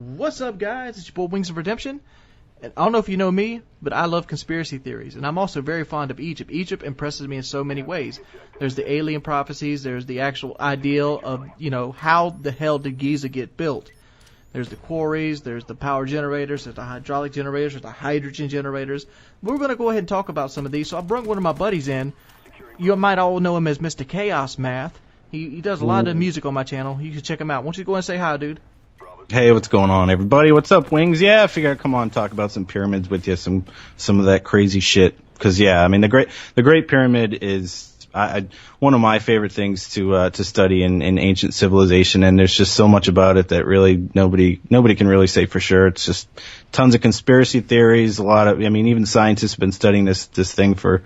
What's up, guys? It's your boy Wings of Redemption. And I don't know if you know me, but I love conspiracy theories. And I'm also very fond of Egypt. Egypt impresses me in so many ways. There's the alien prophecies. There's the actual ideal of, how the hell did Giza get built? There's the quarries. There's the power generators. There's the hydraulic generators. There's the hydrogen generators. We're going to go ahead and talk about some of these. So I brought one of my buddies in. You might all know him as Mr. Chaos Math. He does a lot of music on my channel. You can check him out. Why don't you go and say hi, dude? Hey, what's going on, everybody? What's up, Wings? Yeah, I figured I'd come on and talk about some pyramids with you, some of that crazy shit. Because yeah, I mean the Great Pyramid is one of my favorite things to study in ancient civilization, and there's just so much about it that really nobody can really say for sure. It's just tons of conspiracy theories, even scientists have been studying this thing for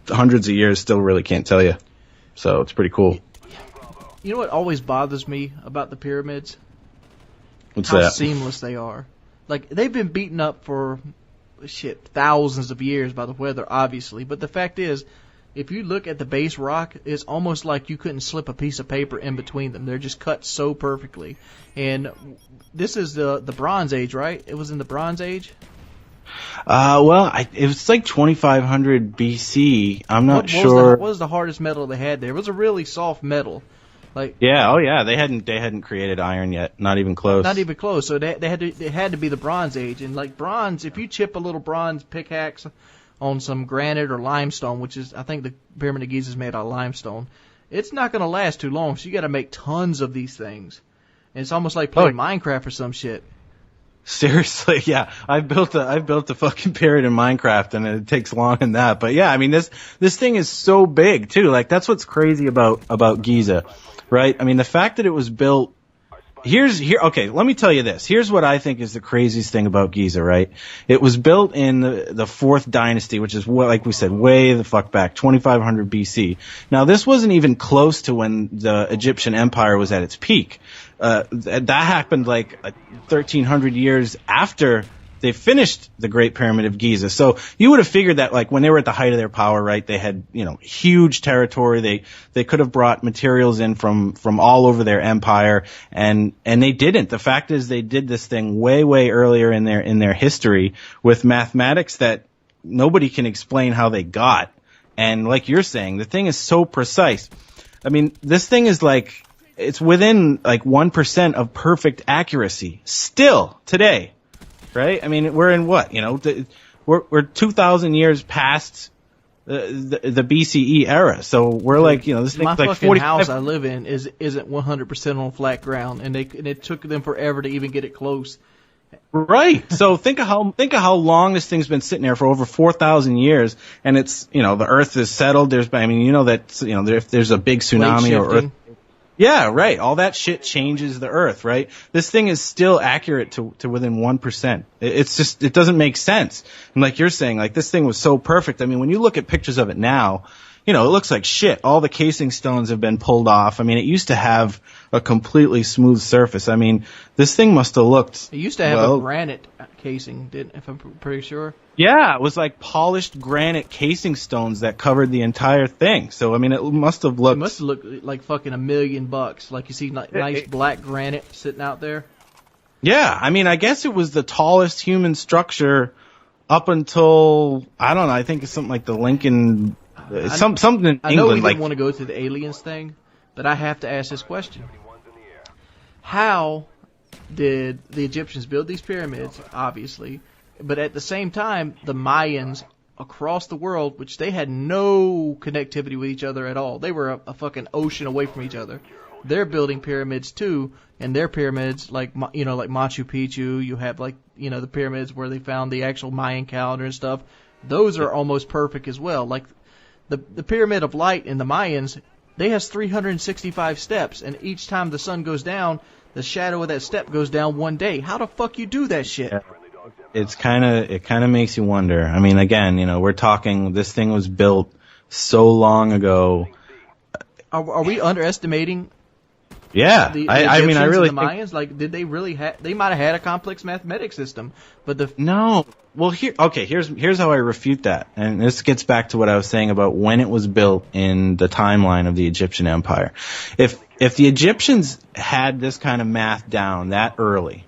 hundreds of years, still really can't tell you. So it's pretty cool. You know what always bothers me about the pyramids? What's How that? seamless they are. Like, they've been beaten up for, thousands of years by the weather, obviously. But the fact is, if you look at the base rock, it's almost like you couldn't slip a piece of paper in between them. They're just cut so perfectly. And this is the Bronze Age, right? It was in the Bronze Age? It was like 2500 BC. I'm not sure. What was the hardest metal they had there? It was a really soft metal. They hadn't created iron yet, not even close. Not even close. So they had to be the Bronze Age, and like bronze, if you chip a little bronze pickaxe on some granite or limestone, which is I think the Pyramid of Giza is made out of limestone, it's not going to last too long. So you got to make tons of these things, and it's almost like playing Minecraft or some shit. Seriously, yeah. I've built a fucking pyramid in Minecraft, and it takes longer than that. But yeah, I mean this thing is so big too. Like that's what's crazy about Giza. Right? I mean, the fact that it was built okay, let me tell you this. Here's what I think is the craziest thing about Giza, right? It was built in the fourth dynasty, which is, like we said, way the fuck back, 2500 BC. Now, this wasn't even close to when the Egyptian Empire was at its peak. That happened like 1300 years after they finished the Great Pyramid of Giza. So you would have figured that like when they were at the height of their power, right, they had, huge territory. They could have brought materials in from all over their empire, and they didn't. The fact is they did this thing way earlier in their history with mathematics that nobody can explain how they got. And like you're saying, the thing is so precise. I mean, this thing is like, it's within like 1% of perfect accuracy still today. Right? I mean, we're in what? We're 2,000 years past the BCE era. So we're like, this thing's my like fucking 45. house I live in isn't 100% on flat ground, and it took them forever to even get it close. Right. So think of how long this thing's been sitting there for over 4,000 years, and it's the Earth is settled. If there's a big tsunami or Earth. Yeah, right. All that shit changes the Earth, right? This thing is still accurate to within 1%. It's just, it doesn't make sense. And like you're saying, like this thing was so perfect. I mean, when you look at pictures of it now, it looks like shit. All the casing stones have been pulled off. I mean, it used to have a completely smooth surface. I mean, this thing must have looked. It used to have a granite casing, if I'm pretty sure. Yeah, it was like polished granite casing stones that covered the entire thing. So, I mean, it must have looked. It must have looked like fucking $1 million. Like you see nice black granite sitting out there. Yeah, I mean, I guess it was the tallest human structure up until, I don't know, I think it's something like the Lincoln. Something in England. I know we didn't want to go to the aliens thing, but I have to ask this question. How did the Egyptians build these pyramids, obviously, but at the same time, the Mayans across the world, which they had no connectivity with each other at all. They were a fucking ocean away from each other. They're building pyramids too, and their pyramids, like Machu Picchu, you have the pyramids where they found the actual Mayan calendar and stuff. Those are almost perfect as well. Like the Pyramid of Light in the Mayans, they has 365 steps, and each time the sun goes down, the shadow of that step goes down one day. How the fuck you do that shit? It kind of makes you wonder. I mean, again, we're talking, this thing was built so long ago. Are we underestimating? Yeah, I mean, I really think the Mayans, like, did they really have? They might have had a complex mathematics system, but no. Well, here's how I refute that, and this gets back to what I was saying about when it was built in the timeline of the Egyptian Empire. If the Egyptians had this kind of math down that early,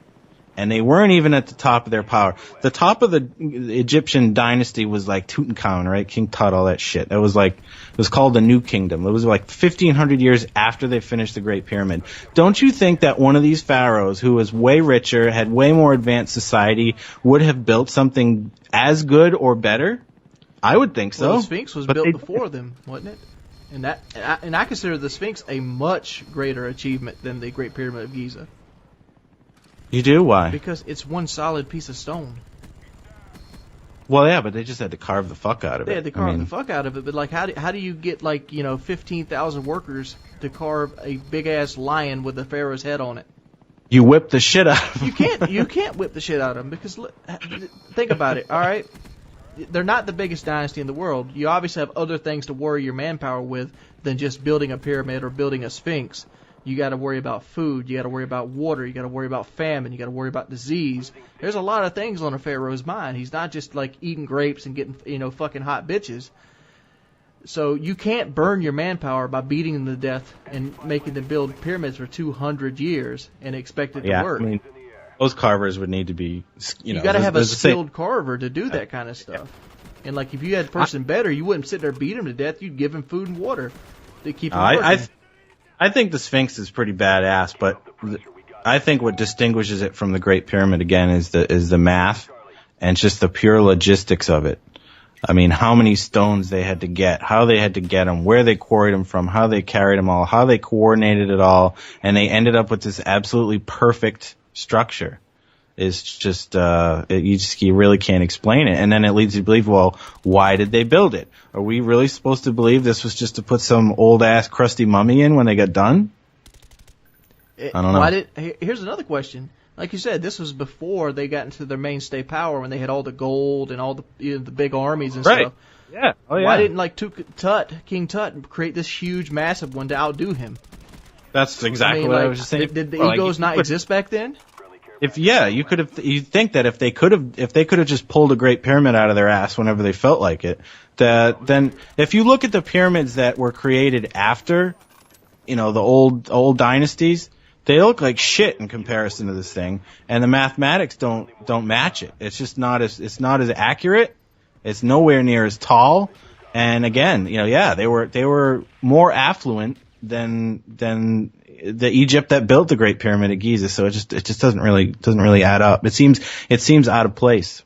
and they weren't even at the top of their power. The top of the Egyptian dynasty was like Tutankhamun, right? King Tut, all that shit. It was called the New Kingdom. It was like 1,500 years after they finished the Great Pyramid. Don't you think that one of these pharaohs, who was way richer, had way more advanced society, would have built something as good or better? I would think so. Well, the Sphinx was built before them, wasn't it? And I consider the Sphinx a much greater achievement than the Great Pyramid of Giza. You do? Why? Because it's one solid piece of stone. Well, yeah, but they just had to carve the fuck out of it. They had to carve the fuck out of it, but like, how do you get 15,000 workers to carve a big ass lion with the pharaoh's head on it? You whip the shit out of them. You can't whip the shit out of them because think about it. All right, they're not the biggest dynasty in the world. You obviously have other things to worry your manpower with than just building a pyramid or building a sphinx. You got to worry about food. You got to worry about water. You got to worry about famine. You got to worry about disease. There's a lot of things on a pharaoh's mind. He's not just like eating grapes and getting fucking hot bitches. So you can't burn your manpower by beating them to death and making them build pyramids for 200 years and expect it to work. I mean, those carvers would need to be, you got to have a skilled carver to do that kind of stuff. And like if you had a person better, you wouldn't sit there and beat him to death. You'd give him food and water to keep him working. I think the Sphinx is pretty badass, but I think what distinguishes it from the Great Pyramid again is the math and just the pure logistics of it. I mean, how many stones they had to get, how they had to get them, where they quarried them from, how they carried them all, how they coordinated it all, and they ended up with this absolutely perfect structure. It's just, you really can't explain it. And then it leads you to believe, well, why did they build it? Are we really supposed to believe this was just to put some old-ass crusty mummy in when they got done? I don't know. Here's another question. Like you said, this was before they got into their mainstay power when they had all the gold and all the big armies and stuff. Yeah. Oh, yeah. Why didn't King Tut create this huge, massive one to outdo him? That's exactly what I was just saying. Did the egos not exist back then? You think that if they could have just pulled a Great Pyramid out of their ass whenever they felt like it, then if you look at the pyramids that were created after, the old dynasties, they look like shit in comparison to this thing, and the mathematics don't match it. It's just not as accurate. It's nowhere near as tall, and again, they were more affluent than the Egypt that built the Great Pyramid at Giza, so it just doesn't really add up. It seems out of place.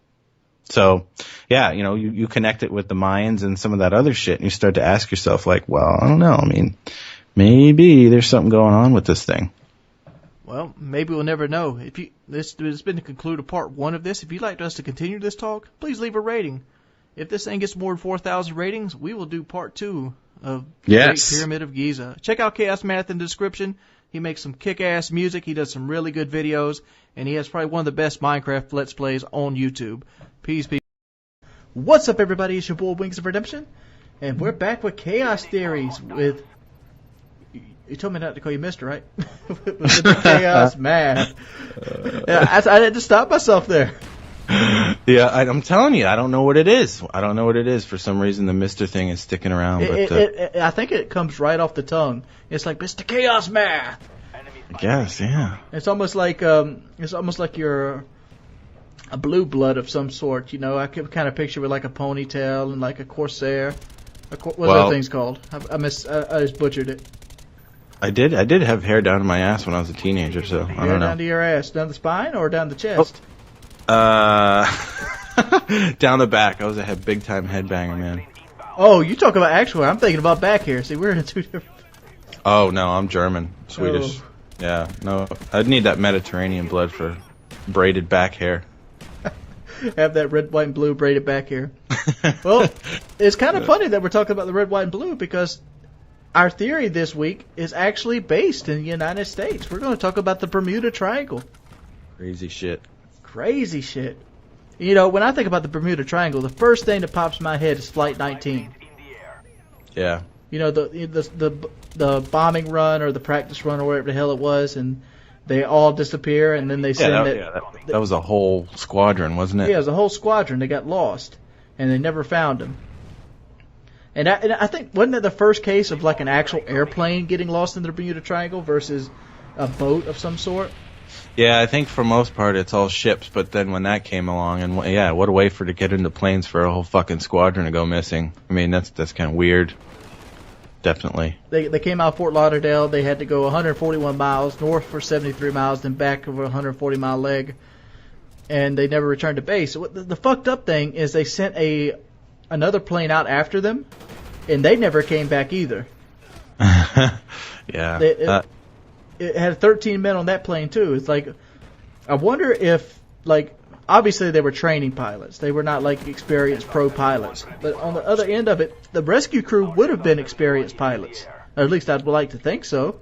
So, yeah, you connect it with the Mayans and some of that other shit, and you start to ask yourself, like, well, I don't know. I mean, maybe there's something going on with this thing. Well, maybe we'll never know. This has been the conclude of part 1 of this. If you'd like us to continue this talk, please leave a rating. If this thing gets more than 4,000 ratings, we will do part 2 of the Great Pyramid of Giza. Check out Chaos Math in the description. He makes some kick-ass music. He does some really good videos, and he has probably one of the best Minecraft Let's Plays on YouTube. Peace. What's up, everybody? It's your boy Wings of Redemption, and we're back with Chaos Theories with... You told me not to call you Mister, right? with the Chaos Math. Yeah, I had to stop myself there. Yeah, I'm telling you, I don't know what it is. For some reason, the Mr. thing is sticking around. I think it comes right off the tongue. It's like Mr. Chaos Math. I guess, yeah. It's almost like you're a blue blood of some sort. I could kind of picture with like a ponytail and like a corsair. What's that thing's called? I just butchered it. I did have hair down to my ass when I was a teenager, so I don't know. Down to your ass, down the spine or down the chest? Down the back. I was a big time headbanger, man. Oh, you talk about actual hair. I'm thinking about back hair. See, we're in two different. Oh no, I'm German, Swedish. Oh. Yeah, no, I'd need that Mediterranean blood for braided back hair. Have that red, white, and blue braided back hair. Well, it's kind of funny that we're talking about the red, white, and blue because our theory this week is actually based in the United States. We're going to talk about the Bermuda Triangle. Crazy shit. When I think about the Bermuda Triangle, the first thing that pops in my head is Flight 19. Yeah. The bombing run or the practice run or whatever the hell it was, and they all disappear, and then they send that was a whole squadron, wasn't it? Yeah, it was a whole squadron. They got lost, and they never found them. And I think, wasn't that the first case of like an actual airplane getting lost in the Bermuda Triangle versus a boat of some sort? Yeah, I think for most part it's all ships, but then when that came along, and yeah, what a way to get into planes for a whole fucking squadron to go missing. I mean, that's kind of weird. Definitely. They came out of Fort Lauderdale. They had to go 141 miles north for 73 miles, then back over a 140-mile leg, and they never returned to base. So the fucked up thing is they sent another plane out after them, and they never came back either. Yeah. It had 13 men on that plane too. It's like, I wonder if, like, obviously they were training pilots. They were not like experienced pro pilots. But on the other end of it, the rescue crew would have been experienced pilots. Or at least I'd like to think so.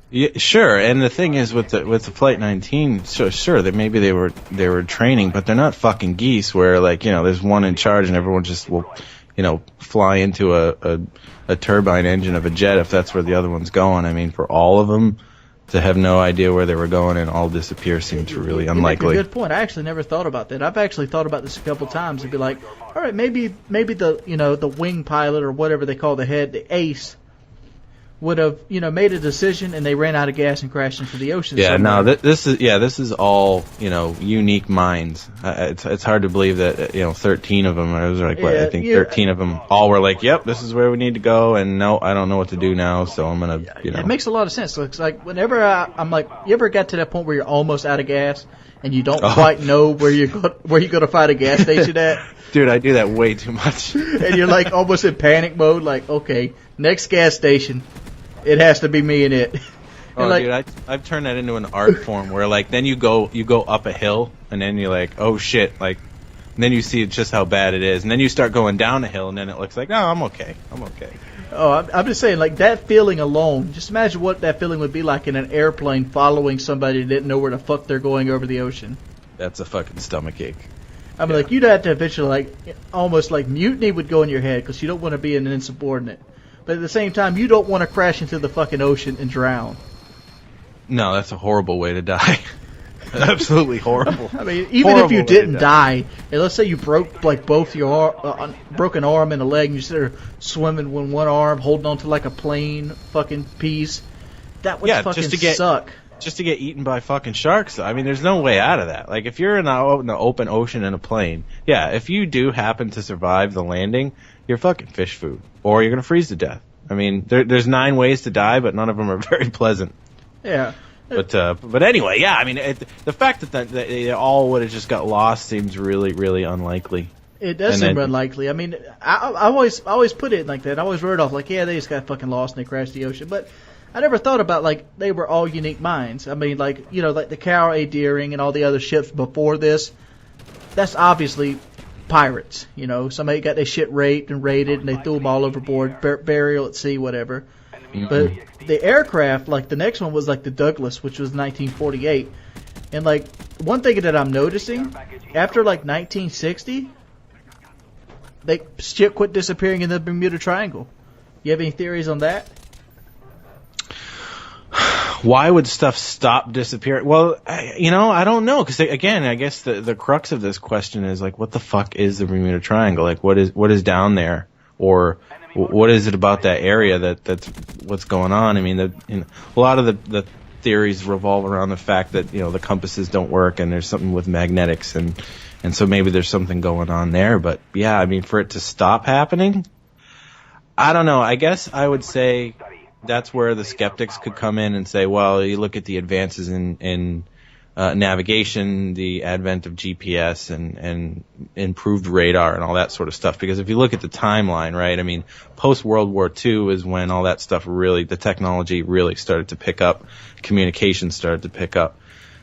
Yeah, sure. And the thing is with the Flight 19, sure that maybe they were training, but they're not fucking geese where, like, you know, there's one in charge and everyone just will, you know, fly into a turbine engine of a jet if that's where the other one's going. I mean, for all of them to have no idea where they were going and all disappear seems really unlikely. That's a good point. I actually never thought about that. I've actually thought about this a couple times and be like, all right, maybe the, you know, the wing pilot or whatever they call the head, the ace, would have, you know, made a decision and they ran out of gas and crashed into the ocean. Yeah, somewhere. no, this is all, you know, unique minds. It's hard to believe that, you know, 13 of them. I was like, I think 13 of them all were like, yep, this is where we need to go, and no, I don't know what to do now, so I'm gonna, you know. It makes a lot of sense. So it's like whenever I'm like, you ever got to that point where you're almost out of gas and you don't quite know where you're going to find a gas station at? Dude, I do that way too much. And you're like almost in panic mode, like, okay, next gas station. It has to be me in it. Oh, like, dude, I've turned that into an art form where, like, then you go up a hill, and then you're like, oh shit, like, and then you see just how bad it is, and then you start going down a hill, and then it looks like, no, I'm okay. Oh, I'm just saying, like, that feeling alone, just imagine what that feeling would be like in an airplane following somebody that didn't know where the fuck they're going over the ocean. That's a fucking stomachache. I mean, like, you'd have to eventually, like, almost like mutiny would go in your head, because you don't want to be an insubordinate. But at the same time, you don't want to crash into the fucking ocean and drown. No, that's a horrible way to die. Absolutely horrible. I mean, even if you didn't die, and let's say you broke like both your broken arm and a leg, and you're sitting there swimming with one arm, holding onto like a plane fucking piece, that would fucking suck. Just to get eaten by fucking sharks. I mean, there's no way out of that. Like, if you're in the open ocean in a plane, yeah, if you do happen to survive the landing, you're fucking fish food, or you're gonna freeze to death. I mean, there's 9 ways to die, but none of them are very pleasant. Yeah. But anyway, yeah. I mean, the fact that they all would have just got lost seems really, really unlikely. It does seem unlikely. I mean, I always put it like that. I always wrote it off like, yeah, they just got fucking lost and they crashed the ocean. But I never thought about, like, they were all unique minds. I mean, like, you know, like the Carroll A. Deering and all the other ships before this, that's obviously pirates. You know, somebody got their shit raped and raided and they threw them all overboard, burial at sea, whatever. Mm-hmm. But the aircraft, like the next one was like the Douglas, which was 1948. And, like, one thing that I'm noticing, after, like, 1960, shit quit disappearing in the Bermuda Triangle. You have any theories on that? Why would stuff stop disappearing? Well, I don't know, because again, I guess the crux of this question is, like, what the fuck is the Bermuda Triangle? Like, what is down there, or what is it about that area that's what's going on? I mean, a lot of the theories revolve around the fact that, you know, the compasses don't work and there's something with magnetics, and so maybe there's something going on there. But yeah, I mean, for it to stop happening, I don't know. I guess I would say that's where the skeptics could come in and say, well, you look at the advances in navigation, the advent of GPS and improved radar and all that sort of stuff. Because if you look at the timeline, right, I mean, post World War II is when all that stuff really, the technology really started to pick up, communication started to pick up.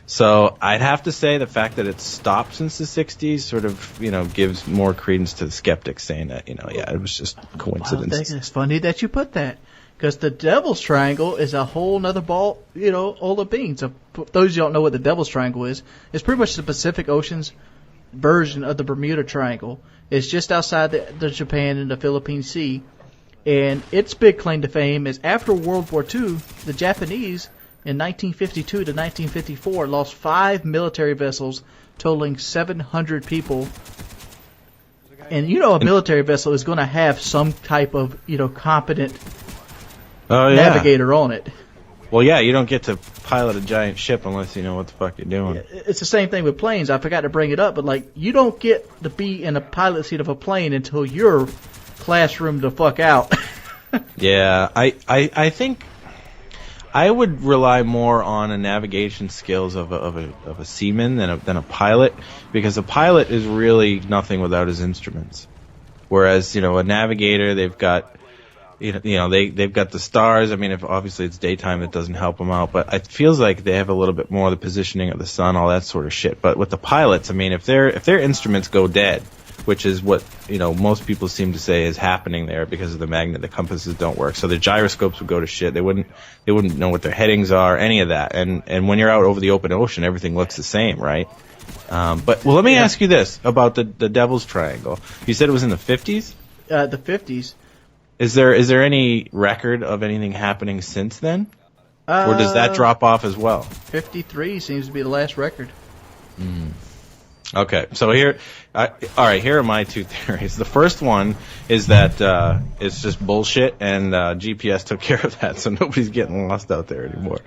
So I'd have to say the fact that it's stopped since the 60s sort of, you know, gives more credence to the skeptics saying that, you know, yeah, it was just coincidence. I think it's funny that you put that. Because the Devil's Triangle is a whole nother ball, you know, all the beans. So for those of you who don't know what the Devil's Triangle is, it's pretty much the Pacific Ocean's version of the Bermuda Triangle. It's just outside the Japan and the Philippine Sea. And its big claim to fame is after World War II, the Japanese in 1952 to 1954 lost 5 military vessels totaling 700 people. And you know a military vessel is going to have some type of, you know, competent navigator on it. Well, yeah, you don't get to pilot a giant ship unless you know what the fuck you're doing. It's the same thing with planes. I forgot to bring it up, but like, you don't get to be in a pilot seat of a plane until you're classroom the fuck out. Yeah, I think I would rely more on a navigation skills of a seaman than a pilot, because a pilot is really nothing without his instruments. Whereas, a navigator, they've got, they've got the stars. I mean, if obviously it's daytime, it doesn't help them out. But it feels like they have a little bit more of the positioning of the sun, all that sort of shit. But with the pilots, I mean, if their instruments go dead, which is what most people seem to say is happening there because of the magnet, the compasses don't work. So the gyroscopes would go to shit. They wouldn't know what their headings are, any of that. And when you're out over the open ocean, everything looks the same, right? But let me ask you this about the Devil's Triangle. You said it was in the 50s? The 50s. Is there any record of anything happening since then? Or does that drop off as well? 53 seems to be the last record. Okay, so here are my two theories. The first one is that it's just bullshit, and GPS took care of that, so nobody's getting lost out there anymore.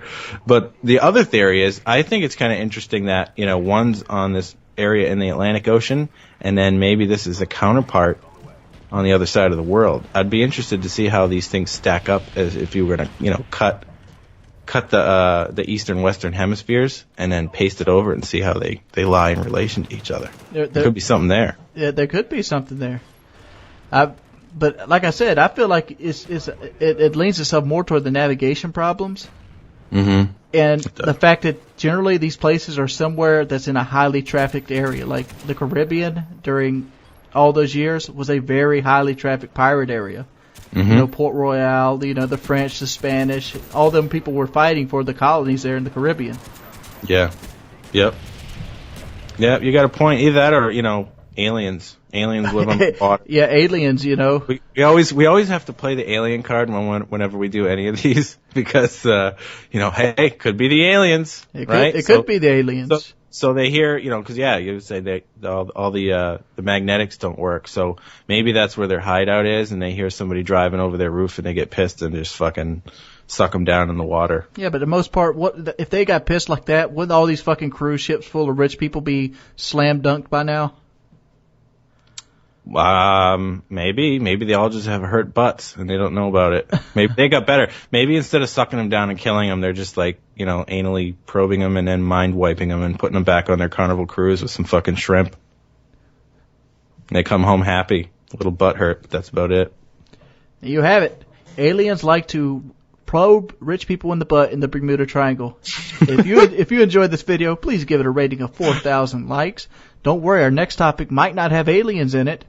But the other theory is, I think it's kind of interesting that one's on this area in the Atlantic Ocean, and then maybe this is a counterpart on the other side of the world. I'd be interested to see how these things stack up, as if you were to cut the eastern western hemispheres and then paste it over and see how they lie in relation to each other. There could be something there. Yeah, there could be something there. But like I said, I feel like it leans itself more toward the navigation problems. Mm-hmm. And the fact that generally these places are somewhere that's in a highly trafficked area. Like the Caribbean during all those years was a very highly trafficked pirate area. Mm-hmm. Port Royal, the French, the Spanish, all them people were fighting for the colonies there in the Caribbean. Yeah. Yep. Yeah, you got a point. Either that or, aliens. Aliens live on the water. Yeah, aliens, We always have to play the alien card whenever we do any of these because, hey, could be the aliens, right? It could be the aliens. So they hear, because you would say all the magnetics don't work. So maybe that's where their hideout is, and they hear somebody driving over their roof, and they get pissed and just fucking suck them down in the water. Yeah, but the most part, if they got pissed like that? Wouldn't all these fucking cruise ships full of rich people be slam dunked by now? Maybe they all just have hurt butts and they don't know about it. Maybe they got better. Maybe instead of sucking them down and killing them, they're just like, anally probing them and then mind wiping them and putting them back on their Carnival cruise with some fucking shrimp. And they come home happy, a little butt hurt, but that's about it. You have it. Aliens like to probe rich people in the butt in the Bermuda Triangle. If you enjoyed this video, please give it a rating of 4,000 likes. Don't worry, our next topic might not have aliens in it,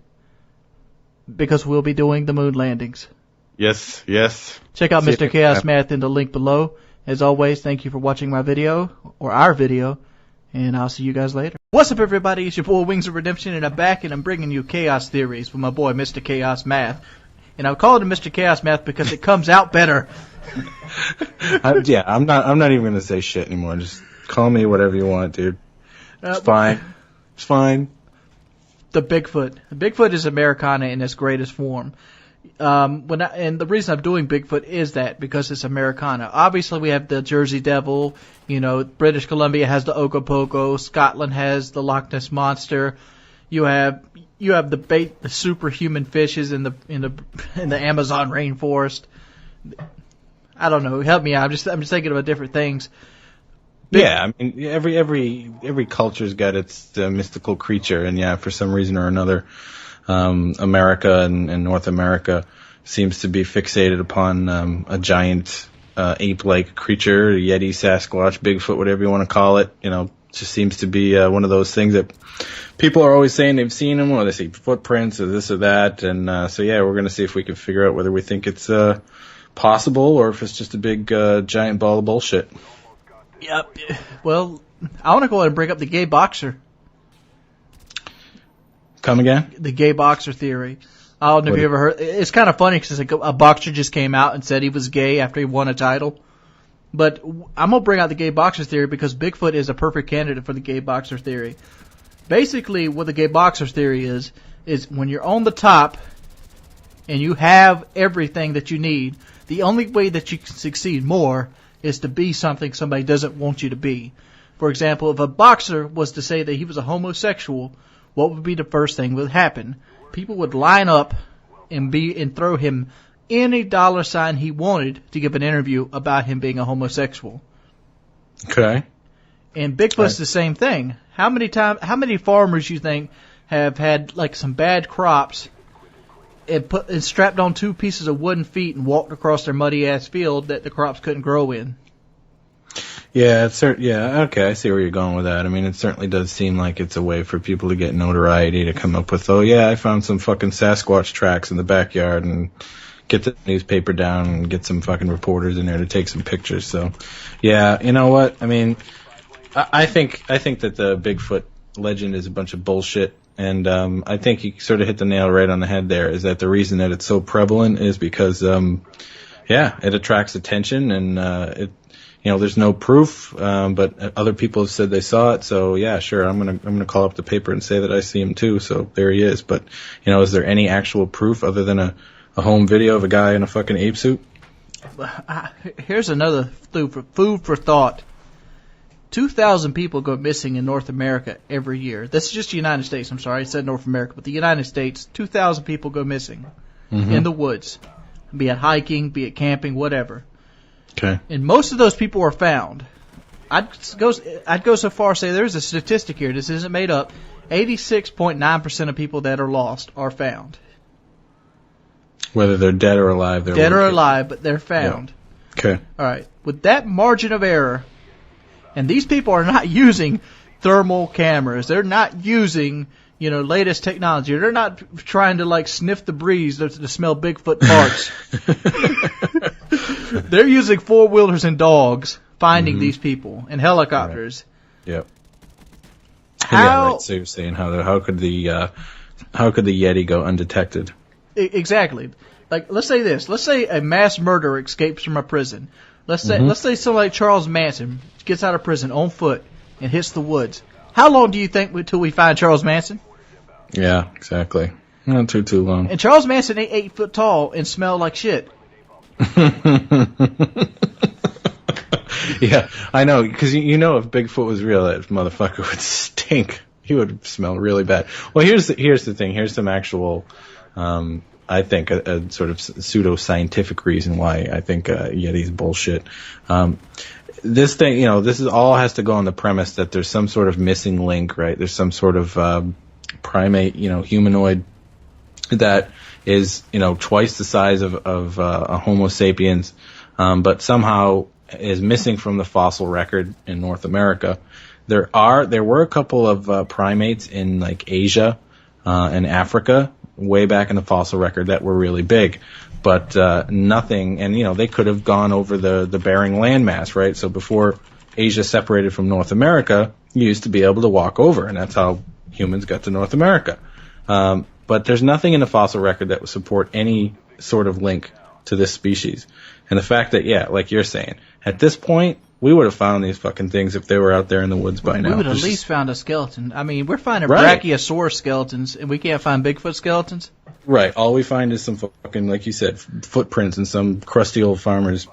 because we'll be doing the moon landings. Yes. Check out Mr. Chaos Math in the link below. As always, thank you for watching my video, or our video, and I'll see you guys later. What's up, everybody? It's your boy Wings of Redemption, and I'm back, and I'm bringing you Chaos Theories with my boy Mr. Chaos Math. And I call it Mr. Chaos Math because it comes out better. I'm not even going to say shit anymore. Just call me whatever you want, dude. It's fine. It's fine. The Bigfoot. Bigfoot is Americana in its greatest form. And the reason I'm doing Bigfoot is that because it's Americana. Obviously, we have the Jersey Devil. British Columbia has the Ogopogo. Scotland has the Lochness Monster. You have the superhuman fishes in the Amazon rainforest. I don't know. Help me out. I'm just thinking about different things. Yeah, I mean, every culture's got its mystical creature, and for some reason or another, America and North America seems to be fixated upon a giant ape-like creature, Yeti, Sasquatch, Bigfoot, whatever you want to call it. Just seems to be one of those things that people are always saying they've seen them, or they see footprints, or this or that, and we're going to see if we can figure out whether we think it's possible or if it's just a big giant ball of bullshit. Yep. Well, I want to go ahead and bring up the gay boxer. Come again? The gay boxer theory. I don't know if you ever heard. It's kind of funny because a boxer just came out and said he was gay after he won a title. But I'm going to bring out the gay boxer theory because Bigfoot is a perfect candidate for the gay boxer theory. Basically, what the gay boxer theory is when you're on the top and you have everything that you need, the only way that you can succeed more is to be something somebody doesn't want you to be. For example, if a boxer was to say that he was a homosexual, what would be the first thing that would happen? People would line up and throw him any dollar sign he wanted to give an interview about him being a homosexual. Okay. And Bigfoot's the same thing. How many farmers you think have had like some bad crops and strapped on 2 pieces of wooden feet and walked across their muddy ass field that the crops couldn't grow in? Yeah, okay, I see where you're going with that. I mean, it certainly does seem like it's a way for people to get notoriety, to come up with, oh yeah, I found some fucking Sasquatch tracks in the backyard, and get the newspaper down and get some fucking reporters in there to take some pictures. So, yeah, you know what? I mean, I think that the Bigfoot legend is a bunch of bullshit, and I think you sort of hit the nail right on the head there, is that the reason that it's so prevalent is because, it attracts attention, and there's no proof, but other people have said they saw it, so yeah, sure, I'm gonna call up the paper and say that I see him too, so there he is. But, is there any actual proof other than a home video of a guy in a fucking ape suit? Here's another food for thought. 2,000 people go missing in North America every year. This is just the United States. I'm sorry, I said North America, but the United States, 2,000 people go missing in the woods, be it hiking, be it camping, whatever. Okay. And most of those people are found. I'd go so far as to say there's a statistic here. This isn't made up. 86.9% of people that are lost are found. Whether they're dead or alive, they're dead or alive, but they're found. Yeah. Okay. All right. With that margin of error, and these people are not using thermal cameras. They're not using, latest technology. They're not trying to like sniff the breeze to smell Bigfoot parts. They're using 4-wheelers and dogs finding these people and helicopters. Right. Yep. Yeah, right. So you're saying how could the Yeti go undetected? Exactly. Like, let's say this. Let's say a mass murderer escapes from a prison. Let's say somebody like Charles Manson gets out of prison on foot and hits the woods. How long do you think until we find Charles Manson? Yeah, exactly. Not too long. And Charles Manson ain't 8 foot tall and smelled like shit. Yeah, I know, because if Bigfoot was real, that motherfucker would stink. He would smell really bad. Well, here's the thing. Here's some actual, I think, a sort of pseudo-scientific reason why I think Yeti's bullshit. This thing, this is all has to go on the premise that there's some sort of missing link, right? There's some sort of primate, humanoid that is, twice the size of a Homo sapiens, but somehow is missing from the fossil record in North America. There were a couple of primates in like Asia and Africa way back in the fossil record that were really big, but nothing. And they could have gone over the Bering landmass, right? So before Asia separated from North America, you used to be able to walk over, and that's how humans got to North America. But there's nothing in the fossil record that would support any sort of link to this species. And the fact that, like you're saying, at this point, we would have found these fucking things if they were out there in the woods by now. We would have at least found a skeleton. I mean, we're finding Brachiosaurus skeletons, and we can't find Bigfoot skeletons? Right. All we find is some fucking, like you said, footprints in some crusty old farmer's,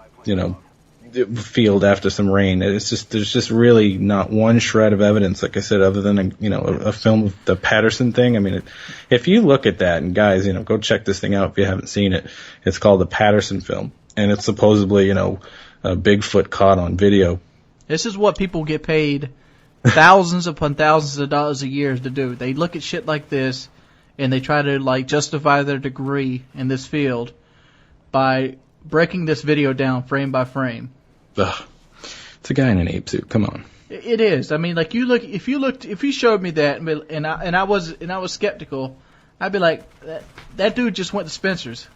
field after some rain. There's just really not one shred of evidence, like I said, other than a film of the Patterson thing. I mean, if you look at that, and guys, go check this thing out if you haven't seen it. It's called the Patterson film, and it's supposedly, a Bigfoot caught on video. This is what people get paid thousands upon thousands of dollars a year to do. They look at shit like this, and they try to justify their degree in this field by breaking this video down frame by frame. Ugh. It's a guy in an ape suit. Come on. It is. I mean, like if you showed me that, and I was skeptical, I'd be like, that dude just went to Spencer's.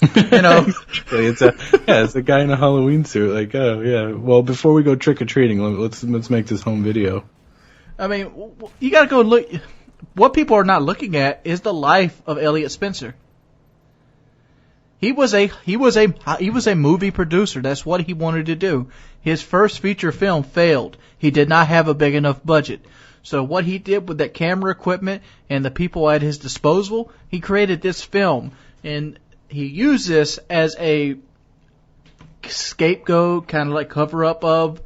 It's a guy in a Halloween suit. Like, oh yeah. Well, before we go trick or treating, let's make this home video. I mean, you gotta go look. What people are not looking at is the life of Elliot Spencer. He was a movie producer. That's what he wanted to do. His first feature film failed. He did not have a big enough budget. So what he did with that camera equipment and the people at his disposal, he created this film, and he used this as a scapegoat, kind of like cover up of,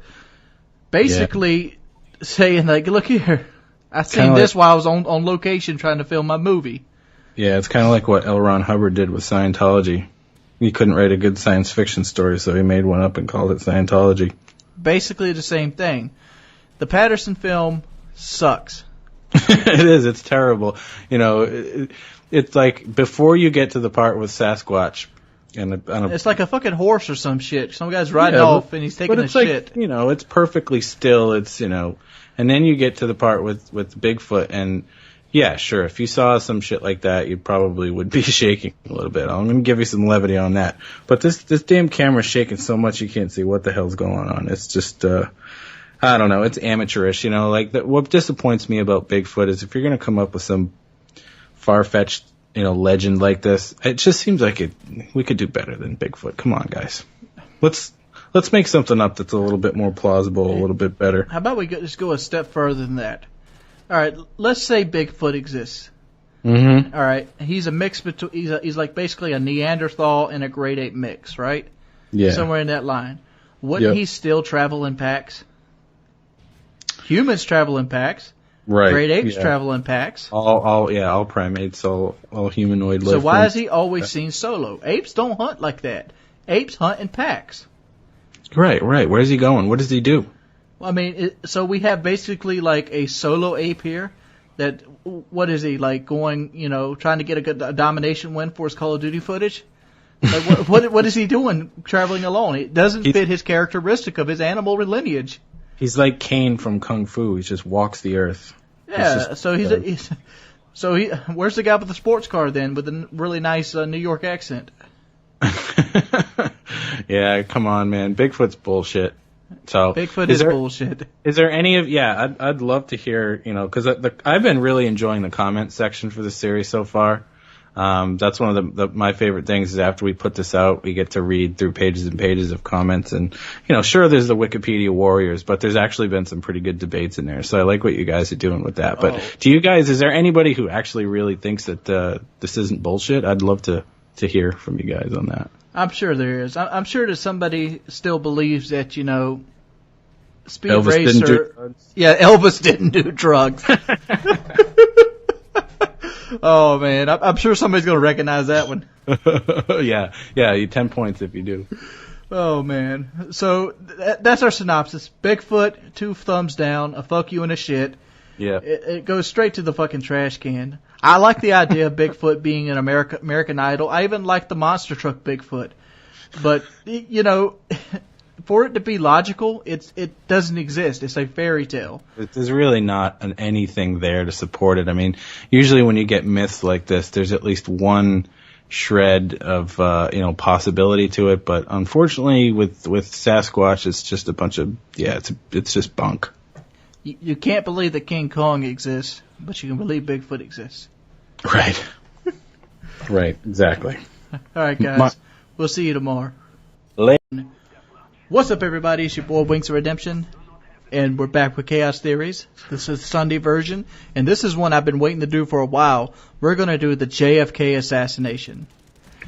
basically saying like, look here, I seen this while I was on location trying to film my movie. Yeah, it's kind of like what L. Ron Hubbard did with Scientology. He couldn't write a good science fiction story, so he made one up and called it Scientology. Basically the same thing. The Patterson film sucks. It is. It's terrible. You know, it's like before you get to the part with Sasquatch. It's like a fucking horse or some shit. Some guy's riding off and he's taking a shit. You know, it's perfectly still. It's, you know, and then you get to the part with Bigfoot, and yeah, sure, if you saw some shit like that, you probably would be shaking a little bit. I'm going to give you some levity on that. But this damn camera's shaking so much you can't see what the hell's going on. It's just, I don't know, it's amateurish, you know, like what disappoints me about Bigfoot is if you're going to come up with some far-fetched, you know, legend like this, it just seems like we could do better than Bigfoot. Come on, guys. Let's make something up that's a little bit more plausible, a little bit better. How about we just go a step further than that? All right, let's say Bigfoot exists. Mm-hmm. All right, he's a mix between he's like basically a Neanderthal and a great ape mix, right? Yeah. Somewhere in that line. Wouldn't he still travel in packs? Humans travel in packs. Right. Great apes travel in packs. All primates, all humanoid life. So why is he always seen solo? Apes don't hunt like that. Apes hunt in packs. Right. Where's he going? What does he do? I mean, so we have basically like a solo ape here that, what is he, like going, you know, trying to get a domination win for his Call of Duty footage? Like, what is he doing traveling alone? It doesn't fit his characteristic of his animal lineage. He's like Kane from Kung Fu. He just walks the earth. Yeah, where's the guy with the sports car then with a really nice New York accent? Yeah, come on, man. Bigfoot's bullshit. So Bigfoot is bullshit. Is there any of? Yeah, I'd love to hear. You know, because I've been really enjoying the comment section for the series so far. That's one of my favorite things is after we put this out, we get to read through pages and pages of comments, and you know, sure, there's the Wikipedia warriors, but there's actually been some pretty good debates in there. So I like what you guys are doing with that. But do you guys? Is there anybody who actually really thinks that this isn't bullshit? I'd love to hear from you guys on that. I'm sure there is. I'm sure that somebody still believes that, you know, Speed Elvis Racer. didn't do drugs. Yeah, Elvis didn't do drugs. Oh man, I'm sure somebody's gonna recognize that one. Yeah, 10 points if you do. Oh man, so that's our synopsis. Bigfoot, 2 thumbs down, a fuck you and a shit. Yeah, it goes straight to the fucking trash can. I like the idea of Bigfoot being an American Idol. I even like the monster truck Bigfoot, but you know, for it to be logical, it doesn't exist. It's a fairy tale. There's really not anything there to support it. I mean, usually when you get myths like this, there's at least one shred of possibility to it. But unfortunately, with Sasquatch, it's just a bunch of it's just bunk. You can't believe that King Kong exists, but you can believe Bigfoot exists. Right. Right. Exactly. All right, guys. We'll see you tomorrow. Later. What's up, everybody? It's your boy Winks of Redemption, and we're back with Chaos Theories. This is the Sunday version, and this is one I've been waiting to do for a while. We're going to do the JFK assassination.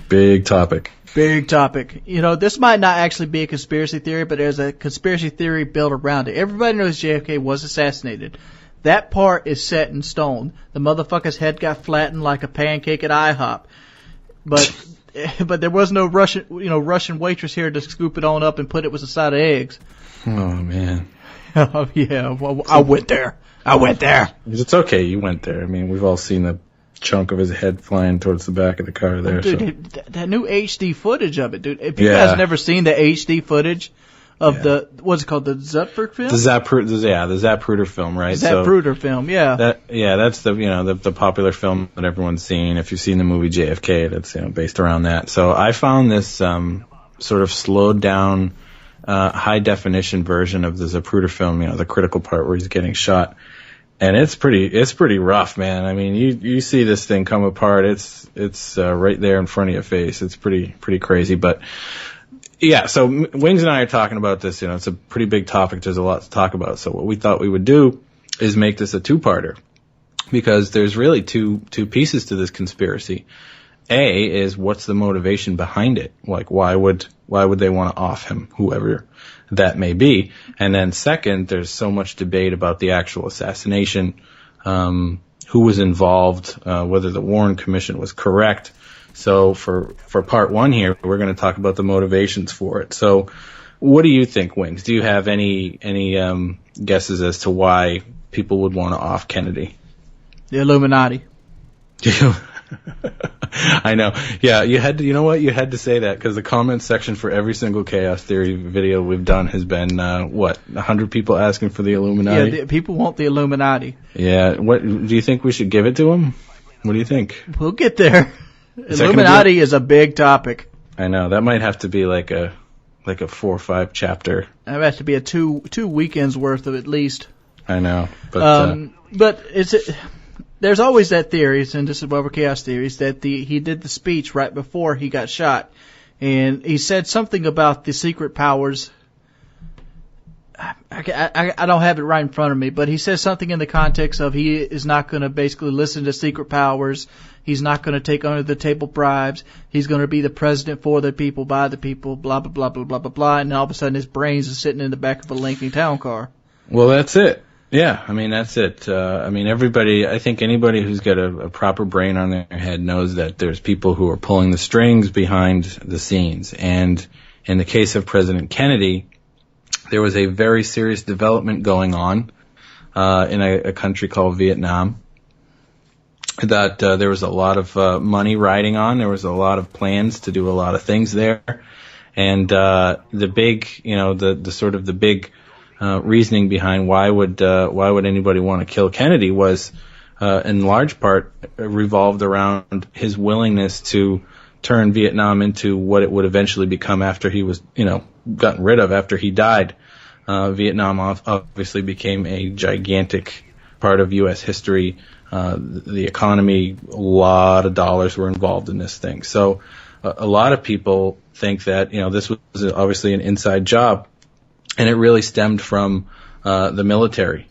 Big topic. Big topic. You know, this might not actually be a conspiracy theory, but there's a conspiracy theory built around it. Everybody knows JFK was assassinated. That part is set in stone. The motherfucker's head got flattened like a pancake at IHOP. But there was no Russian waitress here to scoop it on up and put it with a side of eggs. Oh man. Oh yeah. Well, I went there. It's okay. You went there. I mean, we've all seen the chunk of his head flying towards the back of the car there. Dude, that new HD footage of it, dude. If you guys never seen the HD footage of the, what's it called, the Zapruder film? The Zapruder film, right? Zapruder film, yeah. That's the popular film that everyone's seen. If you've seen the movie JFK, that's based around that. So I found this sort of slowed down high definition version of the Zapruder film, the critical part where he's getting shot. And it's pretty rough, man. I mean, you see this thing come apart. It's right there in front of your face. It's pretty crazy. But yeah, so Wings and I are talking about this. It's a pretty big topic. There's a lot to talk about. So what we thought we would do is make this a 2-parter, because there's really two pieces to this conspiracy. A, is what's the motivation behind it? Like, why would they want to off him, whoever that may be? And then second, there's so much debate about the actual assassination, who was involved, whether the Warren Commission was correct. So for part one here, we're going to talk about the motivations for it. So what do you think, Wings? Do you have any guesses as to why people would want to off Kennedy? The Illuminati. I know. Yeah, you had to. You know what? You had to say that because the comment section for every single chaos theory video we've done has been 100 people asking for the Illuminati. Yeah, people want the Illuminati. Yeah. What do you think we should give it to them? What do you think? We'll get there. Illuminati is a big topic. I know that might have to be like a 4 or 5 chapter. That has to be a two weekends worth of at least. I know, but there's always that theory, and this is Over Chaos Theories, that he did the speech right before he got shot, and he said something about the secret powers. I don't have it right in front of me, but he says something in the context of he is not going to basically listen to secret powers. He's not going to take under the table bribes. He's going to be the president for the people, by the people, blah, blah, blah, blah, blah, blah, blah. And all of a sudden his brains are sitting in the back of a Lincoln Town car. Well, that's it. Yeah, I mean, that's it. I think anybody who's got a proper brain on their head knows that there's people who are pulling the strings behind the scenes. And in the case of President Kennedy, there was a very serious development going on in a country called Vietnam that there was a lot of money riding on. There was a lot of plans to do a lot of things there. And the big reasoning behind why would anybody want to kill Kennedy was in large part revolved around his willingness to turn Vietnam into what it would eventually become after he was gotten rid of after he died. Vietnam obviously became a gigantic part of U.S. history. The economy, a lot of dollars were involved in this thing. So a lot of people think that this was obviously an inside job. And it really stemmed from the military,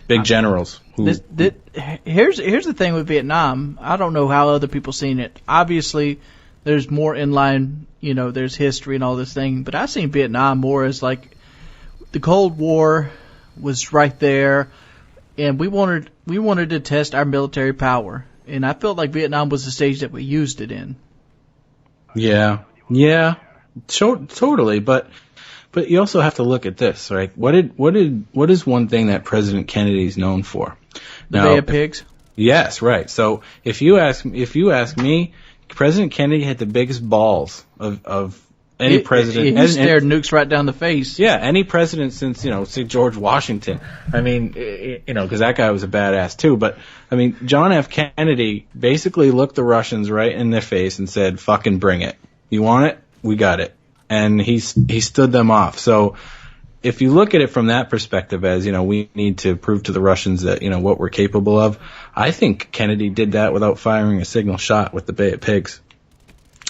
big generals. Here's the thing with Vietnam. I don't know how other people seen it. Obviously, there's more inline, there's history and all this thing. But I seen Vietnam more as like the Cold War was right there, and we wanted to test our military power. And I felt like Vietnam was the stage that we used it in. Yeah, totally, but you also have to look at this, right? What is one thing that President Kennedy is known for? The Bay of Pigs. Yes, right. So if you ask me, President Kennedy had the biggest balls of any president. He stared nukes right down the face. Yeah, any president since say George Washington. I mean, because that guy was a badass too. But I mean, John F. Kennedy basically looked the Russians right in their face and said, "Fucking bring it. You want it? We got it." And he stood them off. So if you look at it from that perspective as, we need to prove to the Russians that, what we're capable of, I think Kennedy did that without firing a signal shot with the Bay of Pigs.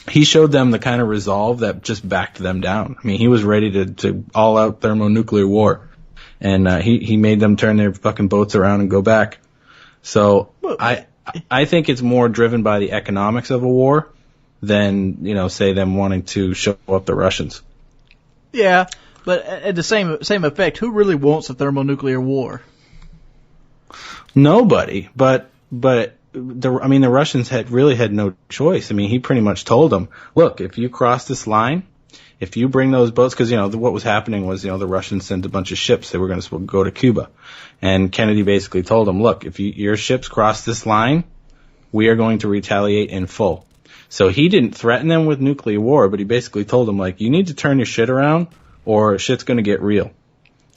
He showed them the kind of resolve that just backed them down. I mean, he was ready to all-out thermonuclear war. And he made them turn their fucking boats around and go back. So I think it's more driven by the economics of a war than, say them wanting to show up the Russians. Yeah, but at the same effect, who really wants a thermonuclear war? Nobody. But the Russians had no choice. I mean, he pretty much told them, look, if you cross this line, if you bring those boats, because what was happening was the Russians sent a bunch of ships. They were going to go to Cuba, and Kennedy basically told them, look, if your ships cross this line, we are going to retaliate in full. So he didn't threaten them with nuclear war, but he basically told them, like, you need to turn your shit around or shit's going to get real.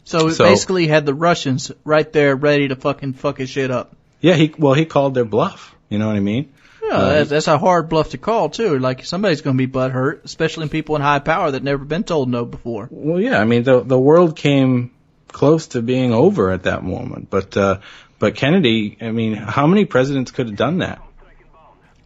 So basically had the Russians right there ready to fuck his shit up. Yeah, he called their bluff. You know what I mean? Yeah, that's a hard bluff to call, too. Like, somebody's going to be butthurt, especially in people in high power that never been told no before. Well, yeah, I mean, the world came close to being over at that moment. But Kennedy, I mean, how many presidents could have done that?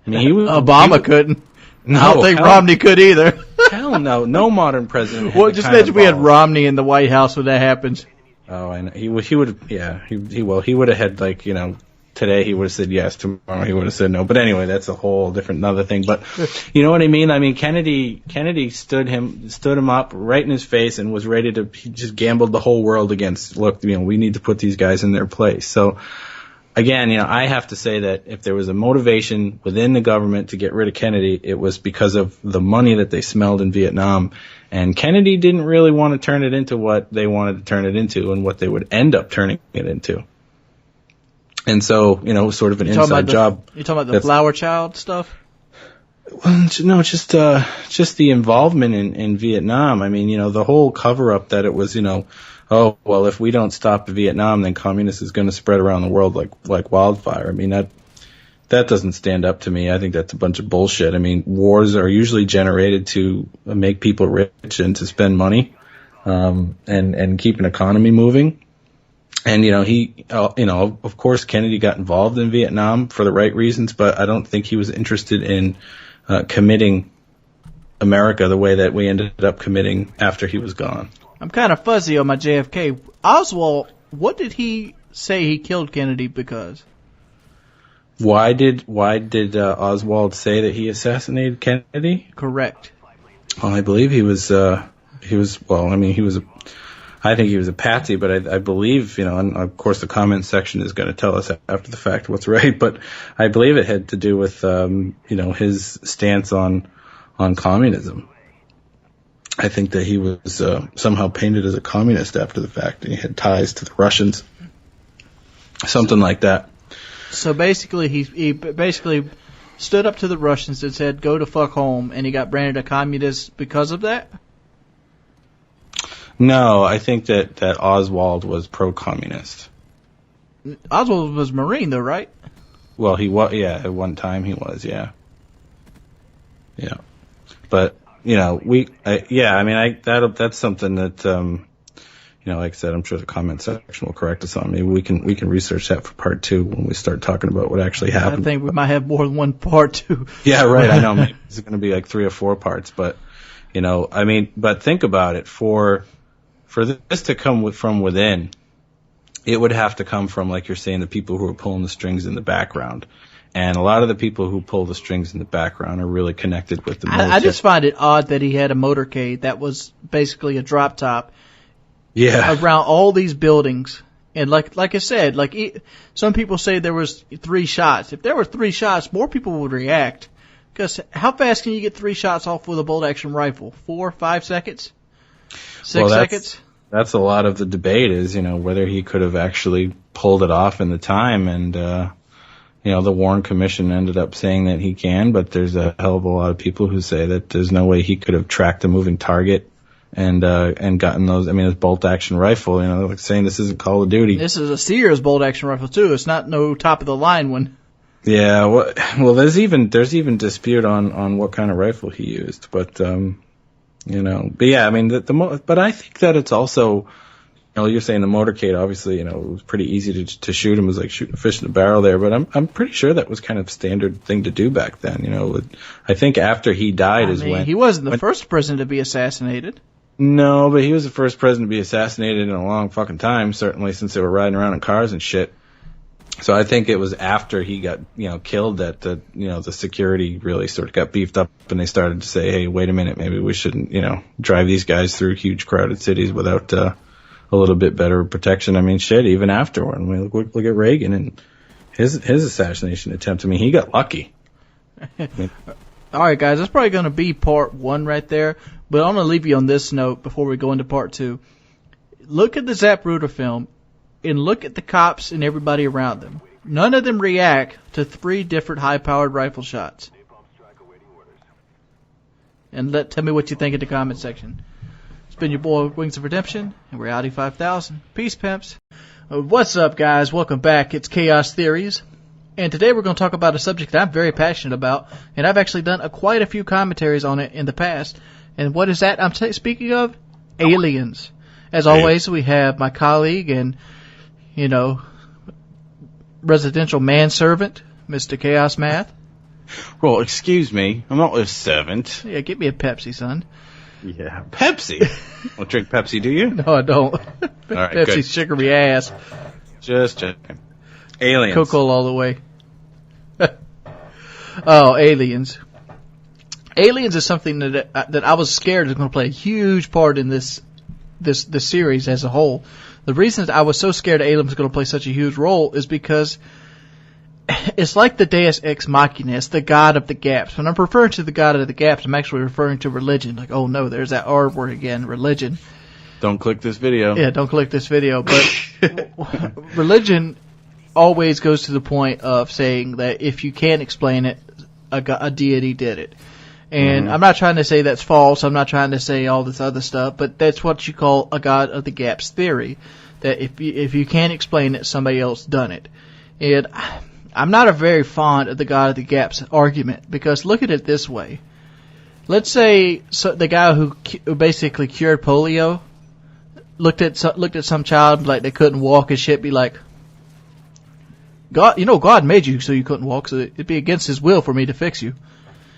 I mean, Obama couldn't. No, I don't think Romney could either. Hell no. No modern president. Well, just imagine we had Romney in the White House when that happens. Oh, I know. He would have, yeah. He would have had, like, 10 today he would have said yes, tomorrow he would have said no. But anyway, that's a whole different another thing. But you know what I mean? I mean, Kennedy stood him up right in his face and was ready to, he just gambled the whole world against, look, you know, we need to put these guys in their place. So again, you know, I have to say that if there was a motivation within the government to get rid of Kennedy, it was because of the money that they smelled in Vietnam. And Kennedy didn't really want to turn it into what they wanted to turn it into and what they would end up turning it into. And so, you know, it was sort of an inside job. You're talking about the flower child stuff? Well, no, just the involvement in Vietnam. I mean, you know, the whole cover-up that it was, you know, oh, well, if we don't stop Vietnam, then communism is going to spread around the world like wildfire. I mean, that doesn't stand up to me. I think that's a bunch of bullshit. I mean, wars are usually generated to make people rich and to spend money, and keep an economy moving. And, you know, of course, Kennedy got involved in Vietnam for the right reasons, but I don't think he was interested in committing America the way that we ended up committing after he was gone. I'm kind of fuzzy on my JFK. Oswald, what did he say he killed Kennedy because? Why did Oswald say that he assassinated Kennedy? Correct. Well, I believe I think he was a patsy, but I believe, you know, and of course the comment section is going to tell us after the fact what's right, but I believe it had to do with, you know, his stance on communism. I think that he was somehow painted as a communist after the fact, and he had ties to the Russians, something like that. So basically, he basically stood up to the Russians and said, "Go to fuck home," and he got branded a communist because of that. No, I think that Oswald was pro-communist. Oswald was Marine, though, right? Well, he was, yeah. At one time, he was, yeah. Yeah, but you know, that's something that, you know, like I said, I'm sure the comment section will correct us on. Maybe we can research that for part 2 when we start talking about what actually happened. I think we might have more than one part 2. Yeah, right. I know. Maybe it's going to be like 3 or 4 parts, but you know, I mean, but think about it. For this to come from within, it would have to come from, like you're saying, the people who are pulling the strings in the background. And a lot of the people who pull the strings in the background are really connected with the military. I just find it odd that he had a motorcade that was basically a drop top. Yeah. Around all these buildings. And like I said, some people say there was 3 shots. If there were 3 shots, more people would react. Because how fast can you get 3 shots off with a bolt-action rifle? 4, 5 seconds? 6 seconds? That's a lot of the debate is, you know, whether he could have actually pulled it off in the time. And, you know, the Warren Commission ended up saying that he can, but there's a hell of a lot of people who say that there's no way he could have tracked a moving target and gotten those. I mean, his bolt-action rifle, you know, like saying this isn't Call of Duty. This is a Sears bolt-action rifle, too. It's not no top-of-the-line one. Yeah, well, there's even dispute on what kind of rifle he used, but you know, but yeah, I mean, but I think that it's also, you know, you're saying the motorcade, obviously, you know, it was pretty easy to shoot him. It was like shooting a fish in a barrel there, but I'm pretty sure that was kind of standard thing to do back then. You know, I think after he died when he wasn't the first president to be assassinated. No, but he was the first president to be assassinated in a long fucking time, certainly since they were riding around in cars and shit. So I think it was after he got, you know, killed that the security really sort of got beefed up, and they started to say, hey, wait a minute, maybe we shouldn't, you know, drive these guys through huge crowded cities without a little bit better protection. I mean, shit, even afterward. I mean, look at Reagan and his assassination attempt. I mean, he got lucky. All right, guys, that's probably going to be part 1 right there, but I'm going to leave you on this note before we go into part 2. Look at the Zapruder film. And look at the cops and everybody around them. None of them react to 3 different high-powered rifle shots. And tell me what you think in the comment section. It's been your boy Wings of Redemption, and we're Audi 5000. Peace, pimps. What's up, guys? Welcome back. It's Chaos Theories. And today we're going to talk about a subject that I'm very passionate about, and I've actually done quite a few commentaries on it in the past. And what is that I'm speaking of? Aliens. As always, we have my colleague and, you know, residential manservant, Mr. Chaos Math. Well, excuse me. I'm not a servant. Yeah, get me a Pepsi, son. Yeah, Pepsi? Don't drink Pepsi, do you? No, I don't. All right, Pepsi's good. sugary ass. Just checking. Aliens. Coca-Cola all the way. Oh, aliens. Aliens is something that I was scared was going to play a huge part in this series as a whole. The reason I was so scared aliens was going to play such a huge role is because it's like the Deus Ex Machina. It's the God of the gaps. When I'm referring to the God of the gaps, I'm actually referring to religion. Like, oh no, there's that R word again, religion. Don't click this video. Yeah, don't click this video. But religion always goes to the point of saying that if you can't explain it, a deity did it. And I'm not trying to say that's false. I'm not trying to say all this other stuff, but that's what you call a God of the gaps theory. That if you can't explain it, somebody else done it. And I'm not a very fond of the God of the gaps argument, because look at it this way. Let's say the guy who basically cured polio looked at some child like they couldn't walk and shit, be like, God made you so you couldn't walk, so it'd be against His will for me to fix you.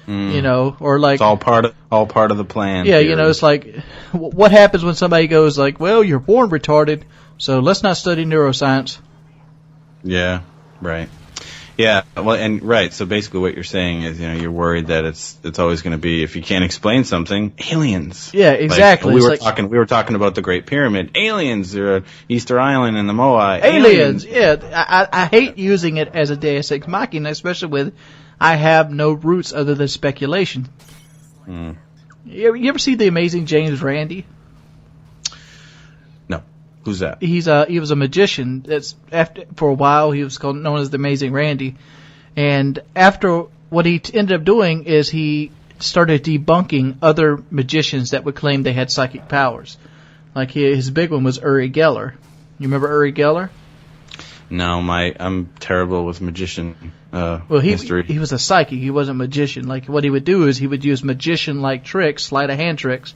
Or like it's all part of the plan. Yeah, theory. it's like what happens when somebody goes like, well, you're born retarded, so let's not study neuroscience. Yeah, right. Yeah, well, and right. So basically, what you're saying is, you're worried that it's always going to be, if you can't explain something, aliens. Yeah, exactly. Like, we were talking about the Great Pyramid, aliens, or Easter Island and the Moai. Aliens. Yeah, I hate using it as a Deus Ex Machina, especially with I have no roots other than speculation. You ever see The Amazing James Randi? No. Who's that? He was a magician. For a while he was known as The Amazing Randy, and after what he ended up doing is he started debunking other magicians that would claim they had psychic powers. Like his big one was Uri Geller. You remember Uri Geller? No, I'm terrible with magician history. He was a psychic. He wasn't a magician. Like what he would do is he would use magician-like tricks, sleight of hand tricks,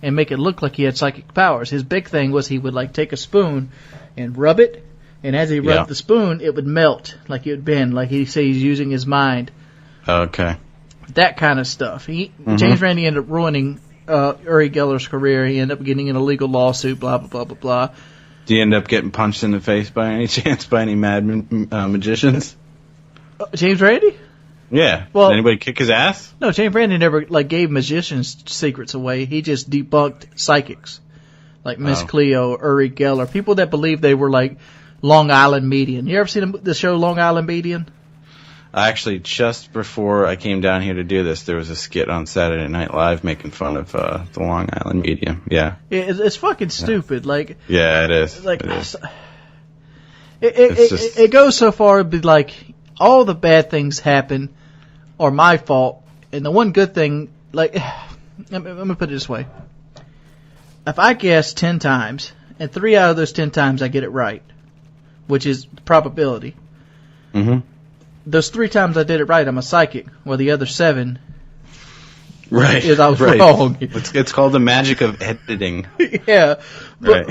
and make it look like he had psychic powers. His big thing was he would like take a spoon and rub it, and as he rubbed the spoon, it would melt, like it would bend, like he'd say he's using his mind. Okay. That kind of stuff. James Randi ended up ruining Uri Geller's career. He ended up getting in a legal lawsuit, blah, blah, blah, blah, blah. Do you end up getting punched in the face by any chance by any mad magicians? James Randi? Yeah. Well, did anybody kick his ass? No, James Randi never gave magicians secrets away. He just debunked psychics, like Miss Cleo, Uri Geller, people that believed they were like Long Island Median. You ever seen the show Long Island Median? Actually, just before I came down here to do this, there was a skit on Saturday Night Live making fun of the Long Island Medium. Yeah. It's fucking stupid. Like. Yeah, it is. Like. It is. It goes so far to be like all the bad things happen are my fault, and the one good thing, like, let me put it this way: if I guess 10 times, and 3 out of those 10 times I get it right, which is probability. Those 3 times I did it right, I'm a psychic. Well, the other 7, is I was wrong. It's called the magic of editing. Yeah, but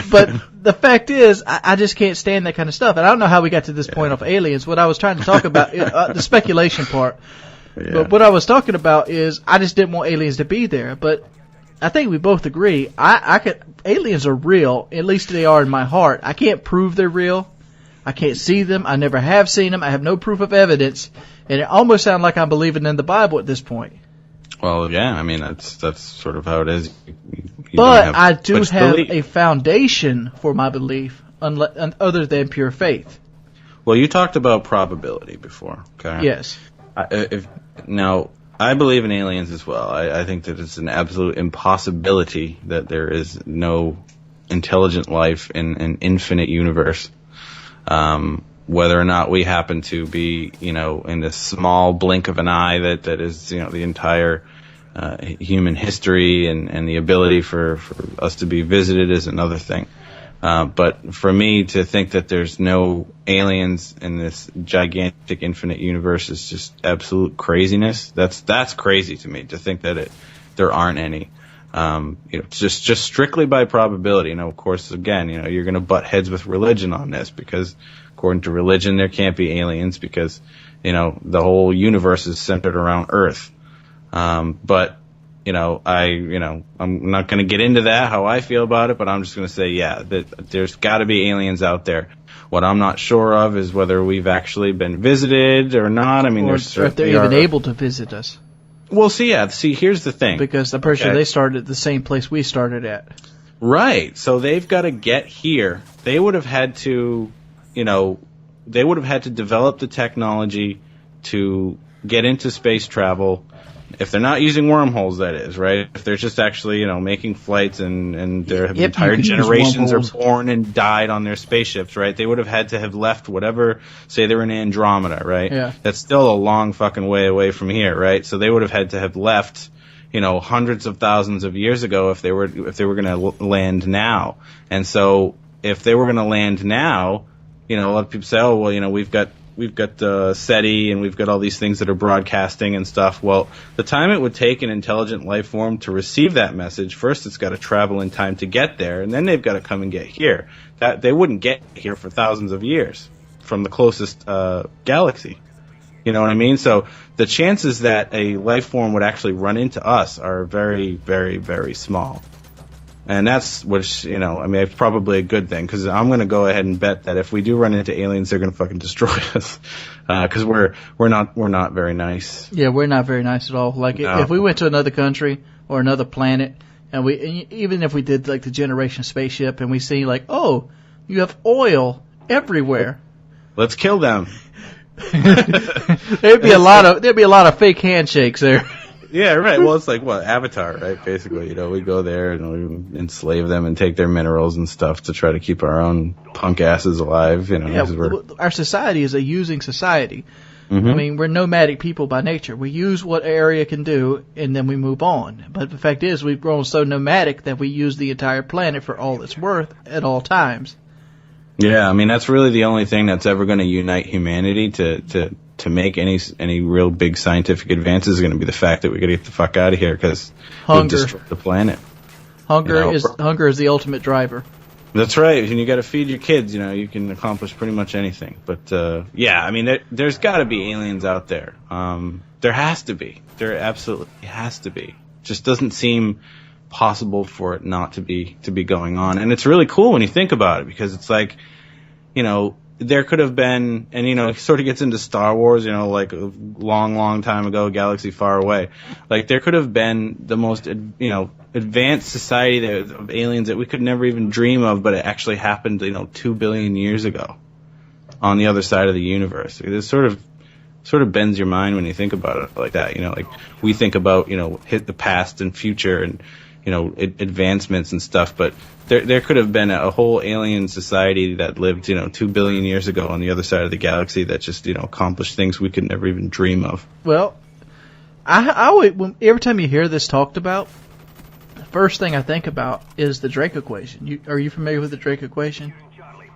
the fact is, I just can't stand that kind of stuff. And I don't know how we got to this point of aliens. What I was trying to talk about, the speculation part. Yeah. But what I was talking about is I just didn't want aliens to be there. But I think we both agree. Aliens are real. At least they are in my heart. I can't prove they're real. I can't see them. I never have seen them. I have no proof of evidence. And it almost sounds like I'm believing in the Bible at this point. Well, yeah. I mean, that's sort of how it is. But I do have a foundation for my belief, other than pure faith. Well, you talked about probability before. Okay. Yes. Now, I believe in aliens as well. I think that it's an absolute impossibility that there is no intelligent life in an infinite universe. Whether or not we happen to be, in this small blink of an eye that is, the entire human history and the ability for us to be visited is another thing. But for me to think that there's no aliens in this gigantic infinite universe is just absolute craziness. That's crazy to me, to think that there aren't any. Just strictly by probability. Of course, again, you're going to butt heads with religion on this, because according to religion, there can't be aliens because, the whole universe is centered around Earth. But I'm not going to get into that, how I feel about it, but I'm just going to say, yeah, that there's got to be aliens out there. What I'm not sure of is whether we've actually been visited or not. I mean, or if they're even able to visit us. Well, see, here's the thing. Because I'm pretty sure they started at the same place we started at. Right. So they've got to get here. They would have had to, develop the technology to get into space travel. If they're not using wormholes, that is, right? If they're just actually, making flights and their entire generations are born and died on their spaceships, right? They would have had to have left whatever, say they were in Andromeda, right? Yeah. That's still a long fucking way away from here, right? So they would have had to have left, hundreds of thousands of years ago if they were going to land now. And so if they were going to land now, a lot of people say, oh, well, we've got SETI and we've got all these things that are broadcasting and stuff. Well, the time it would take an intelligent life form to receive that message, first it's got to travel in time to get there, and then they've got to come and get here. That they wouldn't get here for thousands of years from the closest galaxy. You know what I mean? So the chances that a life form would actually run into us are very, very, very small. And that's it's probably a good thing, because I'm going to go ahead and bet that if we do run into aliens, they're going to fucking destroy us, because we're not very nice. Yeah, we're not very nice at all. Like if we went to another country or another planet, and even if we did like the Generation spaceship, and we see like, oh, you have oil everywhere, let's kill them. There'd be a lot of fake handshakes there. Yeah, right. Well, it's like, what, Avatar, right? Basically, we go there and we enslave them and take their minerals and stuff to try to keep our own punk asses alive, Yeah, our society is a using society. Mm-hmm. I mean, we're nomadic people by nature. We use what area can do, and then we move on. But the fact is, we've grown so nomadic that we use the entire planet for all it's worth at all times. Yeah, I mean, that's really the only thing that's ever going to unite humanity to make any real big scientific advances is going to be the fact that we got to get the fuck out of here, because we've destroyed the planet. Hunger is the ultimate driver. That's right. And you got to feed your kids. You can accomplish pretty much anything. But yeah, I mean, there's got to be aliens out there. There has to be. There absolutely has to be. Just doesn't seem possible for it not to be going on. And it's really cool when you think about it, because it's like, there could have been, and it sort of gets into Star Wars, like a long time ago, galaxy far away. Like, there could have been the most, advanced society of aliens that we could never even dream of, but it actually happened, 2 billion years ago on the other side of the universe. It sort of bends your mind when you think about it like that. Like we think about, hit the past and future and, advancements and stuff, but there could have been a whole alien society that lived, 2 billion years ago on the other side of the galaxy that just, accomplished things we could never even dream of. Well, I would, every time you hear this talked about, the first thing I think about is the Drake equation. Are you familiar with the Drake equation?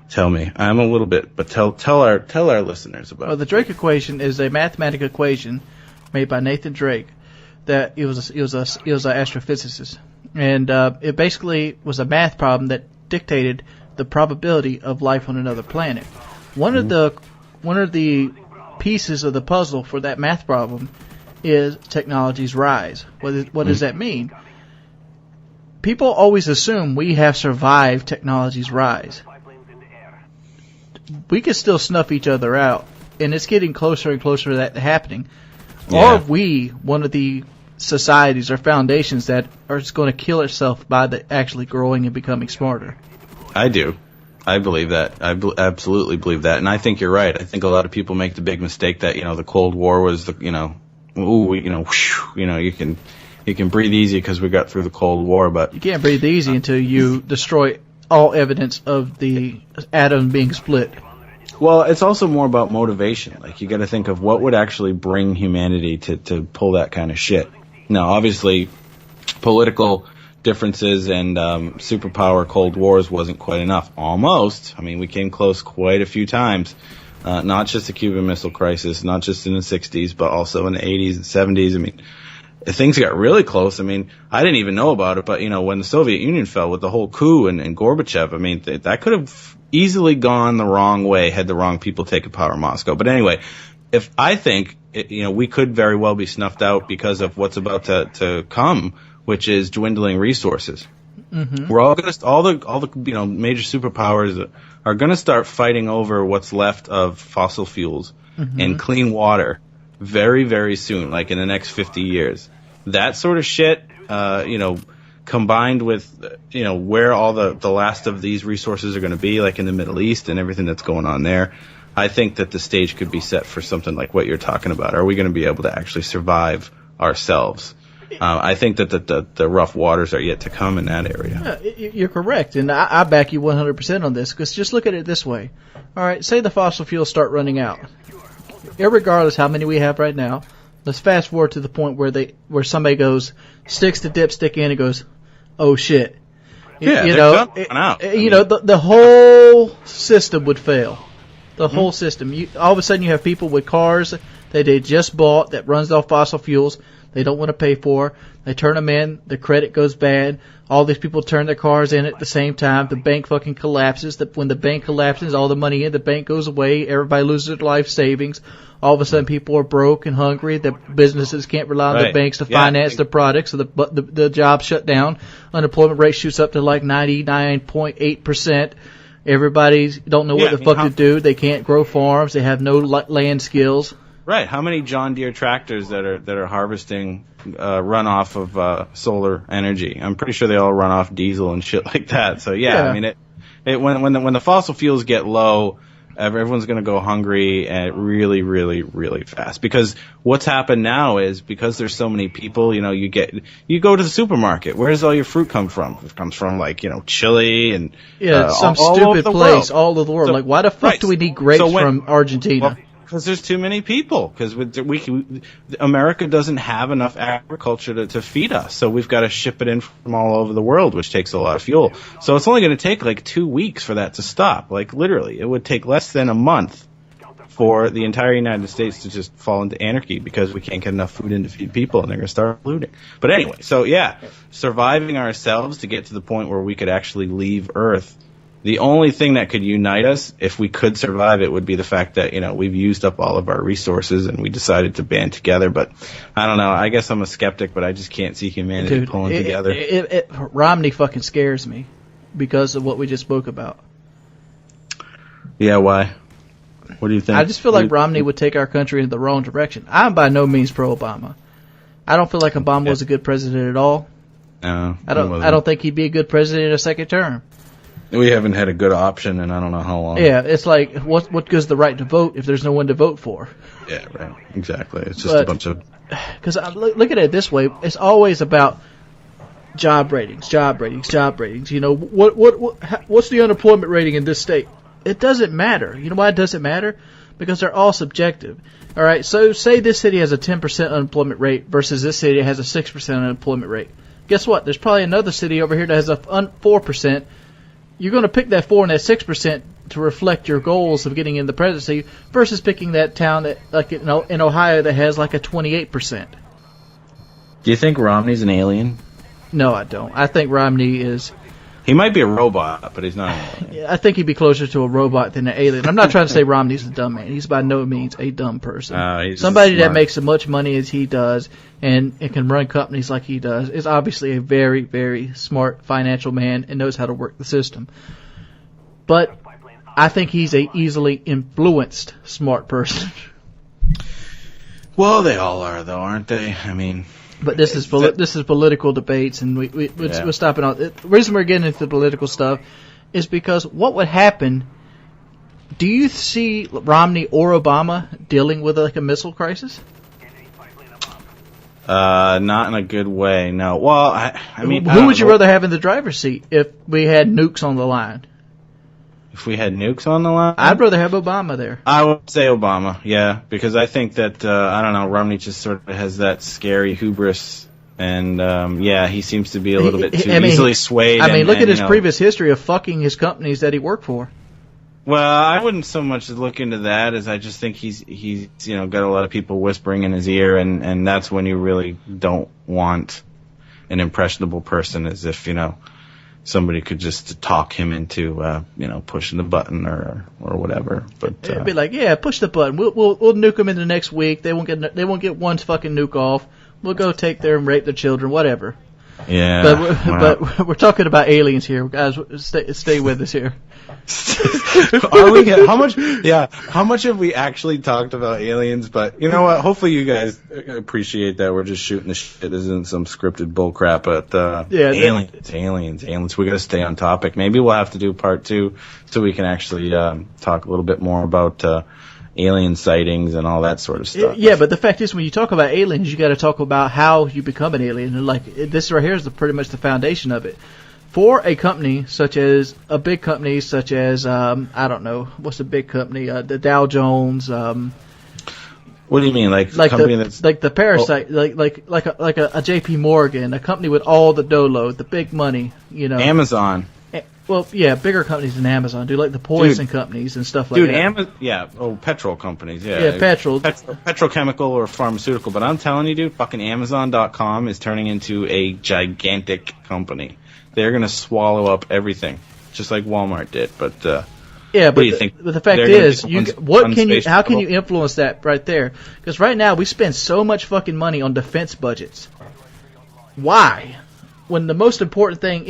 Tell me. I'm a little bit, but tell our listeners about it. Well, the Drake equation is a mathematical equation made by Nathan Drake. That it was an astrophysicist, and it basically was a math problem that dictated the probability of life on another planet. One of the pieces of the puzzle for that math problem is technology's rise. What does that mean? People always assume we have survived technology's rise. We can still snuff each other out, and it's getting closer and closer to that happening. Yeah. Or are we one of the societies or foundations that are just going to kill itself by actually growing and becoming smarter? I do. I believe that. I absolutely believe that. And I think you're right. I think a lot of people make the big mistake that, the Cold War was the, you can breathe easy because we got through the Cold War, but you can't breathe easy until you destroy all evidence of the atom being split. Well, it's also more about motivation. Like, you got to think of what would actually bring humanity to pull that kind of shit. Now, obviously, political differences and superpower Cold Wars wasn't quite enough. Almost. I mean, we came close quite a few times. Not just the Cuban Missile Crisis, not just in the 60s, but also in the 80s and 70s. I mean, things got really close. I mean, I didn't even know about it, but, when the Soviet Union fell with the whole coup and Gorbachev, I mean, that could have easily gone the wrong way had the wrong people taken power in Moscow. But anyway, I think, we could very well be snuffed out because of what's about to come, which is dwindling resources. Mm-hmm. We're all all the major superpowers are going to start fighting over what's left of fossil fuels and clean water very, very soon, like in the next 50 years. That sort of shit, combined with, where all the last of these resources are going to be, like in the Middle East and everything that's going on there, I think that the stage could be set for something like what you're talking about. Are we going to be able to actually survive ourselves? I think that the rough waters are yet to come in that area. Yeah, you're correct, and I back you 100% on this, because just look at it this way. All right, say the fossil fuels start running out. Irregardless how many we have right now, let's fast forward to the point where somebody goes, sticks the dipstick in and goes, oh shit. Yeah, the whole system would fail. The whole system. All of a sudden you have people with cars that they just bought that runs off fossil fuels. They don't want to pay for. They turn them in. The credit goes bad. All these people turn their cars in at the same time. The bank fucking collapses. When the bank collapses, all the money in the bank goes away. Everybody loses their life savings. All of a sudden, people are broke and hungry. The businesses can't rely on the banks to finance their products, so the jobs shut down. Unemployment rate shoots up to like 99.8%. Everybody don't know what the fuck to do. They can't grow farms. They have no land skills. Right. How many John Deere tractors that are harvesting run off of solar energy? I'm pretty sure they all run off diesel and shit like that. So I mean, when the fossil fuels get low, everyone's going to go hungry and really, really, really fast. Because what's happened now is because there's so many people, you go to the supermarket. Where does all your fruit come from? It comes from Chile and some stupid place all over the world. So, why the fuck do we need grapes from Argentina? Well, because there's too many people. Because America doesn't have enough agriculture to feed us, so we've got to ship it in from all over the world, which takes a lot of fuel. So it's only going to take 2 weeks for that to stop. Literally, it would take less than a month for the entire United States to just fall into anarchy because we can't get enough food in to feed people, and they're going to start looting. But anyway, surviving ourselves to get to the point where we could actually leave Earth. The only thing that could unite us, if we could survive it, would be the fact that, we've used up all of our resources and we decided to band together. But I don't know. I guess I'm a skeptic, but I just can't see humanity pulling together. Romney fucking scares me because of what we just spoke about. Yeah, why? What do you think? I just feel like Romney would take our country in the wrong direction. I'm by no means pro-Obama. I don't feel like Obama was a good president at all. No, I don't think he'd be a good president in a second term. We haven't had a good option in I don't know how long. Yeah, it's like, what goes the right to vote if there's no one to vote for? Yeah, right. Exactly. It's just a bunch of... Because look at it this way. It's always about job ratings. What's the unemployment rating in this state? It doesn't matter. You know why it doesn't matter? Because they're all subjective. All right, so say this city has a 10% unemployment rate versus this city has a 6% unemployment rate. Guess what? There's probably another city over here that has a 4%. You're going to pick that 4 and that 6% to reflect your goals of getting in the presidency versus picking that town that, in Ohio that has a 28%. Do you think Romney's an alien? No, I don't. I think Romney is... He might be a robot, but he's not an alien. I think he'd be closer to a robot than an alien. I'm not trying to say Romney's a dumb man. He's by no means a dumb person. Somebody that makes as much money as he does and can run companies like he does is obviously a very, very smart financial man and knows how to work the system. But I think he's a easily influenced smart person. Well, they all are, though, aren't they? I mean... But this is political debates, and we're stopping on. The reason we're getting into the political stuff is because what would happen? Do you see Romney or Obama dealing with a missile crisis? Not in a good way. No. Well, I mean, who would you rather have in the driver's seat if we had nukes on the line? If we had nukes on the line? I'd rather have Obama there. I would say Obama, yeah, because I think that, I don't know, Romney just sort of has that scary hubris, and, he seems to be a little bit too easily swayed. I mean, look at his previous history of fucking his companies that he worked for. Well, I wouldn't so much look into that as I just think he's got a lot of people whispering in his ear, and that's when you really don't want an impressionable person, as if, somebody could just talk him into, pushing the button or whatever. But it'd be like, yeah, push the button. We'll nuke them in the next week. They won't get one fucking nuke off. We'll go take there and rape their children, whatever. Yeah. But we're talking about aliens here, guys. Stay with us here. Are we? How much have we actually talked about aliens? But you know what? Hopefully you guys appreciate that we're just shooting the shit. This isn't some scripted bullcrap. But aliens. We got to stay on topic. Maybe we'll have to do part 2 so we can actually talk a little bit more about alien sightings and all that sort of stuff. Yeah, but the fact is, when you talk about aliens, you got to talk about how you become an alien. And like this right here is pretty much the foundation of it. For a company a big company such as I don't know, what's a big company? The Dow Jones. What do you mean, like the parasite, like a JP Morgan, a company with all the dough, the big money, Amazon. Well, yeah, bigger companies than Amazon do, like the poison companies and stuff like that. Petrol companies, petrochemical or pharmaceutical. But I'm telling you, dude, fucking Amazon.com is turning into a gigantic company. They're gonna swallow up everything, just like Walmart did. But what do you think? But the fact is, how can you influence that right there? Because right now we spend so much fucking money on defense budgets. Why? When the most important thing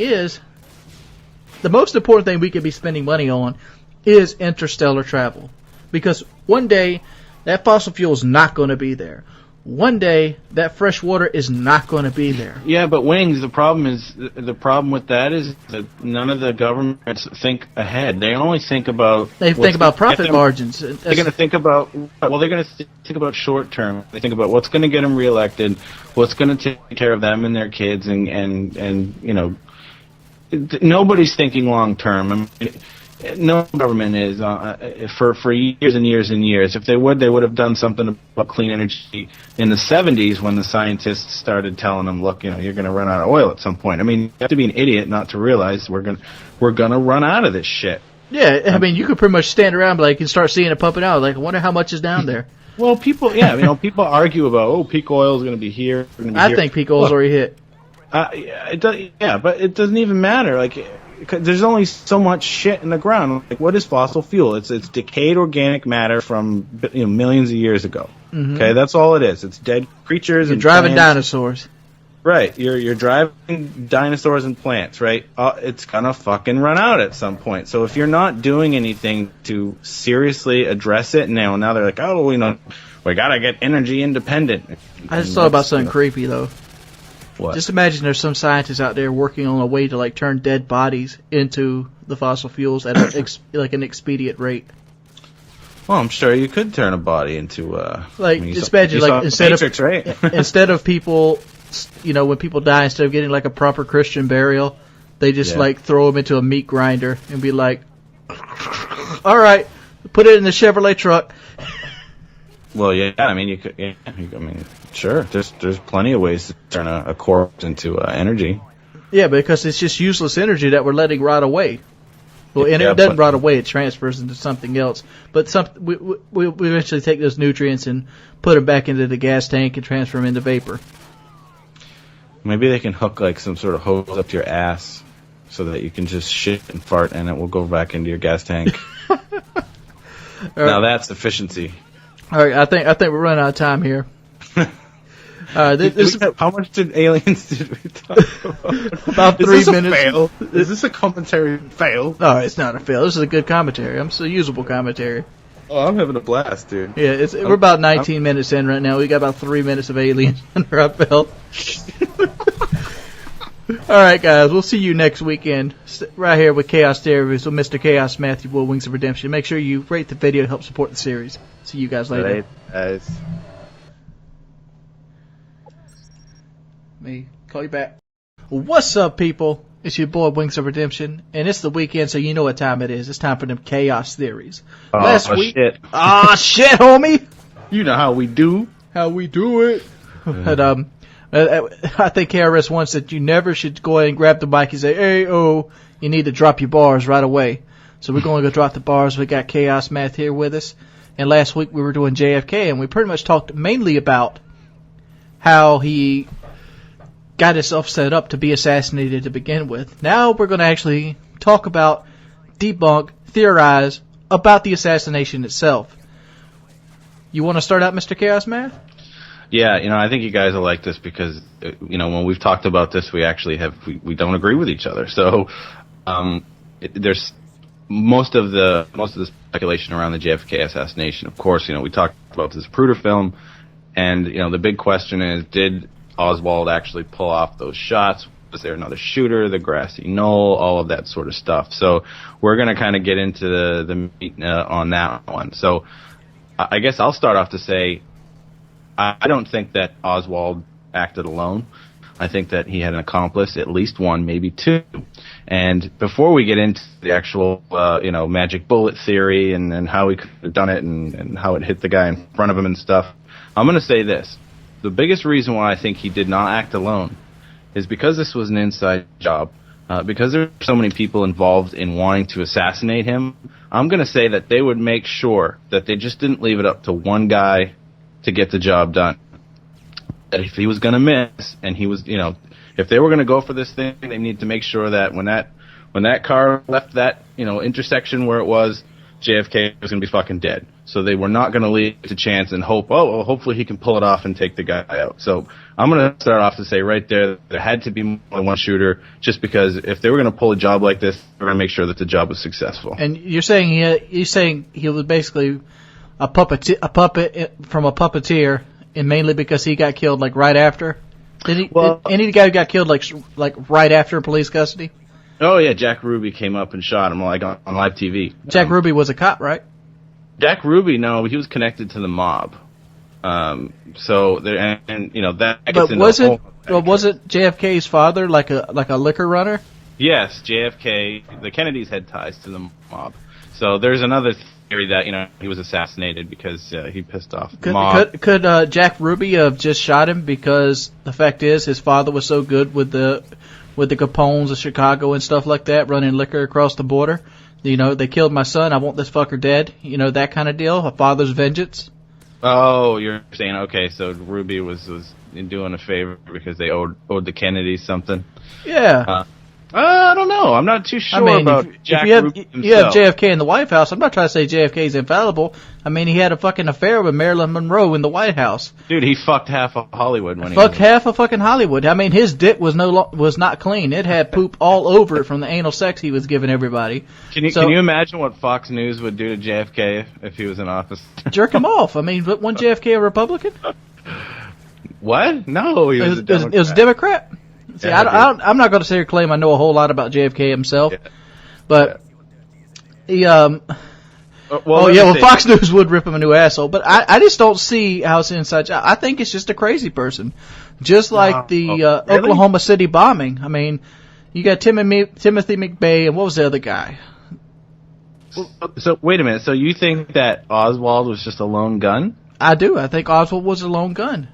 we could be spending money on is interstellar travel. Because one day, that fossil fuel is not going to be there. One day, that fresh water is not going to be there. Yeah, but Wings, the problem with that is that none of the governments think ahead. They only think about... They think about profit margins. They're going to think about... Well, they're going to think about short term. They think about what's going to get them reelected, what's going to take care of them and their kids, and nobody's thinking long term. I mean, no government is for years and years and years. If they would have done something about clean energy in the 70s when the scientists started telling them, look, you're going to run out of oil at some point. I mean, you have to be an idiot not to realize we're going to run out of this shit. Yeah, I mean, you could pretty much stand around and start seeing it pumping out. Like, I wonder how much is down there. Well, people argue about peak oil is going to be here. I think peak oil's already hit. But it doesn't even matter. Like, there's only so much shit in the ground. Like, what is fossil fuel? It's decayed organic matter from millions of years ago. Mm-hmm. Okay, that's all it is. It's dead creatures. You're driving dinosaurs. Right. You're driving dinosaurs and plants. Right. It's gonna fucking run out at some point. So if you're not doing anything to seriously address it now they're like, we gotta get energy independent. I just thought about something creepy though. What? Just imagine there's some scientists out there working on a way to turn dead bodies into the fossil fuels at an expedient rate. Well, I'm sure you could turn a body into just imagine instead of people, when people die, instead of getting a proper Christian burial, they just throw them into a meat grinder and be like, all right, put it in the Chevrolet truck. Well, yeah, I mean, you could. Yeah, sure. There's plenty of ways to turn a corpse into energy. Yeah, because it's just useless energy that we're letting rot away. Well, and it doesn't rot away; it transfers into something else. But we eventually take those nutrients and put them back into the gas tank and transfer them into vapor. Maybe they can hook some sort of hose up to your ass so that you can just shit and fart, and it will go back into your gas tank. Now that's efficiency. All right, I think we're running out of time here. How much did aliens did we talk about? About 3 minutes. Fail? Is this a commentary fail? No, it's not a fail. This is a good commentary. It's a usable commentary. Oh, I'm having a blast, dude. Yeah, we're about 19 minutes in right now. We got about 3 minutes of aliens under our belt. All right, guys. We'll see you next weekend right here with Chaos Theories with Mr. Chaos Matthew Will, Wings of Redemption. Make sure you rate the video to help support the series. See you guys later. Right, guys. Me call you back. What's up, people? It's your boy Wings of Redemption, and it's the weekend, so you know what time it is. It's time for them Chaos Theories. Last week, shit. Shit, homie. You know how we do. How we do it. But I think KRS One said you never should go ahead and grab the mic and say, "Hey, you need to drop your bars right away." So we're going to go drop the bars. We got Chaos Math here with us. And last week we were doing JFK, and we pretty much talked mainly about how he got himself set up to be assassinated to begin with. Now we're going to actually talk about, debunk, theorize about the assassination itself. You want to start out, Mr. Chaos Man? Yeah, I think you guys will like this because, when we've talked about this, we actually we don't agree with each other. So, there's most of the speculation around the JFK assassination. Of course, we talked about this Zapruder film, and, the big question is, did Oswald actually pull off those shots? Was there another shooter, the grassy knoll, all of that sort of stuff? So we're going to kind of get into the meat on that one. So I guess I'll start off to say I don't think that Oswald acted alone. I think that he had an accomplice, at least one, maybe two. And before we get into the actual, magic bullet theory and how he could have done it and how it hit the guy in front of him and stuff, I'm going to say this. The biggest reason why I think he did not act alone is because this was an inside job. Because there are so many people involved in wanting to assassinate him, I'm going to say that they would make sure that they just didn't leave it up to one guy to get the job done. That if he was going to miss, and he was, if they were going to go for this thing, they need to make sure that when that car left that, intersection where it was, JFK was going to be fucking dead. So they were not going to leave it to chance and hope, hopefully he can pull it off and take the guy out. So I'm going to start off to say right there had to be more than one shooter, just because if they were going to pull a job like this, they were going to make sure that the job was successful. And you're saying he was basically a puppet from a puppeteer, and mainly because he got killed like right after. Any guy who got killed like right after police custody? Oh yeah, Jack Ruby came up and shot him like on live TV. Jack Ruby was a cop, right? Jack Ruby, no, he was connected to the mob. So there, and that gets but into wasn't JFK's father like a liquor runner? Yes, JFK, the Kennedys had ties to the mob. So there's another theory that he was assassinated because he pissed off the mob. Could Jack Ruby have just shot him because the fact is his father was so good with the Capones of Chicago and stuff like that, running liquor across the border? They killed my son, I want this fucker dead. That kind of deal, a father's vengeance. Oh, you're saying, okay, so Ruby was doing a favor because they owed the Kennedys something? Yeah. I don't know. I'm not too sure about Jack Ruby himself. You have JFK in the White House. I'm not trying to say JFK's infallible. I mean, he had a fucking affair with Marilyn Monroe in the White House. Dude, he fucked half of Hollywood when he fucked half of fucking Hollywood. I mean, his dick was not clean. It had poop all over it from the anal sex he was giving everybody. Can you imagine what Fox News would do to JFK if he was in office? Jerk him off. I mean, wasn't JFK a Republican? What? No, he was a Democrat. It was a Democrat. See, I'm not going to sit here and claim I know a whole lot about JFK himself, but he, Fox News would rip him a new asshole, but I just don't see how it's inside job. I think it's just a crazy person, just like really? Oklahoma City bombing. I mean, you got Timothy McVeigh, and what was the other guy? So wait a minute. So you think that Oswald was just a lone gun? I do. I think Oswald was a lone gun.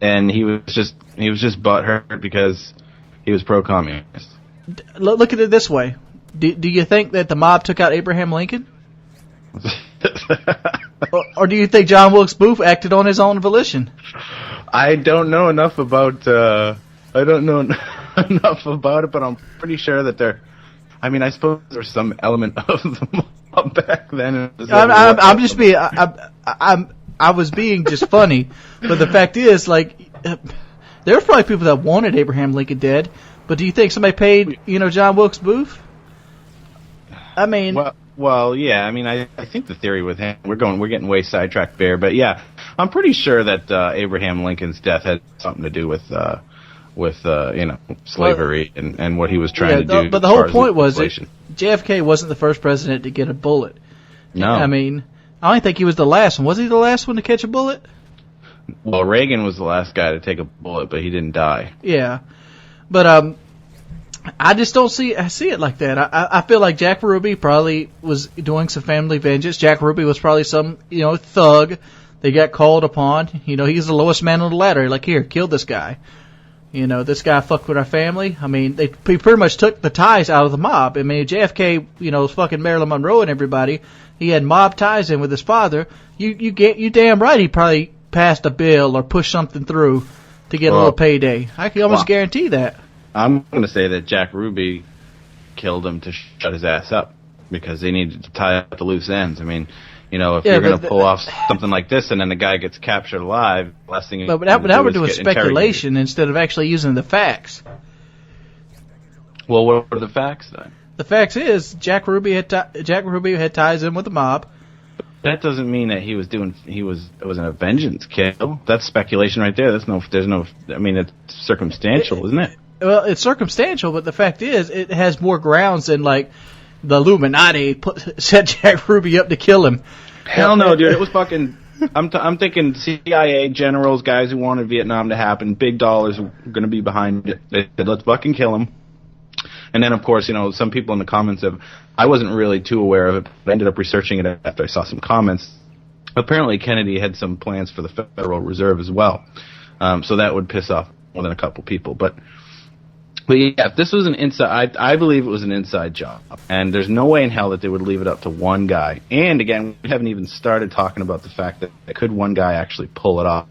And he was just butthurt because he was pro-communist. Look at it this way: do you think that the mob took out Abraham Lincoln, or do you think John Wilkes Booth acted on his own volition? I don't know enough about enough about it, but I'm pretty sure that there. I mean, I suppose there's some element of the mob back then. I'm just being. I was being just funny, but the fact is, like, there were probably people that wanted Abraham Lincoln dead, but do you think somebody paid, John Wilkes Booth? I mean, well, yeah. I mean, I think the theory with him, we're getting way sidetracked there, but yeah, I'm pretty sure that Abraham Lincoln's death had something to do with slavery and what he was trying to do. But the whole point was that JFK wasn't the first president to get a bullet. No, I mean, I don't think he was the last one. Was he the last one to catch a bullet? Well, Reagan was the last guy to take a bullet, but he didn't die. Yeah, but I just don't see it like that. I feel like Jack Ruby probably was doing some family vengeance. Jack Ruby was probably some thug. They got called upon. He's the lowest man on the ladder. Like, here, kill this guy. This guy fucked with our family. I mean, he pretty much took the ties out of the mob. I mean, JFK, was fucking Marilyn Monroe and everybody. He had mob ties in with his father. You damn right he probably passed a bill or pushed something through to get a little payday. I can almost guarantee that. I'm going to say that Jack Ruby killed him to shut his ass up because they needed to tie up the loose ends. I mean, you know, if you're going to pull off something like this and then the guy gets captured alive, the last thing. But now we're doing speculation instead of actually using the facts. Well, what are the facts then? The facts is Jack Ruby had ties in with the mob. That doesn't mean that it was a vengeance kill. That's speculation right there. I mean, it's circumstantial, isn't it? Well, it's circumstantial, but the fact is, it has more grounds than like the Illuminati set Jack Ruby up to kill him. Hell no, dude. It was fucking. I'm thinking CIA generals, guys who wanted Vietnam to happen, big dollars were going to be behind it. They said, let's fucking kill him. And then, of course, you know, some people in the comments I wasn't really too aware of it, but I ended up researching it after I saw some comments. Apparently, Kennedy had some plans for the Federal Reserve as well. So that would piss off more than a couple people. But yeah, if this was an inside, I believe it was an inside job. And there's no way in hell that they would leave it up to one guy. And again, we haven't even started talking about the fact that could one guy actually pull it off.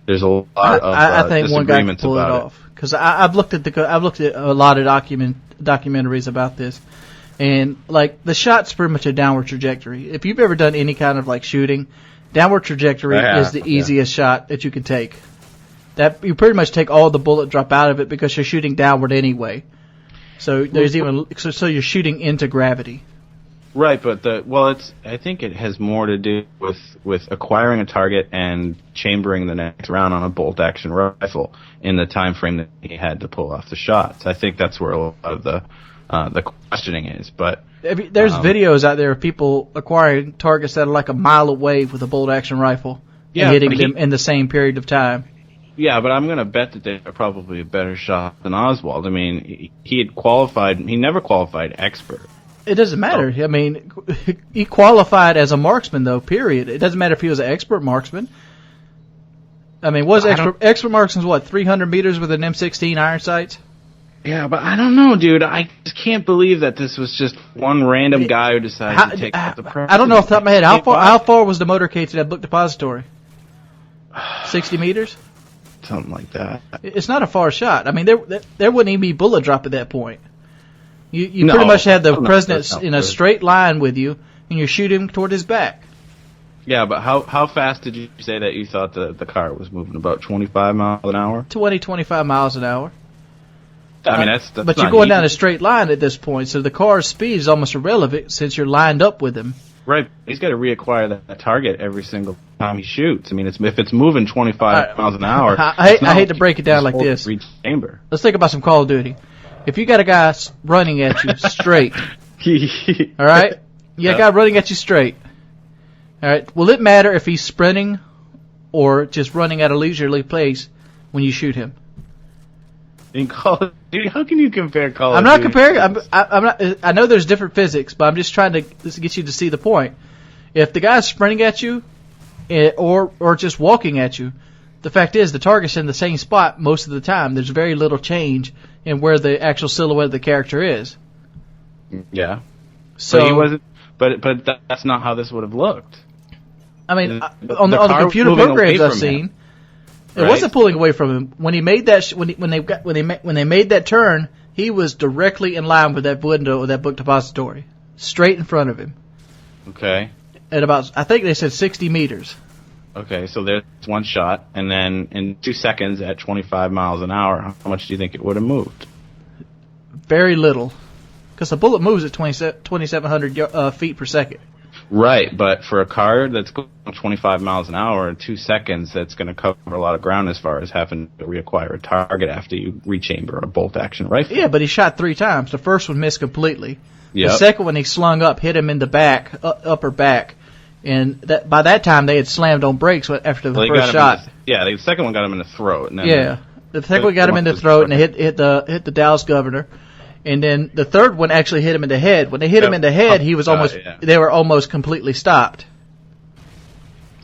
There's a lot of I think one guy could pull it about off. Because I've looked at a lot of documentaries about this, and like the shot's pretty much a downward trajectory. If you've ever done any kind of like shooting, downward trajectory is the easiest shot that you can take. That you pretty much take all the bullet drop out of it because you're shooting downward anyway. So so you're shooting into gravity. Right, but I think it has more to do with acquiring a target and chambering the next round on a bolt-action rifle in the time frame that he had to pull off the shots. I think that's where a lot of the questioning is. But there's videos out there of people acquiring targets that are like a mile away with a bolt-action rifle and hitting them in the same period of time. Yeah, but I'm going to bet that they're probably a better shot than Oswald. I mean, he never qualified expert. It doesn't matter. I mean, he qualified as a marksman, though, period. It doesn't matter if he was an expert marksman. I mean, expert marksman's what, 300 meters with an M16 iron sights? Yeah, but I don't know, dude. I just can't believe that this was just one random guy who decided to take out the president. I don't know off the top of my head. How far was the motorcade to that book depository? 60 meters? Something like that. It's not a far shot. I mean, there wouldn't even be bullet drop at that point. You pretty much had the president in a straight line with you, and you're shooting toward his back. Yeah, but how fast did you say that you thought the car was moving? About 25 miles an hour? 25 miles an hour. I mean, that's but you're going down a straight line at this point, so the car's speed is almost irrelevant since you're lined up with him. Right. He's got to reacquire that target every single time he shoots. I mean, if it's moving 25 miles an hour... I hate to break it down like this. Chamber. Let's think about some Call of Duty. If you got a guy running at you straight, all right? You got a guy running at you straight. All right. Will it matter if he's sprinting or just running at a leisurely pace when you shoot him? In Call of Duty, how can you compare Call of Duty? I'm not comparing. I'm not. I know there's different physics, but I'm just trying to get you to see the point. If the guy's sprinting at you, or just walking at you, the fact is the target's in the same spot most of the time. There's very little change in where the actual silhouette of the character is. Yeah. So but he wasn't. But that's not how this would have looked. I mean, on the computer programs I've seen, it wasn't pulling away from him when he made that. When they made that turn, he was directly in line with that window of that book depository, straight in front of him. Okay. At about, I think they said 60 meters. Okay, so there's one shot, and then in 2 seconds at 25 miles an hour, how much do you think it would have moved? Very little, because the bullet moves at 2,700 feet per second. Right, but for a car that's going 25 miles an hour in 2 seconds, that's going to cover a lot of ground as far as having to reacquire a target after you rechamber a bolt-action rifle. Yeah, but he shot 3 times. The first one missed completely. Yep. The second one he slung up, hit him in the back, upper back. And by that time, they had slammed on brakes after the first shot. The second one got him in the throat. And then the second one got him in the throat, and it hit the Dallas governor. And then the third one actually hit him in the head. When they hit him in the head, he was they were almost completely stopped.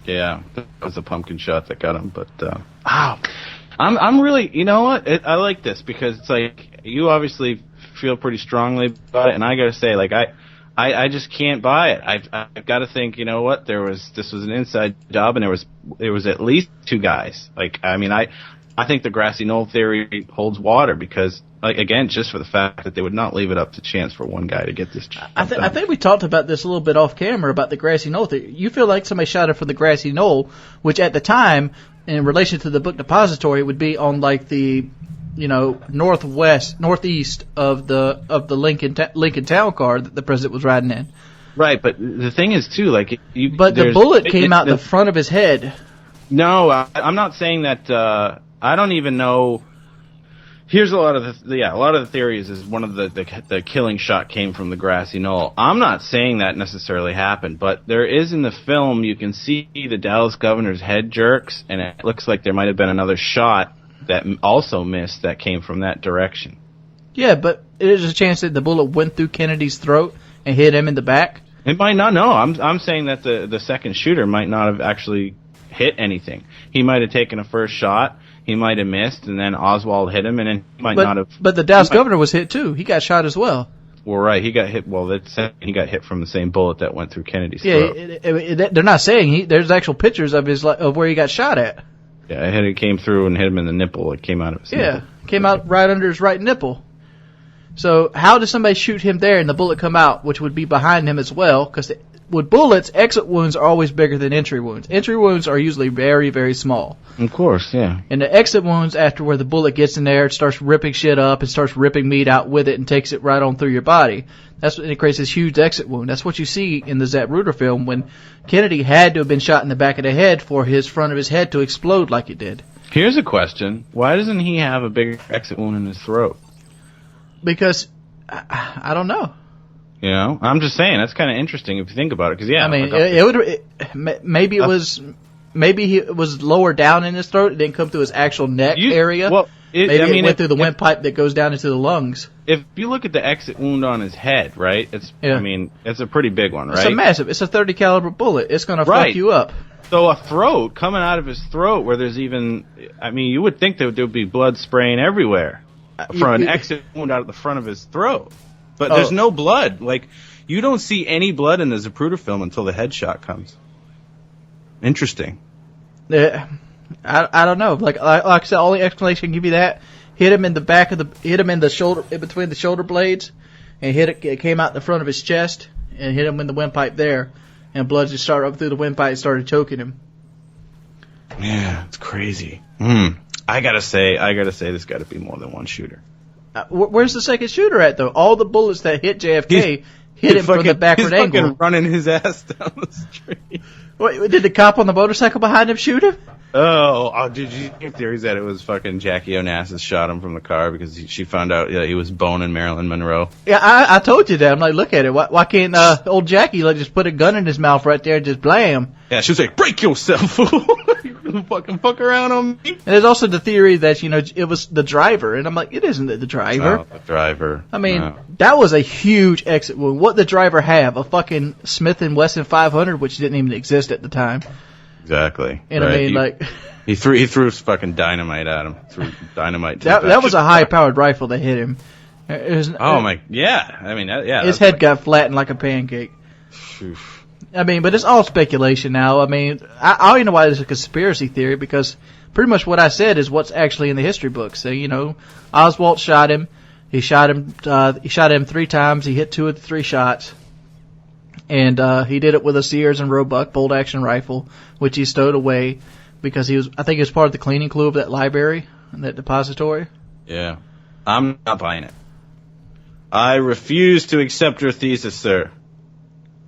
Yeah, that was a pumpkin shot that got him. But I'm really, you know what? I like this because it's like you obviously feel pretty strongly about it, and I got to say, like I just can't buy it. I've got to think, you know what? This was an inside job, and there was at least 2 guys. Like, I mean, I think the grassy knoll theory holds water because, like, again, just for the fact that they would not leave it up to chance for one guy to get this job I think we talked about this a little bit off camera about the grassy knoll theory. You feel like somebody shot it from the grassy knoll, which at the time, in relation to the book depository, would be on like the, northeast of the Lincoln Town car that the president was riding in. Right, but the thing is too, like, but the bullet came out the front of his head. No, I'm not saying that. I don't even know. Here's a lot of the theories is one of the killing shot came from the grassy knoll. I'm not saying that necessarily happened, but there is in the film you can see the Dallas governor's head jerks, and it looks like there might have been another shot that also missed that came from that direction. Yeah, but there's a chance that the bullet went through Kennedy's throat and hit him in the back. It might not. No, I'm saying that the second shooter might not have actually hit anything. He might have taken a first shot. He might have missed, and then Oswald hit him, and then he might not have. But the Dallas governor was hit too. He got shot as well. Well, right, he got hit. Well, he got hit from the same bullet that went through Kennedy's throat. Yeah, they're not saying there's actual pictures of where he got shot at. Yeah, it came through and hit him in the nipple. It came out of his nipple. Yeah, came out right under his right nipple. So how does somebody shoot him there and the bullet come out, which would be behind him as well? Because with bullets, exit wounds are always bigger than entry wounds. Entry wounds are usually very, very small. Of course, yeah. And the exit wounds, after where the bullet gets in there, it starts ripping shit up, it starts ripping meat out with it and takes it right on through your body. It creates this huge exit wound. That's what you see in the Zapruder film when Kennedy had to have been shot in the back of the head for his front of his head to explode like it did. Here's a question. Why doesn't he have a big exit wound in his throat? Because, I don't know. You know, I'm just saying that's kind of interesting if you think about it. Because I mean, maybe it was lower down in his throat. It didn't come through his actual neck area. Well, it went through the windpipe that goes down into the lungs. If you look at the exit wound on his head, right? I mean, it's a pretty big one, right? It's a 30 caliber bullet. It's going to fuck you up. So a throat coming out of his throat, where there's even, I mean, you would think there would be blood spraying everywhere from an exit wound out of the front of his throat. But there's no blood. Like, you don't see any blood in the Zapruder film until the headshot comes. Interesting. Yeah, I don't know. Like I said, all the explanation can give you that. Hit him in the shoulder, in between the shoulder blades, and it came out the front of his chest, and hit him in the windpipe there, and blood just started up through the windpipe and started choking him. Yeah, it's crazy. I gotta say, there's got to be more than one shooter. Where's the second shooter at, though? All the bullets that hit JFK hit him from the backward angle. He's fucking running his ass down the street. Wait, did the cop on the motorcycle behind him shoot him? Oh, did you hear theories that it was fucking Jackie Onassis shot him from the car because she found out he was boning Marilyn Monroe? Yeah, I told you that. I'm like, look at it. Why can't old Jackie just put a gun in his mouth right there and just blam? Yeah, she was like, break yourself, fool. You're gonna fucking fuck around on me. And there's also the theory that, it was the driver. And I'm like, it isn't the driver. Oh, the driver. I mean, that was a huge exit wound. What did the driver have? A fucking Smith & Wesson 500, which didn't even exist at the time. Exactly. And right. I mean, he threw fucking dynamite at him. Threw dynamite. That was a high-powered rifle that hit him. Yeah. I mean, yeah. His head got flattened like a pancake. Oof. I mean, but it's all speculation now. I mean, I don't even know why there's a conspiracy theory, because pretty much what I said is what's actually in the history books. So, Oswald shot him. He shot him 3 times. He hit 2 of the 3 shots. And he did it with a Sears and Roebuck bolt-action rifle, which he stowed away because I think he was part of the cleaning crew of that library and that depository. Yeah. I'm not buying it. I refuse to accept your thesis, sir.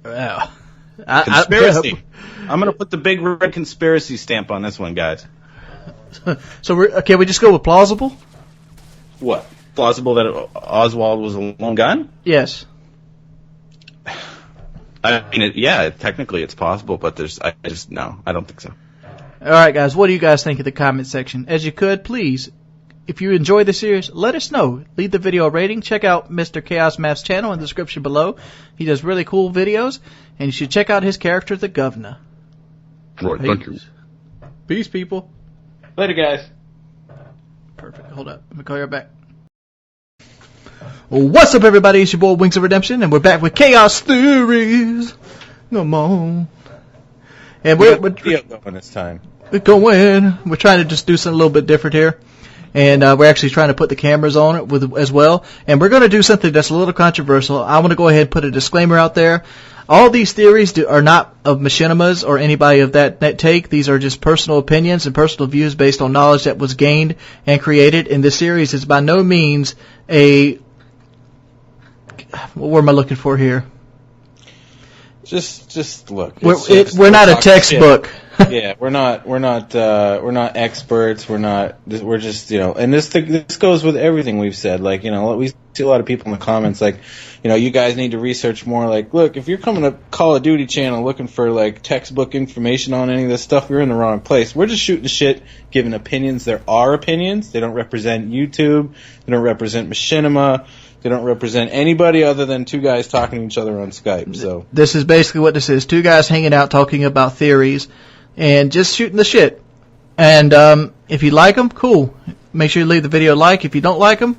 Well, conspiracy. I'm going to put the big red conspiracy stamp on this one, guys. So can we just go with plausible? What? Plausible that Oswald was a lone gun? Yes. I mean, technically it's possible, but I don't think so. All right, guys, what do you guys think in the comment section? As you could, please, if you enjoy the series, let us know. Leave the video a rating. Check out Mr. Chaos Math's channel in the description below. He does really cool videos, and you should check out his character, the Governor. Right, thank you. Peace, people. Later, guys. Perfect. Hold up. Let me call you back. What's up, everybody? It's your boy Wings of Redemption, and we're back with Chaos Theories. Come on. And we're going this time. going. We're trying to just do something a little bit different here. And we're actually trying to put the cameras on it as well. And we're going to do something that's a little controversial. I want to go ahead and put a disclaimer out there. All these theories are not of machinimas or anybody of that take. These are just personal opinions and personal views based on knowledge that was gained and created. And this series is by no means a... What am I looking for here? Just look. We're not a textbook. Yeah, we're not experts. We're just, and this goes with everything we've said. Like, we see a lot of people in the comments like, you guys need to research more. Like, look, if you're coming to Call of Duty channel looking for like textbook information on any of this stuff, you're in the wrong place. We're just shooting shit, giving opinions. There are opinions. They don't represent YouTube. They don't represent machinima. They don't represent anybody other than two guys talking to each other on Skype. So this is basically what this is: two guys hanging out, talking about theories, and just shooting the shit. And if you like them, cool. Make sure you leave the video a like. If you don't like them,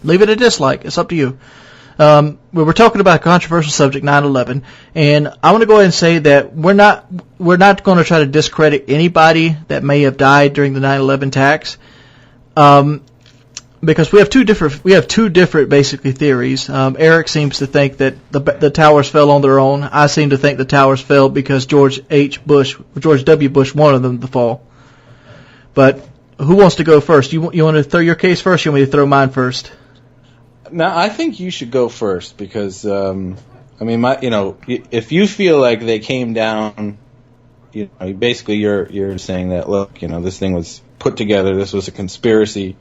leave it a dislike. It's up to you. We're talking about a controversial subject, 9/11, and I want to go ahead and say that we're not going to try to discredit anybody that may have died during the 9/11 attacks. Because we have two different basically theories. Eric seems to think that the towers fell on their own. I seem to think the towers fell because George W. Bush wanted them to fall. But who wants to go first? You want to throw your case first? Or you want me to throw mine first? No, I think you should go first because if you feel like they came down, basically you're saying that look, this thing was put together. This was a conspiracy.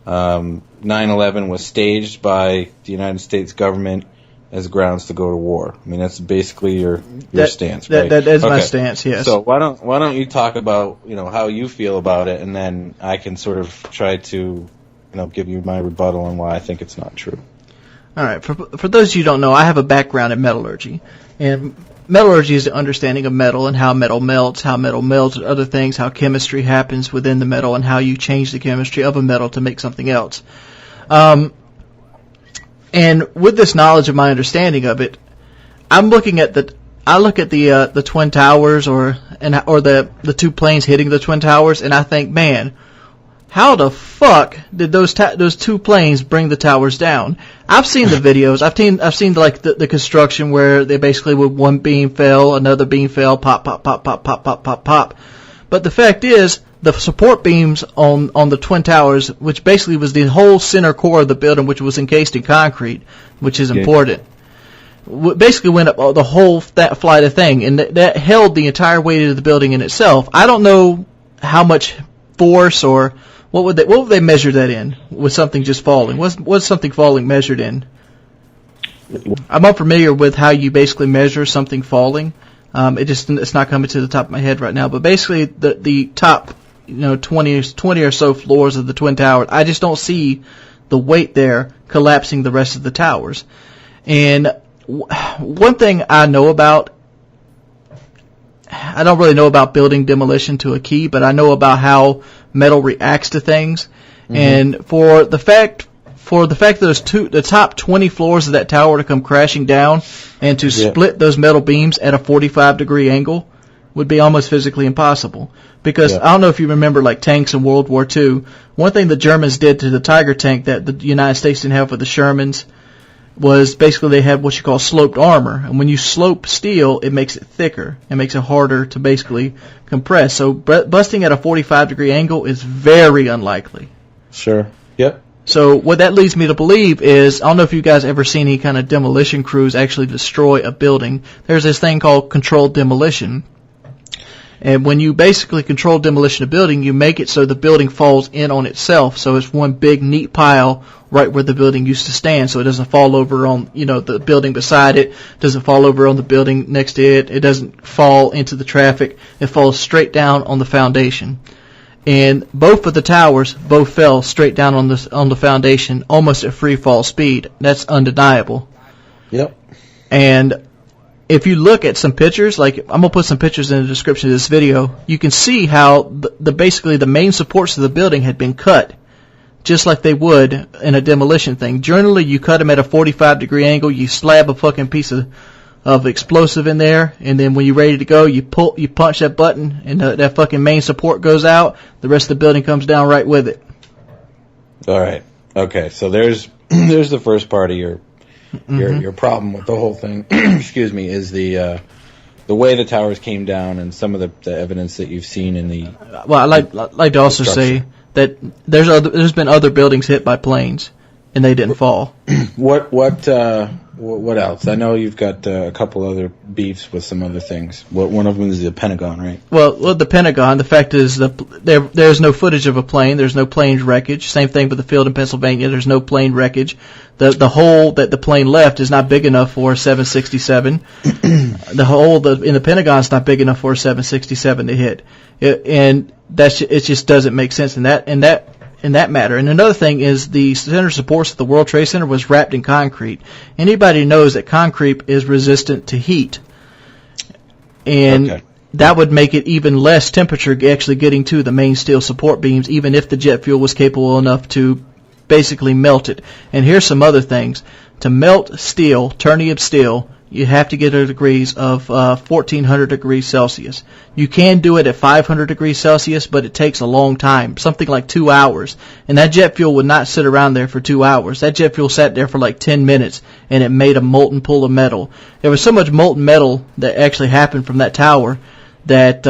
9/11 was staged by the United States government as grounds to go to war. I mean, that's basically your stance, right? That is my stance, yes. So why don't you talk about, how you feel about it, and then I can sort of try to, give you my rebuttal on why I think it's not true. All right. For those of you who don't know, I have a background in metallurgy, and metallurgy is the understanding of metal and how metal melts with other things, how chemistry happens within the metal, and how you change the chemistry of a metal to make something else. And with this knowledge of my understanding of it, I look at the Twin Towers or the two planes hitting the Twin Towers, and I think, man, how the fuck did those two planes bring the towers down? I've seen the videos. I've seen like the construction where they basically with one beam fell, another beam fell, pop, pop, pop, pop, pop, pop, pop, pop. But the fact is, the support beams on the Twin Towers, which basically was the whole center core of the building, which was encased in concrete, which is important, basically went up the whole that flight of thing, and that held the entire weight of the building in itself. I don't know how much force or what would they measure that in with something just falling? What's something falling measured in? I'm unfamiliar with how you basically measure something falling. It's not coming to the top of my head right now. But basically, the top 20 or so floors of the Twin Towers, I just don't see the weight there collapsing the rest of the towers. And one thing I know about, I don't really know about building demolition to a key, but I know about how metal reacts to things. Mm-hmm. And for the fact that the top 20 floors of that tower to come crashing down and to split those metal beams at a 45-degree angle would be almost physically impossible. Because I don't know if you remember like tanks in World War II. One thing the Germans did to the Tiger tank that the United States didn't have with the Shermans was basically they had what you call sloped armor. And when you slope steel, it makes it thicker. It makes it harder to basically compress. So busting at a 45-degree angle is very unlikely. Sure. Yep. So what that leads me to believe is, I don't know if you guys ever seen any kind of demolition crews actually destroy a building. There's this thing called controlled demolition. And when you basically control demolition of a building, you make it so the building falls in on itself. So it's one big neat pile right where the building used to stand. So it doesn't fall over on, the building beside it. Doesn't fall over on the building next to it. It doesn't fall into the traffic. It falls straight down on the foundation. And both of the towers fell straight down on the foundation, almost at free fall speed. That's undeniable. Yep. And if you look at some pictures, like I'm gonna put some pictures in the description of this video, you can see how basically the main supports of the building had been cut, just like they would in a demolition thing. Generally, you cut them at a 45-degree angle, you slab a fucking piece of of explosive in there, and then when you're ready to go, you punch that button, and that fucking main support goes out. The rest of the building comes down right with it. All right. Okay. So there's the first part of your problem with the whole thing. Excuse me, is the way the towers came down and some of the evidence that you've seen in the. Well, I'd like to also say that there's been other buildings hit by planes, and they didn't fall. What else? I know you've got a couple other beefs with some other things. One of them is the Pentagon, right? Well, the Pentagon. The fact is, there's no footage of a plane. There's no plane wreckage. Same thing with the field in Pennsylvania. There's no plane wreckage. The hole that the plane left is not big enough for a 767. The hole in the Pentagon is not big enough for a 767 to hit, and it just doesn't make sense in that matter. And another thing is the center supports at the World Trade Center was wrapped in concrete. Anybody knows that concrete is resistant to heat. And that would make it even less temperature actually getting to the main steel support beams, even if the jet fuel was capable enough to basically melt it. And here's some other things. To melt steel, ternium steel, you have to get to degrees of 1400 degrees Celsius. You can do it at 500 degrees Celsius, but it takes a long time, something like 2 hours. And that jet fuel would not sit around there for 2 hours. That jet fuel sat there for like 10 minutes, and it made a molten pool of metal. There was so much molten metal that actually happened from that tower that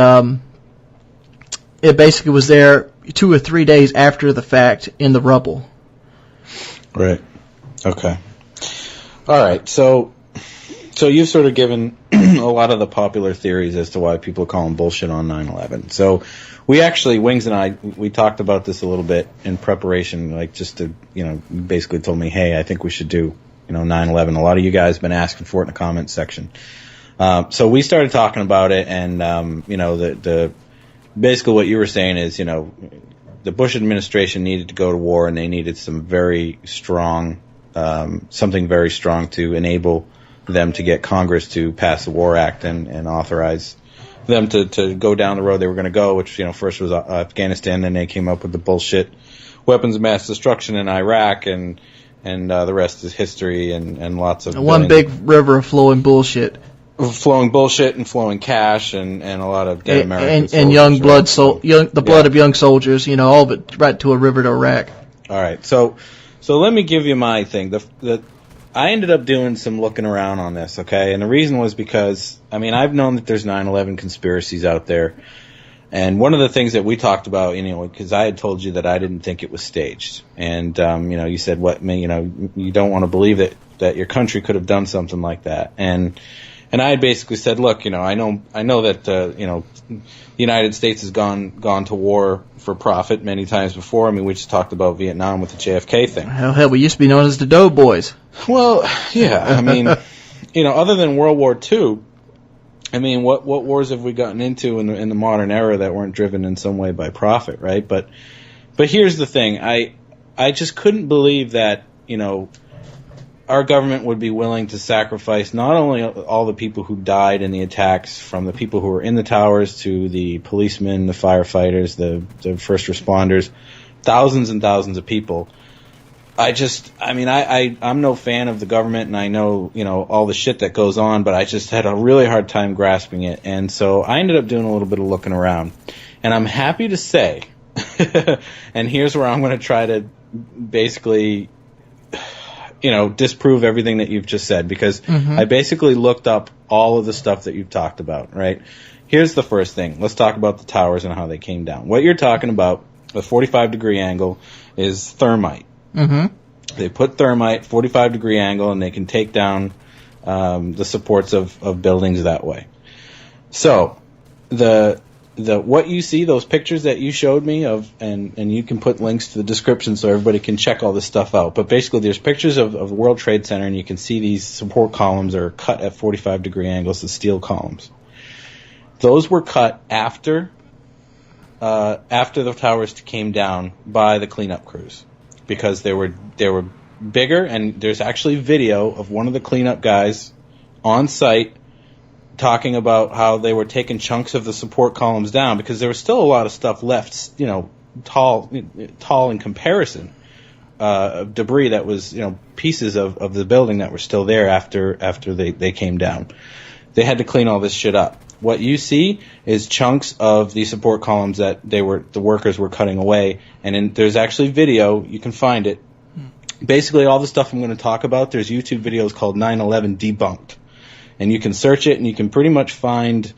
it basically was there 2 or 3 days after the fact in the rubble. Right. Okay. All right. So you've sort of given a lot of the popular theories as to why people call them bullshit on 9/11. So we actually, Wings and I, we talked about this a little bit in preparation, like just to, basically told me, hey, I think we should do, 9/11. A lot of you guys have been asking for it in the comments section. So we started talking about it, and, the basically what you were saying is, the Bush administration needed to go to war, and they needed some very strong, something very strong to enable them to get Congress to pass the War Act and authorize them to go down the road they were going to go, which, first was Afghanistan, then they came up with the bullshit weapons of mass destruction in Iraq, and the rest is history, and lots of... One big river of flowing bullshit. Flowing bullshit and flowing cash and a lot of dead Americans. And young blood, the blood of young soldiers, all of it right to a river to Iraq. All right, so let me give you my thing. I ended up doing some looking around on this, okay? And the reason was because, I've known that there's 9/11 conspiracies out there. And one of the things that we talked about, because I had told you that I didn't think it was staged. And, you said, you don't want to believe that your country could have done something like that. And I had basically said, look, I know that, the United States has gone to war for profit many times before. We just talked about Vietnam with the JFK thing. Hell, we used to be known as the Doughboys. Well, yeah, other than World War II, what wars have we gotten into in the modern era that weren't driven in some way by profit, right? But here's the thing. I just couldn't believe that, our government would be willing to sacrifice not only all the people who died in the attacks, from the people who were in the towers to the policemen, the firefighters, the first responders, thousands and thousands of people. I'm no fan of the government, and I know, all the shit that goes on, but I just had a really hard time grasping it. And so I ended up doing a little bit of looking around. And I'm happy to say, and here's where I'm going to try to basically, disprove everything that you've just said, because I basically looked up all of the stuff that you've talked about, right? Here's the first thing. Let's talk about the towers and how they came down. What you're talking about, the 45-degree angle, is thermite. Mm-hmm. They put thermite, 45-degree angle, and they can take down the supports of buildings that way. So the what you see, those pictures that you showed me of, and you can put links to the description so everybody can check all this stuff out. But basically, there's pictures of the World Trade Center, and you can see these support columns are cut at 45-degree angles, the steel columns. Those were cut after the towers came down by the cleanup crews, because they were bigger, and there's actually video of one of the cleanup guys on site talking about how they were taking chunks of the support columns down, because there was still a lot of stuff left, tall in comparison. debris that was, pieces of the building that were still there after they came down. They had to clean all this shit up. What you see is chunks of the support columns that the workers were cutting away, and there's actually video. You can find it. Basically, all the stuff I'm going to talk about, there's YouTube videos called 9/11 Debunked, and you can search it, and you can pretty much find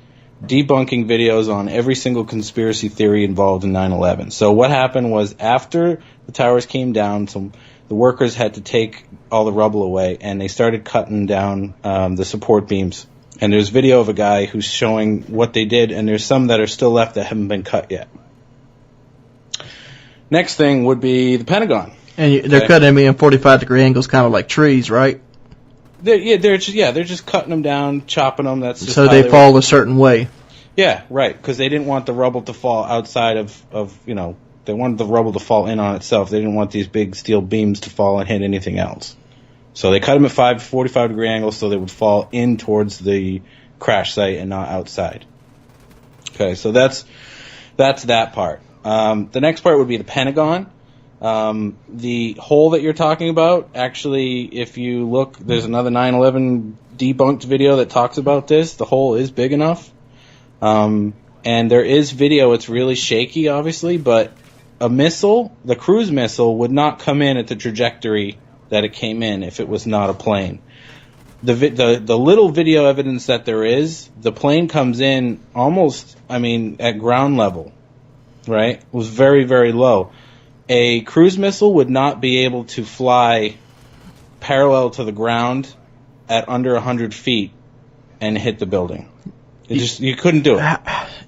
debunking videos on every single conspiracy theory involved in 9/11. So what happened was, after the towers came down, the workers had to take all the rubble away, and they started cutting down the support beams. And there's video of a guy who's showing what they did, and there's some that are still left that haven't been cut yet. Next thing would be the Pentagon. And they're cutting them in 45-degree angles, kind of like trees, right? They're just cutting them down, chopping them. That's just so they fall a certain way. Yeah, right. Because they didn't want the rubble to fall outside of they wanted the rubble to fall in on itself. They didn't want these big steel beams to fall and hit anything else. So they cut them at 45-degree angles so they would fall in towards the crash site and not outside. Okay, so that's that part. The next part would be the Pentagon. The hole that you're talking about, actually, if you look, there's another 9/11 debunked video that talks about this. The hole is big enough. And there is video. It's really shaky, obviously, but a missile, the cruise missile, would not come in at the trajectory that it came in if it was not a plane. The little video evidence that there is, the plane comes in almost, at ground level, right? It was very, very low. A cruise missile would not be able to fly parallel to the ground at under 100 feet and hit the building. You couldn't do it.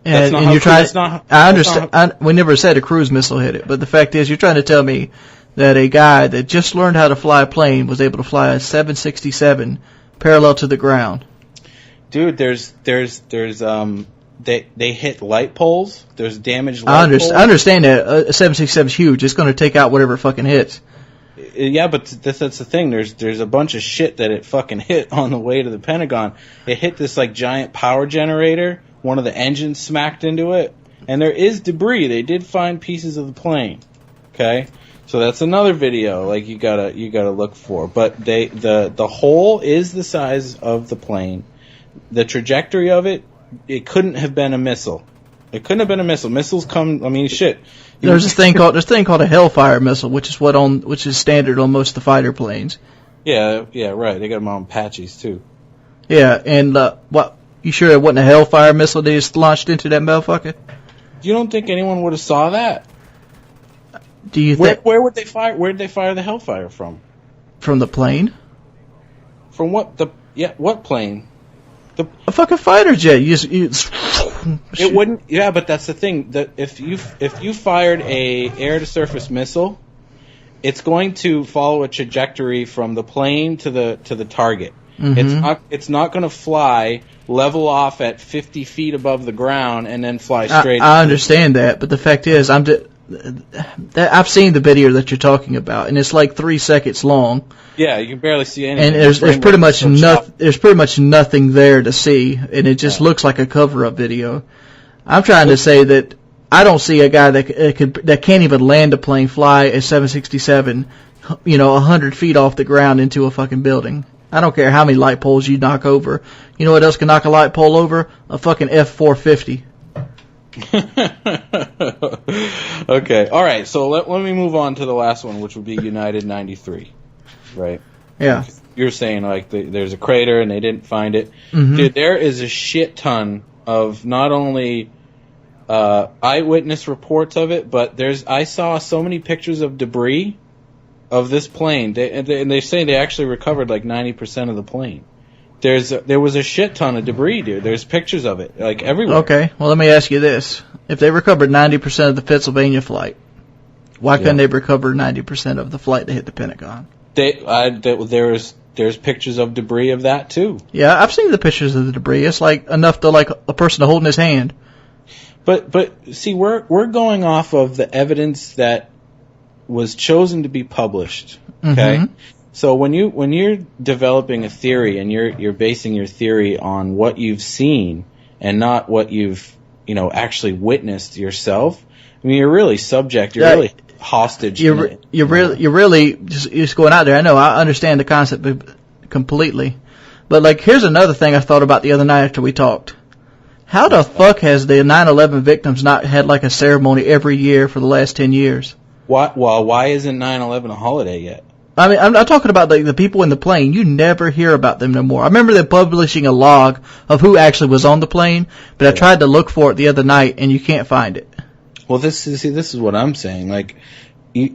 I understand. We never said a cruise missile hit it, but the fact is, you're trying to tell me that a guy that just learned how to fly a plane was able to fly a 767 parallel to the ground. Dude, they hit light poles. There's damaged light poles. I understand that a 767 is huge. It's going to take out whatever fucking hits. Yeah, but that's the thing. There's a bunch of shit that it fucking hit on the way to the Pentagon. It hit this giant power generator. One of the engines smacked into it, and there is debris. They did find pieces of the plane. Okay, so that's another video you gotta look for. But the hole is the size of the plane. The trajectory of it couldn't have been a missile. It couldn't have been a missile. Missiles come. Shit. There's this thing called a Hellfire missile, which is standard on most of the fighter planes. Yeah, right. They got them on Apaches too. Yeah, and what? You sure it wasn't a Hellfire missile they just launched into that motherfucker? You don't think anyone would have saw that? Do you think? Where would they fire? Where did they fire the Hellfire from? From the plane? From what? What plane? A fucking fighter jet. It wouldn't. Yeah, but that's the thing. That if you fired a air to surface missile, it's going to follow a trajectory from the plane to the target. Mm-hmm. It's not going to fly level off at 50 feet above the ground and then fly straight. I understand that, but the fact is, I've seen the video that you're talking about, and it's 3 seconds long. Yeah, you can barely see anything. And there's pretty much nothing there to see, and it just looks like a cover-up video. I'm trying to say that I don't see a guy that can't even land a plane, fly a 767, 100 feet off the ground into a fucking building. I don't care how many light poles you knock over. You know what else can knock a light pole over? A fucking F-450. Okay, all right. So let me move on to the last one, which would be United 93, right? Yeah. You're saying there's a crater and they didn't find it. Mm-hmm. Dude, there is a shit ton of not only eyewitness reports of it, but I saw so many pictures of debris of this plane. They say they actually recovered 90% of the plane. There was a shit ton of debris, dude. There's pictures of it, everywhere. Okay, well, let me ask you this. If they recovered 90% of the Pennsylvania flight, why couldn't they recover 90% of the flight that hit the Pentagon? There's pictures of debris of that, too. Yeah, I've seen the pictures of the debris. It's enough to, a person to hold in his hand. But see, we're going off of the evidence that was chosen to be published, okay? Mm-hmm. So when you're developing a theory and you're basing your theory on what you've seen and not what you've actually witnessed yourself, you're really subject. You're really hostage. You're really just going out there. I know, I understand the concept completely. But, like, here's another thing I thought about the other night after we talked. How the fuck has the 9/11 victims not had, like, a ceremony every year for the last 10 years? Why isn't 9/11 a holiday yet? I mean, I'm not talking about the people in the plane. You never hear about them no more. I remember them publishing a log of who actually was on the plane, but I tried to look for it the other night, and you can't find it. Well, this is what I'm saying. Like,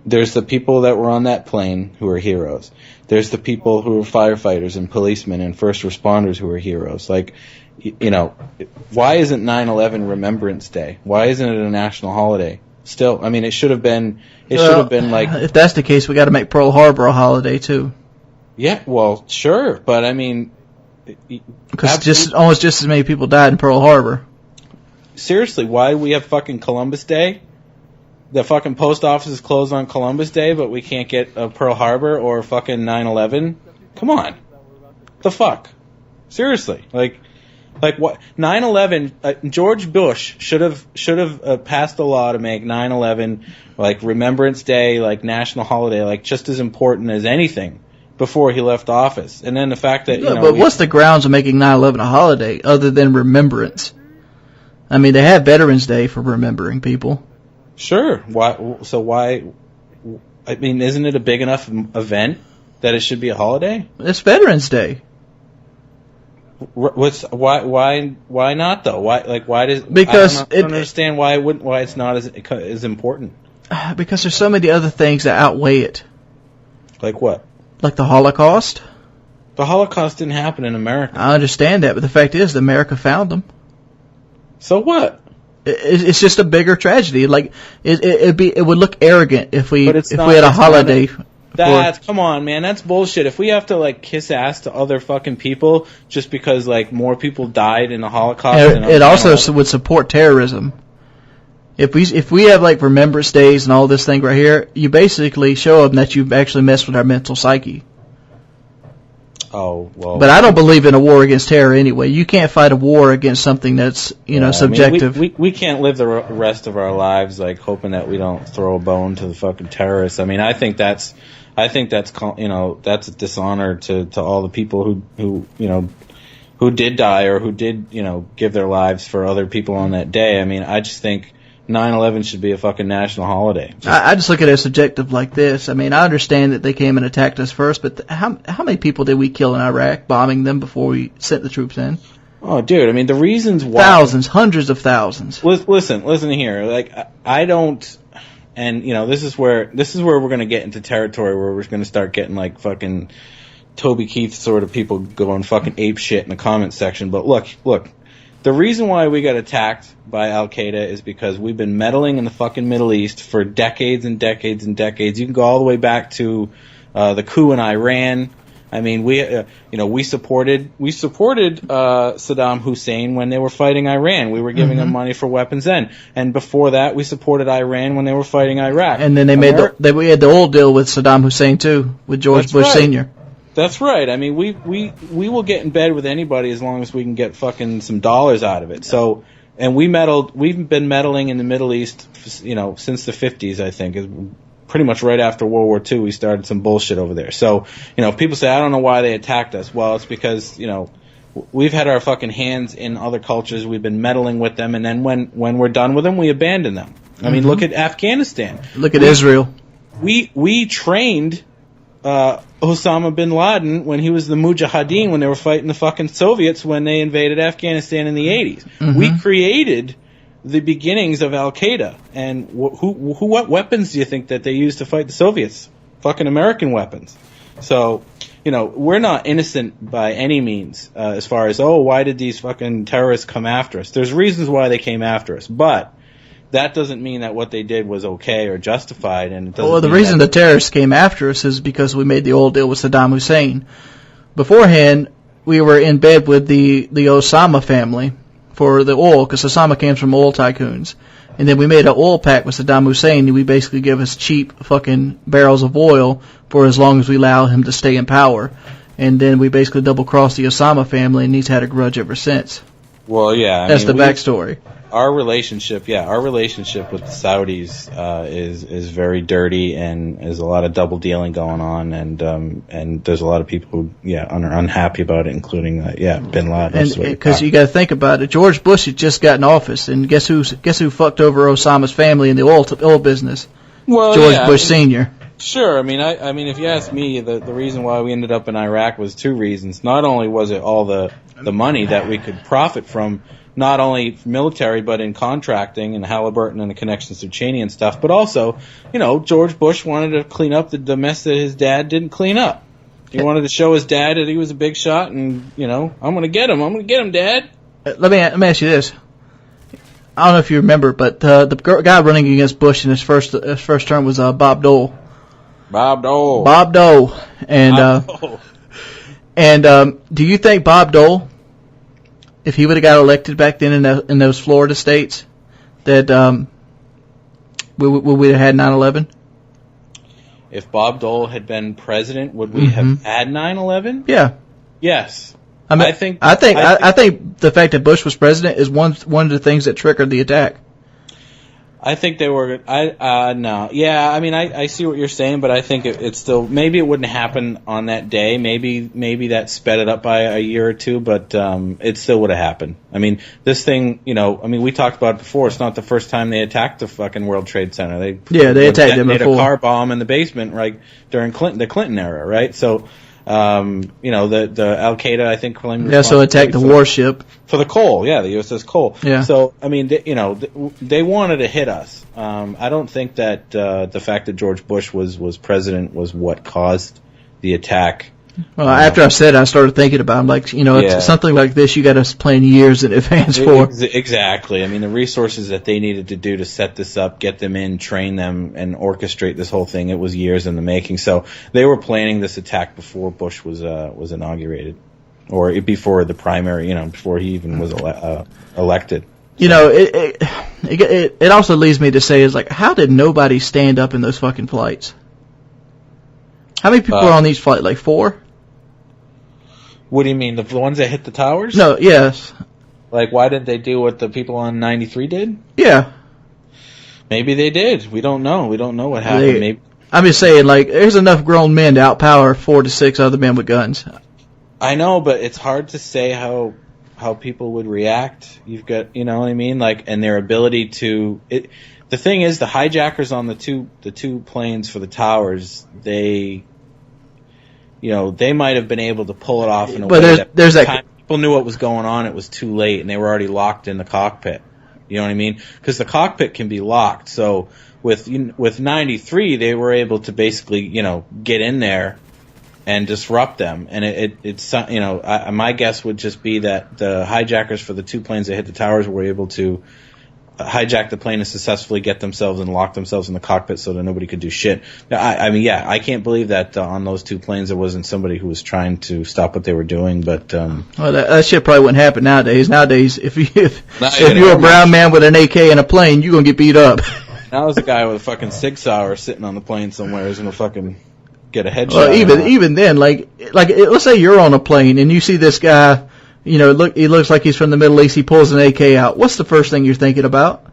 there's the people that were on that plane who are heroes. There's the people who are firefighters and policemen and first responders who are heroes. Like, you know, why isn't 9/11 Remembrance Day? Why isn't it a national holiday? Still, I mean, it should have been. It should have been like. If that's the case, we got to make Pearl Harbor a holiday too. Yeah, well, sure, but I mean, because almost just as many people died in Pearl Harbor. Seriously, why do we have fucking Columbus Day? The fucking post office is closed on Columbus Day, but we can't get a Pearl Harbor or fucking 9/11. Come on, the fuck? Seriously, like what? 9/11. George Bush should have passed a law to make 9/11 like Remembrance Day, like national holiday, like just as important as anything before he left office. And then the fact that but what's the grounds of making 9/11 a holiday other than remembrance? I mean, they have Veterans Day for remembering people. Sure. Why? I mean, isn't it a big enough event that it should be a holiday? It's Veterans Day. Why not though? Why does? Because I don't understand why it's not as important. Because there's so many other things that outweigh it. Like what? Like the Holocaust. The Holocaust didn't happen in America. I understand that, but the fact is, that America found them. So what? It's just a bigger tragedy. Like it would look arrogant if we had a holiday. Come on, man. That's bullshit. If we have to like kiss ass to other fucking people just because like more people died in the Holocaust, it also would support terrorism. If we have like Remembrance Days and all this thing right here, you basically show them that you've actually messed with our mental psyche. Oh, well. But I don't believe in a war against terror anyway. You can't fight a war against something that's, subjective. I mean, we can't live the rest of our lives like hoping that we don't throw a bone to the fucking terrorists. I mean, I think that's a dishonor to all the people who did die or who did, give their lives for other people on that day. I mean, I just think 9/11 should be a fucking national holiday. I just look at it as subjective like this. I mean, I understand that they came and attacked us first, but how many people did we kill in Iraq, bombing them before we sent the troops in? Oh, dude, I mean, the reasons why... Thousands, hundreds of thousands. Listen here. Like, I don't... And, this is where we're going to get into territory where we're going to start getting, like, fucking Toby Keith sort of people going fucking ape shit in the comments section. But look. The reason why we got attacked by Al-Qaeda is because we've been meddling in the fucking Middle East for decades and decades and decades. You can go all the way back to the coup in Iran. I mean, we supported Saddam Hussein when they were fighting Iran. We were giving them money for weapons then, and before that, we supported Iran when they were fighting Iraq. And then we had the oil deal with Saddam Hussein too, with George Bush Sr. That's right. I mean, we will get in bed with anybody as long as we can get fucking some dollars out of it. So, and we've been meddling in the Middle East, since the 50s, I think. Pretty much right after World War II, we started some bullshit over there. So, people say, I don't know why they attacked us. Well, it's because, we've had our fucking hands in other cultures. We've been meddling with them. And then when we're done with them, we abandon them. I mean, look at Afghanistan. Look at Israel. We trained Osama bin Laden when he was the Mujahideen when they were fighting the fucking Soviets when they invaded Afghanistan in the 80s. Mm-hmm. We created the beginnings of Al-Qaeda. And what weapons do you think that they used to fight the Soviets? Fucking American weapons. So, we're not innocent by any means as far as, why did these fucking terrorists come after us? There's reasons why they came after us, but that doesn't mean that what they did was okay or justified. And it doesn't. Well, the reason the terrorists came after us is because we made the oil deal with Saddam Hussein. Beforehand, we were in bed with the Osama family for the oil, because Osama came from oil tycoons. And then we made an oil pact with Saddam Hussein, and we basically give us cheap fucking barrels of oil for as long as we allow him to stay in power. And then we basically double-crossed the Osama family, and he's had a grudge ever since. Well, yeah. That's the backstory. our relationship with the Saudis is very dirty, and there's a lot of double dealing going on, and there's a lot of people who are unhappy about it, including Bin Laden. And because you got to think about it, George Bush had just got in office, and guess who fucked over Osama's family in the oil business? Well, George Bush Sr. Sure. I mean, if you ask me, the reason why we ended up in Iraq was two reasons. Not only was it all the money that we could profit from, not only military, but in contracting and Halliburton and the connections to Cheney and stuff, but also, George Bush wanted to clean up the mess that his dad didn't clean up. He wanted to show his dad that he was a big shot, and, I'm going to get him, Dad. Let me ask you this. I don't know if you remember, but the guy running against Bush in his first term was Bob Dole. Bob Dole. And do you think Bob Dole, if he would have got elected back then in those Florida states, that we would have had 9/11? If Bob Dole had been president, would we have had 9/11? Yeah. Yes. I think the fact that Bush was president is one of the things that triggered the attack. I think they were. No. Yeah. I mean, I see what you're saying, but I think it's still, maybe it wouldn't happen on that day. Maybe that sped it up by a year or two, but it still would have happened. I mean, this thing, we talked about it before. It's not the first time they attacked the fucking World Trade Center. They attacked them before. They made a car bomb in the basement, right, during the Clinton era, right? So. The Al Qaeda, I think, claimed. Yeah, so attacked the warship for the Cole. Yeah, the USS Cole. Yeah. So I mean, they wanted to hit us. I don't think that the fact that George Bush was president was what caused the attack. Well, after I said it, I started thinking about it. Like, it's something like this you got to plan years in advance for. Exactly. I mean, the resources that they needed to do to set this up, get them in, train them, and orchestrate this whole thing, it was years in the making. So they were planning this attack before Bush was inaugurated, or before the primary, before he even was elected. It also leads me to say is like, how did nobody stand up in those fucking flights? How many people are on these flights? Like 4? What do you mean? The ones that hit the towers? No, yes. Like, why didn't they do what the people on 93 did? Yeah. Maybe they did. We don't know. We don't know what happened. Maybe. I'm just saying, like, there's enough grown men to outpower 4 to 6 other men with guns. I know, but it's hard to say how people would react. You've got, you know what I mean? Like, and their ability to... The thing is, the hijackers on the two planes for the towers, they might have been able to pull it off in a way that by the time people knew what was going on, it was too late, and they were already locked in the cockpit. You know what I mean? Because the cockpit can be locked. So with 93, they were able to basically, get in there and disrupt them. And it's my guess would just be that the hijackers for the 2 planes that hit the towers were able to hijack the plane and successfully get themselves and lock themselves in the cockpit so that nobody could do shit. I can't believe that on those 2 planes there wasn't somebody who was trying to stop what they were doing. But well, that shit probably wouldn't happen nowadays. Nowadays, if you're a brown man with an AK in a plane, you're gonna get beat up. Now there's a guy with a fucking Sig Sauer sitting on the plane somewhere who's gonna fucking get a headshot. Well, even then, like let's say you're on a plane and you see this guy. He looks like he's from the Middle East. He pulls an AK out. What's the first thing you're thinking about?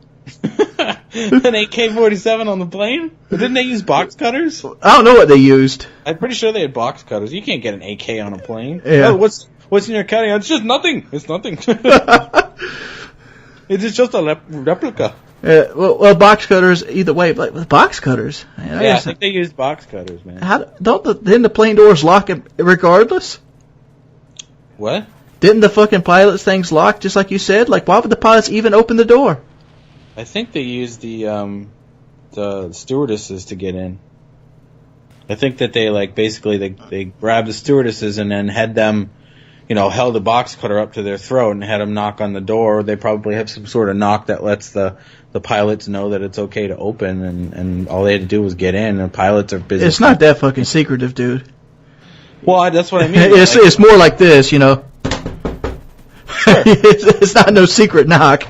An AK-47 on the plane? Didn't they use box cutters? I don't know what they used. I'm pretty sure they had box cutters. You can't get an AK on a plane. Yeah. Oh, what's in your carry? It's just nothing. It's nothing. It's just a replica. Well, box cutters either way. But with box cutters, man, I think they used box cutters, man. Didn't the plane doors lock regardless? What? Didn't the fucking pilot's things lock just like you said? Like, why would the pilots even open the door? I think they used the stewardesses to get in. I think that they grabbed the stewardesses and then had them, held a box cutter up to their throat and had them knock on the door. They probably have some sort of knock that lets the pilots know that it's okay to open, and all they had to do was get in, and pilots are busy. It's not that fucking secretive, dude. Well, that's what I mean. It's more like this, Sure. It's not no secret knock.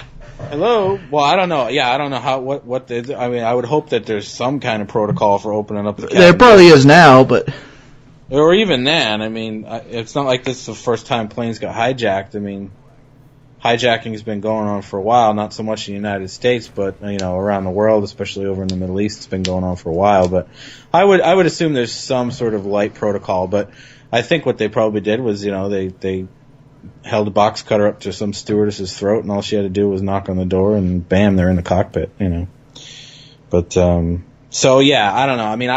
Hello? Well, I don't know. Yeah, I don't know what they do. I mean, I would hope that there's some kind of protocol for opening up the cabin. There probably is now, but... Or even then, I mean, it's not like this is the first time planes got hijacked. I mean, hijacking has been going on for a while, not so much in the United States, but around the world, especially over in the Middle East, it's been going on for a while. But I would assume there's some sort of light protocol. But I think what they probably did was, they held a box cutter up to some stewardess's throat, and all she had to do was knock on the door, and bam, they're in the cockpit. But so yeah, I don't know. I mean,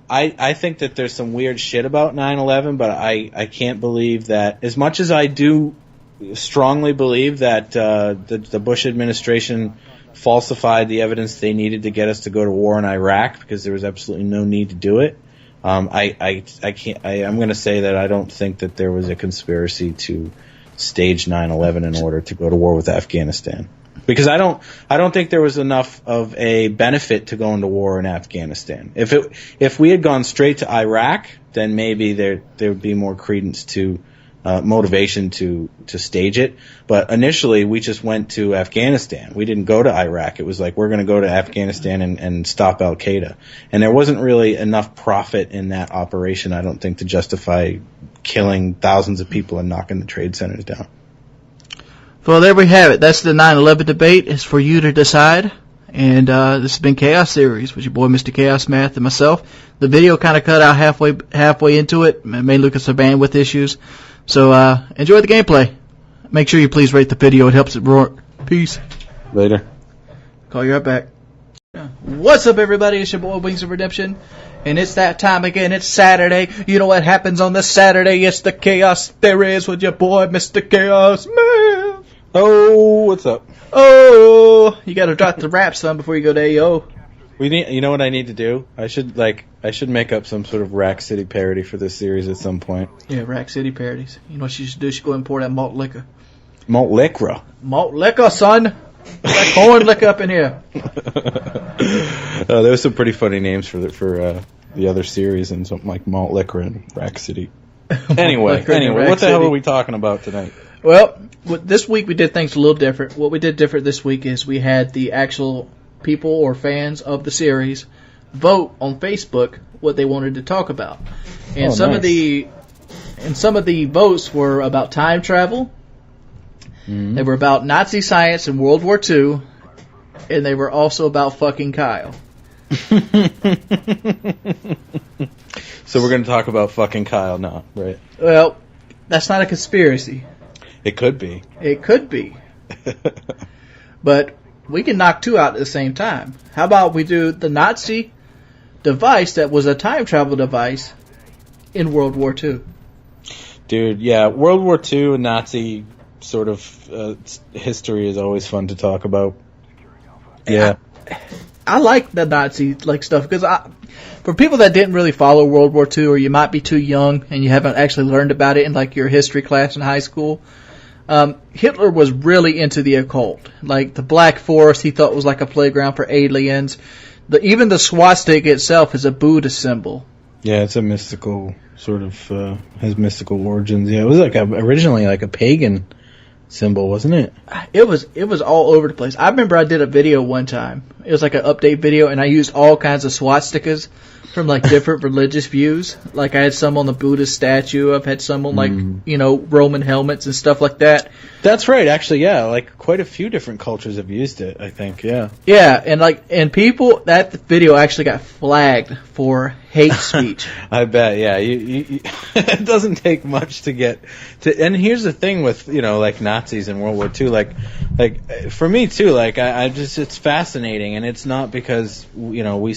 I think that there's some weird shit about 9/11, but I can't believe that, as much as I do strongly believe that the Bush administration falsified the evidence they needed to get us to go to war in Iraq because there was absolutely no need to do it. I'm going to say that I don't think that there was a conspiracy to stage 9/11 in order to go to war with Afghanistan. Because I don't think there was enough of a benefit to going to war in Afghanistan. If we had gone straight to Iraq, then maybe there would be more credence to motivation to stage it. But initially, we just went to Afghanistan. We didn't go to Iraq. It was like, we're going to go to Afghanistan and stop Al Qaeda. And there wasn't really enough profit in that operation, I don't think, to justify killing thousands of people and knocking the trade centers down. Well, there we have it. That's the 9/11 debate. It's for you to decide. And this has been Chaos Series with your boy Mr. Chaos Math and myself. The video kind of cut out halfway into it, mainly because of bandwidth issues. So enjoy the gameplay. Make sure you please rate the video. It helps it roar. Peace. Later. Call you right back. What's up, everybody? It's your boy Wings of Redemption. And it's that time again. It's Saturday. You know what happens on this Saturday? It's the Chaos Series with your boy Mr. Chaos Math. Oh, what's up? Oh, you gotta drop the rap, son, before you go to AO. You know what I need to do? I should make up some sort of Rack City parody for this series at some point. Yeah, Rack City parodies. You know what you should do? You should go and pour that malt liquor. Malt liquor? Malt liquor, son! That corn liquor up in here. There was some pretty funny names for the other series, and something like Malt Liquor and Rack City. Anyway, what the hell are we talking about tonight? Well, this week we did things a little different. What we did different this week is we had the actual people or fans of the series vote on Facebook what they wanted to talk about. And some of the votes were about time travel. Mm-hmm. They were about Nazi science in World War II, and they were also about fucking Kyle. So we're going to talk about fucking Kyle now, right? Well, that's not a conspiracy. It could be. It could be. But we can knock two out at the same time. How about we do the Nazi device that was a time travel device in World War II? Dude, yeah, World War II and Nazi sort of history is always fun to talk about. Yeah. I like the Nazi stuff because for people that didn't really follow World War II, or you might be too young and you haven't actually learned about it in your history class in high school, Hitler was really into the occult. Like the Black Forest, he thought was like a playground for aliens. Even the swastika itself is a Buddhist symbol. Yeah, it's a mystical sort of has mystical origins. Yeah, it was originally a pagan symbol, wasn't it? It was all over the place. I remember I did a video one time. It was like an update video, and I used all kinds of swastikas from different religious views. I had some on the Buddhist statue. I've had some on Roman helmets and stuff like that. That's right, actually, yeah. Quite a few different cultures have used it, I think, yeah. Yeah, and people, that video actually got flagged for hate speech. I bet, yeah. You it doesn't take much to get to, and here's the thing with, Nazis in World War II, for me too, I just, it's fascinating, and it's not because, we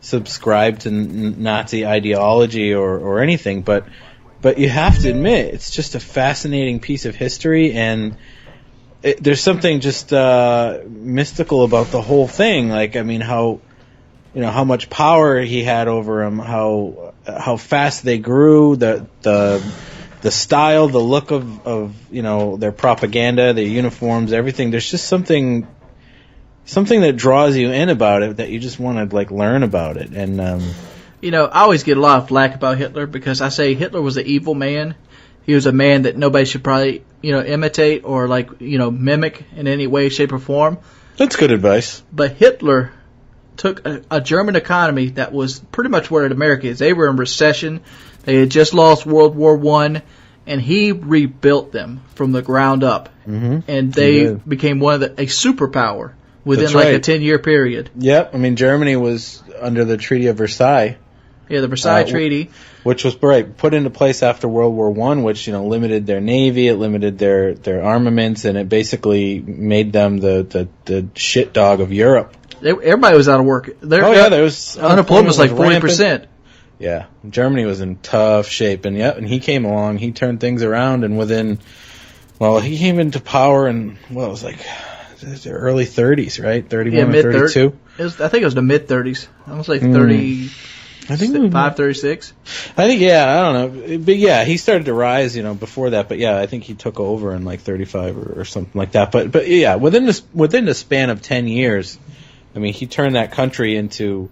subscribe to Nazi ideology or anything, but you have to admit it's just a fascinating piece of history, and there's something just mystical about the whole thing. How much power he had over them, how fast they grew, the style, the look of their propaganda, their uniforms, everything. There's just something that draws you in about it, that you just want to learn about it. And I always get a lot of flack about Hitler because I say Hitler was an evil man. He was a man that nobody should probably imitate or mimic in any way, shape, or form. That's good advice. But Hitler took a German economy that was pretty much where America is. They were in recession. They had just lost World War I, and he rebuilt them from the ground up, and they became a superpower within a 10-year period. Yep, I mean Germany was under the Treaty of Versailles. Yeah, the Versailles Treaty, which was put into place after World War I, which limited their navy, it limited their armaments, and it basically made them the shit dog of Europe. Everybody was out of work. There was unemployment was like 40%. Yeah, Germany was in tough shape, and he came along, he turned things around, and he came into power in, the early 30s, right? 31 or 32? I think it was the mid-30s. I was like 30, I think 36. I think, I don't know. But yeah, he started to rise, before that, but yeah, I think he took over in like 35 or something like that. But yeah, within the span of 10 years, I mean, he turned that country into,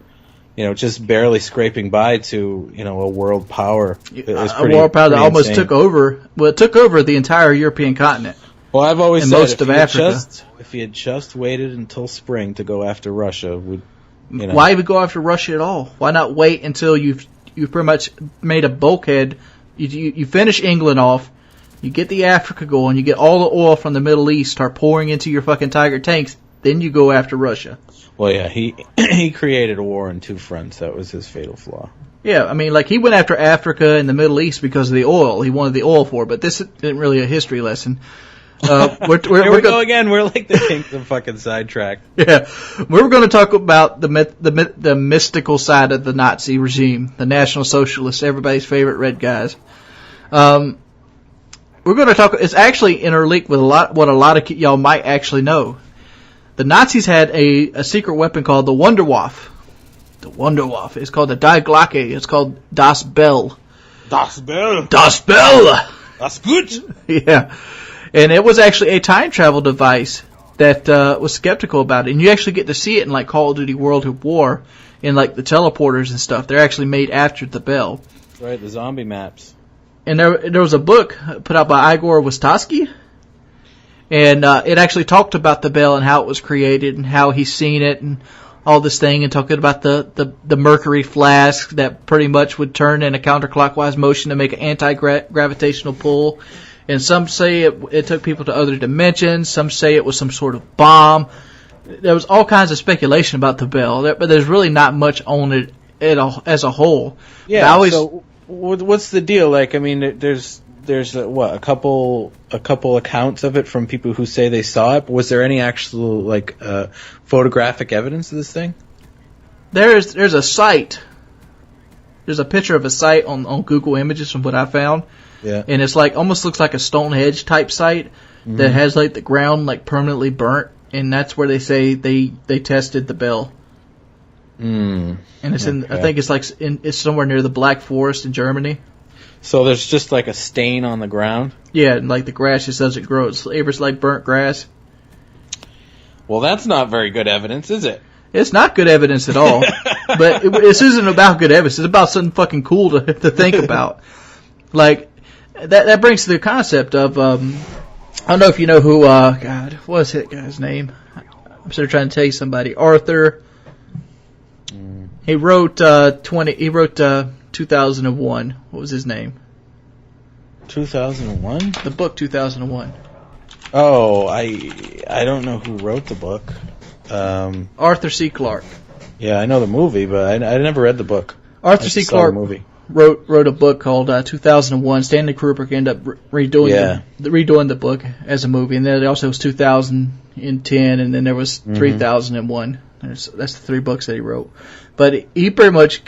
just barely scraping by to, a world power. A world power that almost took over. Well, it took over the entire European continent. Well, I've always said most of Africa. If he had just waited until spring to go after Russia, why even go after Russia at all? Why not wait until you've pretty much made a bulkhead? You finish England off, you get the Africa going, you get all the oil from the Middle East, start pouring into your fucking Tiger tanks, then you go after Russia. Well, yeah, he created a war on two fronts. That was his fatal flaw. Yeah, I mean, he went after Africa and the Middle East because of the oil. He wanted the oil for it, but this isn't really a history lesson. Here we go again. We're like the kings of fucking sidetrack. Yeah, we're going to talk about the mystical side of the Nazi regime, the National Socialists, everybody's favorite red guys. We're going to talk. It's actually interlinked with what a lot of y'all might actually know. The Nazis had a secret weapon called the Wunderwaffe. The Wunderwaffe. It's called the Die Glocke. It's called Das Bell. Das Bell. Das Bell. That's good. Yeah. And it was actually a time travel device that was skeptical about it. And you actually get to see it in Call of Duty World at War in the teleporters and stuff. They're actually made after the Bell. Right, the zombie maps. And there was a book put out by Igor Wistowski. And it actually talked about the Bell and how it was created and how he's seen it and all this thing, and talking about the mercury flask that pretty much would turn in a counterclockwise motion to make an anti-gravitational pull. And some say it took people to other dimensions. Some say it was some sort of bomb. There was all kinds of speculation about the Bell, but there's really not much on it as a whole. Yeah. So what's the deal? I mean, there's a couple accounts of it from people who say they saw it. But was there any actual photographic evidence of this thing? There's a site. There's a picture of a site on Google Images from what I found. Yeah. And it's almost looks like a Stonehenge type site that has the ground permanently burnt, and that's where they say they tested the Bell. And it's I think it's somewhere near the Black Forest in Germany. So there's just a stain on the ground? Yeah, and the grass just doesn't grow. It's like burnt grass. Well, that's not very good evidence, is it? It's not good evidence at all. But this isn't about good evidence. It's about something fucking cool to think about. That brings to the concept of, I don't know if you know who, what's that guy's name? I'm sort of trying to tell you somebody. Arthur. He wrote 2001. What was his name? 2001? The book 2001. Oh, I don't know who wrote the book. Arthur C. Clarke. Yeah, I know the movie, but I never read the book. Arthur C. Clarke wrote a book called 2001. Stanley Kubrick ended up redoing the book as a movie, and then there also was 2010, and then there was 3001. That's the three books that he wrote. But he pretty much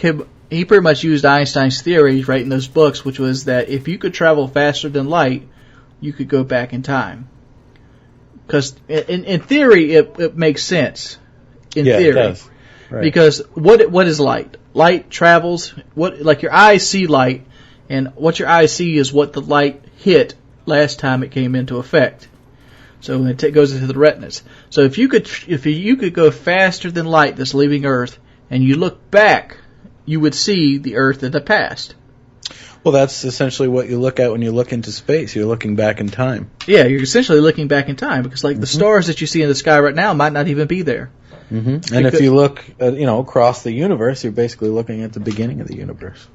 used Einstein's theory writing those books, which was that if you could travel faster than light, you could go back in time. Because in theory, it makes sense. In theory, it does. Right. Because what is light? Light travels. Your eyes see light, and what your eyes see is what the light hit last time it came into effect. So it goes into the retinas. So if you could go faster than light that's leaving Earth, and you look back, you would see the Earth in the past. Well, that's essentially what you look at when you look into space. You're looking back in time. Yeah, you're essentially looking back in time because the stars that you see in the sky right now might not even be there. Mm-hmm. And if you look, across the universe, you're basically looking at the beginning of the universe,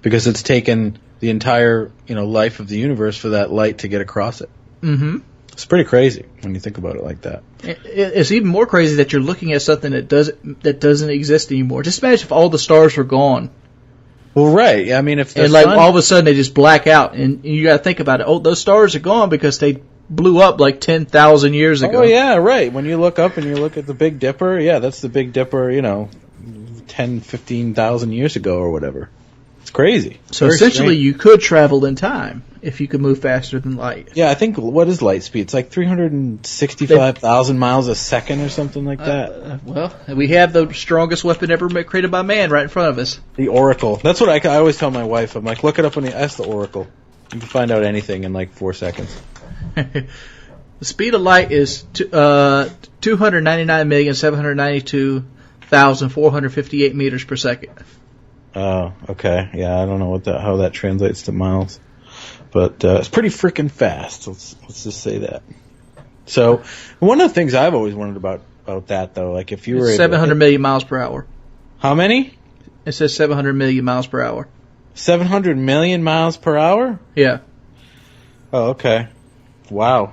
because it's taken the entire life of the universe for that light to get across it. Mm-hmm. It's pretty crazy when you think about it like that. It's even more crazy that you're looking at something that doesn't exist anymore. Just imagine if all the stars were gone. Well, right. I mean, if all of a sudden they just black out, and you got to think about it. Oh, those stars are gone because they blew up like 10,000 years ago. Oh yeah, right. When you look up and you look at the Big Dipper, yeah, that's the Big Dipper. 10, 15,000 years ago or whatever. It's crazy. So essentially, you could travel in time if you could move faster than light. Yeah, I think, what is light speed? It's like 365,000 miles a second or something like that. Well, we have the strongest weapon ever created by man right in front of us. The Oracle. That's what I always tell my wife. I'm like, look it up ask the Oracle. You can find out anything in like 4 seconds. The speed of light is 299,792,458 meters per second. Oh, okay. Yeah, I don't know how that translates to miles, but it's pretty freaking fast. Let's just say that. So, one of the things I've always wondered about that though, like if you were 700 million miles per hour. How many? It says 700 million miles per hour. 700 million miles per hour? Yeah. Oh, okay. Wow.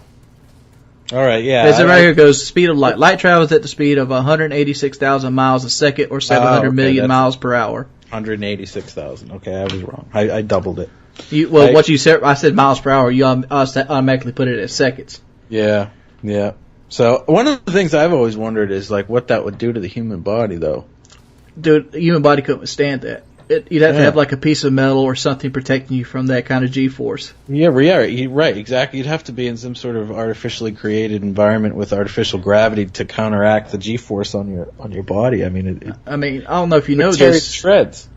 All right, yeah. As right here goes, speed of light. Light travels at the speed of 186,000 miles a second, or 700 million miles per hour. 186,000. Okay, I was wrong. I doubled it. What you said, I said miles per hour. You automatically put it at seconds. Yeah, yeah. So one of the things I've always wondered is like what that would do to the human body, though. Dude, the human body couldn't withstand that. You'd have to have like a piece of metal or something protecting you from that kind of G-force. Yeah, right, exactly. You'd have to be in some sort of artificially created environment with artificial gravity to counteract the G-force on your body. I mean, I don't know if you know tear this. It shreds.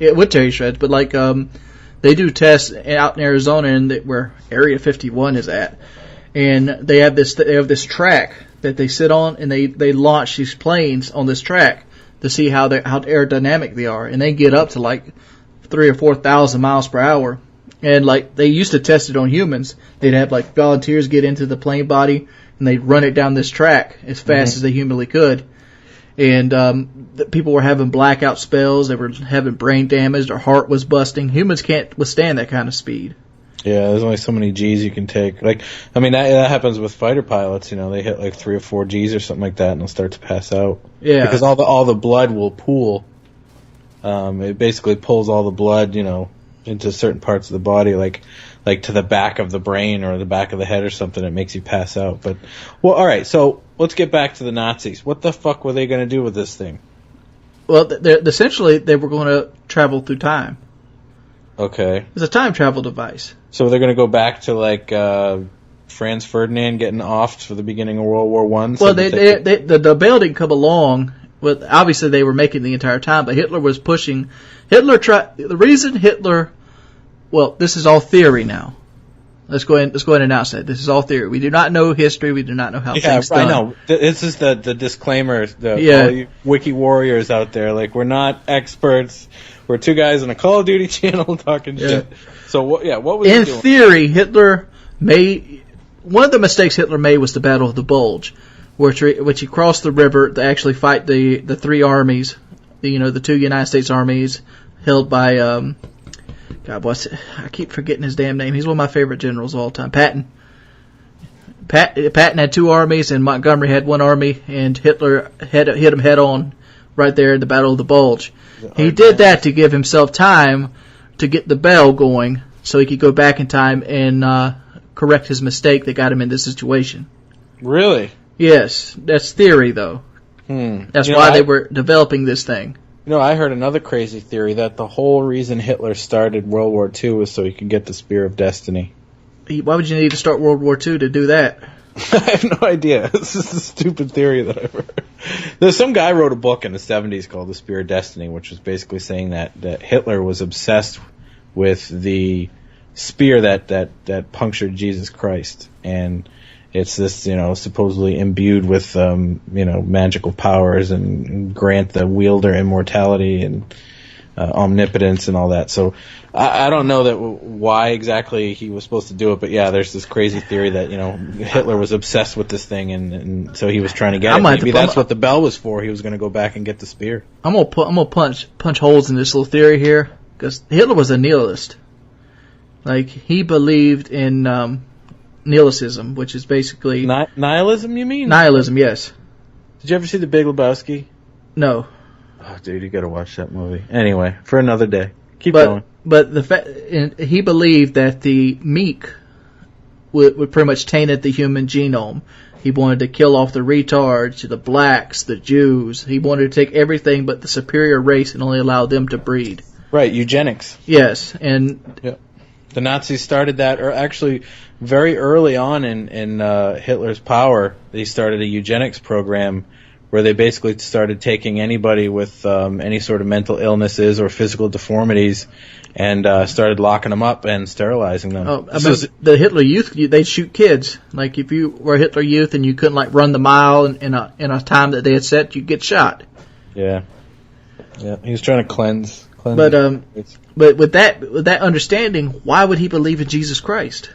It would tear you shreds, but like they do tests out in Arizona, where Area 51 is at, and they have this track that they sit on, and they launch these planes on this track to see how aerodynamic they are, and they get up to like 3,000 or 4,000 miles per hour. And like they used to test it on humans. They'd have like volunteers get into the plane body, and they'd run it down this track as fast as they humanly could. And people were having blackout spells. They were having brain damage. Their heart was busting. Humans can't withstand that kind of speed. Yeah, there's only so many G's you can take. Like, I mean, that happens with fighter pilots. They hit like 3 or 4 G's or something like that, and they'll start to pass out. Yeah, because all the blood will pool. It basically pulls all the blood, into certain parts of the body, like to the back of the brain or the back of the head or something. It makes you pass out. But all right. So let's get back to the Nazis. What the fuck were they going to do with this thing? Well, essentially they were going to travel through time. Okay. It's a time travel device. So they're going to go back to like Franz Ferdinand getting offed for the beginning of World War I? Well, the bell didn't come along. Well, obviously they were making the entire time, but Hitler was pushing. The reason Hitler. Well, this is all theory now. Let's go ahead and announce that. This is all theory. We do not know history. We do not know how things done. I know. This is the disclaimer. All you wiki warriors out there, like, we're not experts. We're 2 guys on a Call of Duty channel talking shit. So, what was he doing? In theory, Hitler made... One of the mistakes Hitler made was the Battle of the Bulge, which he crossed the river to actually fight the 3 armies, the 2 United States armies held by... I keep forgetting his damn name. He's one of my favorite generals of all time. Patton. Patton had 2 armies, and Montgomery had 1 army, and Hitler hit him head on right there in the Battle of the Bulge. He did that to give himself time to get the bell going so he could go back in time and correct his mistake that got him in this situation. Really? Yes. That's theory, though. That's why they were developing this thing. I heard another crazy theory that the whole reason Hitler started World War II was so he could get the Spear of Destiny. Why would you need to start World War II to do that? I have no idea. This is a stupid theory that I've heard. There's some guy wrote a book in the 70s called The Spear of Destiny, which was basically saying that Hitler was obsessed with the spear that punctured Jesus Christ. And it's this, supposedly imbued with, magical powers and grant the wielder immortality and omnipotence and all that. So I don't know why exactly he was supposed to do it, but yeah, there's this crazy theory that, Hitler was obsessed with this thing and so he was trying to get it. Maybe that's what the bell was for. He was going to go back and get the spear. I'm gonna punch holes in this little theory here because Hitler was a nihilist. Like, he believed in nihilism, which is basically... Nihilism, you mean? Nihilism, yes. Did you ever see The Big Lebowski? No. Oh, dude, you gotta watch that movie. Anyway, for another day. Keep going. But he believed that the meek would pretty much tainted the human genome. He wanted to kill off the retards, the blacks, the Jews. He wanted to take everything but the superior race and only allow them to breed. Right, eugenics. Yes, and... Yep. The Nazis started that, or actually very early on in Hitler's power, they started a eugenics program where they basically started taking anybody with any sort of mental illnesses or physical deformities and started locking them up and sterilizing them. Oh, I mean, the Hitler Youth, they'd shoot kids. Like, if you were a Hitler Youth and you couldn't, like, run the mile in a time that they had set, you'd get shot. Yeah. Yeah, he was trying to cleanse. But with that understanding, why would he believe in Jesus Christ?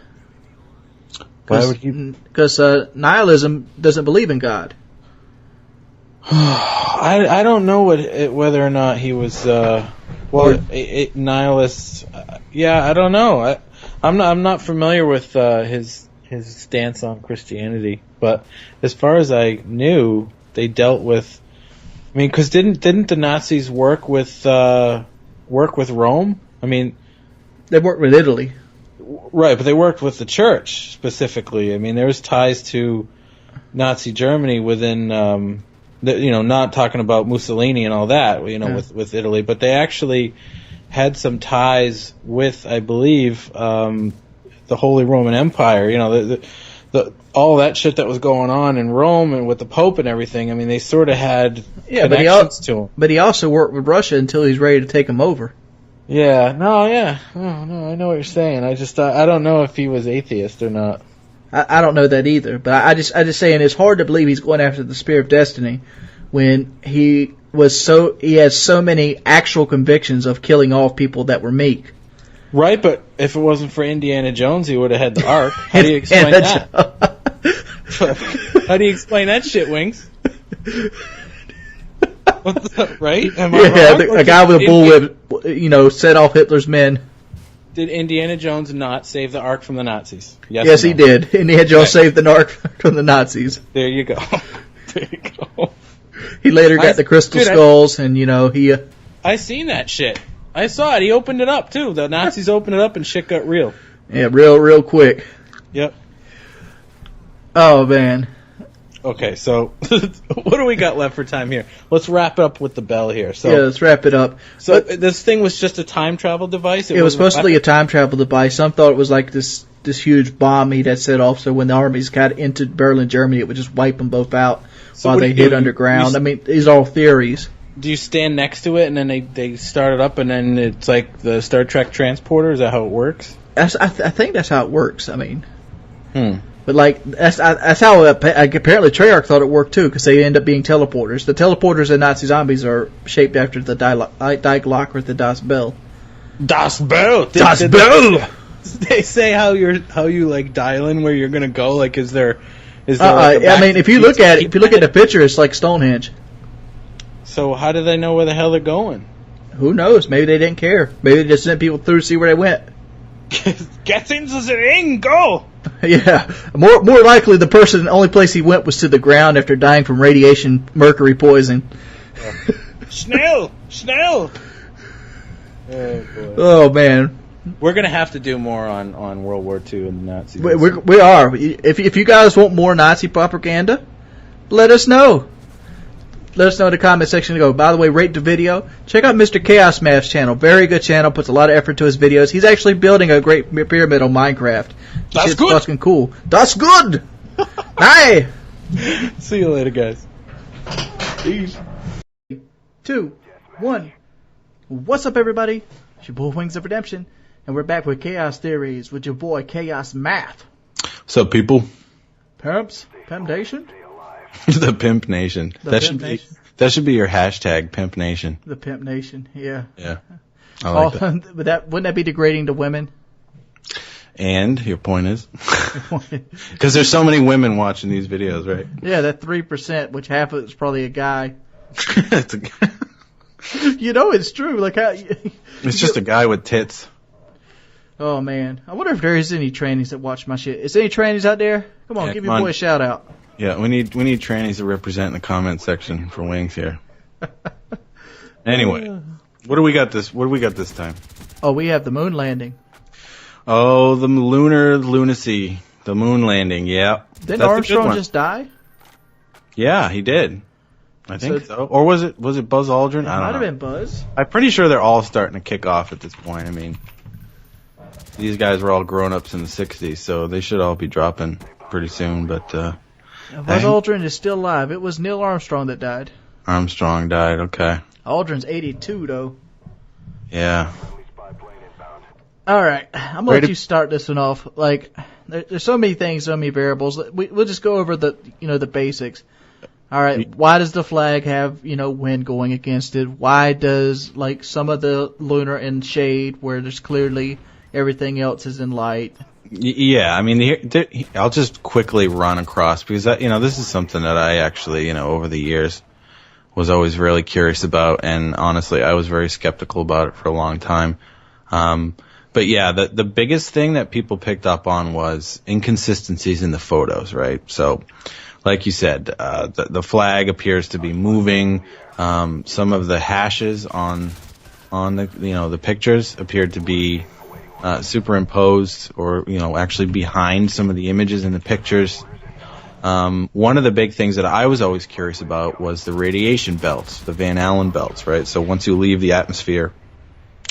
Why would he? Because nihilism doesn't believe in God. I don't know whether or not he was nihilist. Yeah, I don't know. I'm not familiar with his stance on Christianity, but as far as I knew, they dealt with. I mean, because didn't the Nazis work with Rome? I mean, they worked with Italy, right? But they worked with the church specifically. I mean, there was ties to Nazi Germany within, not talking about Mussolini and all that, with Italy, but they actually had some ties with, I believe, the Holy Roman Empire. The all that shit that was going on in Rome and with the Pope and everything. I mean, they sort of had connections to him. But he also worked with Russia until he's ready to take them over. Yeah, no, I know what you're saying. I just, I don't know if he was atheist or not. I don't know that either, but I just saying it's hard to believe he's going after the Spear of Destiny when he has so many actual convictions of killing off people that were meek. Right, but if it wasn't for Indiana Jones, he would have had the Ark. How do you explain that? How do you explain that shit, Wings? What's up, right? Am I wrong? A guy with a bullwhip, set off Hitler's men. Did Indiana Jones not save the Ark from the Nazis? Yes, he did. Indiana Jones saved the Ark from the Nazis. There you go. There you go. He later got the crystal skulls, and he. I seen that shit. I saw it. He opened it up too. The Nazis opened it up, and shit got real. Yeah, real quick. Yep. Oh man. Okay, so what do we got left for time here? Let's wrap up with the bell here. So yeah, let's wrap it up. So this thing was just a time travel device? It was supposed to be a time travel device. Some thought it was like this huge bomb he'd had set off, so when the armies got into Berlin, Germany, it would just wipe them both out while they hid underground. I mean, these are all theories. Do you stand next to it, and then they start it up, and then it's like the Star Trek transporter? Is that how it works? I think that's how it works. I mean... But that's how apparently Treyarch thought it worked too, because they end up being teleporters. The teleporters in Nazi Zombies are shaped after the Die Glock or the Das Bell. Das Bell. Das Bell. They say how you like dialing where you're gonna go. Like, is there? I mean, if you look at the picture, it's like Stonehenge. So how do they know where the hell they're going? Who knows? Maybe they didn't care. Maybe they just sent people through to see where they went. Get into the ring, go! Yeah, more likely the only place he went was to the ground after dying from radiation mercury poison. Schnell! Oh, boy. Oh man, we're gonna have to do more on World War II and the Nazis. We are. If you guys want more Nazi propaganda, let us know. Let us know in the comment section to go. By the way, rate the video. Check out Mr. Chaos Math's channel. Very good channel. Puts a lot of effort to his videos. He's actually building a great pyramid on Minecraft. That's good. Fucking cool. That's good. Hey. See you later, guys. Peace. 2, 1. What's up, everybody? It's your boy Wings of Redemption, and we're back with Chaos Theories with your boy Chaos Math. What's up, people? Pimps? Pimpnation? The Pimp Nation. That should be your hashtag, Pimp Nation. The Pimp Nation, yeah. Yeah. I like that. Wouldn't that be degrading to women? And your point is? Because there's so many women watching these videos, right? Yeah, that 3%, which half of it's probably a guy. It's a guy. It's true. Like how? It's just a guy with tits. Oh man, I wonder if there is any trannies that watch my shit. Is there any trannies out there? Come on, Yeah, give come your boy on. a shout out. Yeah, we need trannies to represent in the comment section for Wings here. Anyway, what do we got this time? Oh, we have the moon landing. Oh, the lunar lunacy, the moon landing. Yeah, Didn't that's a good Armstrong one. just die? Yeah, he did. I think so. Or was it Buzz Aldrin? It I don't might know. have been Buzz. I'm pretty sure they're all starting to kick off at this point. I mean, these guys were all grown-ups in the 60s, so they should all be dropping pretty soon. But Buzz Aldrin is still alive. It was Neil Armstrong that died. Armstrong died. Okay. Aldrin's 82, though. Yeah. All right, I'm gonna let you start this one off. Like, there's so many things, so many variables. We'll just go over the basics. All right, why does the flag have wind going against it? Why does some of the lunar in shade where there's clearly everything else is in light? Yeah, I mean, I'll just quickly run across because this is something that I actually over the years was always really curious about, and honestly, I was very skeptical about it for a long time. But yeah, the biggest thing that people picked up on was inconsistencies in the photos, right? So, like you said, the flag appears to be moving. Some of the hashes on the pictures appeared to be superimposed or actually behind some of the images in the pictures. One of the big things that I was always curious about was the radiation belts, the Van Allen belts, right? So once you leave the atmosphere,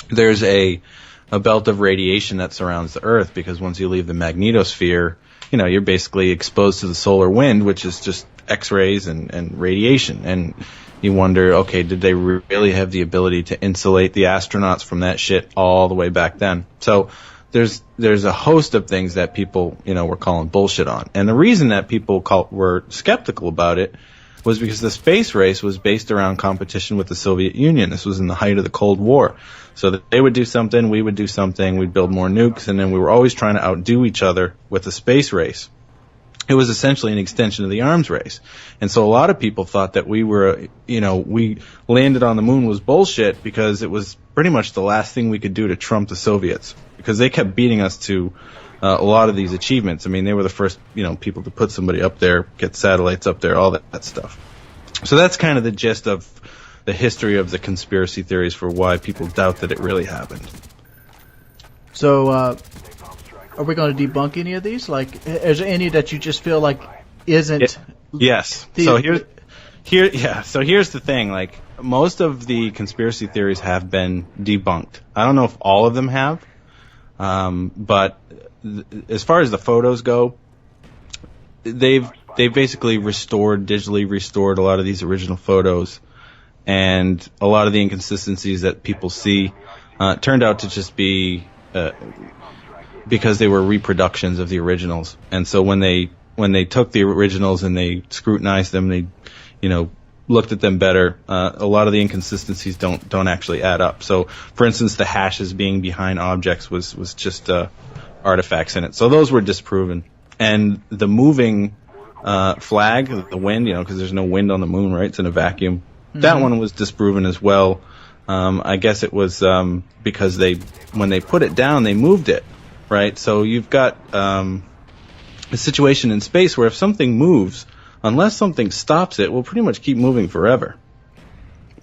there's a belt of radiation that surrounds the Earth, because once you leave the magnetosphere, you're basically exposed to the solar wind, which is just X-rays and radiation. And you wonder, okay, did they really have the ability to insulate the astronauts from that shit all the way back then? So there's a host of things that people, were calling bullshit on. And the reason that people were skeptical about it was because the space race was based around competition with the Soviet Union. This was in the height of the Cold War. So that they would do something, we would do something, we'd build more nukes, and then we were always trying to outdo each other with the space race. It was essentially an extension of the arms race. And so a lot of people thought that we landed on the moon was bullshit because it was pretty much the last thing we could do to trump the Soviets, because they kept beating us to a lot of these achievements. I mean, they were the first, people to put somebody up there, get satellites up there, all that stuff. So that's kind of the gist of the history of the conspiracy theories for why people doubt that it really happened. So, are we going to debunk any of these? Is there any that you just feel like isn't? Yes. So here's the thing. Most of the conspiracy theories have been debunked. I don't know if all of them have, but as far as the photos go, they've basically digitally restored a lot of these original photos, and a lot of the inconsistencies that people see turned out to just be because they were reproductions of the originals. And so when they took the originals and they scrutinized them, they looked at them better, a lot of the inconsistencies don't actually add up. So for instance, the hashes being behind objects was just artifacts in it. So those were disproven. And the moving flag, the wind, because there's no wind on the moon, right? It's in a vacuum. Mm-hmm. That one was disproven as well. I guess it was because when they put it down, they moved it, right? So you've got a situation in space where if something moves, unless something stops it, will pretty much keep moving forever.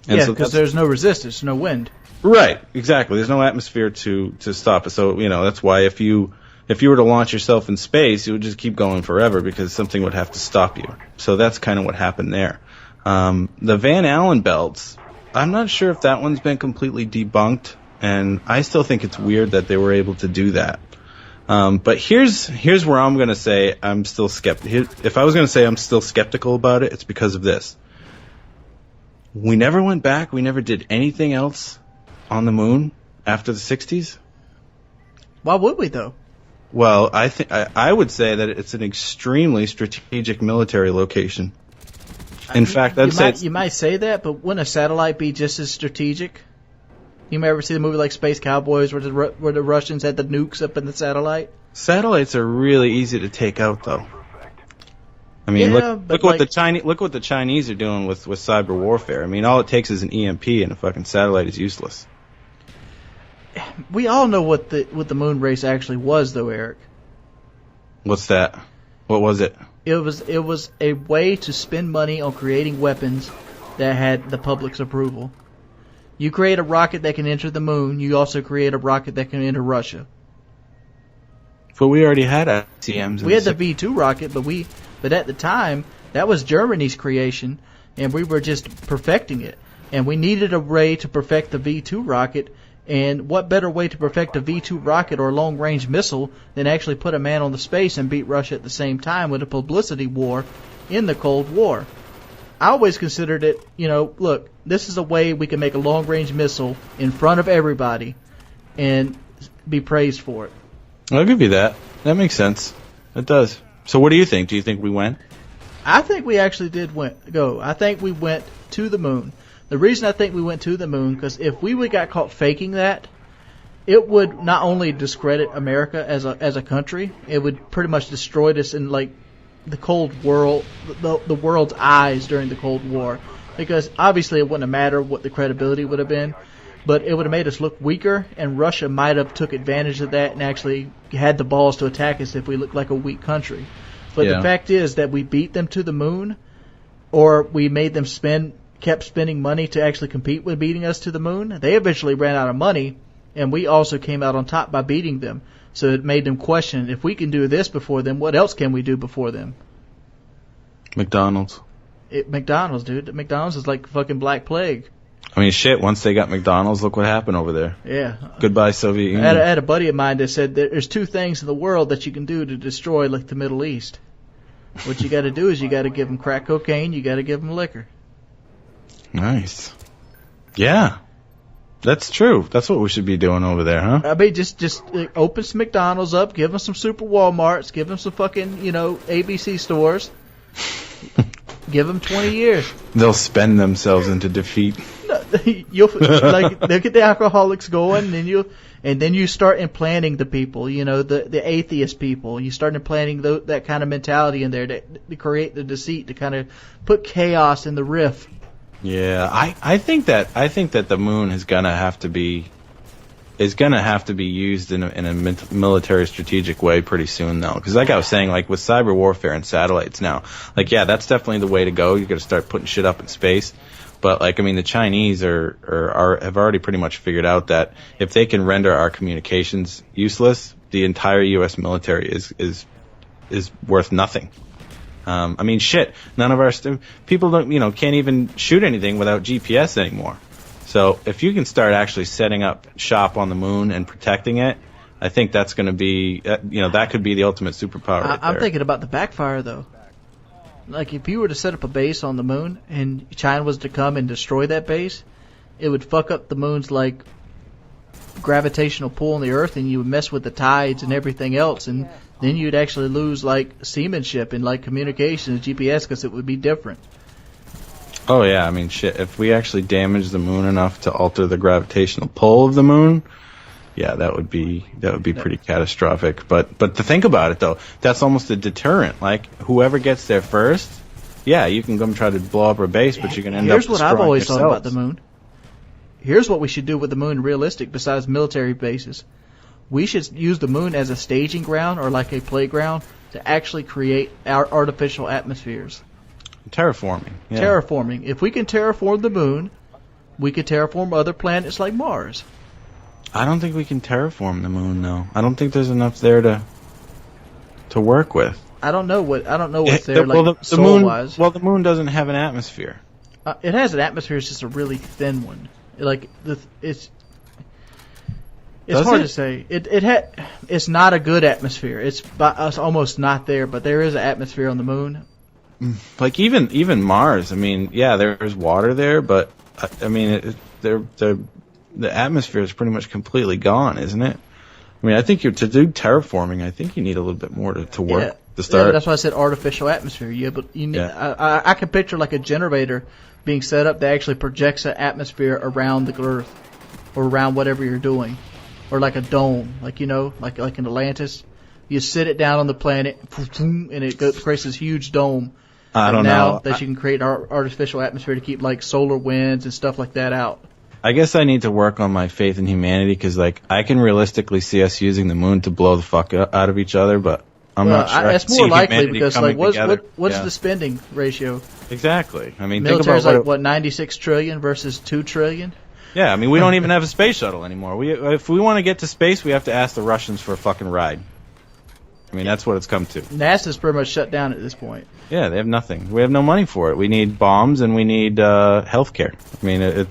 And yeah, because there's no resistance, no wind. Right, exactly. There's no atmosphere to stop it. So, that's why if you were to launch yourself in space, it would just keep going forever because something would have to stop you. So that's kind of what happened there. The Van Allen belts, I'm not sure if that one's been completely debunked, and I still think it's weird that they were able to do that. But here's where I'm going to say I'm still skeptical. If I was going to say I'm still skeptical about it, it's because of this. We never went back. We never did anything else on the moon after the 60s. Why would we, though? Well, I would say that it's an extremely strategic military location. In fact, you might say that, but wouldn't a satellite be just as strategic? You may ever see the movie like Space Cowboys where the Russians had the nukes up in the satellite? Satellites are really easy to take out, though. I mean, look what the Chinese are doing with cyber warfare. I mean, all it takes is an EMP and a fucking satellite is useless. we all know what the moon race actually was, though, Eric. What's that? What was it? It was a way to spend money on creating weapons that had the public's approval. You create a rocket that can enter the moon. You also create a rocket that can enter Russia. But we already had ICMs. We had the V2 rocket, but at the time that was Germany's creation, and we were just perfecting it. And we needed a way to perfect the V2 rocket. And what better way to perfect a V2 rocket or a long-range missile than actually put a man on the space and beat Russia at the same time with a publicity war in the Cold War? I always considered it, look, this is a way we can make a long-range missile in front of everybody and be praised for it. I'll give you that. That makes sense. It does. So what do you think? Do you think we went? I think we actually did go. I think we went to the moon. The reason I think we went to the moon, because if we would got caught faking that, it would not only discredit America as a country, it would pretty much destroy us in like the Cold War, the world's eyes during the Cold War. Because obviously it wouldn't have mattered what the credibility would have been, but it would have made us look weaker, and Russia might have took advantage of that and actually had the balls to attack us if we looked like a weak country. But the fact is that we beat them to the moon, or we made them kept spending money to actually compete with beating us to the moon. They eventually ran out of money, and we also came out on top by beating them. So it made them question, if we can do this before them, what else can we do before them? McDonald's. McDonald's, dude. McDonald's is like fucking Black Plague. I mean, shit, once they got McDonald's, look what happened over there. Yeah. Goodbye, Soviet Union. I had a buddy of mine that said there's two things in the world that you can do to destroy like the Middle East. What you got to do is you got to give them crack cocaine, you got to give them liquor. Nice. Yeah. That's true. That's what we should be doing over there, huh? I mean, just open some McDonald's up, give them some Super Walmarts, give them some fucking, ABC stores. Give them 20 years. They'll spend themselves into defeat. They'll get the alcoholics going, and then you start implanting the people, the atheist people. You start implanting that kind of mentality in there to create the deceit, to kind of put chaos in the rift. Yeah, I think that the moon is gonna have to be used in a military strategic way pretty soon, though. Because like I was saying, like with cyber warfare and satellites now, like yeah, that's definitely the way to go. You got to start putting shit up in space. But like I mean, the Chinese have already pretty much figured out that if they can render our communications useless, the entire U.S. military is worth nothing. I mean, shit. None of our people can't even shoot anything without GPS anymore. So if you can start actually setting up shop on the moon and protecting it, I think that's going to be, that could be the ultimate superpower. I'm thinking about the backfire though. Like if you were to set up a base on the moon and China was to come and destroy that base, it would fuck up the moon's like gravitational pull on the Earth, and you would mess with the tides and everything else, and then you'd actually lose like seamanship and like communications, GPS, because it would be different. Oh yeah, I mean shit. If we actually damage the moon enough to alter the gravitational pull of the moon, yeah, that would be pretty catastrophic. But to think about it though, that's almost a deterrent. Like whoever gets there first, yeah, you can come try to blow up our base, but you're gonna end up destroying yourselves. Here's what I've always thought about the moon. Here's what we should do with the moon realistic besides military bases. We should use the moon as a staging ground or like a playground to actually create our artificial atmospheres. Terraforming. Yeah. Terraforming. If we can terraform the moon, we could terraform other planets like Mars. I don't think we can terraform the moon though. I don't think there's enough there to work with. I don't know what's there the soul-wise. Well, the moon doesn't have an atmosphere. It has an atmosphere. It's just a really thin one. Like it's hard to say. It's not a good atmosphere. It's almost not there, but there is an atmosphere on the moon. Like even Mars. I mean, yeah, there's water there, but I mean, the atmosphere is pretty much completely gone, isn't it? I mean, I think to do terraforming, I think you need a little bit more to work to start. Yeah, that's why I said artificial atmosphere. Yeah, but you need. Yeah. I can picture like a generator being set up that actually projects an atmosphere around the Earth or around whatever you're doing, or like a dome, like in Atlantis. You sit it down on the planet, and it creates this huge dome. I don't know that you can create an artificial atmosphere to keep like solar winds and stuff like that out. I guess I need to work on my faith in humanity because, like, I can realistically see us using the moon to blow the fuck out of each other, but I'm not sure. That's more likely because, like, what's the spending ratio? Exactly. I mean, military's think about 96 trillion versus 2 trillion? Yeah, I mean, we don't even have a space shuttle anymore. If we want to get to space, we have to ask the Russians for a fucking ride. I mean, that's what it's come to. NASA's pretty much shut down at this point. Yeah, they have nothing. We have no money for it. We need bombs and we need health care. I mean,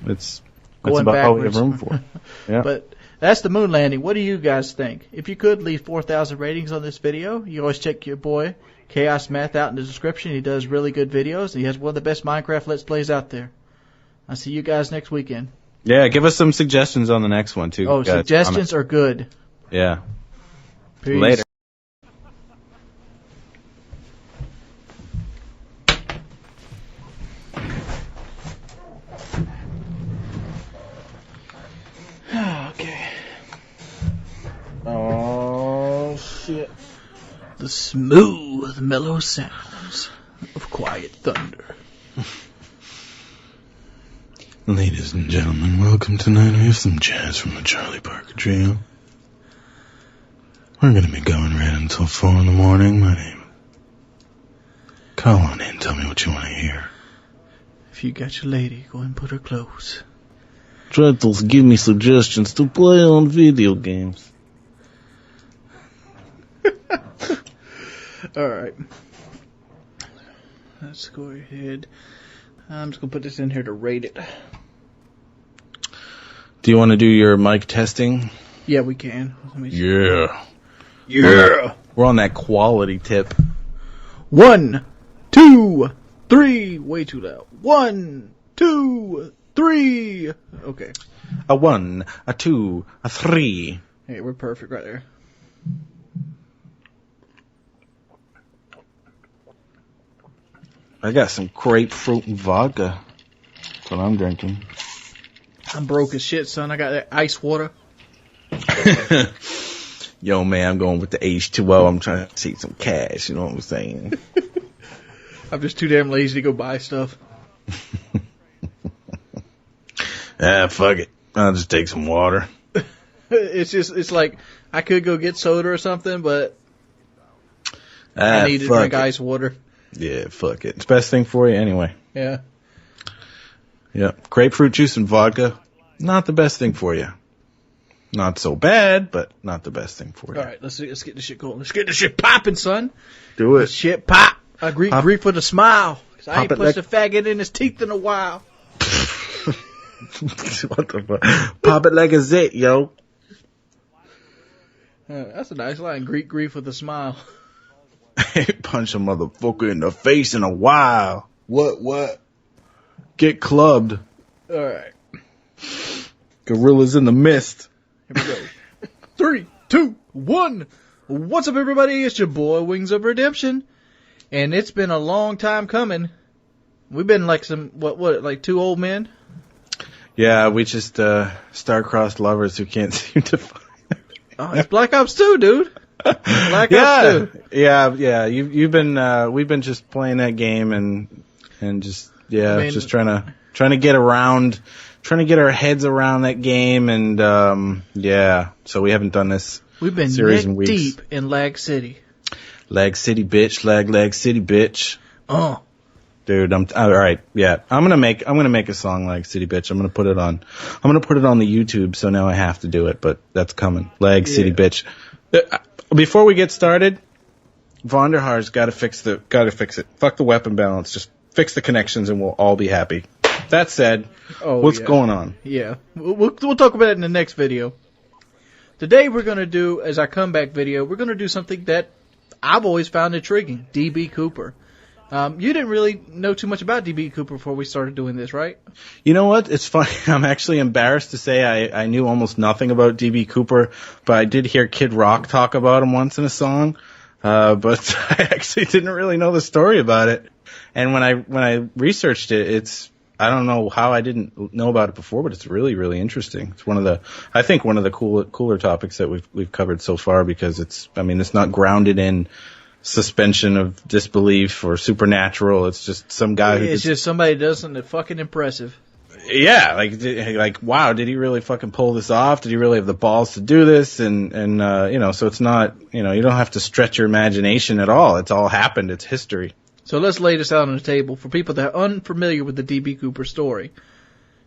it's about all we have room for. Yeah. But that's the moon landing. What do you guys think? If you could leave 4,000 ratings on this video, you always check your boy Chaos Math out in the description. He does really good videos. And he has one of the best Minecraft Let's Plays out there. I'll see you guys next weekend. Yeah, give us some suggestions on the next one, too. Oh, suggestions are good. Yeah. Peace. Later. Okay. Oh, shit. The smooth, mellow sounds of quiet thunder. Ladies and gentlemen, welcome tonight. We have some jazz from the Charlie Parker Trio. We're going to be going right until 4 in the morning. My name. Call on in. Tell me what you want to hear. If you got your lady, go and put her clothes. Try to give me suggestions to play on video games. Alright. Let's go ahead. I'm just going to put this in here to rate it. Do you want to do your mic testing? Yeah, we can. Let me see. Yeah. We're on that quality tip. 1, 2, 3. Way too loud. 1, 2, 3. Okay. A 1, a 2, a 3. Hey, we're perfect right there. I got some grapefruit and vodka. That's what I'm drinking. I'm broke as shit, son. I got that ice water. Yo, man, I'm going with the H2O. I'm trying to see some cash. You know what I'm saying? I'm just too damn lazy to go buy stuff. Fuck it. I'll just take some water. It's like, I could go get soda or something, but I need to drink ice water. Yeah, fuck it. It's the best thing for you anyway. Yeah. Yeah. Grapefruit juice and vodka, not the best thing for you. Not so bad, but not the best thing for you. All right, let's get this shit going. Let's get this shit popping, son. Do it. This shit pop. I grief with a smile. Cause I ain't pushed a faggot in his teeth in a while. What the fuck? Pop it like a zit, yo. That's a nice line. Grief with a smile. Punch a motherfucker in the face in a while. What? Get clubbed. All right. Gorillas in the mist. Here we go. 3, 2, 1. What's up, everybody? It's your boy, Wings of Redemption. And it's been a long time coming. We've been like like 2 old men? Yeah, we just, star-crossed lovers who can't seem to find. Oh, it's Black Ops 2, dude. Black Ops 2. Yeah. You've been, we've been just playing that game and just, just trying to get around, trying to get our heads around that game and, so we haven't done this We've been series in neck weeks. deep in Lag City. Lag City, bitch. Lag City, bitch. Oh. Dude, all right. Yeah. I'm going to make a song Lag City, bitch. I'm going to put it on the YouTube. So now I have to do it, but that's coming. Lag City, bitch. Before we get started, Vonderhaar's got to fix it. Fuck the weapon balance. Just fix the connections and we'll all be happy. That said, what's going on? Yeah. We'll talk about it in the next video. Today we're going to do, as our comeback video, we're going to do something that I've always found intriguing. D.B. Cooper. You didn't really know too much about D.B. Cooper before we started doing this, right? You know what? It's funny. I'm actually embarrassed to say I knew almost nothing about D.B. Cooper, but I did hear Kid Rock talk about him once in a song. But I actually didn't really know the story about it. And when I researched it, I don't know how I didn't know about it before, but it's really, really interesting. It's one of the cooler topics that we've covered so far because it's not grounded in suspension of disbelief or supernatural. It's just some guy it's just somebody that does something fucking impressive. Yeah, wow, did he really fucking pull this off? Did he really have the balls to do this? And so it's not, you don't have to stretch your imagination at all. It's all happened. It's history. So let's lay this out on the table for people that are unfamiliar with the D.B. Cooper story.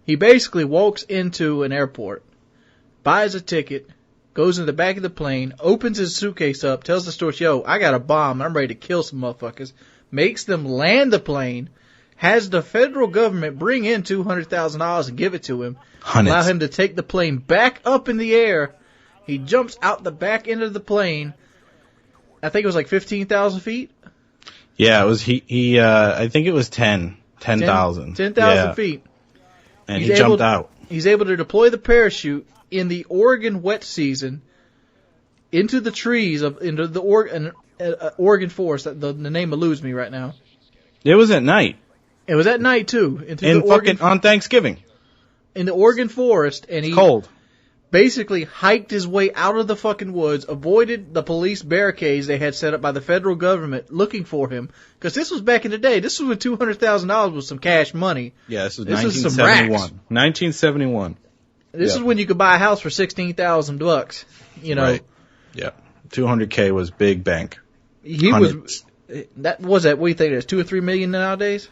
He basically walks into an airport, buys a ticket, goes in the back of the plane, opens his suitcase up, tells the steward, yo, I got a bomb, I'm ready to kill some motherfuckers, makes them land the plane, has the federal government bring in $200,000 and give it to him, allow him to take the plane back up in the air. He jumps out the back end of the plane. I think it was like 15,000 feet. Yeah, it was I think it was 10,000. 10,000 feet. And he jumped out. He's able to deploy the parachute in the Oregon wet season into the trees into the Oregon forest. The name eludes me right now. It was at night. It was at night too. On Thanksgiving. In the Oregon forest, and he cold. Basically hiked his way out of the fucking woods, avoided the police barricades they had set up by the federal government looking for him. Because this was back in the day. This was when $200,000 was some cash money. Yeah, this was 1971. 1971. This is when you could buy a house for $16,000. Right. Yeah. $200K was big bank. That what do you think? That's $2 or $3 million nowadays.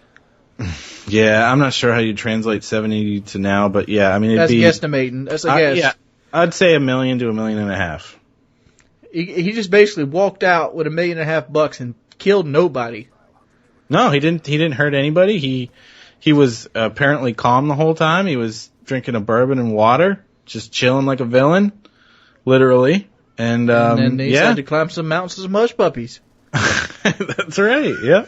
Yeah, I'm not sure how you translate 70 to now, but yeah, I mean that's guesstimating. That's a guess. Yeah, I'd say $1 million to $1.5 million. He just basically walked out with $1.5 million and killed nobody. No, he didn't hurt anybody. He was apparently calm the whole time. He was drinking a bourbon and water, just chilling like a villain, literally. And then he decided to climb some mountains with some hush puppies. That's right. Yeah.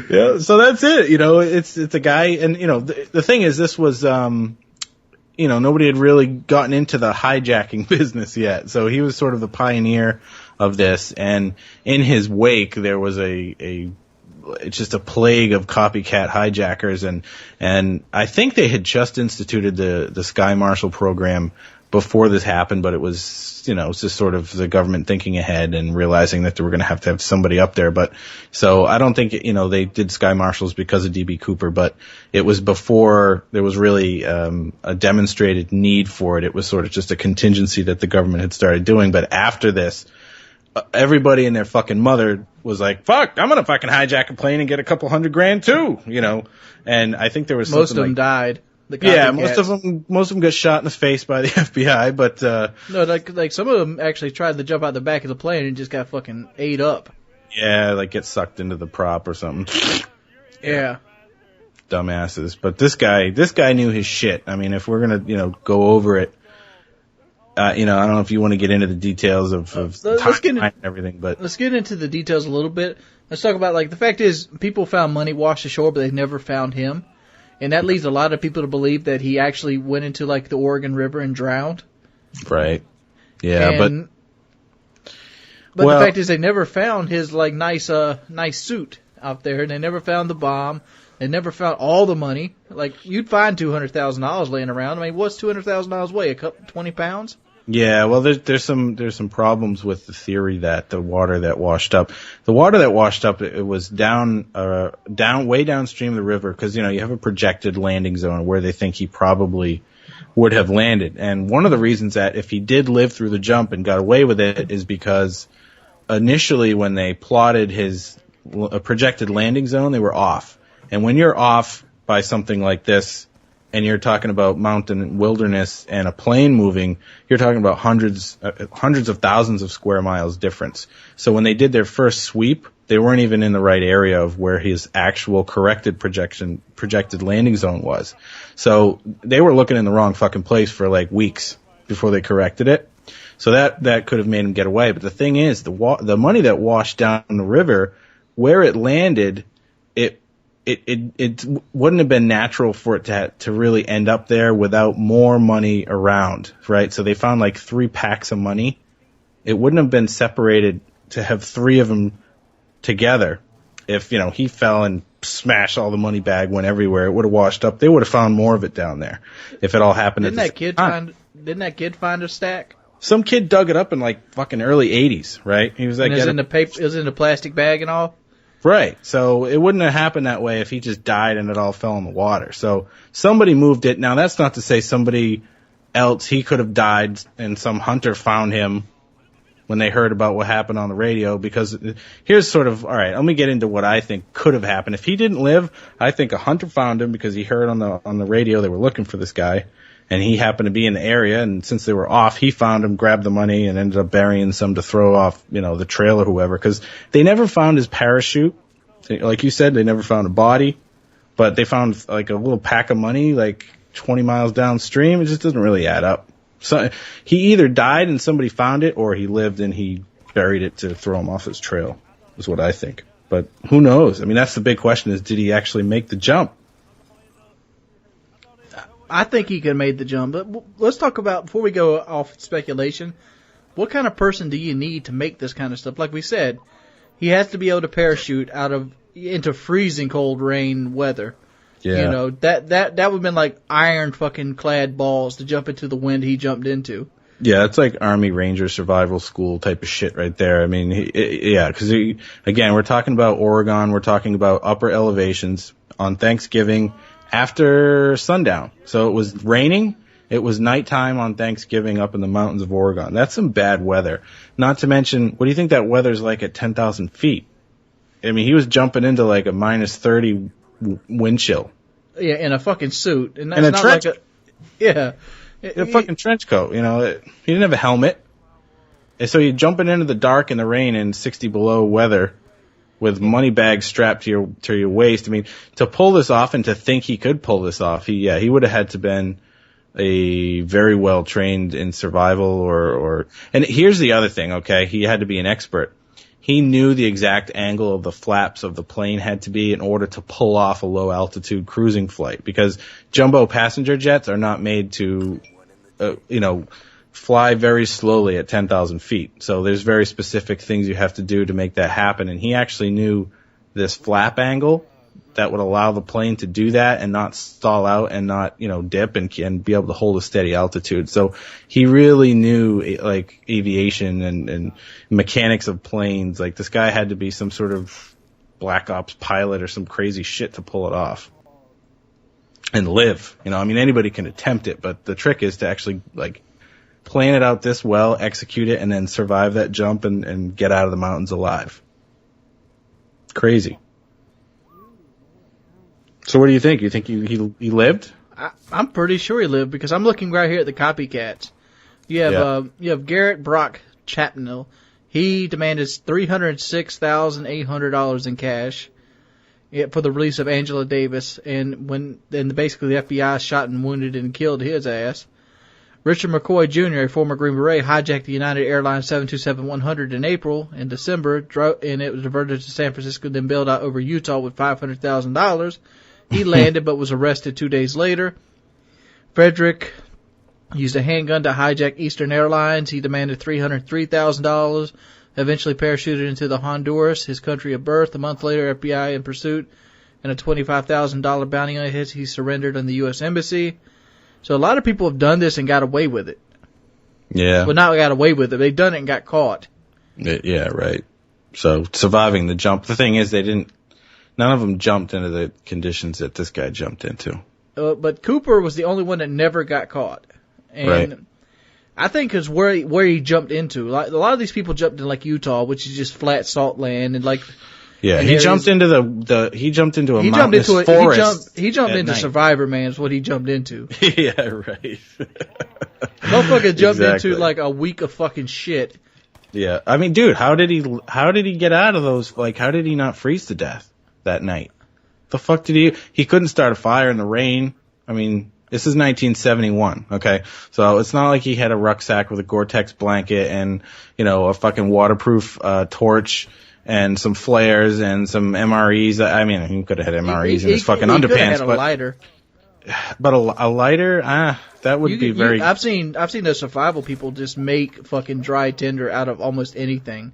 Yeah. So that's it. It's a guy, and the thing is, this was nobody had really gotten into the hijacking business yet. So he was sort of the pioneer of this, and in his wake there was it's just a plague of copycat hijackers, and I think they had just instituted the Sky Marshal program before this happened, but it was it's just sort of the government thinking ahead and realizing that they were going to have somebody up there. But so I don't think they did Sky Marshals because of D.B. Cooper, but it was before there was really a demonstrated need for it. It was sort of just a contingency that the government had started doing. But after this, everybody and their fucking mother was like, fuck, I'm going to fucking hijack a plane and get a couple $100,000 too, And I think there was most of them died. Yeah, most of them got shot in the face by the FBI, but no, like some of them actually tried to jump out the back of the plane and just got fucking ate up. Yeah, like get sucked into the prop or something. Yeah. Dumbasses. But this guy knew his shit. I mean, if we're gonna, go over it, I don't know if you want to get into the details of time and everything, but let's get into the details a little bit. Let's talk about the fact is people found money washed ashore, but they've never found him. And that leads a lot of people to believe that he actually went into the Oregon River and drowned. Right. Yeah, but the fact is they never found his nice suit out there, and they never found the bomb. They never found all the money. You'd find $200,000 laying around. I mean, what's $200,000 weigh? A couple 20 pounds? Yeah, well, there's some problems with the theory that the water that washed up, it was down way downstream of the river, because you have a projected landing zone where they think he probably would have landed. And one of the reasons that if he did live through the jump and got away with it is because initially when they plotted his projected landing zone, they were off. And when you're off by something like this, and you're talking about mountain wilderness and a plane moving, you're talking about hundreds of thousands of square miles difference. So when they did their first sweep, they weren't even in the right area of where his actual projected landing zone was. So they were looking in the wrong fucking place for weeks before they corrected it. So that could have made him get away. But the thing is, the money that washed down the river, where it landed, it wouldn't have been natural for it to really end up there without more money around, right? So they found 3 packs of money. It wouldn't have been separated to have 3 of them together. If, he fell and smashed all the money bag, went everywhere, it would have washed up. They would have found more of it down there if it all happened Didn't that kid find a stack? Some kid dug it up in fucking early 80s, right? He was it was in the plastic bag and all? Right. So it wouldn't have happened that way if he just died and it all fell in the water. So somebody moved it. Now, that's not to say somebody else, he could have died and some hunter found him when they heard about what happened on the radio, because here's sort of, all right, let me get into what I think could have happened. If he didn't live, I think a hunter found him because he heard on the radio they were looking for this guy, and he happened to be in the area, and since they were off, he found him, grabbed the money, and ended up burying some to throw off, the trail or whoever, because they never found his parachute. Like you said, they never found a body, but they found like a little pack of money like 20 miles downstream. It just doesn't really add up. So he either died and somebody found it, or he lived and he buried it to throw him off his trail, is what I think. But who knows? I mean, that's the big question, is did he actually make the jump? I think he could have made the jump. But let's talk about, before we go off speculation, what kind of person do you need to make this kind of stuff? Like we said, he has to be able to parachute into freezing cold rain weather. Yeah. That would have been like iron fucking clad balls to jump into the wind he jumped into. Yeah, it's like Army Ranger survival school type of shit right there. I mean, because again, we're talking about Oregon, we're talking about upper elevations on Thanksgiving after sundown. So it was raining, it was nighttime on Thanksgiving up in the mountains of Oregon. That's some bad weather. Not to mention, what do you think that weather's like at 10,000 feet? I mean, he was jumping into like a minus 30 wind chill. Yeah, in a fucking suit. And that's in a not trench. like yeah. In a fucking trench coat, He didn't have a helmet. And so you're jumping into the dark and the rain in 60 below weather with money bags strapped to your waist. I mean, to pull this off and to think he could pull this off, he would have had to been a very well trained in survival or and here's the other thing, okay? He had to be an expert. He knew the exact angle of the flaps of the plane had to be in order to pull off a low altitude cruising flight, because jumbo passenger jets are not made to, fly very slowly at 10,000 feet. So there's very specific things you have to do to make that happen. And he actually knew this flap angle that would allow the plane to do that and not stall out and not, dip and be able to hold a steady altitude. So he really knew like aviation and mechanics of planes. Like this guy had to be some sort of black ops pilot or some crazy shit to pull it off and live. Anybody can attempt it, but the trick is to actually like plan it out this well, execute it, and then survive that jump and get out of the mountains alive. Crazy. So what do you think? You think he lived? I'm pretty sure he lived, because I'm looking right here at the copycats. You have Garrett Brock Chapnell. He demanded $306,800 in cash for the release of Angela Davis, and basically the FBI shot and wounded and killed his ass. Richard McCoy Jr., a former Green Beret, hijacked the United Airlines 727-100 in April and December, and it was diverted to San Francisco, then bailed out over Utah with $500,000. He landed but was arrested 2 days later. Frederick used a handgun to hijack Eastern Airlines. He demanded $303,000, eventually parachuted into the Honduras, his country of birth. A month later, FBI in pursuit and a $25,000 bounty on his head, he surrendered on the U.S. Embassy. So a lot of people have done this and got away with it. Yeah. Well, not got away with it. They've done it and got caught. Yeah, right. So surviving the jump. The thing is, none of them jumped into the conditions that this guy jumped into. But Cooper was the only one that never got caught. And right. I think it's where he jumped into. Like, a lot of these people jumped in like Utah, which is just flat salt land, and like. Yeah, he jumped into a mountainous forest. He jumped into Survivor, man, is what he jumped into. Yeah, right. Motherfucker jumped into like a week of fucking shit. Yeah. I mean, dude, how did he get out of those? Like, how did he not freeze to death that night? The fuck did he couldn't start a fire in the rain. I mean, this is 1971, okay? So it's not like he had a rucksack with a Gore-Tex blanket and, a fucking waterproof torch and some flares and some MREs. I mean, he could have had MREs in his fucking underpants. He could have had a lighter. But a lighter, that would be very... I've seen those survival people just make fucking dry tinder out of almost anything.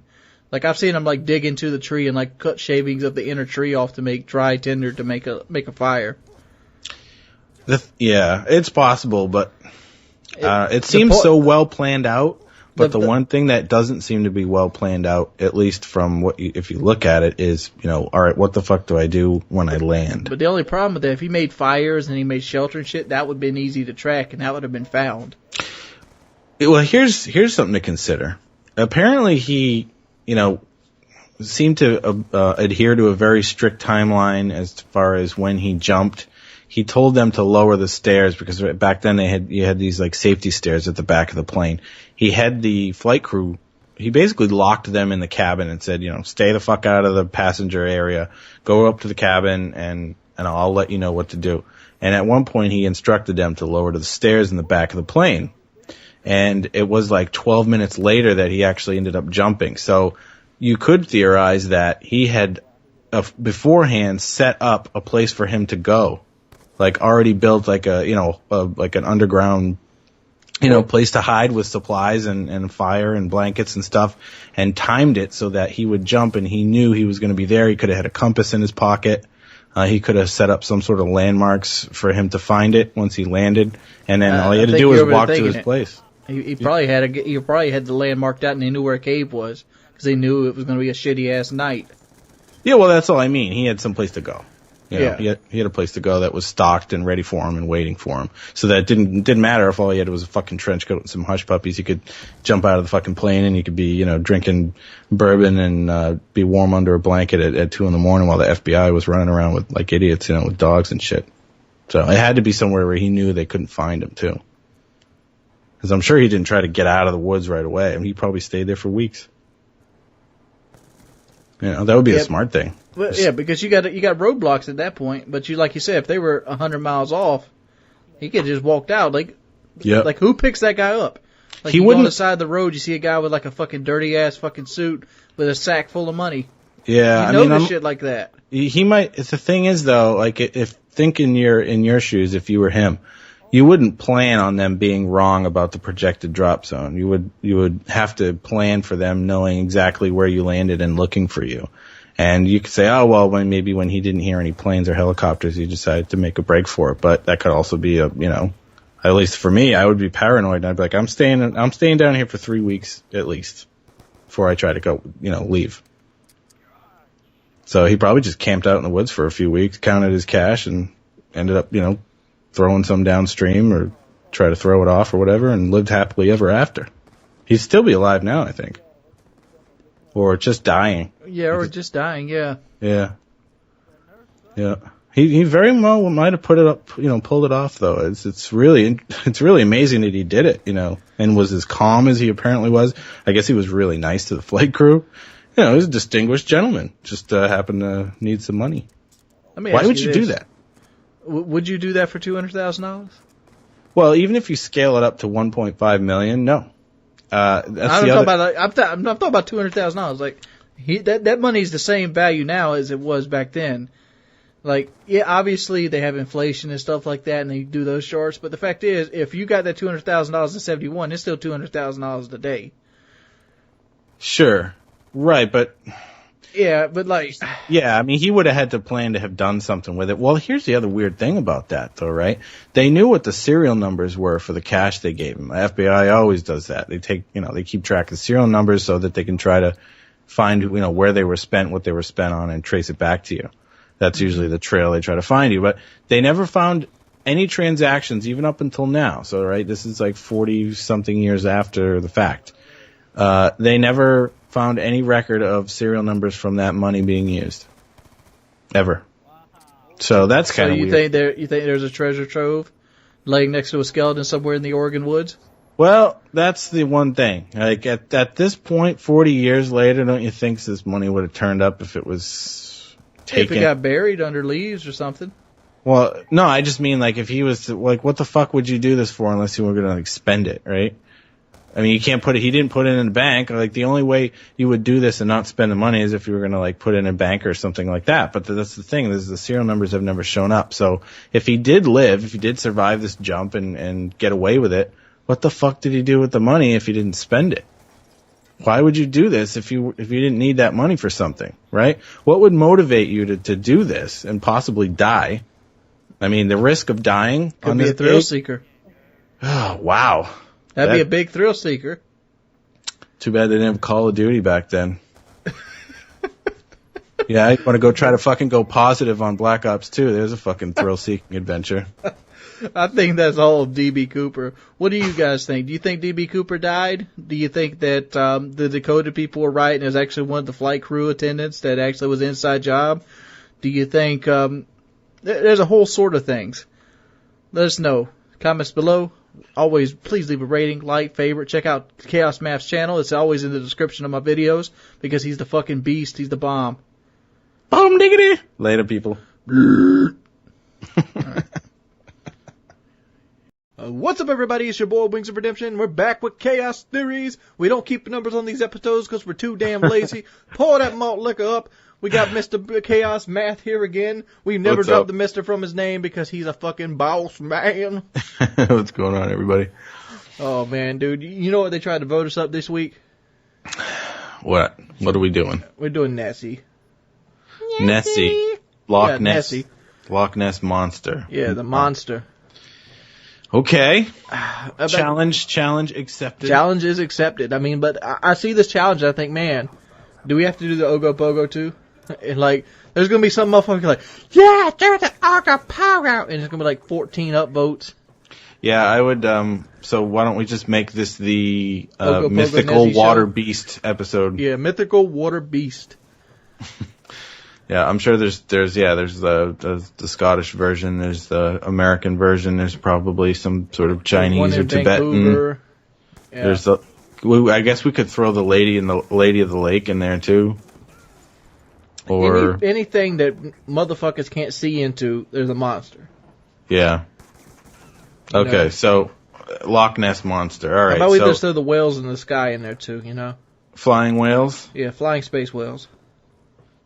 Like, I've seen them, like, dig into the tree and, like, cut shavings of the inner tree off to make dry tinder to make a fire. Yeah, it's possible, but it seems so well planned out. But the one thing that doesn't seem to be well planned out, at least from if you look at it, is, all right, what the fuck do I do when I land? But the only problem with that, if he made fires and he made shelter and shit, that would have been easy to track and that would have been found. Well, here's something to consider. Apparently he, seemed to adhere to a very strict timeline as far as when he jumped. He told them to lower the stairs because back then you had these like safety stairs at the back of the plane. He had the flight crew, he basically locked them in the cabin and said, stay the fuck out of the passenger area, go up to the cabin and I'll let you know what to do. And at one point he instructed them to lower to the stairs in the back of the plane. And it was like 12 minutes later that he actually ended up jumping. So you could theorize that he had beforehand set up a place for him to go. Like already built like like an underground, place to hide with supplies and fire and blankets and stuff, and timed it so that he would jump and he knew he was going to be there. He could have had a compass in his pocket. He could have set up some sort of landmarks for him to find it once he landed, and then all he had to do was walk to his place. He probably had the land marked out and he knew where a cave was because he knew it was going to be a shitty ass night. Yeah, well, that's all I mean. He had some place to go. Yeah. He had a place to go that was stocked and ready for him and waiting for him. So that it didn't matter if all he had was a fucking trench coat and some hush puppies. He could jump out of the fucking plane and he could be, drinking bourbon and be warm under a blanket at 2 a.m. while the FBI was running around with like idiots, with dogs and shit. So it had to be somewhere where he knew they couldn't find him too. Because I'm sure he didn't try to get out of the woods right away. I mean, he probably stayed there for weeks. That would be a smart thing. Well, yeah, because you got roadblocks at that point. But like you said, if they were 100 miles off, he could have just walked out. Like who picks that guy up? Like you go on the side of the road, you see a guy with like a fucking dirty ass fucking suit with a sack full of money. Yeah, shit like that. He might. The thing is though, like if think in your shoes, if you were him, you wouldn't plan on them being wrong about the projected drop zone. You would have to plan for them knowing exactly where you landed and looking for you. And you could say, oh, well, maybe when he didn't hear any planes or helicopters, he decided to make a break for it. But that could also be at least for me, I would be paranoid. And I'd be like, I'm staying down here for 3 weeks at least before I try to go, leave. So he probably just camped out in the woods for a few weeks, counted his cash and ended up, throwing some downstream or try to throw it off or whatever and lived happily ever after. He'd still be alive now, I think. Or just dying. Yeah, or just dying, yeah. Yeah. Yeah. He very well might have put it up, pulled it off though. It's really amazing that he did it, and was as calm as he apparently was. I guess he was really nice to the flight crew. He was a distinguished gentleman. Just happened to need some money. Why would you do that? Would you do that for $200,000? Well, even if you scale it up to 1.5 million, no. I'm talking about $200,000. Like that money's the same value now as it was back then. Like, yeah, obviously they have inflation and stuff like that, and they do those shorts. But the fact is, if you got that $200,000 in '71, it's still $200,000 today. Sure, right, but. Yeah, but like... Yeah, I mean, he would have had to plan to have done something with it. Well, here's the other weird thing about that, though, right? They knew what the serial numbers were for the cash they gave him. The FBI always does that. They they keep track of the serial numbers so that they can try to find, where they were spent, what they were spent on, and trace it back to you. That's usually the trail they try to find you. But they never found any transactions, even up until now. So, right, this is like 40-something years after the fact. They never found any record of serial numbers from that money being used. Ever. So that's kind of weird. You think there's a treasure trove laying next to a skeleton somewhere in the Oregon woods? Well, that's the one thing. Like at this point, 40 years later, don't you think this money would have turned up if it was taken? If it got buried under leaves or something? Well, no, I just mean like if he was to, like, what the fuck would you do this for unless you were going to like spend it, right? I mean, you can't he didn't put it in a bank. Like, the only way you would do this and not spend the money is if you were going to, like, put it in a bank or something like that. But that's the thing, is the serial numbers have never shown up. So, if he did survive this jump and get away with it, what the fuck did he do with the money if he didn't spend it? Why would you do this if you didn't need that money for something, right? What would motivate you to do this and possibly die? I mean, the risk of dying could be a thrill seeker. Oh, wow. That'd be a big thrill seeker. Too bad they didn't have Call of Duty back then. Yeah, I want to go try to fucking go positive on Black Ops 2. There's a fucking thrill-seeking adventure. I think that's all of D.B. Cooper. What do you guys think? Do you think D.B. Cooper died? Do you think that the Dakota people were right and it was actually one of the flight crew attendants that actually was an inside job? Do you think there's a whole sort of things? Let us know. Comments below. Always, please leave a rating, like, favorite. Check out Chaos Maps channel. It's always in the description of my videos because he's the fucking beast. He's the bomb. Boom diggity. Later, people. What's up, everybody? It's your boy, Wings of Redemption. We're back with Chaos Theories. We don't keep the numbers on these episodes because we're too damn lazy. Pour that malt liquor up. We got Mr. Chaos Math here again. We've never dropped the Mr. from his name because he's a fucking boss man. What's going on, everybody? Oh, man, dude. You know what they tried to vote us up this week? What? What are we doing? We're doing Nessie. Nessie. Lochness. Nessie. Lochness Monster. Yeah, the monster. Okay. Challenge accepted. Challenge is accepted. I mean, but I see this challenge and I think, man, do we have to do the Ogo Pogo too? And like, there's going to be some motherfucker like, yeah, do the Ogo Pogo. And it's going to be like 14 upvotes. Yeah, I would, so why don't we just make this the Ogo Pogo mythical Nessie water show? beast episode? Yeah, mythical water beast. Yeah, I'm sure there's the Scottish version, there's the American version, there's probably some sort of Chinese or Tibetan. Yeah. There's I guess we could throw the Lady of the Lake in there too. Or anything that motherfuckers can't see into, there's a monster. Yeah. Okay, so Loch Ness Monster. All right. How about we just throw the whales in the sky in there too, you know? Flying whales? Yeah, flying space whales.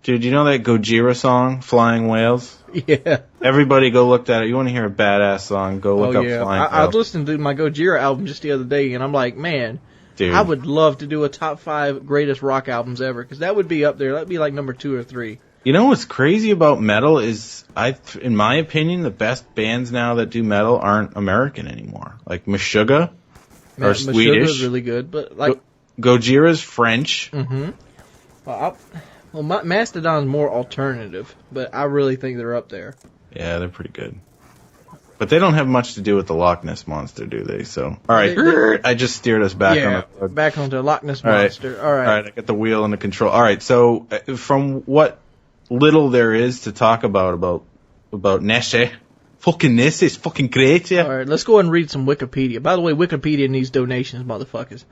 Dude, you know that Gojira song, Flying Whales? Yeah. Everybody go look that up. You want to hear a badass song, go look up Flying Whales. I was listening to my Gojira album just the other day, and I'm like, man, dude, I would love to do a top 5 greatest rock albums ever, because that would be up there. That would be like number 2 or 3. You know what's crazy about metal is, in my opinion, the best bands now that do metal aren't American anymore. Like Meshuggah are Swedish. Meshuggah's really good, but like Gojira's French. Mm-hmm. Well, Mastodon's more alternative, but I really think they're up there. Yeah, they're pretty good. But they don't have much to do with the Loch Ness Monster, do they? So, all right, I just steered us back on the road. Back onto Loch Ness Monster. All right, I got the wheel and the control. All right, so from what little there is to talk about Nessie, fucking Nessie is fucking great, yeah. All right, let's go and read some Wikipedia. By the way, Wikipedia needs donations, motherfuckers.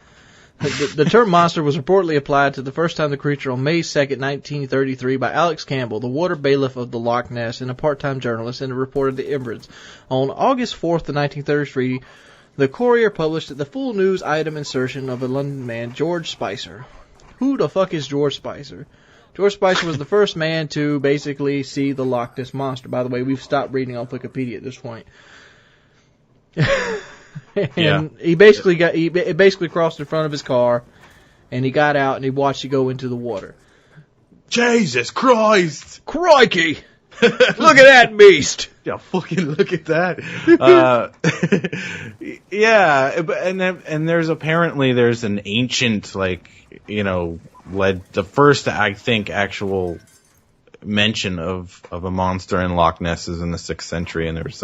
The term monster was reportedly applied to the first time the creature on May 2nd, 1933 by Alex Campbell, the water bailiff of the Loch Ness and a part-time journalist, and reported to Emirates. On August 4th, 1933, the Courier published the full news item insertion of a London man, George Spicer. Who the fuck is George Spicer? George Spicer was the first man to basically see the Loch Ness Monster. By the way, we've stopped reading off Wikipedia at this point. And he basically crossed in front of his car, and he got out and he watched it go into the water. Jesus Christ! Crikey! Look at that beast! Yeah, fucking look at that. Yeah, and there's an ancient, the first, I think, actual mention of a monster in Loch Ness is in the 6th century, and there was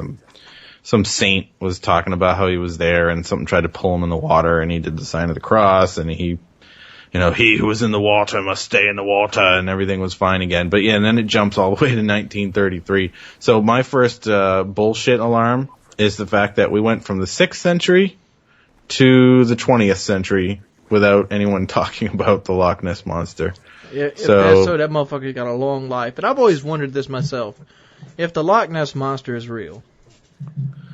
some saint was talking about how he was there and something tried to pull him in the water and he did the sign of the cross and he who was in the water must stay in the water and everything was fine again. But yeah, and then it jumps all the way to 1933. So my first bullshit alarm is the fact that we went from the 6th century to the 20th century without anyone talking about the Loch Ness Monster. Yeah, so that motherfucker got a long life. And I've always wondered this myself. If the Loch Ness Monster is real,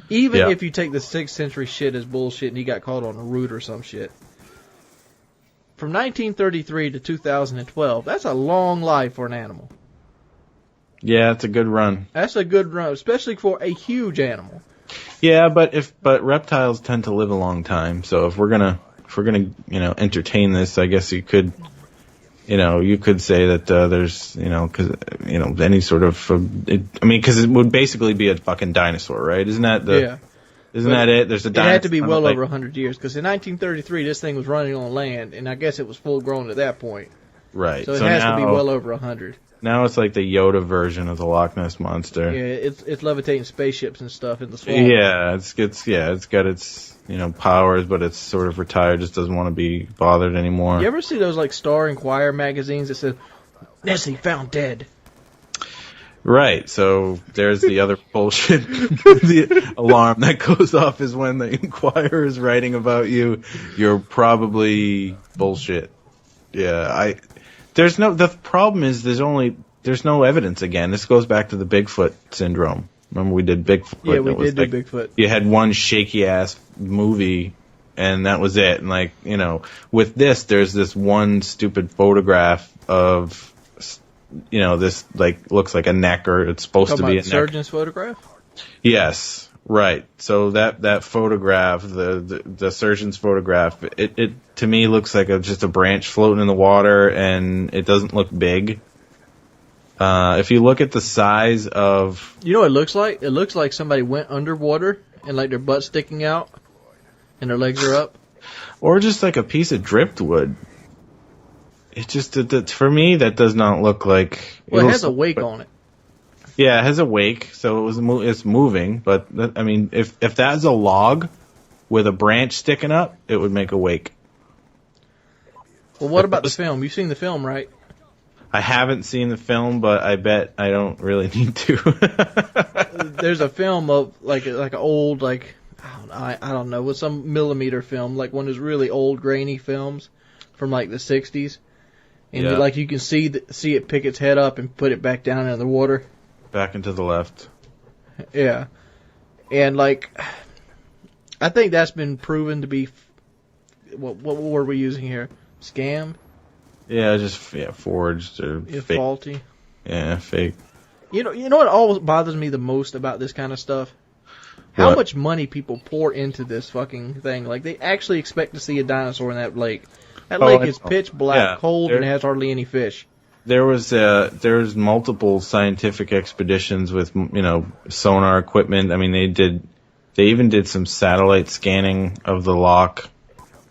even if you take the 6th century shit as bullshit and he got caught on a route or some shit, from 1933 to 2012, that's a long life for an animal. Yeah, it's a good run. That's a good run, especially for a huge animal. Yeah, but reptiles tend to live a long time, so if we're gonna entertain this, I guess you could say that there's, any sort of, because it would basically be a fucking dinosaur, right? Isn't that Isn't that it? There's a dinosaur. It had to be well over 100 years, because in 1933 this thing was running on land, and I guess it was full grown at that point. Right. So it has to be well over 100. Now it's like the Yoda version of the Loch Ness Monster. Yeah, it's levitating spaceships and stuff in the swamp. Yeah, it's got its powers, but it's sort of retired. Just doesn't want to be bothered anymore. You ever see those like Star Inquirer magazines that says Nessie found dead? Right. So there's the other bullshit. The alarm that goes off is when the Inquirer is writing about you. You're probably bullshit. Yeah, the problem is there's no evidence again. This goes back to the Bigfoot syndrome. Remember we did Bigfoot? Yeah, we did do Bigfoot. You had one shaky ass movie and that was it. And with this there's this one stupid photograph of this looks like a neck, or it's supposed to be a neck. Surgeon's photograph? Yes. Right. So that photograph, the surgeon's photograph, it to me looks like just a branch floating in the water, and it doesn't look big. If you look at the size of... You know what it looks like? It looks like somebody went underwater and like their butt's sticking out and their legs are up. Or just like a piece of driftwood. It just, for me, that does not look like... Well, it has a wake on it. Yeah, it has a wake, so it's moving. But if that's a log with a branch sticking up, it would make a wake. Well, what about the film? You've seen the film, right? I haven't seen the film, but I bet I don't really need to. There's a film of like an old I don't know, with some millimeter film, like one of those really old grainy films from like the 60s, and you can see it pick its head up and put it back down in the water. Back into the left. Yeah. And, I think that's been proven to be... What word are we using here? Scam? Yeah, forged or fake. Faulty. Yeah, fake. You know what always bothers me the most about this kind of stuff? How much money people pour into this fucking thing. Like, they actually expect to see a dinosaur in that lake. That lake is pitch black, cold, and has hardly any fish. There's multiple scientific expeditions with sonar equipment. I mean, they even did some satellite scanning of the loch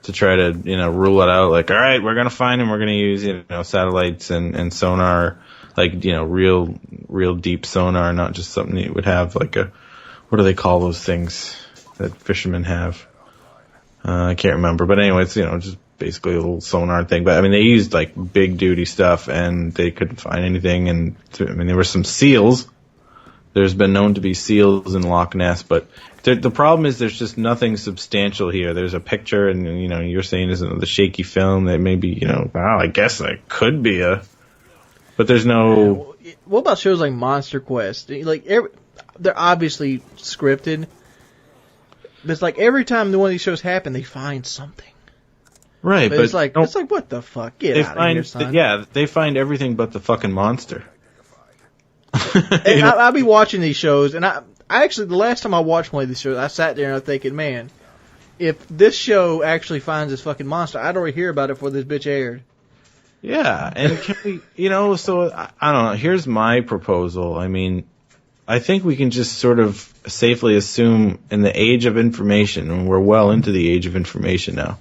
to try to rule it out. Like, all right, we're gonna find him. We're gonna use satellites and sonar, real deep sonar, not just something you would have what do they call those things that fishermen have? I can't remember, but anyway, it's just basically a little sonar thing. But they used big duty stuff, and they couldn't find anything. And there were some seals. There's been known to be seals in Loch Ness, but the problem is there's just nothing substantial here. There's a picture, and you're saying isn't the shaky film that maybe I guess it could be but there's no. What about shows like Monster Quest? They're obviously scripted, but it's like every time one of these shows happen, they find something. Right, but it's like what the fuck? Get out of here, son. They find everything but the fucking monster. And I'll be watching these shows, and I actually, the last time I watched one of these shows, I sat there and I was thinking, man, if this show actually finds this fucking monster, I'd already hear about it before this bitch aired. Yeah, and can we, so I don't know. Here's my proposal. I think we can just sort of safely assume in the age of information, and we're well into the age of information now,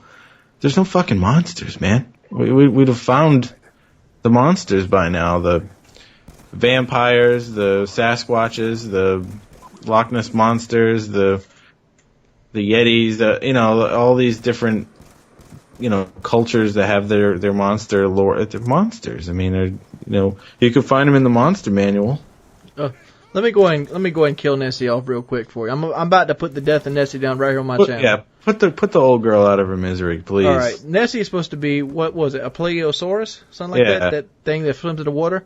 there's no fucking monsters, man. We'd have found the monsters by now. The vampires, the Sasquatches, the Loch Ness monsters, the Yetis, all these different, cultures that have their monster lore. They're monsters. You could find them in the monster manual. Let me go and kill Nessie off real quick for you. I'm about to put the death of Nessie down right here on my channel. Yeah, put the old girl out of her misery, please. All right, Nessie is supposed to be, what was it, a Plesiosaurus, something like that. That thing that swims in the water.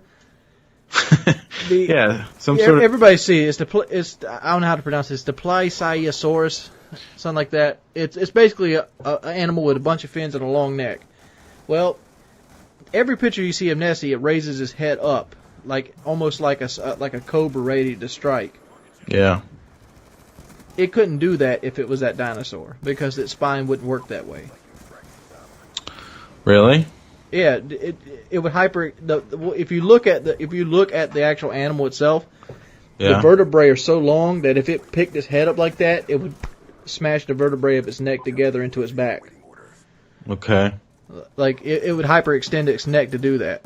Sort of. Everybody see it's I don't know how to pronounce it. It's the Plesiosaurus, something like that. It's basically an animal with a bunch of fins and a long neck. Well, every picture you see of Nessie, it raises his head up, almost like a cobra ready to strike. Yeah. It couldn't do that if it was that dinosaur, because its spine wouldn't work that way. Really? Yeah, it would if you look at the actual animal itself, the vertebrae are so long that if it picked its head up like that, it would smash the vertebrae of its neck together into its back. Okay. Like, it would hyperextend its neck to do that.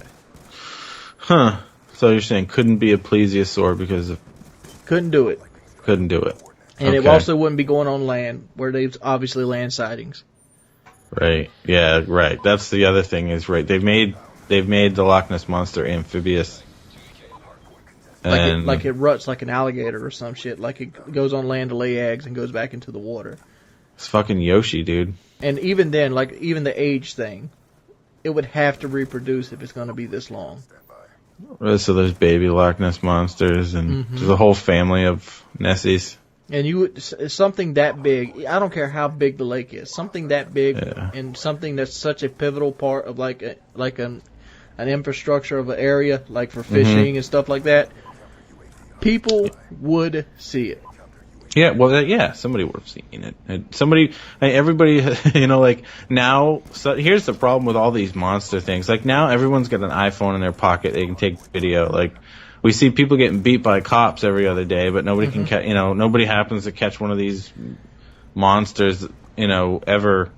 Huh. So you're saying couldn't be a plesiosaur because of... Couldn't do it. Couldn't do it. And okay. It also wouldn't be going on land, where there's obviously land sightings. Right. Yeah, right. That's the other thing is, right, they've made the Loch Ness Monster amphibious. And Like it ruts like an alligator or some shit. Like it goes on land to lay eggs and goes back into the water. It's fucking Yoshi, dude. And even then, like even the age thing, it would have to reproduce if it's going to be this long. So there's baby Loch Ness Monsters and there's a whole family of Nessies. And something that big, I don't care how big the lake is, something that big and something that's such a pivotal part of like an infrastructure of an area, like for fishing and stuff like that, people would see it. Yeah, well, somebody would have seen it. Everybody, like now, so here's the problem with all these monster things. Like now everyone's got an iPhone in their pocket, they can take video. Like, we see people getting beat by cops every other day, but nobody can nobody happens to catch one of these monsters, ever.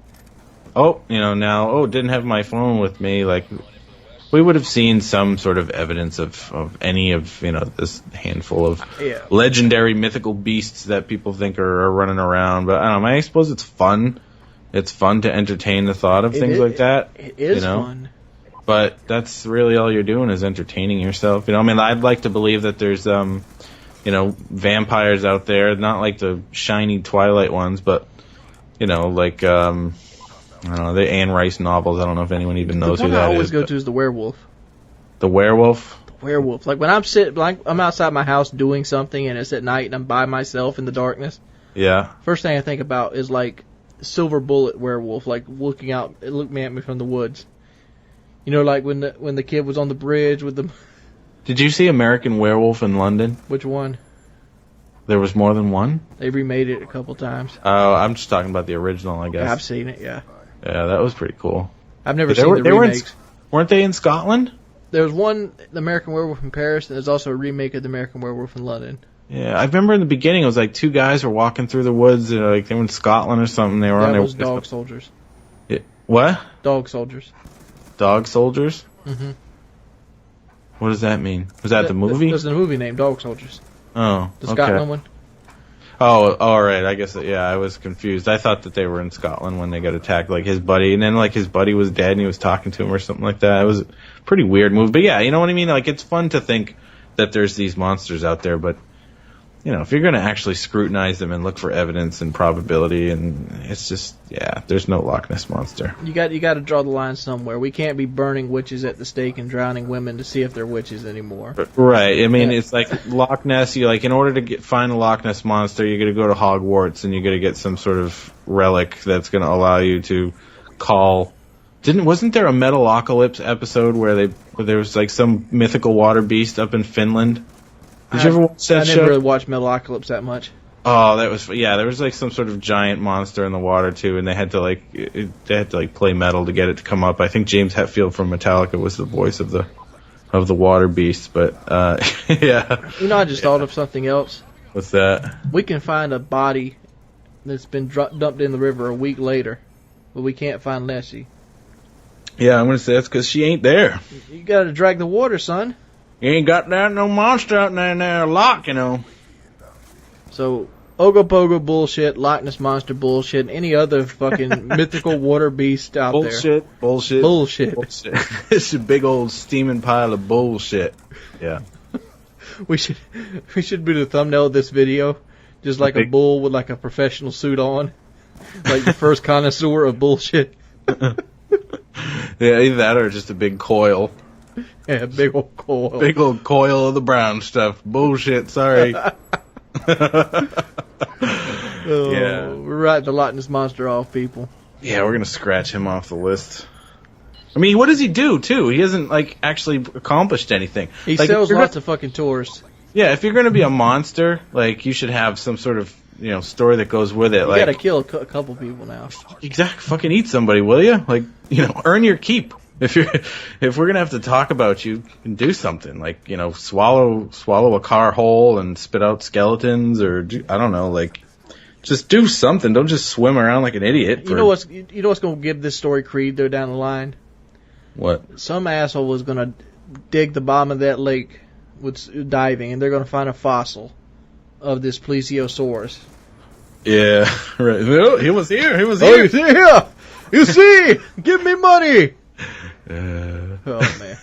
Didn't have my phone with me. Like, we would have seen some sort of evidence of any of, this handful of legendary mythical beasts that people think are running around. But I don't know, I suppose it's fun. It's fun to entertain the thought of things like that. It is fun. But that's really all you're doing is entertaining yourself. I'd like to believe that there's, vampires out there, not like the shiny Twilight ones, but, I don't know, the Anne Rice novels. I don't know if anyone even knows who that is. The one I always go to is the werewolf. The werewolf? The werewolf. Like when I'm outside my house doing something and it's at night and I'm by myself in the darkness. Yeah. First thing I think about is like silver bullet werewolf, like looking at me from the woods. Like when the kid was on the bridge with the... Did you see American Werewolf in London? Which one? There was more than one? They remade it a couple times. Oh, I'm just talking about the original, I guess. Yeah, I've seen it, yeah. Yeah, that was pretty cool. I've never seen the remakes. Weren't they in Scotland? There was one, the American Werewolf in Paris, and there's also a remake of the American Werewolf in London. Yeah, I remember in the beginning it was like two guys were walking through the woods, they were in Scotland or something. They were on their... That was dog soldiers. What? Dog soldiers. Dog soldiers? Mm-hmm. What does that mean? Was that the movie? There's a movie named Dog Soldiers. Oh, the Scotland one. Oh, all right. I guess, I was confused. I thought that they were in Scotland when they got attacked, like his buddy, and then like his buddy was dead and he was talking to him or something like that. It was a pretty weird movie. But yeah, you know what I mean? Like, it's fun to think that there's these monsters out there, but if you're going to actually scrutinize them and look for evidence and probability, and it's just, there's no Loch Ness Monster. You got to draw the line somewhere. We can't be burning witches at the stake and drowning women to see if they're witches anymore. Right. I mean, it's like Loch Ness. In order to find a Loch Ness Monster, you got to go to Hogwarts and you got to get some sort of relic that's going to allow you to call. Wasn't there a Metalocalypse episode where there was like some mythical water beast up in Finland? Did you ever watch that show? I never really watched Metalocalypse that much. Oh, that was there was like some sort of giant monster in the water too, and they had to play metal to get it to come up. I think James Hetfield from Metallica was the voice of the water beast, but yeah. I just thought of something else. What's that? We can find a body that's been dumped in the river a week later, but we can't find Nessie. Yeah, I'm gonna say that's because she ain't there. You gotta drag the water, son. You ain't got no monster out there in there lock, So, Ogopogo bullshit, Loch Ness Monster bullshit, and any other fucking mythical water beast out there. Bullshit. It's a big old steaming pile of bullshit. Yeah. we should be the thumbnail of this video, just like a bull with like a professional suit on, like the first connoisseur of bullshit. Yeah, either that or just a big coil. Yeah, big old coil. Big old coil of the brown stuff. Bullshit, sorry. Yeah. We're writing the Loch Ness Monster off, people. Yeah, we're going to scratch him off the list. I mean, what does he do, too? He hasn't, actually accomplished anything. He sells lots of fucking tours. Yeah, if you're going to be a monster, you should have some sort of, story that goes with it. You got to kill a couple people now. Exactly. Fucking eat somebody, will you? Earn your keep. If we're gonna have to talk about you, do something swallow a car whole and spit out skeletons, or I don't know, Just do something. Don't just swim around like an idiot. You know what's going to give this story creed though down the line? What? Some asshole was going to dig the bottom of that lake with diving, and they're going to find a fossil of this plesiosaurus. Yeah, right. No, he was here. He was Oh, here. you see here? You see? Give me money. Oh man.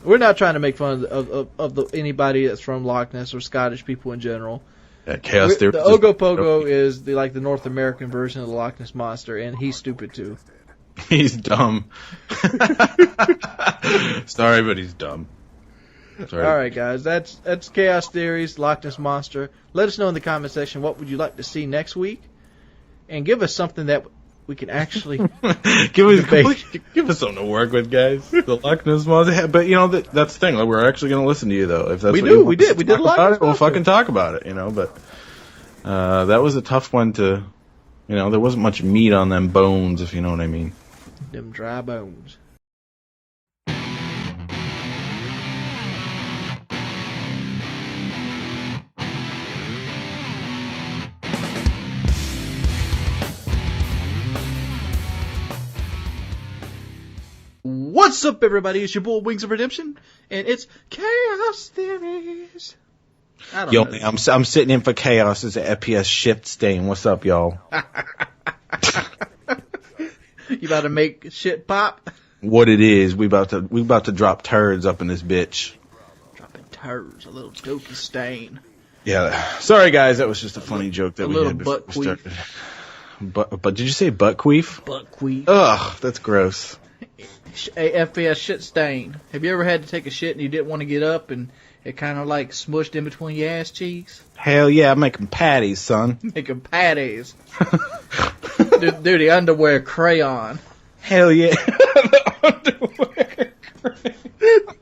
We're not trying to make fun of anybody that's from Loch Ness or Scottish people in general. Yeah, chaos theory. The Ogopogo is the North American version of the Loch Ness Monster, and he's stupid too. He's dumb. Sorry, but he's dumb. Sorry. All right, guys, that's Chaos Theories, Loch Ness Monster. Let us know in the comment section what would you like to see next week, and give us something that we can actually give us something to work with, guys. The Loch Ness Monster, but that's the thing. Like, we're actually going to listen to you though. If that's we what do, you we did a lot about it. We'll fucking talk about it, But that was a tough one to, there wasn't much meat on them bones, if you know what I mean. Them dry bones. What's up, everybody? It's your boy Wings of Redemption, and it's Chaos Theories. I don't Yo, know. man, I'm sitting in for chaos as an FPS shift stain. What's up, y'all? You about to make shit pop? What it is, we about to drop turds up in this bitch. Dropping turds, a little dopey stain. Yeah, sorry guys, that was just a funny joke that we little had before butt we started. But did you say butt queef? Butt queef. Ugh, that's gross. AFS shit stain. Have you ever had to take a shit and you didn't want to get up and it kind of like smushed in between your ass cheeks? Hell yeah, I'm making patties, son. Making patties. do the underwear crayon. Hell yeah. The underwear crayon.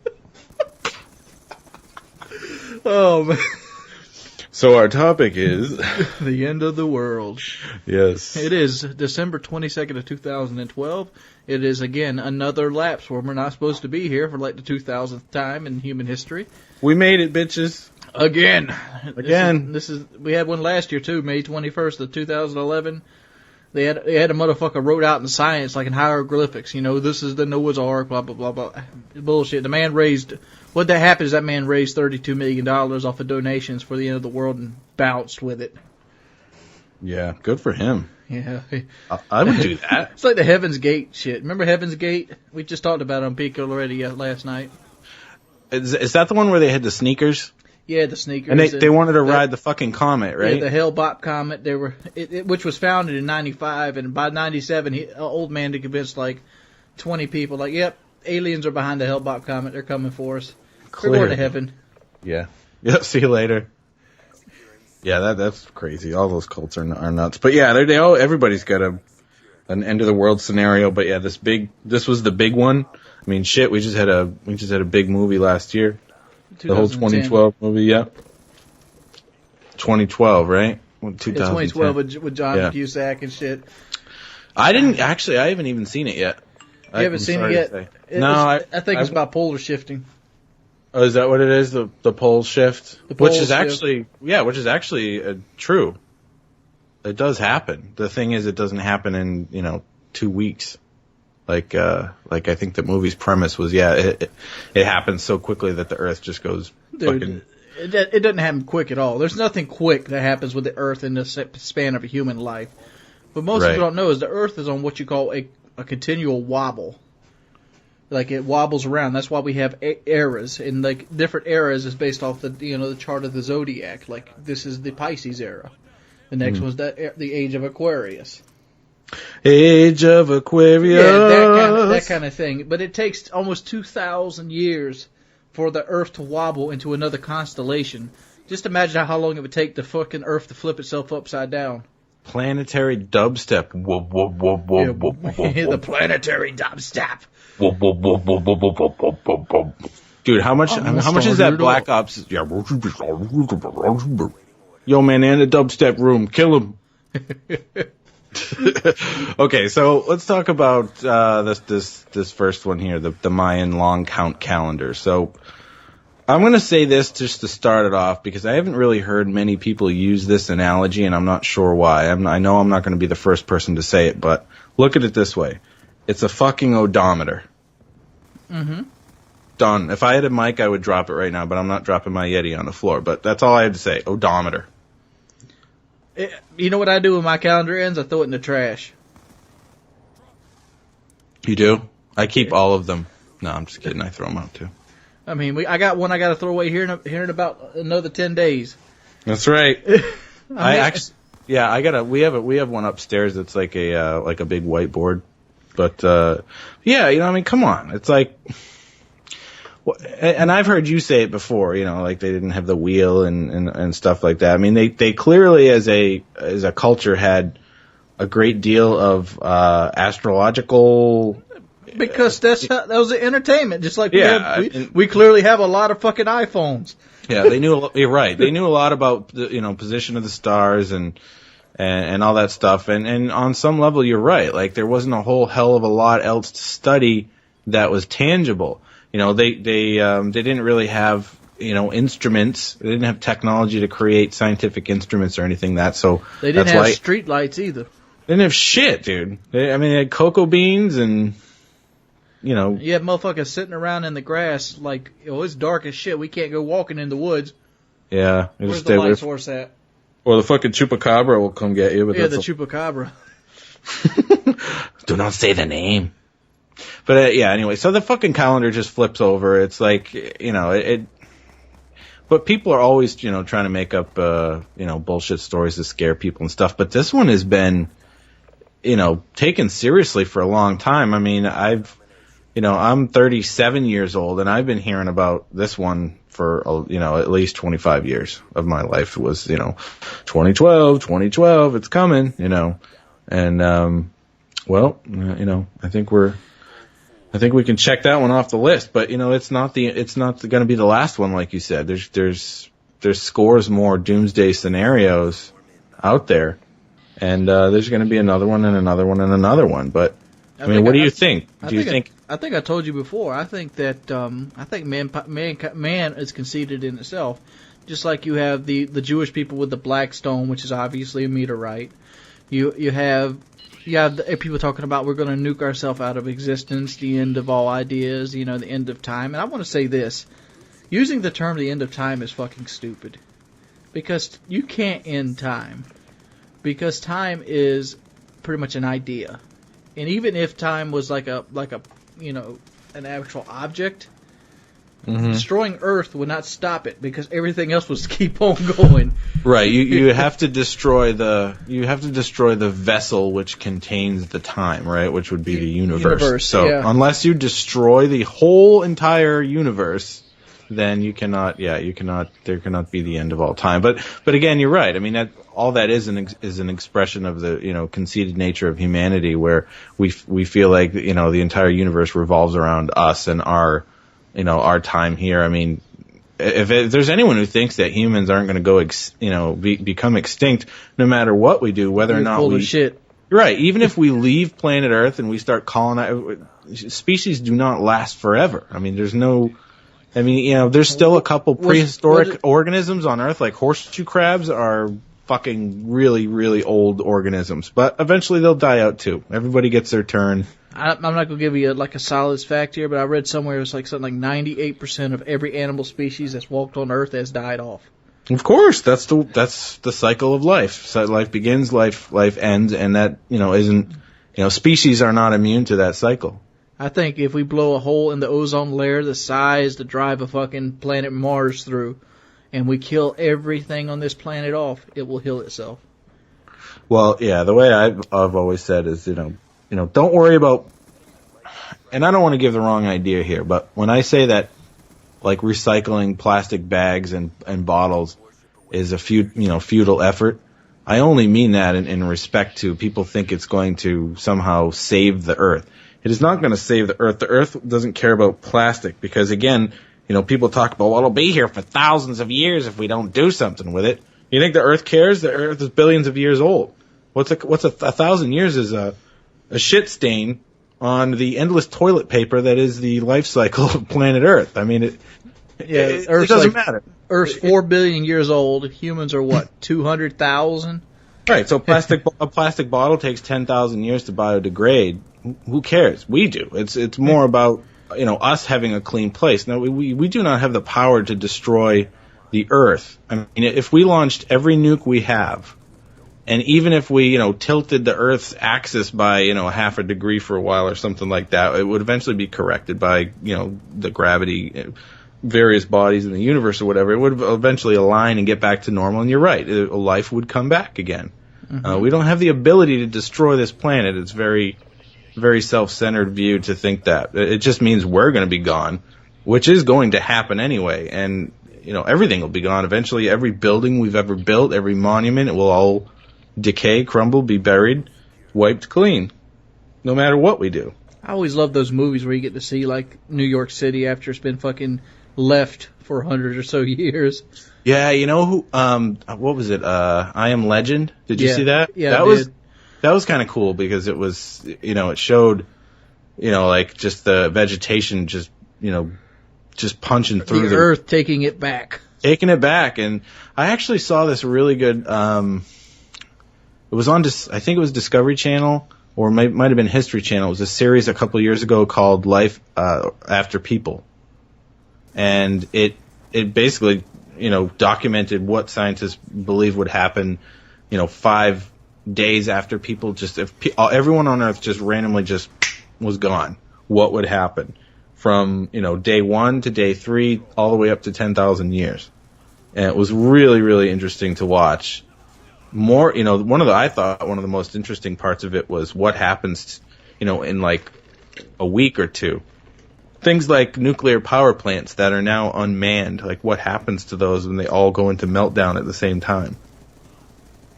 Oh man. So our topic is the end of the world. Yes. It is December 22nd of 2012. It is, again, another lapse where we're not supposed to be here for like the 2000th time in human history. We made it, bitches. Again. Again. We had one last year, too, May 21st of 2011. They had a motherfucker wrote out in science, like in hieroglyphics, this is the Noah's Ark, blah, blah, blah, blah. Bullshit. What that happened is that man raised $32 million off of donations for the end of the world and bounced with it. Yeah, good for him. Yeah. I would do that. It's like the Heaven's Gate shit. Remember Heaven's Gate? We just talked about it on Pico already last night. Is that the one where they had the sneakers? Yeah, the sneakers. And they wanted to ride the fucking comet, right? Yeah, the Hale-Bopp comet. Which was founded in 95, and by 97, an old man had convinced like 20 people, like, yep, aliens are behind the Hale-Bopp comet. They're coming for us. We're going to heaven. Yeah. Yep. See you later. Yeah, that's crazy. All those cults are nuts. But yeah, everybody's got an end of the world scenario. But yeah, this was the big one. I mean, shit, we just had a big movie last year. The whole 2012 movie, yeah. 2012, right? 2010. It's 2012 with John Cusack and shit. I haven't even seen it yet. You haven't seen it yet? I think it's about polar shifting. Oh, is that what it is? The pole shift? Which is shift. actually true. It does happen. The thing is, it doesn't happen in, 2 weeks. Like I think the movie's premise was, it happens so quickly that the Earth just goes fucking... It doesn't happen quick at all. There's nothing quick that happens with the Earth in the span of a human life. But most people don't know is the Earth is on what you call a continual wobble. Like it wobbles around. That's why we have eras, and like different eras is based off the chart of the zodiac. Like this is the Pisces era. The next one's the Age of Aquarius. Age of Aquarius. Yeah, that kind of thing. But it takes almost 2,000 years for the Earth to wobble into another constellation. Just imagine how long it would take the fucking Earth to flip itself upside down. Planetary dubstep. Whoa, whoa, whoa, whoa, whoa, whoa, the planetary dubstep. Whoa, whoa, whoa, whoa, whoa, whoa, whoa, whoa, whoa. Dude, how much is that Black Ops? Yeah. Yo, man, in the dubstep room, kill him. Okay, so let's talk about this first one here, the Mayan long count calendar. So I'm going to say this just to start it off because I haven't really heard many people use this analogy, and I'm not sure why. I know I'm not going to be the first person to say it, but look at it this way. It's a fucking odometer. Mm-hmm. Done. If I had a mic, I would drop it right now, but I'm not dropping my Yeti on the floor. But that's all I had to say. Odometer. You know what I do when my calendar ends? I throw it in the trash. You do? I keep all of them. No, I'm just kidding. I throw them out, too. I mean, I got one I got to throw away here in about another 10 days. That's right. We have one upstairs that's like a big whiteboard. But come on. It's like, and I've heard you say it before, like they didn't have the wheel and stuff like that. I mean, they clearly as a culture had a great deal of astrological. Because that was the entertainment, just like we clearly have a lot of fucking iPhones. Yeah, they knew. You're right. They knew a lot about the position of the stars and all that stuff. And on some level, you're right. Like there wasn't a whole hell of a lot else to study that was tangible. They didn't really have instruments. They didn't have technology to create scientific instruments or anything so. They didn't have street lights either. They didn't have shit, dude. They had cocoa beans and. You had motherfuckers sitting around in the grass like, it's dark as shit. We can't go walking in the woods. Yeah. Where's the light source at? Or the fucking chupacabra will come get you. But yeah, the chupacabra. Do not say the name. But anyway, so the fucking calendar just flips over. It's like, but people are always, trying to make up, bullshit stories to scare people and stuff. But this one has been, taken seriously for a long time. I mean, I'm 37 years old, and I've been hearing about this one for, at least 25 years of my life. It was, 2012, it's coming, and, I think we can check that one off the list, but, it's not going to be the last one, like you said. There's scores more doomsday scenarios out there, and, there's going to be another one and another one and another one, but, what do you think? I think I told you before. I think that man is conceited in itself. Just like you have the Jewish people with the black stone, which is obviously a meteorite. You have the people talking about we're going to nuke ourselves out of existence, the end of all ideas, the end of time. And I want to say this: using the term "the end of time" is fucking stupid, because you can't end time, because time is pretty much an idea. And even if time was like a an actual object, destroying Earth would not stop it because everything else was keep on going. Right. You have to destroy the vessel which contains the time, right? Which would be the universe. So unless you destroy the whole entire universe, then there cannot be the end of all time. But again, you're right. I mean, all that is an expression of the, conceited nature of humanity, where we feel like, the entire universe revolves around us and our time here. I mean, if there's anyone who thinks that humans aren't going to go, become extinct, no matter what we do, whether or not full of shit. Right. Even if we leave planet Earth and we start colonizing, species do not last forever. I mean, there's still a couple prehistoric organisms on Earth, like horseshoe crabs are fucking really, really old organisms. But eventually they'll die out too. Everybody gets their turn. I'm not going to give you a solid fact here, but I read somewhere it was like something like 98% of every animal species that's walked on Earth has died off. Of course, that's the cycle of life. So life begins, life ends, and that, isn't, species are not immune to that cycle. I think if we blow a hole in the ozone layer the size to drive a fucking planet Mars through, and we kill everything on this planet off, it will heal itself. Well, yeah, the way I've always said is, don't worry about, and I don't want to give the wrong idea here, but when I say that, like, recycling plastic bags and bottles is a futile effort, I only mean that in respect to people think it's going to somehow save the Earth. It is not going to save the Earth. The Earth doesn't care about plastic because, again, people talk about, well, it'll be here for thousands of years if we don't do something with it. You think the Earth cares? The Earth is billions of years old. What's a 1,000 years is a shit stain on the endless toilet paper that is the life cycle of planet Earth. I mean, Yeah, it Earth's doesn't matter. Earth's 4 billion years old. Humans are what, 200,000? Right. So a plastic bottle takes 10,000 years to biodegrade. Who cares? We do. It's more about us having a clean place. Now we do not have the power to destroy the Earth. I mean, if we launched every nuke we have, and even if we tilted the Earth's axis by half a degree for a while or something like that, it would eventually be corrected by the gravity, various bodies in the universe or whatever. It would eventually align and get back to normal. And you're right, life would come back again. Mm-hmm. We don't have the ability to destroy this planet. It's very, very self-centered view to think that. It just means we're going to be gone, which is going to happen anyway. And everything will be gone eventually. Every building we've ever built, every monument, it will all decay, crumble, be buried, wiped clean, no matter what we do. I always love those movies where you get to see like New York City after it's been fucking left for 100 or so years. Yeah, who? What was it? I Am Legend. Did you see that? Yeah, that was kind of cool because it was, it showed, like just the vegetation, just punching through the earth, taking it back. And I actually saw this really good. It was on, I think it was Discovery Channel, or it might have been History Channel. It was a series a couple of years ago called Life After People. And it basically, documented what scientists believe would happen, 5 days after people if everyone on Earth just randomly just was gone. What would happen from, day 1 to day 3 all the way up to 10,000 years. And it was really, really interesting to watch. I thought one of the most interesting parts of it was what happens, in like a week or two. Things like nuclear power plants that are now unmanned, like what happens to those when they all go into meltdown at the same time.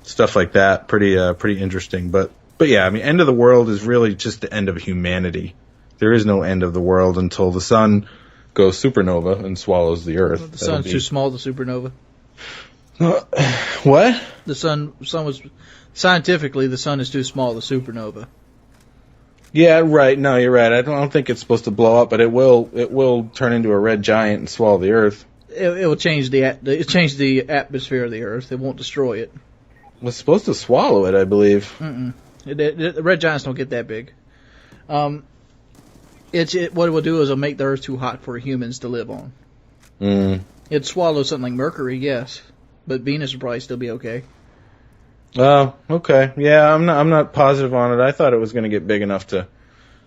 Stuff like that, pretty interesting. But yeah, I mean, end of the world is really just the end of humanity. There is no end of the world until the sun goes supernova and swallows the Earth. The sun's too small, the supernova. What? The sun was scientifically the sun is too small, the supernova. Yeah, right. No, you're right. I don't think it's supposed to blow up, but it will turn into a red giant and swallow the Earth. It will change the atmosphere of the Earth. It won't destroy it. It's supposed to swallow it, I believe. The red giants don't get that big. What it will do is it'll make the Earth too hot for humans to live on. It'd swallow something like Mercury, yes, but Venus would probably still be okay. Oh, okay. Yeah, I'm not positive on it. I thought it was going to get big enough to.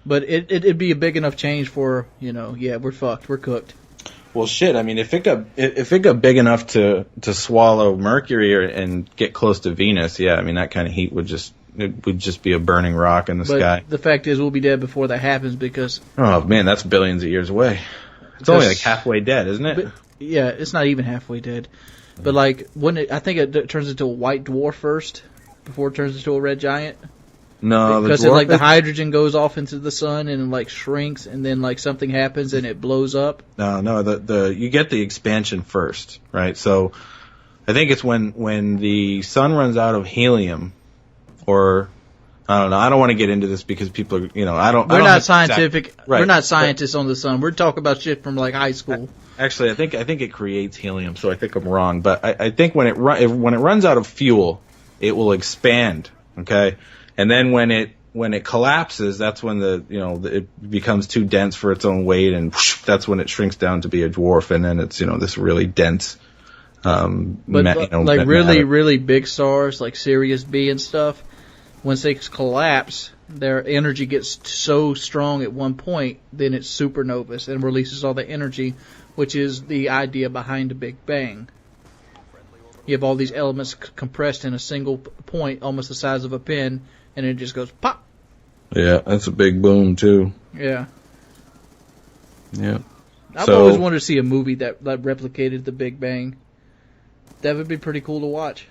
But it'd be a big enough change for we're fucked, we're cooked. Well, shit. I mean, if it got big enough to swallow Mercury and get close to Venus, yeah. I mean, that kind of heat would just be a burning rock in the sky. The fact is, we'll be dead before that happens because. Oh man, that's billions of years away. It's only like halfway dead, isn't it? Yeah, it's not even halfway dead. But like I think it turns into a white dwarf first before it turns into a red giant. No, because the hydrogen goes off into the sun and like shrinks, and then like something happens and it blows up. No, you get the expansion first, right? So I think it's when the sun runs out of helium, or I don't know. I don't want to get into this because people are, We're not scientific. Right. We're not scientists on the sun. We're talking about shit from like high school. Actually, I think it creates helium, so I think I'm wrong. But I think when it runs out of fuel, it will expand. Okay, and then when it collapses, that's when it becomes too dense for its own weight, and whoosh, that's when it shrinks down to be a dwarf, and then it's this really dense. Really big stars like Sirius B and stuff. Once they collapse, their energy gets so strong at one point, then it supernovas and releases all the energy, which is the idea behind the Big Bang. You have all these elements compressed in a single point, almost the size of a pin, and it just goes pop. Yeah, that's a big boom, too. Yeah. Yeah. I've always wanted to see a movie that replicated the Big Bang. That would be pretty cool to watch.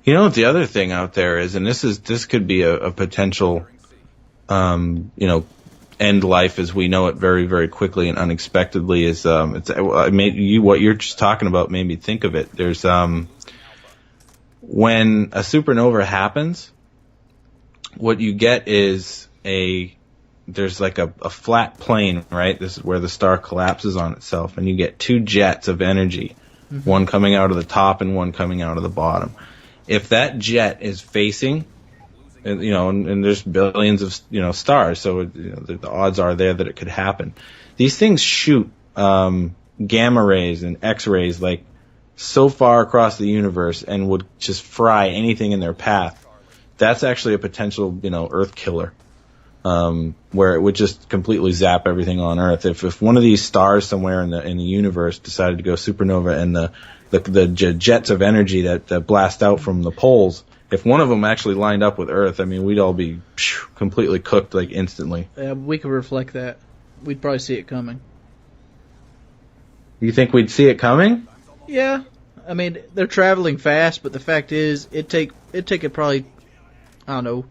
The other thing out there is, and this could be a potential, end life as we know it very, very quickly and unexpectedly is, what you're just talking about made me think of it. There's, when a supernova happens, what you get is a there's like a flat plane, right? This is where the star collapses on itself, and you get two jets of energy, one coming out of the top and one coming out of the bottom. If that jet is facing, and there's billions of stars, so the odds are there that it could happen. These things shoot gamma rays and X-rays like so far across the universe and would just fry anything in their path. That's actually a potential, Earth killer, where it would just completely zap everything on Earth. If one of these stars somewhere in the universe decided to go supernova, and the jets of energy that blast out from the poles, if one of them actually lined up with Earth, I mean, we'd all be completely cooked like instantly. Yeah, we could reflect that. We'd probably see it coming. You think we'd see it coming? Yeah, I mean, they're traveling fast, but the fact is, it take it probably, I don't know,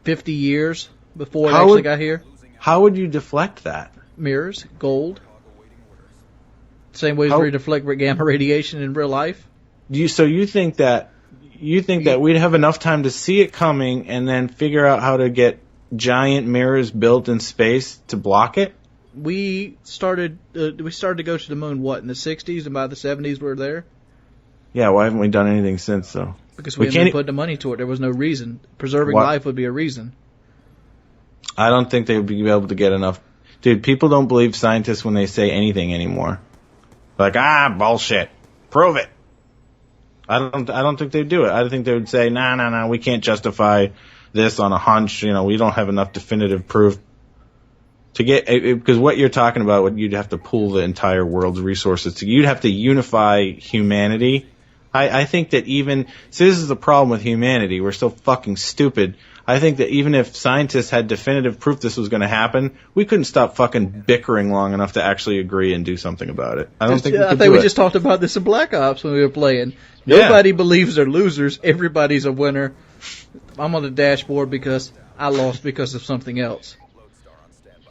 50 years before it actually got here. How would you deflect that? Mirrors, gold. Same way as we deflect gamma radiation in real life. So you think that we'd have enough time to see it coming and then figure out how to get giant mirrors built in space to block it? We started to go to the moon, in the 60s, and by the 70s we were there? Yeah, why haven't we done anything since, though? Because we haven't put the money to it. There was no reason. Preserving life would be a reason. I don't think they would be able to get enough. Dude, people don't believe scientists when they say anything anymore. Like, bullshit. Prove it. I don't think they'd do it. I think they would say, no, we can't justify this on a hunch. We don't have enough definitive proof. Because what you're talking about, you'd have to pool the entire world's resources. You'd have to unify humanity. I think that this is the problem with humanity. We're so fucking stupid. I think that even if scientists had definitive proof this was going to happen, we couldn't stop fucking bickering long enough to actually agree and do something about it. I think we just talked about this in Black Ops when we were playing. Nobody believes they're losers. Everybody's a winner. I'm on the dashboard because I lost because of something else.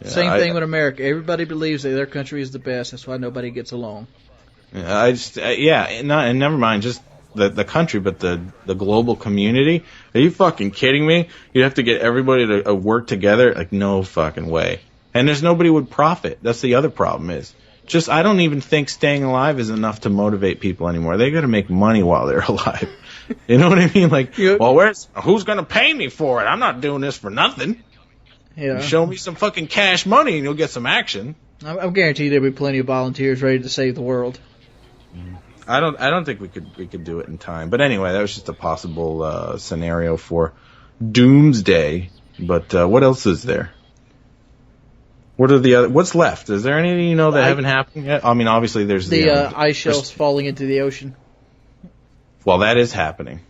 Yeah, Same thing with America. Everybody believes that their country is the best. That's why nobody gets along. And never mind just the country, but the global community. Are you fucking kidding me? You have to get everybody to work together? Like, no fucking way. And there's nobody would profit. That's the other problem is. I don't even think staying alive is enough to motivate people anymore. They got to make money while they're alive. You know what I mean? Like, who's going to pay me for it? I'm not doing this for nothing. Yeah. Show me some fucking cash money and you'll get some action. I'm guaranteed there'll be plenty of volunteers ready to save the world. I don't think we could do it in time. But anyway, that was just a possible scenario for doomsday. But what else is there? What are the other? What's left? Is there anything that haven't happened yet? I mean, obviously there's the ice shelves falling into the ocean. Well, that is happening.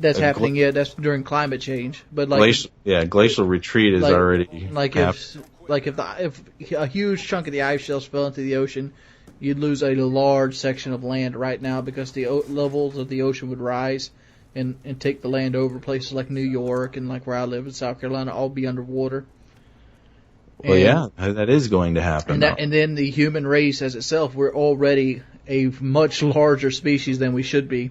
That's happening. That's during climate change. But glacial retreat is already if a huge chunk of the ice shelves fell into the ocean, you'd lose a large section of land right now because the levels of the ocean would rise and take the land over. Places like New York and like where I live in South Carolina all be underwater. Well, that is going to happen. And then the human race as itself, we're already a much larger species than we should be.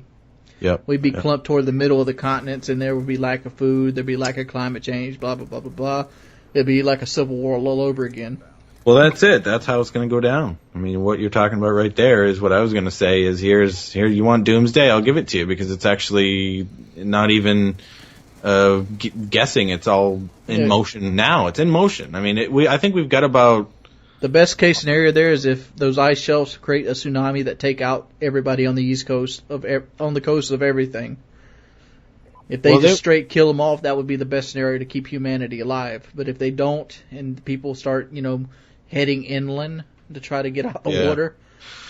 Yep. We'd be clumped toward the middle of the continents, and there would be lack of food, there'd be lack of climate change, blah, blah, blah, blah, blah. It'd be like a civil war all over again. Well, that's it. That's how it's going to go down. I mean, what you're talking about right there is what I was going to say is here, you want doomsday? I'll give it to you because it's actually not even guessing. It's all in motion now. It's in motion. I mean, I think we've got about... The best case scenario there is if those ice shelves create a tsunami that take out everybody on the east coast on the coast of everything. If they just straight kill them off, that would be the best scenario to keep humanity alive. But if they don't, and people start, heading inland to try to get out of the water,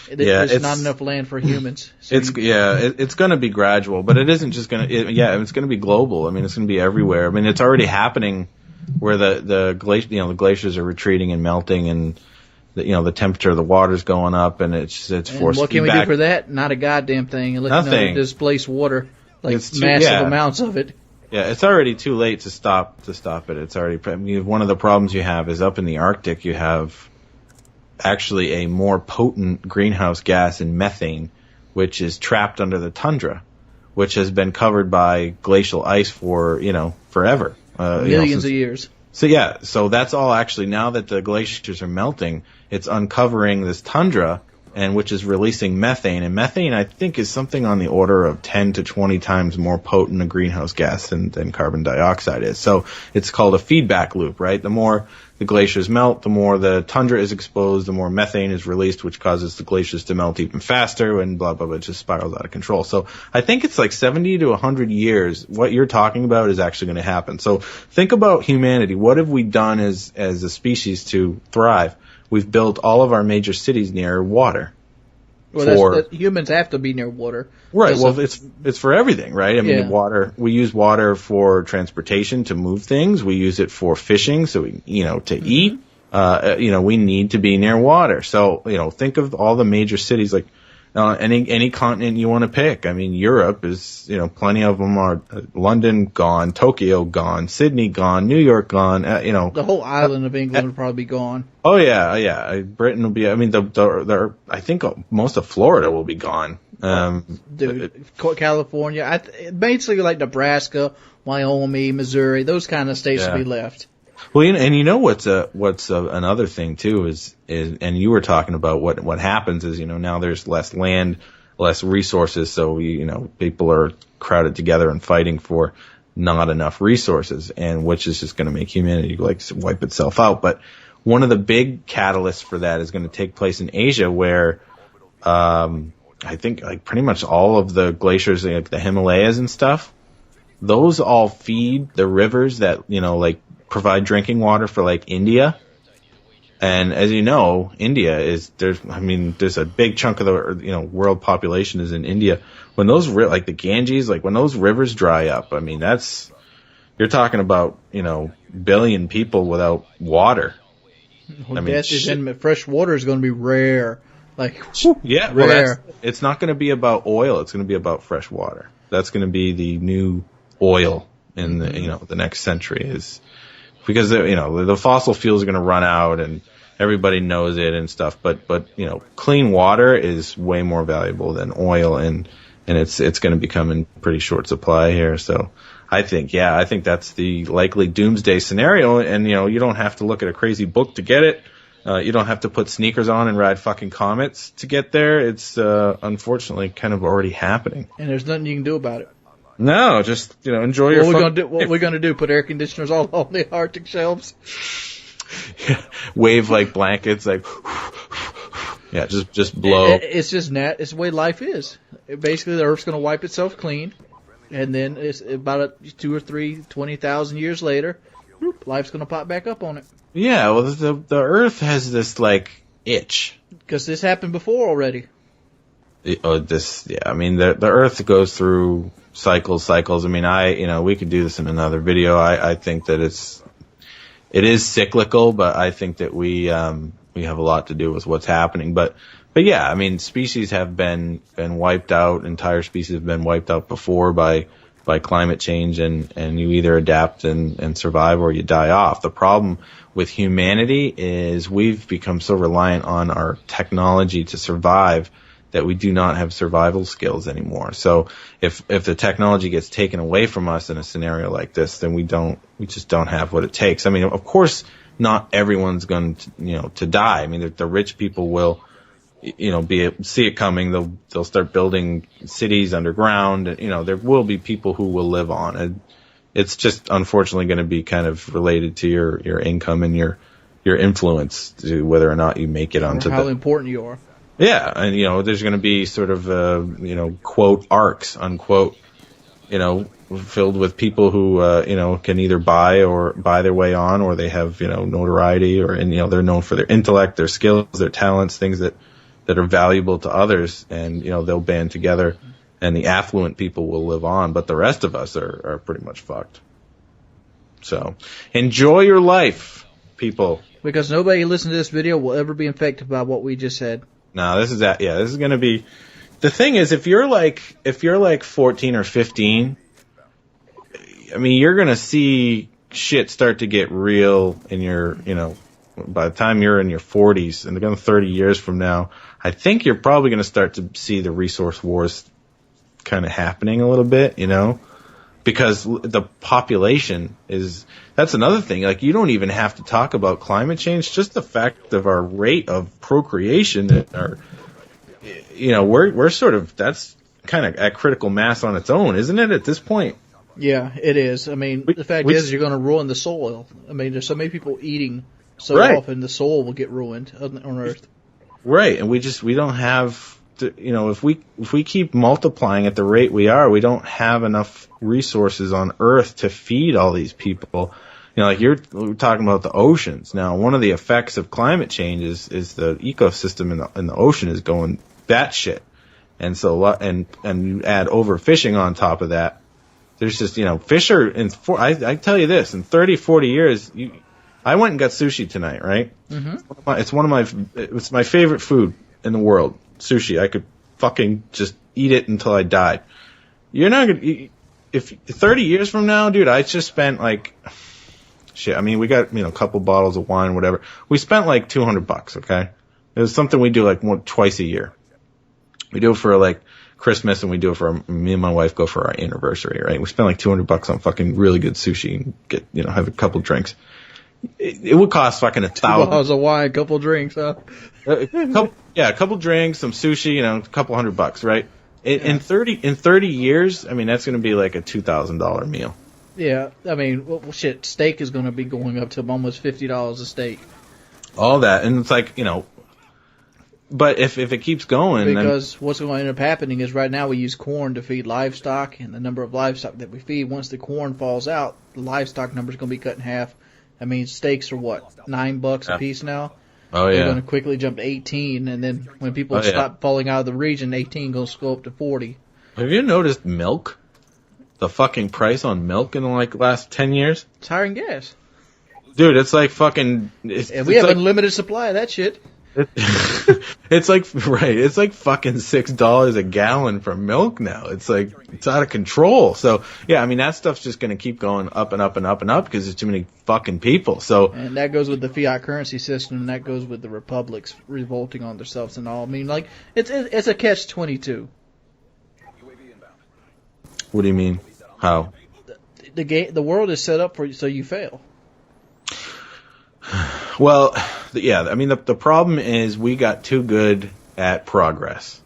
there's not enough land for humans. So it's going to be gradual, but it isn't just going to. It's going to be global. I mean, it's going to be everywhere. I mean, it's already happening. Where the glaciers are retreating and melting, and the temperature of the water's going up, and it's forced. What can we do for that? Not a goddamn thing. Unless Nothing. Displace water, massive amounts of it. Yeah, it's already too late to stop it. It's already. One of the problems you have is up in the Arctic. You have actually a more potent greenhouse gas in methane, which is trapped under the tundra, which has been covered by glacial ice for forever. Millions of years. So yeah, so that's all actually, now that the glaciers are melting, it's uncovering this tundra, and which is releasing methane. And methane, I think, is something on the order of 10 to 20 times more potent a greenhouse gas than carbon dioxide is. So it's called a feedback loop, right? The more the glaciers melt, the more the tundra is exposed, the more methane is released, which causes the glaciers to melt even faster, and blah, blah, blah. It just spirals out of control. So I think it's like 70 to 100 years. What you're talking about is actually going to happen. So think about humanity. What have we done as a species to thrive? We've built all of our major cities near water. Well, humans have to be near water. Right. Well, it's for everything, right? I mean, Yeah. water. We use water for transportation to move things. We use it for fishing, so we, to eat. We need to be near water. So, think of all the major cities, like any continent you want to pick. I mean, Europe is, plenty of them are London gone, Tokyo gone, Sydney gone, New York gone. The whole island of England would probably be gone. Oh yeah. Britain will be. I mean, I think most of Florida will be gone. California, basically like Nebraska, Wyoming, Missouri, those kind of states will be left. Well, and what's another thing too is and you were talking about what happens is now there's less land, less resources, so people are crowded together and fighting for not enough resources, and which is just going to make humanity wipe itself out. But one of the big catalysts for that is going to take place in Asia, where I think pretty much all of the glaciers, like the Himalayas and stuff, those all feed the rivers that provide drinking water for India. And as you know, India there's a big chunk of the world population is in India. When those the Ganges, when those rivers dry up, I mean you're talking about billion people without water. Fresh water is going to be rare. Yeah, rare. Well, it's not going to be about oil. It's going to be about fresh water. That's going to be the new oil in the next century, is because the fossil fuels are going to run out, and everybody knows it and stuff. But clean water is way more valuable than oil, and it's going to become in pretty short supply here. So I think that's the likely doomsday scenario. And you don't have to look at a crazy book to get it. You don't have to put sneakers on and ride fucking comets to get there. It's unfortunately kind of already happening. And there's nothing you can do about it. No, just enjoy your. What we're gonna do? Put air conditioners all on the Arctic shelves? Yeah, wave blankets, yeah, just blow. It's just it's the way life is. Basically, the Earth's gonna wipe itself clean, and then it's about 2 or 3, 20,000 years later, life's gonna pop back up on it. Yeah, well, the Earth has this itch. Because this happened before already. I mean, the Earth goes through cycles. I mean, we could do this in another video. I think that it is cyclical, but I think that we have a lot to do with what's happening. But yeah, I mean, species have been wiped out. Entire species have been wiped out before by climate change, and you either adapt and survive or you die off. The problem with humanity is we've become so reliant on our technology to survive that we do not have survival skills anymore. So if the technology gets taken away from us in a scenario like this, then we just don't have what it takes. I mean, of course, not everyone's going to die. I mean, the rich people will, see it coming. They'll start building cities underground. There will be people who will live on. And it's just unfortunately going to be kind of related to your income and your influence to whether or not you make it onto how important you are. Yeah, and there's going to be sort of quote arcs, unquote, filled with people who can either buy their way on, or they have notoriety, and they're known for their intellect, their skills, their talents, things that are valuable to others, and they'll band together, and the affluent people will live on, but the rest of us are pretty much fucked. So enjoy your life, people, because nobody listening to this video will ever be infected by what we just said. No, this is going to be, the thing is, if you're like 14 or 15, I mean, you're going to see shit start to get real in your, by the time you're in your 40s, and again 30 years from now, I think you're probably going to start to see the resource wars kind of happening a little bit, because the population is, that's another thing. Like, you don't even have to talk about climate change, just the fact of our rate of procreation and our, we're sort of, that's kind of at critical mass on its own, isn't it, at this point? Yeah, it is. I mean, the fact is you're going to ruin the soil. I mean, there's so many people eating so often, the soil will get ruined on Earth. Right, and we don't have, if we keep multiplying at the rate we are, we don't have enough resources on Earth to feed all these people. Like we're talking about the oceans. Now, one of the effects of climate change is the ecosystem in the ocean is going batshit. And so, and you add overfishing on top of that. There's just, fish are, I tell you this, in 30, 40 years, I went and got sushi tonight, right? Mm-hmm. It's my favorite food in the world, sushi. I could fucking just eat it until I died. You're not gonna, if 30 years from now, dude, I just spent like, shit, I mean, we got, a couple bottles of wine, whatever. We spent like $200, okay? It was something we do like twice a year. We do it for like Christmas, and we do it for me and my wife go for our anniversary, right? We spend like $200 on fucking really good sushi and get, have a couple drinks. It would cost fucking $1,000. Bottles of wine, a couple drinks, huh? a couple drinks, some sushi, a couple $100, right? In 30 years, I mean, that's going to be like a $2,000 meal. Yeah, I mean, well, shit, steak is going to be going up to almost $50 a steak. All that, and it's like, but if it keeps going, because what's going to end up happening is right now we use corn to feed livestock, and the number of livestock that we feed, once the corn falls out, the livestock number is going to be cut in half. I mean, steaks are what, $9 a piece now? Oh, yeah. They're going to quickly jump to 18, and then when people stop falling out of the region, 18 goes to go up to 40. Have you noticed milk? The fucking price on milk in the last 10 years? It's higher than gas. Dude, it's like fucking... And we have a limited supply of that shit. It's like fucking $6 a gallon for milk now. It's like, it's out of control. So yeah, I mean, that stuff's just gonna keep going up and up and up and up because there's too many fucking people. So, and that goes with the fiat currency system, and that goes with the republics revolting on themselves and all. I mean, like, it's a catch-22. What do you mean? How? The world is set up for you so you fail. Well, yeah, I mean, the problem is we got too good at progress.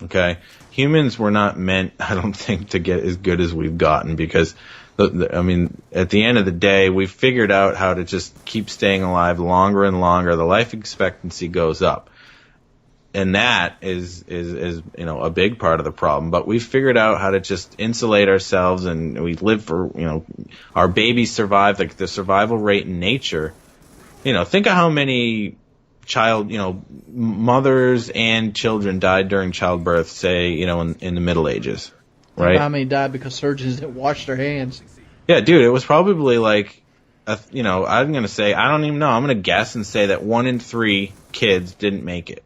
Okay? Humans were not meant, I don't think, to get as good as we've gotten because, I mean, at the end of the day, we've figured out how to just keep staying alive longer and longer. The life expectancy goes up. And that is a big part of the problem. But we've figured out how to just insulate ourselves, and we live for, our babies survive, like the survival rate in nature. Think of how many mothers and children died during childbirth, say, in the Middle Ages, right? How many died because surgeons didn't wash their hands? Yeah, dude, it was probably like, I'm going to say, I don't even know, I'm going to guess and say that 1 in 3 kids didn't make it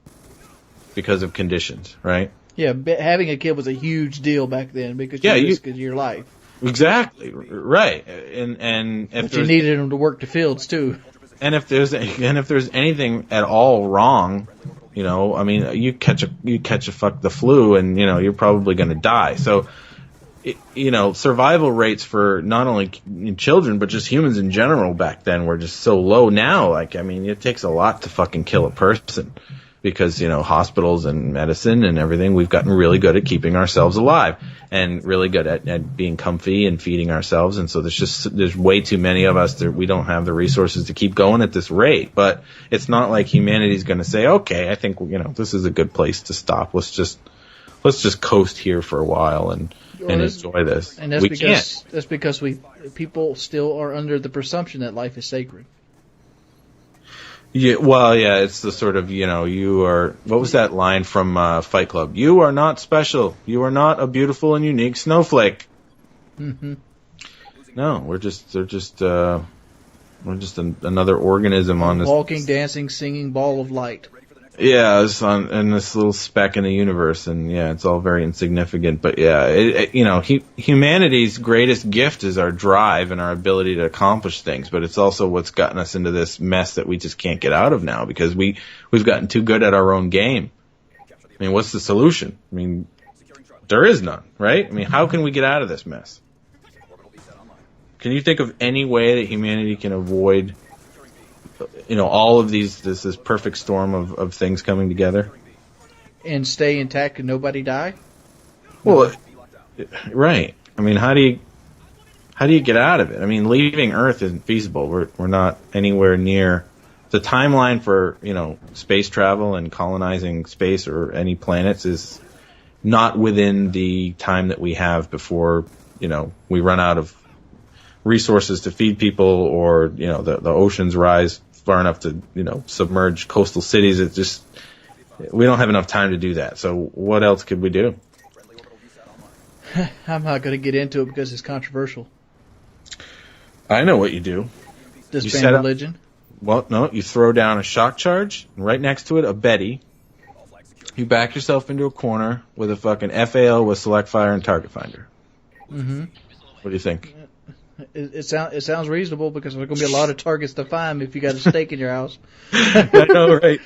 because of conditions, right? Yeah, having a kid was a huge deal back then because you risked your life. Exactly, right. And if you needed them to work the fields too. And if there's anything at all wrong, I mean, you catch the flu, and you're probably going to die. So, survival rates for not only children but just humans in general back then were just so low. Now, like, I mean, it takes a lot to fucking kill a person. Because, hospitals and medicine and everything, we've gotten really good at keeping ourselves alive and really good at being comfy and feeding ourselves. And so there's way too many of us that we don't have the resources to keep going at this rate. But it's not like humanity's going to say, okay, I think, this is a good place to stop. Let's just coast here for a while and enjoy this. And that's because people still are under the presumption that life is sacred. Yeah, well, yeah, it's the sort of, you are, what was that line from Fight Club? You are not special. You are not a beautiful and unique snowflake. Mm-hmm. No, we're just another organism on this. Walking, dancing, singing ball of light. Yeah, it's in this little speck in the universe, and yeah, it's all very insignificant. But yeah, humanity's greatest gift is our drive and our ability to accomplish things. But it's also what's gotten us into this mess that we just can't get out of now because we've gotten too good at our own game. I mean, what's the solution? I mean, there is none, right? I mean, how can we get out of this mess? Can you think of any way that humanity can avoid, all of this perfect storm of things coming together? And stay intact and nobody die? Well, right. I mean, how do you get out of it? I mean, leaving Earth isn't feasible. We're not anywhere near the timeline for, space travel and colonizing space or any planets is not within the time that we have before, we run out of resources to feed people or, the oceans rise far enough to, submerge coastal cities. It's just, we don't have enough time to do that. So what else could we do? I'm not going to get into it because it's controversial. I know what you do. Disband religion? Well, no, you throw down a shock charge, and right next to it, a Betty. You back yourself into a corner with a fucking FAL with select fire and target finder. Mm-hmm. What do you think? It sounds reasonable because there's going to be a lot of targets to find if you got a stake in your house. I know, right?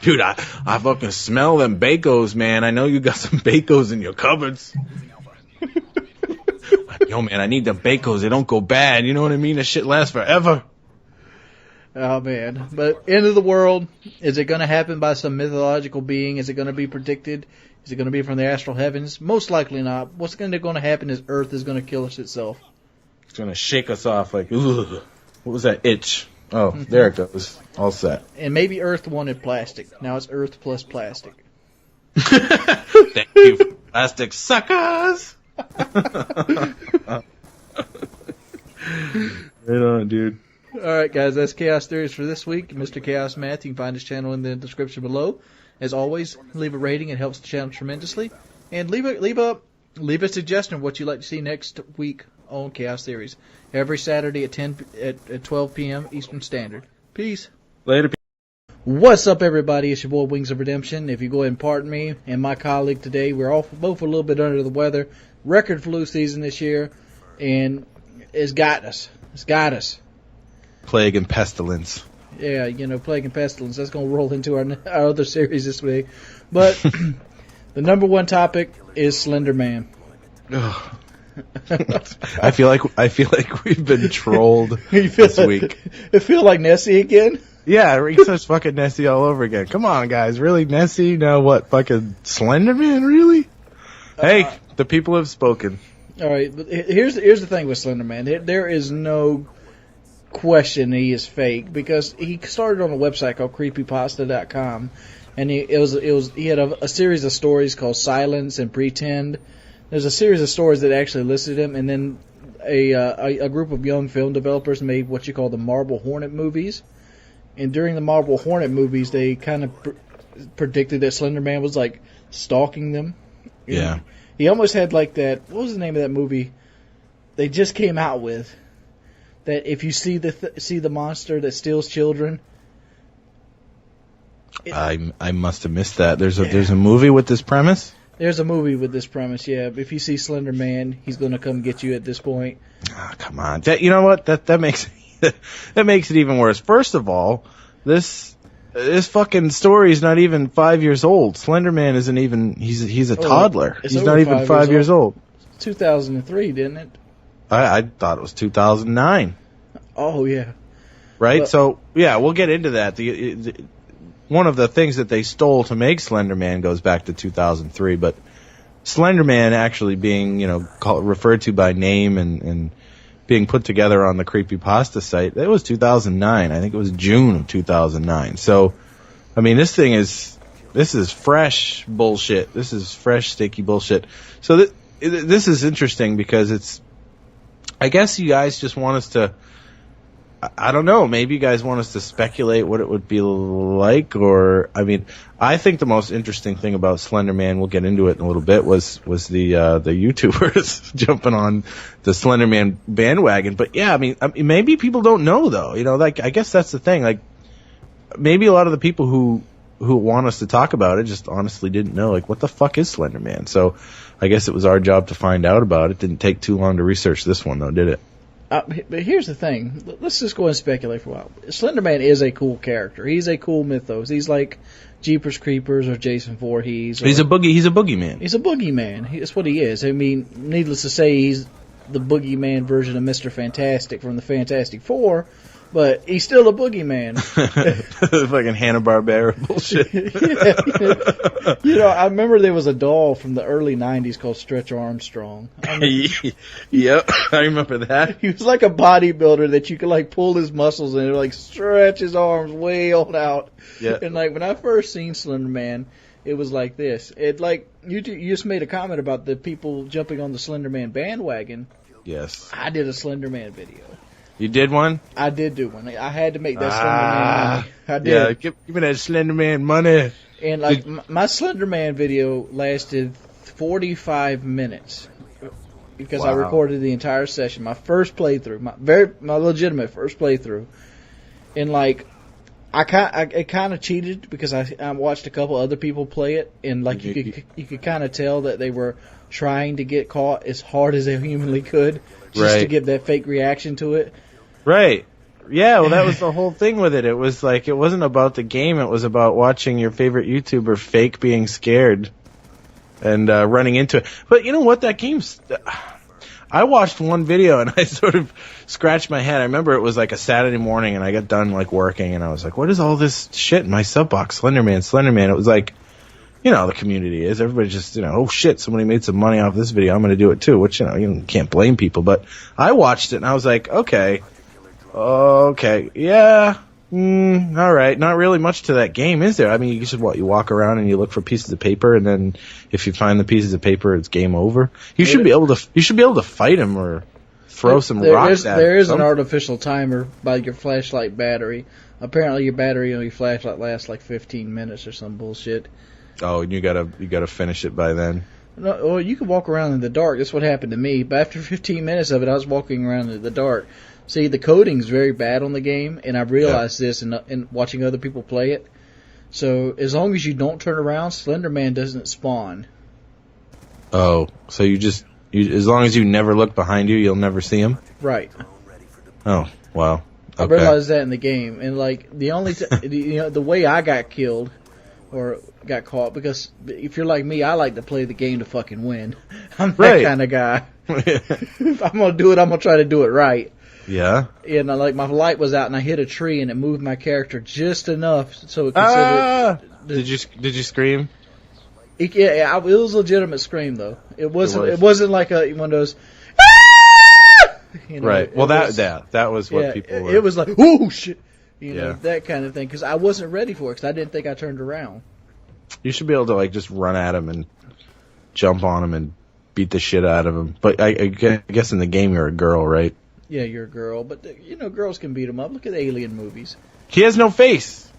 Dude, I fucking smell them Bacos, man. I know you got some Bacos in your cupboards. Yo, man, I need the Bacos. They don't go bad. You know what I mean? That shit lasts forever. Oh, man. But end of the world, is it going to happen by some mythological being? Is it going to be predicted? Is it going to be from the astral heavens? Most likely not. What's going to happen is Earth is going to kill us itself. It's going to shake us off like, ugh. What was that itch? Oh, there it goes. All set. And maybe Earth wanted plastic. Now it's Earth plus plastic. Thank you, plastic suckers. Right on, dude. All right, guys, that's Chaos Theories for this week. Mr. Chaos Math, you can find his channel in the description below. As always, leave a rating. It helps the channel tremendously. And leave a suggestion of what you'd like to see next week on Chaos Theories. Every Saturday at 12 p.m. Eastern Standard. Peace. Later. What's up, everybody? It's your boy Wings of Redemption. If you go ahead and pardon me and my colleague today, we're all both a little bit under the weather. Record flu season this year, and it's got us. It's got us. Plague and pestilence. Yeah, plague and pestilence. That's going to roll into our other series this week. But the number one topic is Slenderman. I feel like we've been trolled this week. It feel like Nessie again? Yeah, research fucking Nessie all over again. Come on, guys. Really, Nessie? Now what? Fucking Slenderman? Really? Hey, the people have spoken. All right, but here's the thing with Slenderman. There is no question he is fake because he started on a website called creepypasta.com, and he had a series of stories called Silence and Pretend. There's a series of stories that actually listed him, and then a group of young film developers made what you call the Marble Hornet movies. And during the Marble Hornet movies, they kind of predicted that Slenderman was like stalking them. Yeah. He almost had like that. What was the name of that movie they just came out with? That if you see the monster that steals children. I must have missed that. There's a movie with this premise. There's a movie with this premise. Yeah. If you see Slender Man, he's going to come get you at this point. Oh, come on. You know what? That makes that makes it even worse. First of all, this fucking story is not even 5 years old. Slenderman isn't even. He's a toddler. He's not even 5 years old. 2003, didn't it? I thought it was 2009. Oh yeah. Right. But, so yeah, we'll get into that. One of the things that they stole to make Slenderman goes back to 2003, but Slenderman actually being referred to by name and being put together on the Creepypasta site, that was 2009. I think it was June of 2009. So, I mean, this is fresh bullshit. This is fresh, sticky bullshit. So this is interesting because I guess you guys just want us to, I don't know, maybe you guys want us to speculate what it would be like, or, I mean, I think the most interesting thing about Slenderman, we'll get into it in a little bit, was the YouTubers jumping on the Slenderman bandwagon. But yeah, I mean, maybe people don't know though, like, I guess that's the thing, like, maybe a lot of the people who want us to talk about it just honestly didn't know, like, what the fuck is Slenderman? So I guess it was our job to find out about it. Didn't take too long to research this one though, did it? But here's the thing. Let's just go and speculate for a while. Slenderman is a cool character. He's a cool mythos. He's like Jeepers Creepers or Jason Voorhees. He's a boogeyman. He's a boogeyman. That's what he is. I mean, needless to say, he's the boogeyman version of Mr. Fantastic from the Fantastic Four, but he's still a boogeyman. Fucking Hanna-Barbera bullshit. Yeah. I remember there was a doll from the early 90s called Stretch Armstrong. Yep, I remember that. He was like a bodybuilder that you could like pull his muscles and like stretch his arms way on out. Yeah. And like when I first seen Slenderman, it was like this. It like you just made a comment about the people jumping on the Slenderman bandwagon. Yes. I did a Slenderman video. You did one? I did do one. I had to make that Slenderman money. I did. Yeah, give me that Slenderman money. And like my Slenderman video lasted 45 minutes because I recorded the entire session. My first playthrough, my legitimate first playthrough, and like I kind of cheated because I watched a couple other people play it, and like you could kind of tell that they were trying to get caught as hard as they humanly could, just to give that fake reaction to it. Right. Yeah, well, that was the whole thing with it. It was like, it wasn't about the game, it was about watching your favorite YouTuber fake being scared and running into it. But you know what, that game's... I watched one video and I sort of scratched my head. I remember it was like a Saturday morning and I got done like working and I was like, what is all this shit in my sub box? Slenderman. It was like, you know, the community is. Everybody just, oh shit, somebody made some money off this video. I'm going to do it too, which, you can't blame people. But I watched it and I was like, okay, yeah, all right. Not really much to that game, is there? I mean, you walk around and you look for pieces of paper, and then if you find the pieces of paper, it's game over. You should be able to fight him or throw some rocks at him. There is an artificial timer by your flashlight battery. Apparently, your battery on your flashlight lasts like 15 minutes or some bullshit. Oh, and you gotta finish it by then. No, well, you can walk around in the dark. That's what happened to me. But after 15 minutes of it, I was walking around in the dark. See, the coding's very bad on the game, and I realized this in watching other people play it. So as long as you don't turn around, Slenderman doesn't spawn. Oh, so as long as you never look behind you, you'll never see him? Right. Oh, wow. Okay. I realized that in the game, and like the only the way I got killed or got caught, because if you're like me, I like to play the game to fucking win. I'm that kind of guy. If I'm gonna do it, I'm gonna try to do it right. Yeah. And like my light was out, and I hit a tree, and it moved my character just enough so it considered. Did you scream? It was a legitimate scream though. It wasn't like one of those. Right. Well, that was what people were. It was like, oh shit, that kind of thing. Because I wasn't ready for it. Because I didn't think I turned around. You should be able to like just run at him and jump on him and beat the shit out of him. But I guess in the game you're a girl, right? Yeah, you're a girl, but girls can beat them up. Look at alien movies. He has no face.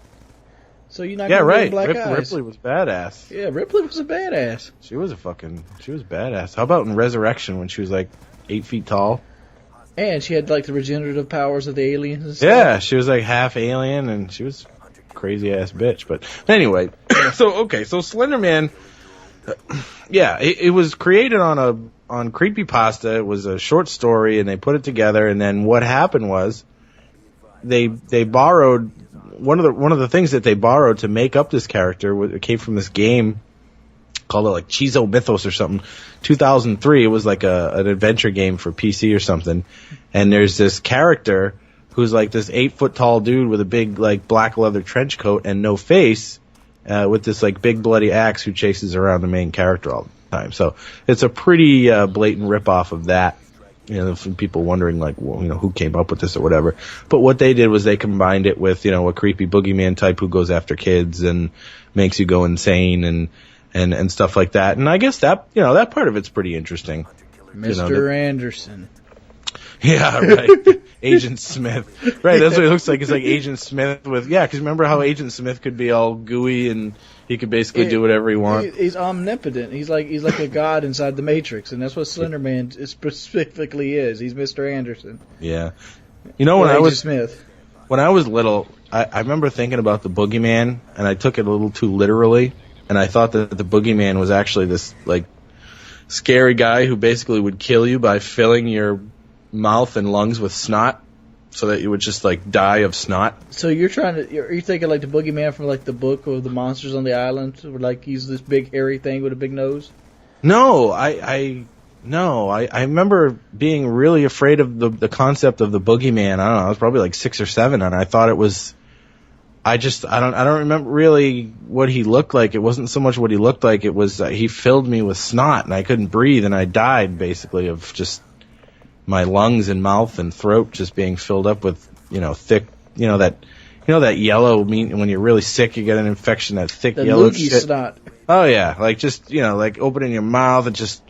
So you're not gonna get black eyes. Ripley was badass. Yeah, Ripley was a badass. She was badass. How about in Resurrection when she was like 8 feet tall? And she had like the regenerative powers of the aliens and stuff. Yeah, she was like half alien and she was a crazy ass bitch. But anyway, so Slenderman, it was created on Creepypasta. It was a short story, and they put it together. And then what happened was they borrowed one of the things that they borrowed to make up this character. It came from this game called it like Chizo Mythos or something. 2003. It was like an adventure game for PC or something. And there's this character who's like this 8 foot tall dude with a big like black leather trench coat and no face, with this like big bloody axe who chases around the main character all the time. So it's a pretty blatant ripoff of that. From people wondering like, well, who came up with this or whatever. But what they did was they combined it with, a creepy boogeyman type who goes after kids and makes you go insane and stuff like that. And I guess that, that part of it's pretty interesting. Mr. Anderson. Yeah, right. Agent Smith. Right, that's what it looks like. It's like Agent Smith with, because remember how Agent Smith could be all gooey and he could basically do whatever he wants. He's omnipotent. He's like a god inside the Matrix, and that's what Slenderman specifically is. He's Mr. Anderson. Yeah. When I was Smith. When I was little, I remember thinking about the boogeyman, and I took it a little too literally, and I thought that the boogeyman was actually this like scary guy who basically would kill you by filling your mouth and lungs with snot, so that you would just like die of snot. So you're thinking like the boogeyman from like the book of the monsters on the island, where like he's this big hairy thing with a big nose? No, I remember being really afraid of the concept of the boogeyman. I don't know, I was probably like 6 or 7, and I thought it was. I don't remember really what he looked like. It wasn't so much what he looked like. It was he filled me with snot, and I couldn't breathe, and I died basically of just my lungs and mouth and throat just being filled up with thick that yellow meat. When you're really sick, you get an infection, that thick yellow shit. Snot. Oh yeah, like just like opening your mouth and just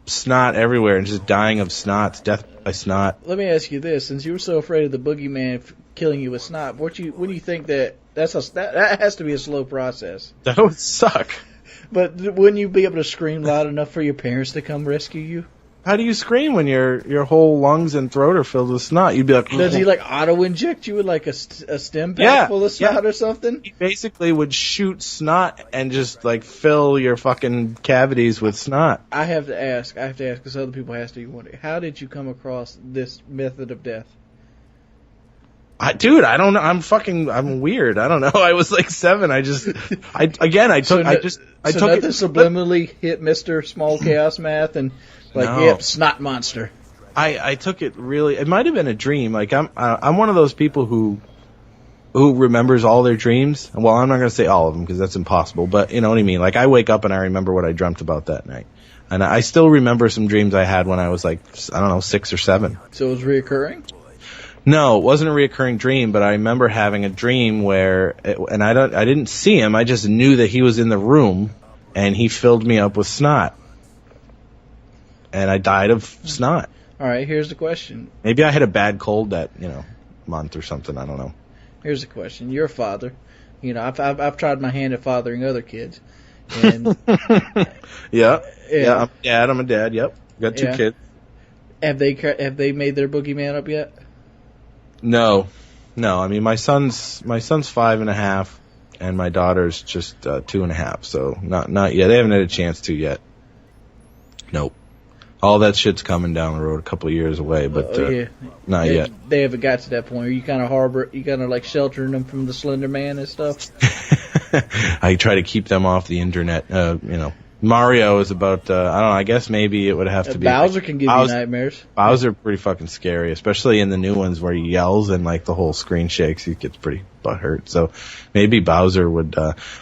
snot everywhere and just dying of snot, death by snot. Let me ask you this: since you were so afraid of the boogeyman killing you with snot, what do you think that has to be a slow process? That would suck. But wouldn't you be able to scream loud enough for your parents to come rescue you? How do you scream when your whole lungs and throat are filled with snot? You'd be like, does he like auto inject you with like a stem pack full of snot or something? He basically would shoot snot and just like fill your fucking cavities with snot. I have to ask because other people have to wonder, how did you come across this method of death? Dude, I don't know. I'm weird. I don't know. I was like 7. I took nothing subliminally hit Mr. Small Chaos Math and yep, snot monster. I took it really. It might have been a dream. Like I'm one of those people who remembers all their dreams. Well, I'm not going to say all of them because that's impossible. But you know what I mean. Like I wake up and I remember what I dreamt about that night, and I still remember some dreams I had when I was like 6 or 7. So it was reoccurring. No, it wasn't a reoccurring dream, but I remember having a dream where, I didn't see him. I just knew that he was in the room, and he filled me up with snot, and I died of snot. All right, here's the question. Maybe I had a bad cold that month or something. I don't know. Here's the question. You're a father. I've tried my hand at fathering other kids, and yeah, I'm a dad. Yep, got 2 kids. Have they made their boogeyman up yet? No. I mean, my son's 5.5, and my daughter's just 2.5. So not yet. They haven't had a chance to yet. Nope. All that shit's coming down the road a couple of years away, but not yet. They haven't got to that point. Are you kind of like sheltering them from the Slenderman and stuff? I try to keep them off the internet. Mario is about, I don't know, I guess maybe it would have to be. Bowser can give you nightmares. Bowser pretty fucking scary, especially in the new ones where he yells and like the whole screen shakes. He gets pretty butthurt. So maybe Bowser would,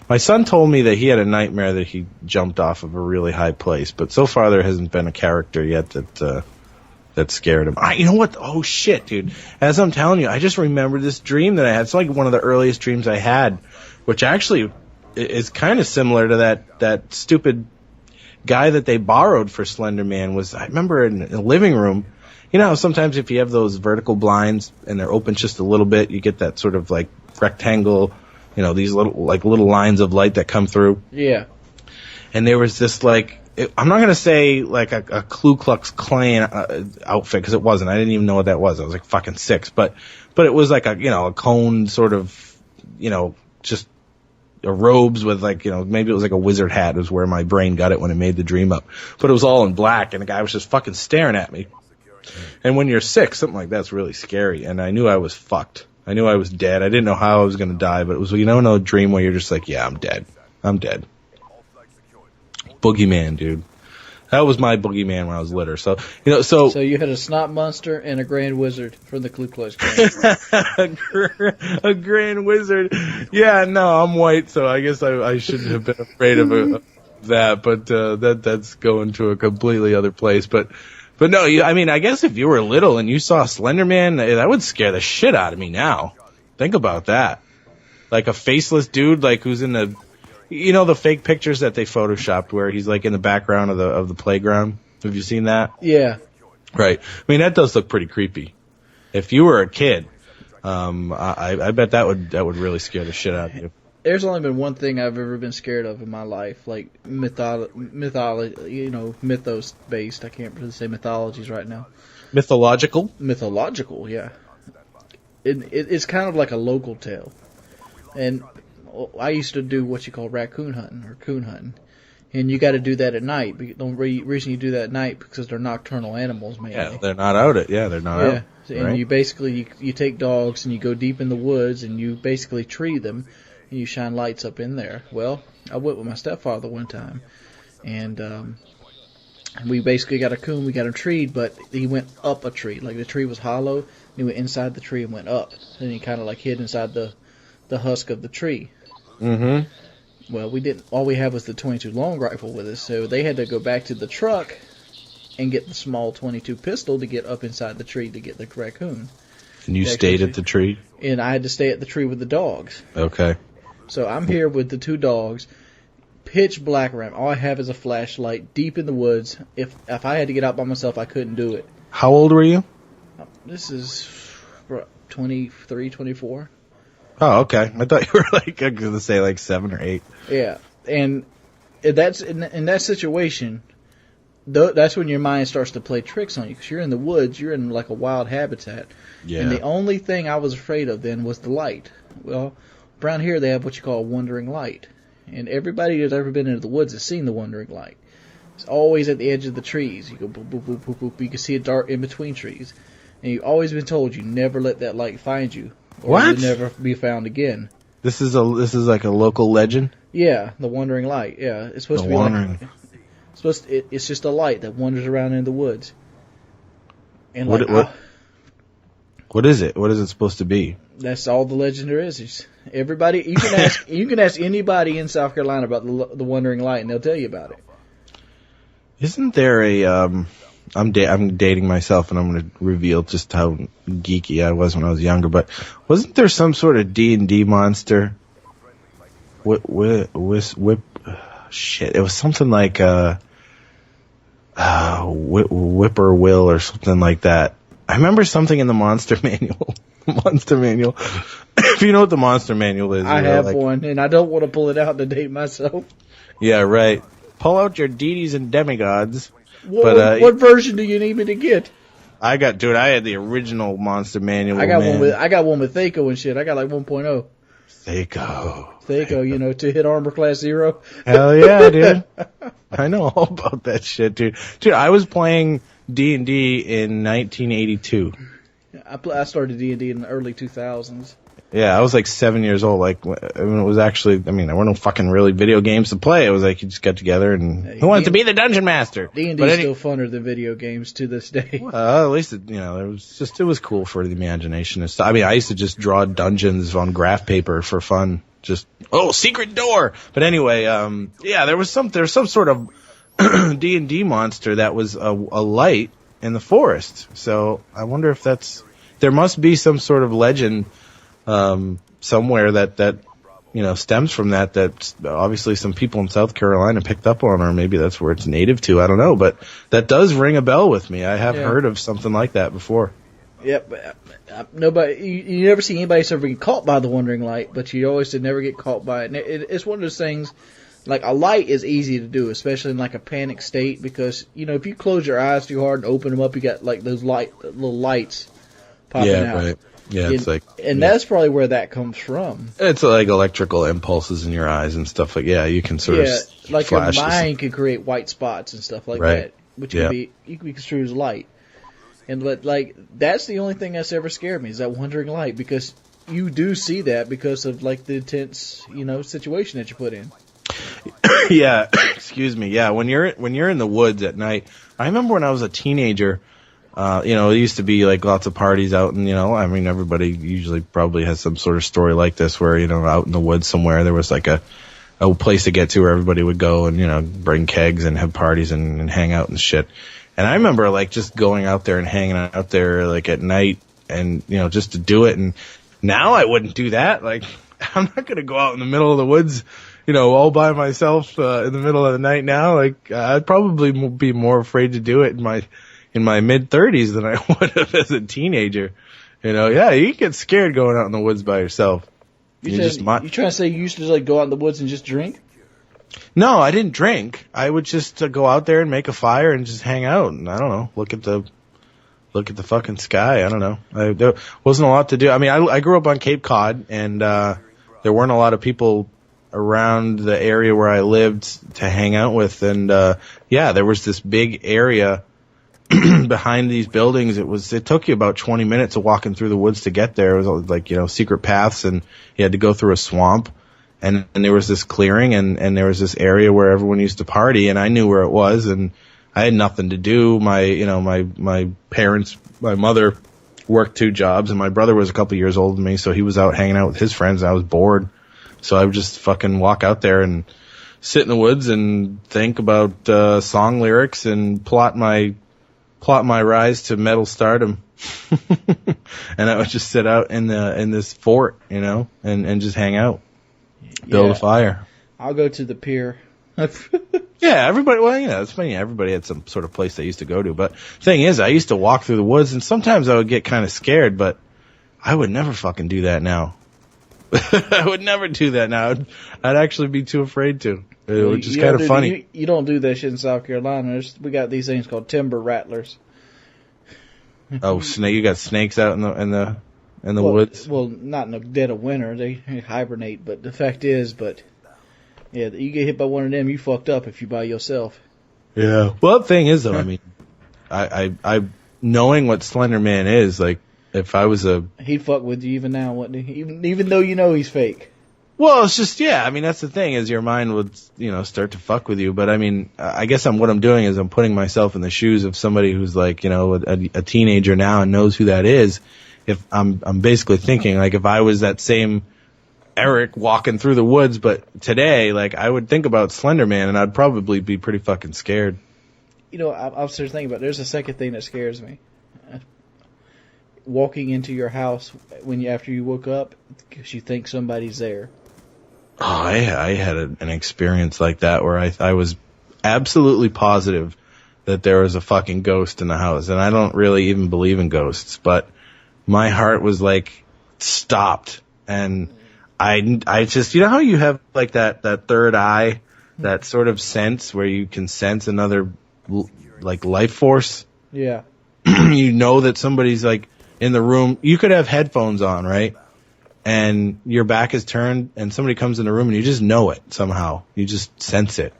my son told me that he had a nightmare that he jumped off of a really high place, but so far there hasn't been a character yet that scared him. You know what? Oh shit, dude. As I'm telling you, I just remembered this dream that I had. It's like one of the earliest dreams I had, which actually is kind of similar to that stupid guy that they borrowed for Slenderman. I remember in the living room, sometimes if you have those vertical blinds and they're open just a little bit, you get that sort of like rectangle, these little lines of light that come through. Yeah. And there was this I'm not going to say like a Ku Klux Klan outfit because it wasn't. I didn't even know what that was. I was like fucking 6, but it was like a cone sort of, just robes with maybe it was like a wizard hat is where my brain got it when it made the dream up. But it was all in black and the guy was just fucking staring at me. And when you're 6, something like that's really scary. And I knew I was fucked. I knew I was dead. I didn't know how I was going to die, but it was, no dream where you're just like, yeah, I'm dead. I'm dead. Boogeyman, dude. That was my boogeyman when I was litter. So you had a snot monster and a grand wizard from the Ku Klux Klan. A grand wizard. Yeah, no, I'm white, so I guess I shouldn't have been afraid of that. But that's going to a completely other place. But no, I guess if you were little and you saw Slenderman, that would scare the shit out of me now. Think about that. Like a faceless dude, like who's in the. The fake pictures that they photoshopped where he's like in the background of the playground. Have you seen that? Yeah. Right. I mean, that does look pretty creepy. If you were a kid, I bet that would really scare the shit out of you. There's only been one thing I've ever been scared of in my life, like mythos based. I can't really say mythologies right now. Mythological, yeah. It's kind of like a local tale, and I used to do what you call raccoon hunting or coon hunting, And you got to do that at night. The reason you do that at night because they're nocturnal animals, mainly. Yeah, they're not out. They're not out. And right? you basically you take dogs and you go deep in the woods and you basically tree them and you shine lights up in there. Well, I went with my stepfather one time, and we basically got a coon. We got him treed, but he went up a tree. Like the tree was hollow, and he went inside the tree and went up. And he kind of like hid inside the husk of the tree. Mm-hmm. Well, we didn't. All we had was the .22 long rifle with us, so they had to go back to the truck and get the small .22 pistol to get up inside the tree to get the raccoon. And you stayed at the tree? And I had to stay at the tree with the dogs. Okay. So I'm here with the 2 dogs, pitch black around. All I have is a flashlight, deep in the woods. If I had to get out by myself, I couldn't do it. How old were you? This is 23, 24. Oh, okay. I thought you were I was going to say 7 or 8. Yeah, and that's in that situation. That's when your mind starts to play tricks on you because you're in the woods, you're in like a wild habitat. Yeah. And the only thing I was afraid of then was the light. Well, around here they have what you call a wandering light, and everybody who's ever been into the woods has seen the wandering light. It's always at the edge of the trees. You go boop boop boop boop boop. You can see it dart in between trees, and you've always been told you never let that light find you, or What? you'll never be found again. This is like a local legend? Yeah, the wandering light. Yeah, it's supposed to be wandering. it's just a light that wanders around in the woods. And What is it? What is it supposed to be? That's all the legend there is. It's everybody you can ask anybody in South Carolina about the wandering light, and they'll tell you about it. Isn't there a I'm dating myself, and I'm going to reveal just how geeky I was when I was younger. But wasn't there some sort of D&D monster? Shit, it was something like Whippoorwill or something like that. I remember something in the monster manual. Monster manual. If you know what the monster manual is, I have one, and I don't want to pull it out to date myself. Yeah, right. Pull out your deities and demigods. What version do you need me to get? I had the original monster manual. I got one with Thaco and shit. I got like 1.0. Thaco, to hit armor class 0. Hell yeah, dude. I know all about that shit, dude. Dude, I was playing D&D in 1982. I started D&D in the early 2000s. Yeah, I was 7 years old. It was actually, there were no fucking really video games to play. It was you just got together and who wanted to be the dungeon master? D&D is still funner than video games to this day. Well, at least it was cool for the imagination and stuff. I used to just draw dungeons on graph paper for fun. Just secret door. But anyway, there was some sort of D&D monster that was a light in the forest. So I wonder if there must be some sort of legend somewhere that stems from that obviously some people in South Carolina picked up on, or maybe that's where it's native to. I don't know, but that does ring a bell with me. I have heard of something like that before. Yep. Nobody, you never see anybody ever get caught by the wandering light, but you always never get caught by it. And it's one of those things. Like a light is easy to do, especially in a panic state, because if you close your eyes too hard and open them up, you got those little lights popping out. Right. Yeah, that's probably where that comes from. It's like electrical impulses in your eyes and stuff you can sort of your mind can create white spots and stuff like that, which can be construed as light. And that's the only thing that's ever scared me is that wandering light, because you do see that because of the intense situation that you put in. Yeah, excuse me. Yeah, when you're in the woods at night, I remember when I was a teenager. It used to be lots of parties out, and everybody usually probably has some sort of story like this where out in the woods somewhere there was a place to get to where everybody would go and bring kegs and have parties and hang out and shit. And I remember just going out there and hanging out there at night and just to do it. And now I wouldn't do that. I'm not gonna go out in the middle of the woods all by myself in the middle of the night now. I'd probably be more afraid to do it in my mid-30s than I would have as a teenager. You get scared going out in the woods by yourself. You trying to say you used to go out in the woods and just drink? No, I didn't drink. I would just go out there and make a fire and just hang out and I don't know, look at the fucking sky. I don't know. There wasn't a lot to do. I grew up on Cape Cod and there weren't a lot of people around the area where I lived to hang out with, and there was this big area behind these buildings. It took you about 20 minutes of walking through the woods to get there. It was like, secret paths, and you had to go through a swamp, and there was this clearing, and there was this area where everyone used to party, and I knew where it was, and I had nothing to do. My parents, my mother worked 2 jobs, and my brother was a couple years older than me, so he was out hanging out with his friends, and I was bored. So I would just fucking walk out there and sit in the woods and think about song lyrics and plot my rise to metal stardom. And I would just sit out in this fort, and just hang out, build a fire. I'll go to the pier. Yeah, everybody. Well, it's funny. Everybody had some sort of place they used to go to. But thing is, I used to walk through the woods, and sometimes I would get kind of scared. But I would never fucking do that now. I would never do that now. I'd actually be too afraid to. It was just kind of funny. You don't do that shit in South Carolina. We got these things called timber rattlers. Oh, snake! You got snakes out in the woods. Well, not in the dead of winter. They hibernate. But the fact is, yeah, you get hit by one of them, you fucked up if you by yourself. Yeah. Well, the thing is, though, I mean, I knowing what Slenderman is, like, if I was he'd fuck with you even now, wouldn't he? Even though you know he's fake. Well, it's just, I mean, that's the thing, is your mind would, start to fuck with you. But I mean, I guess what I'm doing is I'm putting myself in the shoes of somebody who's like, a teenager now and knows who that is. If I'm basically thinking, like, if I was that same Eric walking through the woods, but today, like, I would think about Slenderman, and I'd probably be pretty fucking scared. I was just thinking about, there's a second thing that scares me. Walking into your house after you woke up, because you think somebody's there. Oh, I had an experience like that where I was absolutely positive that there was a fucking ghost in the house, and I don't really even believe in ghosts, but my heart was like stopped, and I just, how you have like that third eye, that sort of sense where you can sense another like life force. Yeah. You know that somebody's like in the room. You could have headphones on, right? And your back is turned and somebody comes in the room and you just know it somehow. You just sense it.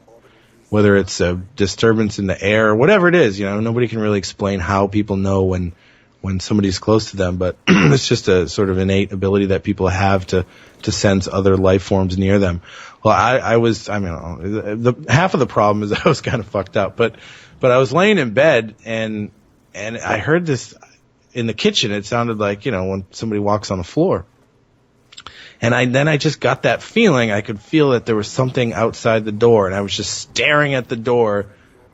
Whether it's a disturbance in the air or whatever it is, nobody can really explain how people know when somebody's close to them, but it's just a sort of innate ability that people have to sense other life forms near them. Well, half of the problem is I was kind of fucked up, but I was laying in bed and I heard this in the kitchen. It sounded like, when somebody walks on the floor. And then I just got that feeling. I could feel that there was something outside the door, and I was just staring at the door,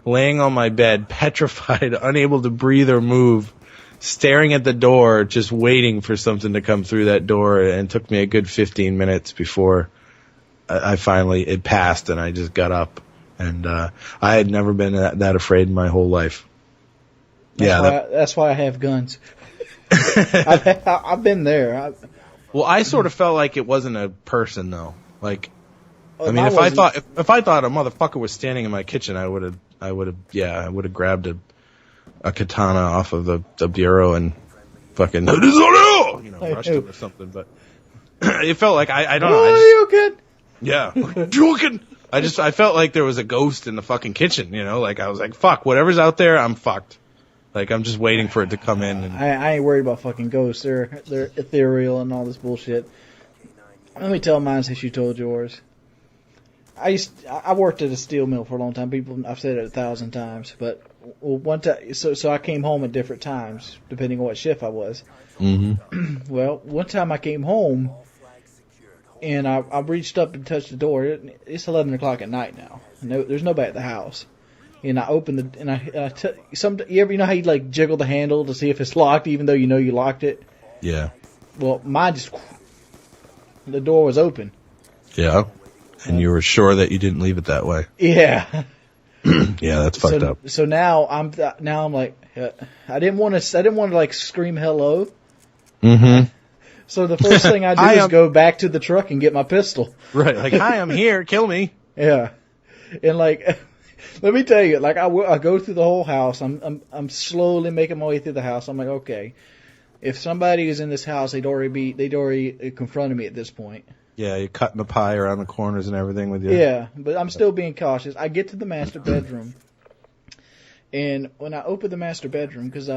laying on my bed, petrified, unable to breathe or move, staring at the door, just waiting for something to come through that door. And it took me a good 15 minutes before I finally, it passed, and I just got up. And I had never been that afraid in my whole life. That's why I have guns. I've been there. Well, I sort of felt like it wasn't a person, though. Like, well, I mean, if I thought a motherfucker was standing in my kitchen, I would have grabbed a katana off of the bureau and fucking rushed him or something. But it felt like I don't know. Are you good? Yeah, joking. I felt like there was a ghost in the fucking kitchen. Like I was like, fuck, whatever's out there, I'm fucked. Like, I'm just waiting for it to come in. And I ain't worried about fucking ghosts. They're ethereal and all this bullshit. Let me tell mine since you told yours. I worked at a steel mill for a long time. I've said it 1,000 times, but one time, so I came home at different times depending on what shift I was. Mm-hmm. Well, one time I came home and I reached up and touched the door. It's 11 o'clock at night now. There's nobody at the house. And I opened it, and you know how you like jiggle the handle to see if it's locked, even though you know you locked it? Yeah. Well, the door was open. Yeah. And you were sure that you didn't leave it that way. Yeah. Yeah, that's fucked up. So now I'm like, I didn't want to like scream hello. Mm-hmm. So the first thing I do is go back to the truck and get my pistol. Right. Like, hi, I'm here. Kill me. Yeah. And like, let me tell you, like I go through the whole house. I'm slowly making my way through the house. I'm like, okay, if somebody is in this house, they'd already confronted me at this point. Yeah, you're cutting the pie around the corners and everything with you. Yeah, but I'm still being cautious. I get to the master bedroom, and when I open the master bedroom, because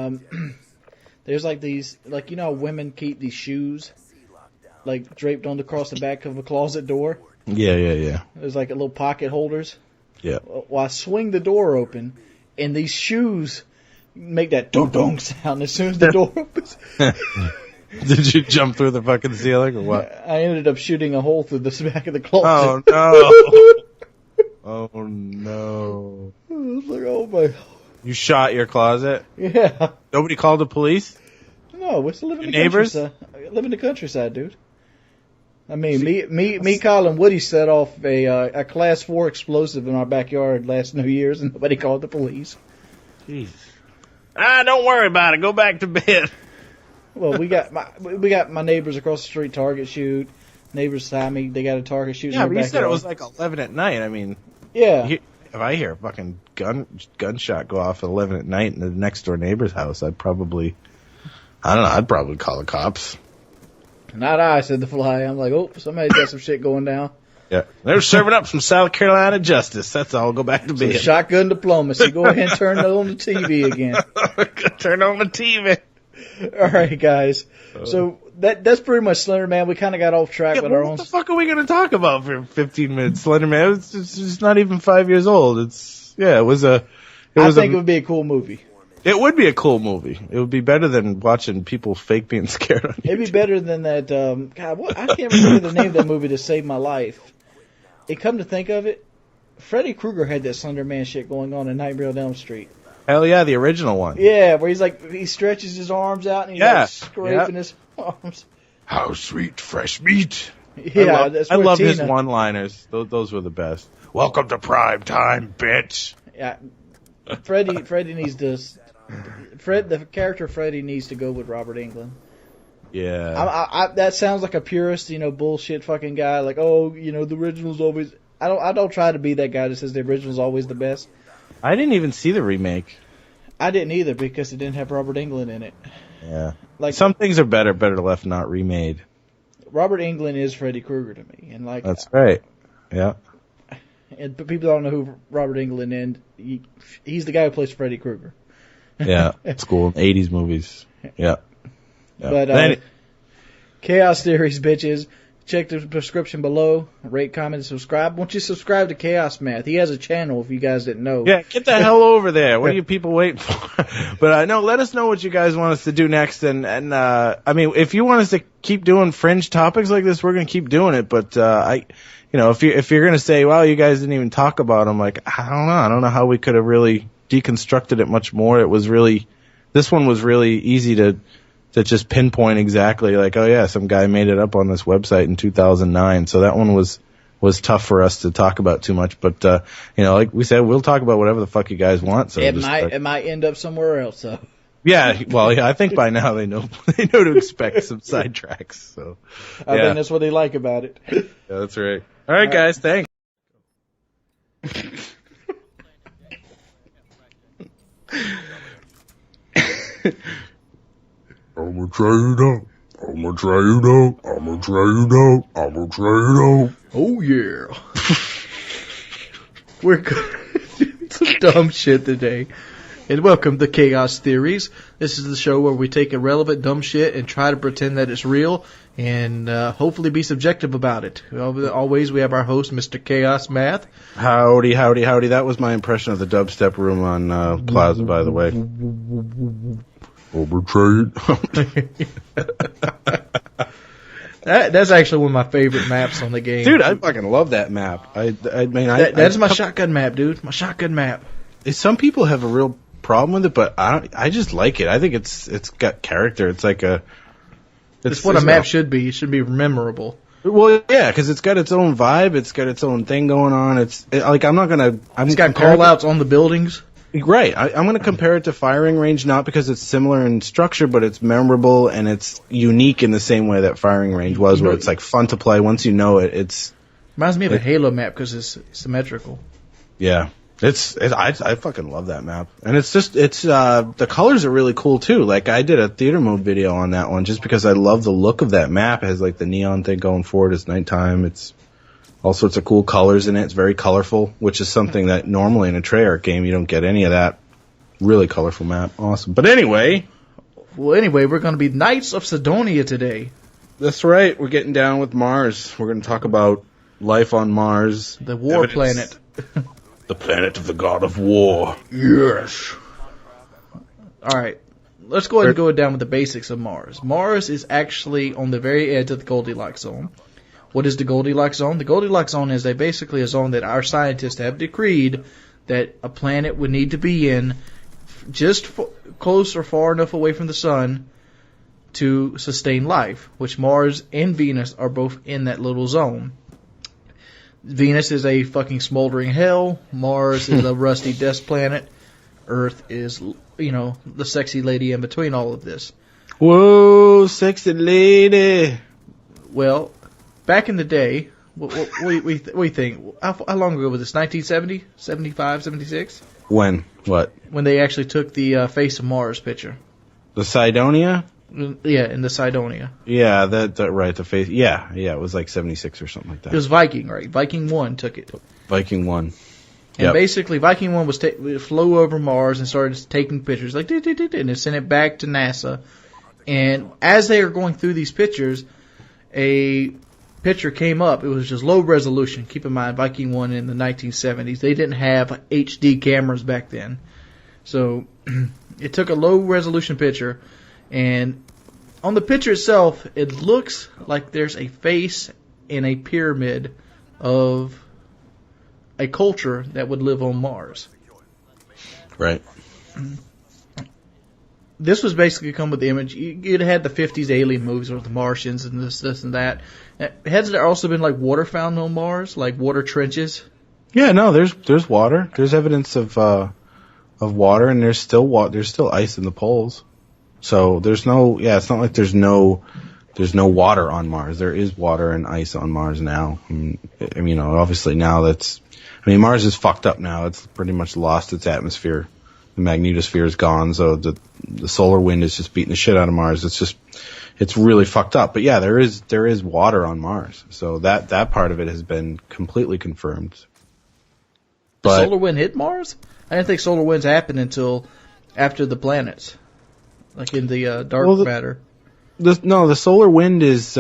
there's like these, like, you know how women keep these shoes, like draped on across the back of a closet door. Yeah. There's like a little pocket holders. Yeah. Well, I swing the door open, and these shoes make that dong sound as soon as the door opens. Did you jump through the fucking ceiling or what? I ended up shooting a hole through the back of the closet. Oh no! Oh no! I was like, oh my. You shot your closet? Yeah. Nobody called the police? No, we're still living in the neighbors? countryside. I live in the countryside, dude. I mean, me, Kyle, and Woody set off a class 4 explosive in our backyard last New Year's, and nobody called the police. Jeez. Don't worry about it. Go back to bed. Well, we got my neighbors across the street target shoot. Neighbors beside me, they got a target shoot. Yeah, in but their you said it backyard. was like 11 at night. I mean, Yeah. if I hear a fucking gunshot go off at 11 at night in the next door neighbor's house, I'd probably call the cops. Not I, said the fly. I'm like, oh, somebody's got some shit going down. Yeah, they're serving up some South Carolina justice. That's all. Go back to Some bed. shotgun diplomacy. Go ahead and turn on the TV again. Turn on the TV. All right, guys. So that's pretty much Slenderman. We kind of got off track with our own. What the fuck are we going to talk about for 15 minutes? Slenderman. It's just not even 5 years old. I think it would be a cool movie. It would be a cool movie. It would be better than watching people fake being scared on It'd YouTube. be better than that. God, I can't remember the name of that movie to save my life. It come to think of it, Freddy Krueger had that Slenderman shit going on in Nightmare on Elm Street. Hell yeah, the original one. Yeah, where he stretches his arms out and he's like scraping his arms. How sweet fresh meat. Yeah, I love his one-liners. Those were the best. Welcome to prime time, bitch. Yeah, Freddy needs to. The character Freddy needs to go with Robert Englund. Yeah. That sounds like a purist, bullshit fucking guy. Like, the original's always. I don't try to be that guy that says the original's always the best. I didn't even see the remake. I didn't either because it didn't have Robert Englund in it. Yeah. Like some things are better left not remade. Robert Englund is Freddy Krueger to me, and like that's right. Yeah. But people don't know who Robert Englund is. He's the guy who plays Freddy Krueger. Yeah, it's cool. 80s movies. Yeah. But Chaos Theories, bitches. Check the description below. Rate, comment, and subscribe. Won't you subscribe to Chaos Math? He has a channel if you guys didn't know. Yeah, get the hell over there. What are you people waiting for? But let us know what you guys want us to do next. And I mean, if you want us to keep doing fringe topics like this, we're going to keep doing it. But if you're going to say, well, you guys didn't even talk about them, like, I don't know how we could have really deconstructed it much more. This one was really easy to just pinpoint exactly, like, oh yeah, some guy made it up on this website in 2009. So that one was tough for us to talk about too much. But like we said, we'll talk about whatever the fuck you guys want. So it might end up somewhere else. So yeah, well, yeah, I think by now they know to expect some sidetracks. So I think that's what they like about it. Yeah, that's right. All right, guys, thanks. I'm gonna try it out. I'm gonna try it out. I'm gonna try it out. I'm gonna try it out. Oh yeah. We're doing some dumb shit today. And welcome to Chaos Theories. This is the show where we take irrelevant dumb shit and try to pretend that it's real and hopefully be subjective about it. Always we have our host, Mr. Chaos Math. Howdy, howdy, howdy. That was my impression of the dubstep room on Plaza, by the way. I'm gonna try it. That's actually one of my favorite maps on the game. Dude, I fucking love that map. That's my shotgun map, dude. My shotgun map. Some people have a real problem with it, but I just like it. I think it's got character. It's like it's what a map should be. It should be memorable. Well, yeah, because it's got its own vibe. It's got its own thing going on. It's got call-outs on the buildings. Right. I'm going to compare it to Firing Range, not because it's similar in structure, but it's memorable and it's unique in the same way that Firing Range was, where it's like fun to play. Once you know it, it's... Reminds me of a Halo map because it's symmetrical. Yeah. I fucking love that map. And the colors are really cool too. Like I did a theater mode video on that one just because I love the look of that map. It has like the neon thing going forward. It's nighttime. It's all sorts of cool colors in it. It's very colorful, which is something that normally in a Treyarch game you don't get any of that. Really colorful map. Awesome. But anyway. Well, anyway, we're going to be Knights of Cydonia today. That's right. We're getting down with Mars. We're going to talk about life on Mars. The war planet. The planet of the god of war. Yes. All right. Let's go ahead and go down with the basics of Mars. Mars is actually on the very edge of the Goldilocks zone. What is the Goldilocks zone? The Goldilocks zone is basically a zone that our scientists have decreed that a planet would need to be in just close or far enough away from the sun to sustain life, which Mars and Venus are both in that little zone. Venus is a fucking smoldering hell. Mars is a rusty dust planet. Earth is, the sexy lady in between all of this. Whoa, sexy lady. Well, back in the day, we think, how long ago was this? 1970? 75, 76? When? What? When they actually took the face of Mars picture. The Cydonia? Yeah, in the Cydonia. Yeah, that right, the face. Yeah, it was like 76 or something like that. It was Viking, right? Viking 1 took it. Viking 1. And basically, Viking 1 flew over Mars and started taking pictures, and it sent it back to NASA. And as they were going through these pictures, a picture came up. It was just low resolution. Keep in mind, Viking 1 in the 1970s, they didn't have HD cameras back then. So it took a low resolution picture, and on the picture itself, it looks like there's a face in a pyramid of a culture that would live on Mars. Right. This was basically come with the image. You'd had the 50s alien movies with the Martians and this and that. Has there also been like water found on Mars, like water trenches? Yeah, no, there's water. There's evidence of water, and there's still ice in the poles. So it's not like there's no water on Mars. There is water and ice on Mars now. Obviously now Mars is fucked up now. It's pretty much lost its atmosphere. The magnetosphere is gone, so the solar wind is just beating the shit out of Mars. It's really fucked up. But yeah, there is water on Mars. So that part of it has been completely confirmed. But the solar wind hit Mars? I didn't think solar winds happened until after the planets. Like in the dark matter. The solar wind is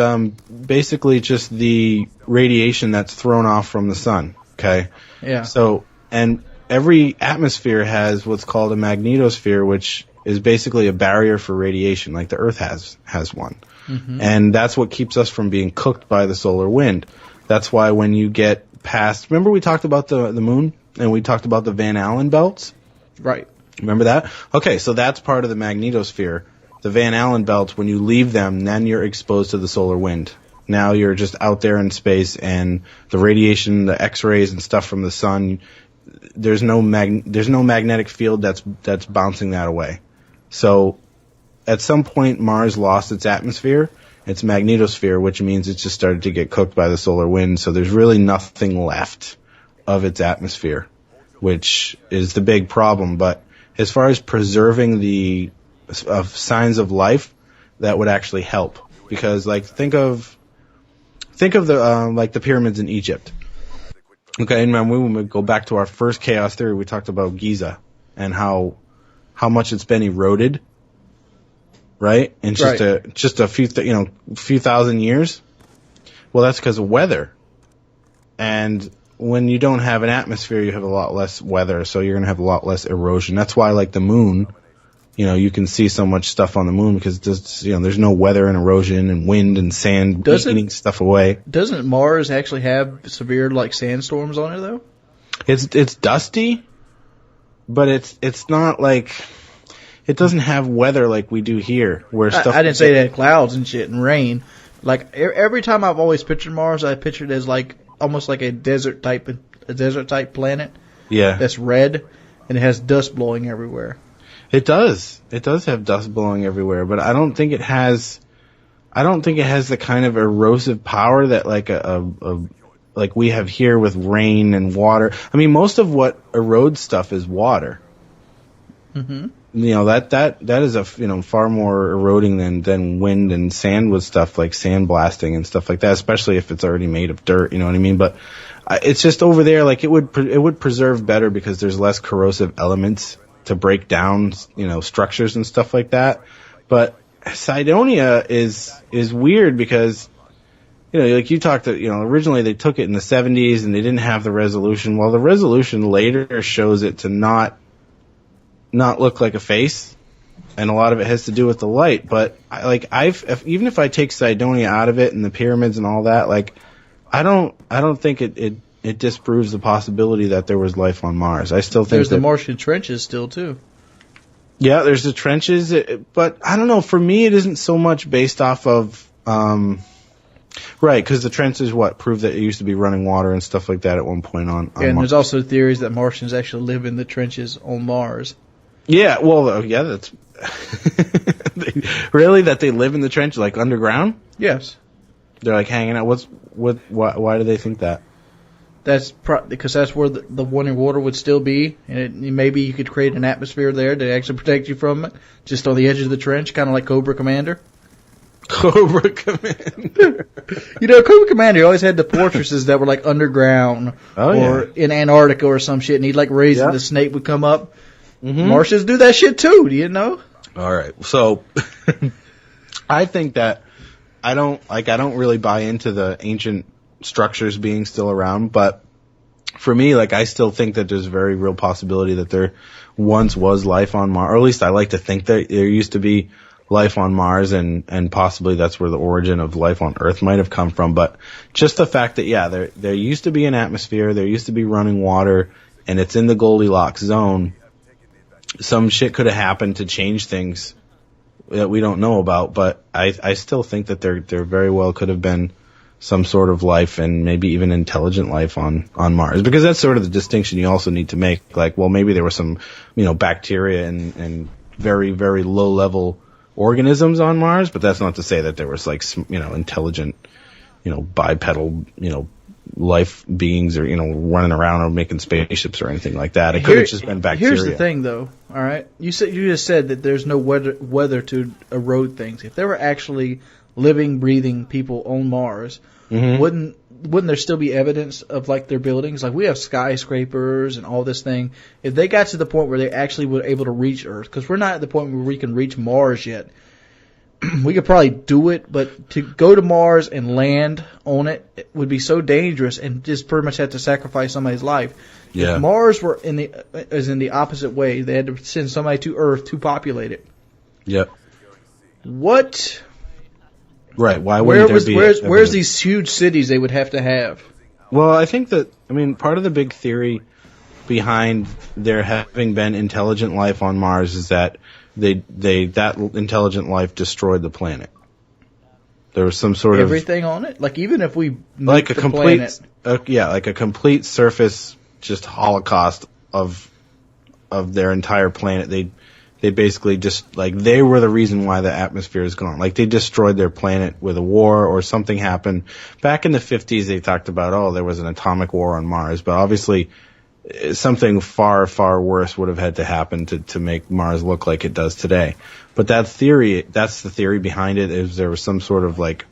basically just the radiation that's thrown off from the sun. Okay. Yeah. So, and every atmosphere has what's called a magnetosphere, which is basically a barrier for radiation, like the Earth has one. Mm-hmm. And that's what keeps us from being cooked by the solar wind. That's why when you get past, remember we talked about the moon and we talked about the Van Allen belts? Right. Remember that? Okay, so that's part of the magnetosphere. The Van Allen belts, when you leave them, then you're exposed to the solar wind. Now you're just out there in space, and the radiation, the X-rays and stuff from the sun, there's no magnetic field that's bouncing that away. So at some point, Mars lost its atmosphere, its magnetosphere, which means it just started to get cooked by the solar wind. So there's really nothing left of its atmosphere, which is the big problem. But as far as preserving the signs of life, that would actually help, because like think of the like the pyramids in Egypt. Okay, and when we go back to our first chaos theory, we talked about Giza and how much it's been eroded, right? In just a few few thousand years. Well, that's because of weather, and when you don't have an atmosphere, you have a lot less weather, so you're going to have a lot less erosion. That's why, like the moon, you can see so much stuff on the moon because there's no weather and erosion and wind and sand eating stuff away. Doesn't Mars actually have severe like sandstorms on it though? It's dusty, but it's not like it doesn't have weather like we do here. Where stuff I didn't say it had clouds and shit and rain. Like every time I've always pictured Mars, I pictured it as like almost like a desert type planet. Yeah, that's red and it has dust blowing everywhere. It does have dust blowing everywhere, but I don't think it has the kind of erosive power that like a like we have here with rain and water. I mean, most of what erodes stuff is water. Mm-hmm. You know, that is far more eroding than wind and sand with stuff like sandblasting and stuff like that, especially if it's already made of dirt, you know what I mean? But it's just over there, like it would preserve better because there's less corrosive elements to break down, structures and stuff like that. But Cydonia is weird because, like you talked to, originally they took it in the 70s and they didn't have the resolution. Well, the resolution later shows it to not look like a face, and a lot of it has to do with the light. But even if I take Cydonia out of it and the pyramids and all that, like I don't think it disproves the possibility that there was life on Mars. I still think there's the Martian trenches still too. Yeah, there's the trenches, but I don't know. For me, it isn't so much based off of right, because the trenches prove that it used to be running water and stuff like that at one point on and Mars. There's also theories that Martians actually live in the trenches on Mars. Yeah, well, yeah, that's really that they live in the trench, like underground. Yes, they're like hanging out. Why do they think that? That's because that's where the running water would still be, and maybe you could create an atmosphere there to actually protect you from it, just on the edge of the trench, kind of like Cobra Commander. Cobra Commander. Cobra Commander always had the fortresses that were like underground or in Antarctica or some shit, and he'd like raise it, the snake would come up. Mm-hmm. Martians do that shit too, do you know? All right, so I think that I don't really buy into the ancient structures being still around, but for me, like I still think that there's a very real possibility that there once was life on Mars, or at least I like to think that there used to be life on Mars, and possibly that's where the origin of life on Earth might have come from. But just the fact that there used to be an atmosphere, there used to be running water, and it's in the Goldilocks zone. Some shit could have happened to change things that we don't know about, but I still think that there very well could have been some sort of life, and maybe even intelligent life on Mars, because that's sort of the distinction you also need to make. Like, well, maybe there was some, bacteria and very, very low level organisms on Mars, but that's not to say that there was like, intelligent, bipedal, life beings or, running around or making spaceships or anything like that. It could have just been bacteria. Here's the thing though, all right? You just said that there's no weather to erode things. If there were actually living, breathing people on Mars, mm-hmm. wouldn't there still be evidence of like their buildings? Like we have skyscrapers and all this thing. If they got to the point where they actually were able to reach Earth, because we're not at the point where we can reach Mars yet. We could probably do it, but to go to Mars and land on it would be so dangerous, and just pretty much have to sacrifice somebody's life. Yeah. If Mars were in the opposite way, they had to send somebody to Earth to populate it. Yep. What? Right. Why wouldn't there be? Where's these huge cities they would have to have? Well, I think that part of the big theory behind there having been intelligent life on Mars is that that intelligent life destroyed the planet. There was some sort everything on it, like even if we like a complete planet. Like a complete surface just holocaust of their entire planet. They basically just like they were the reason why the atmosphere is gone. Like they destroyed their planet with a war or something happened. Back in the 50s, they talked about there was an atomic war on Mars, but obviously something far, far worse would have had to happen to make Mars look like it does today. But that's the theory behind it, is there was some sort of like,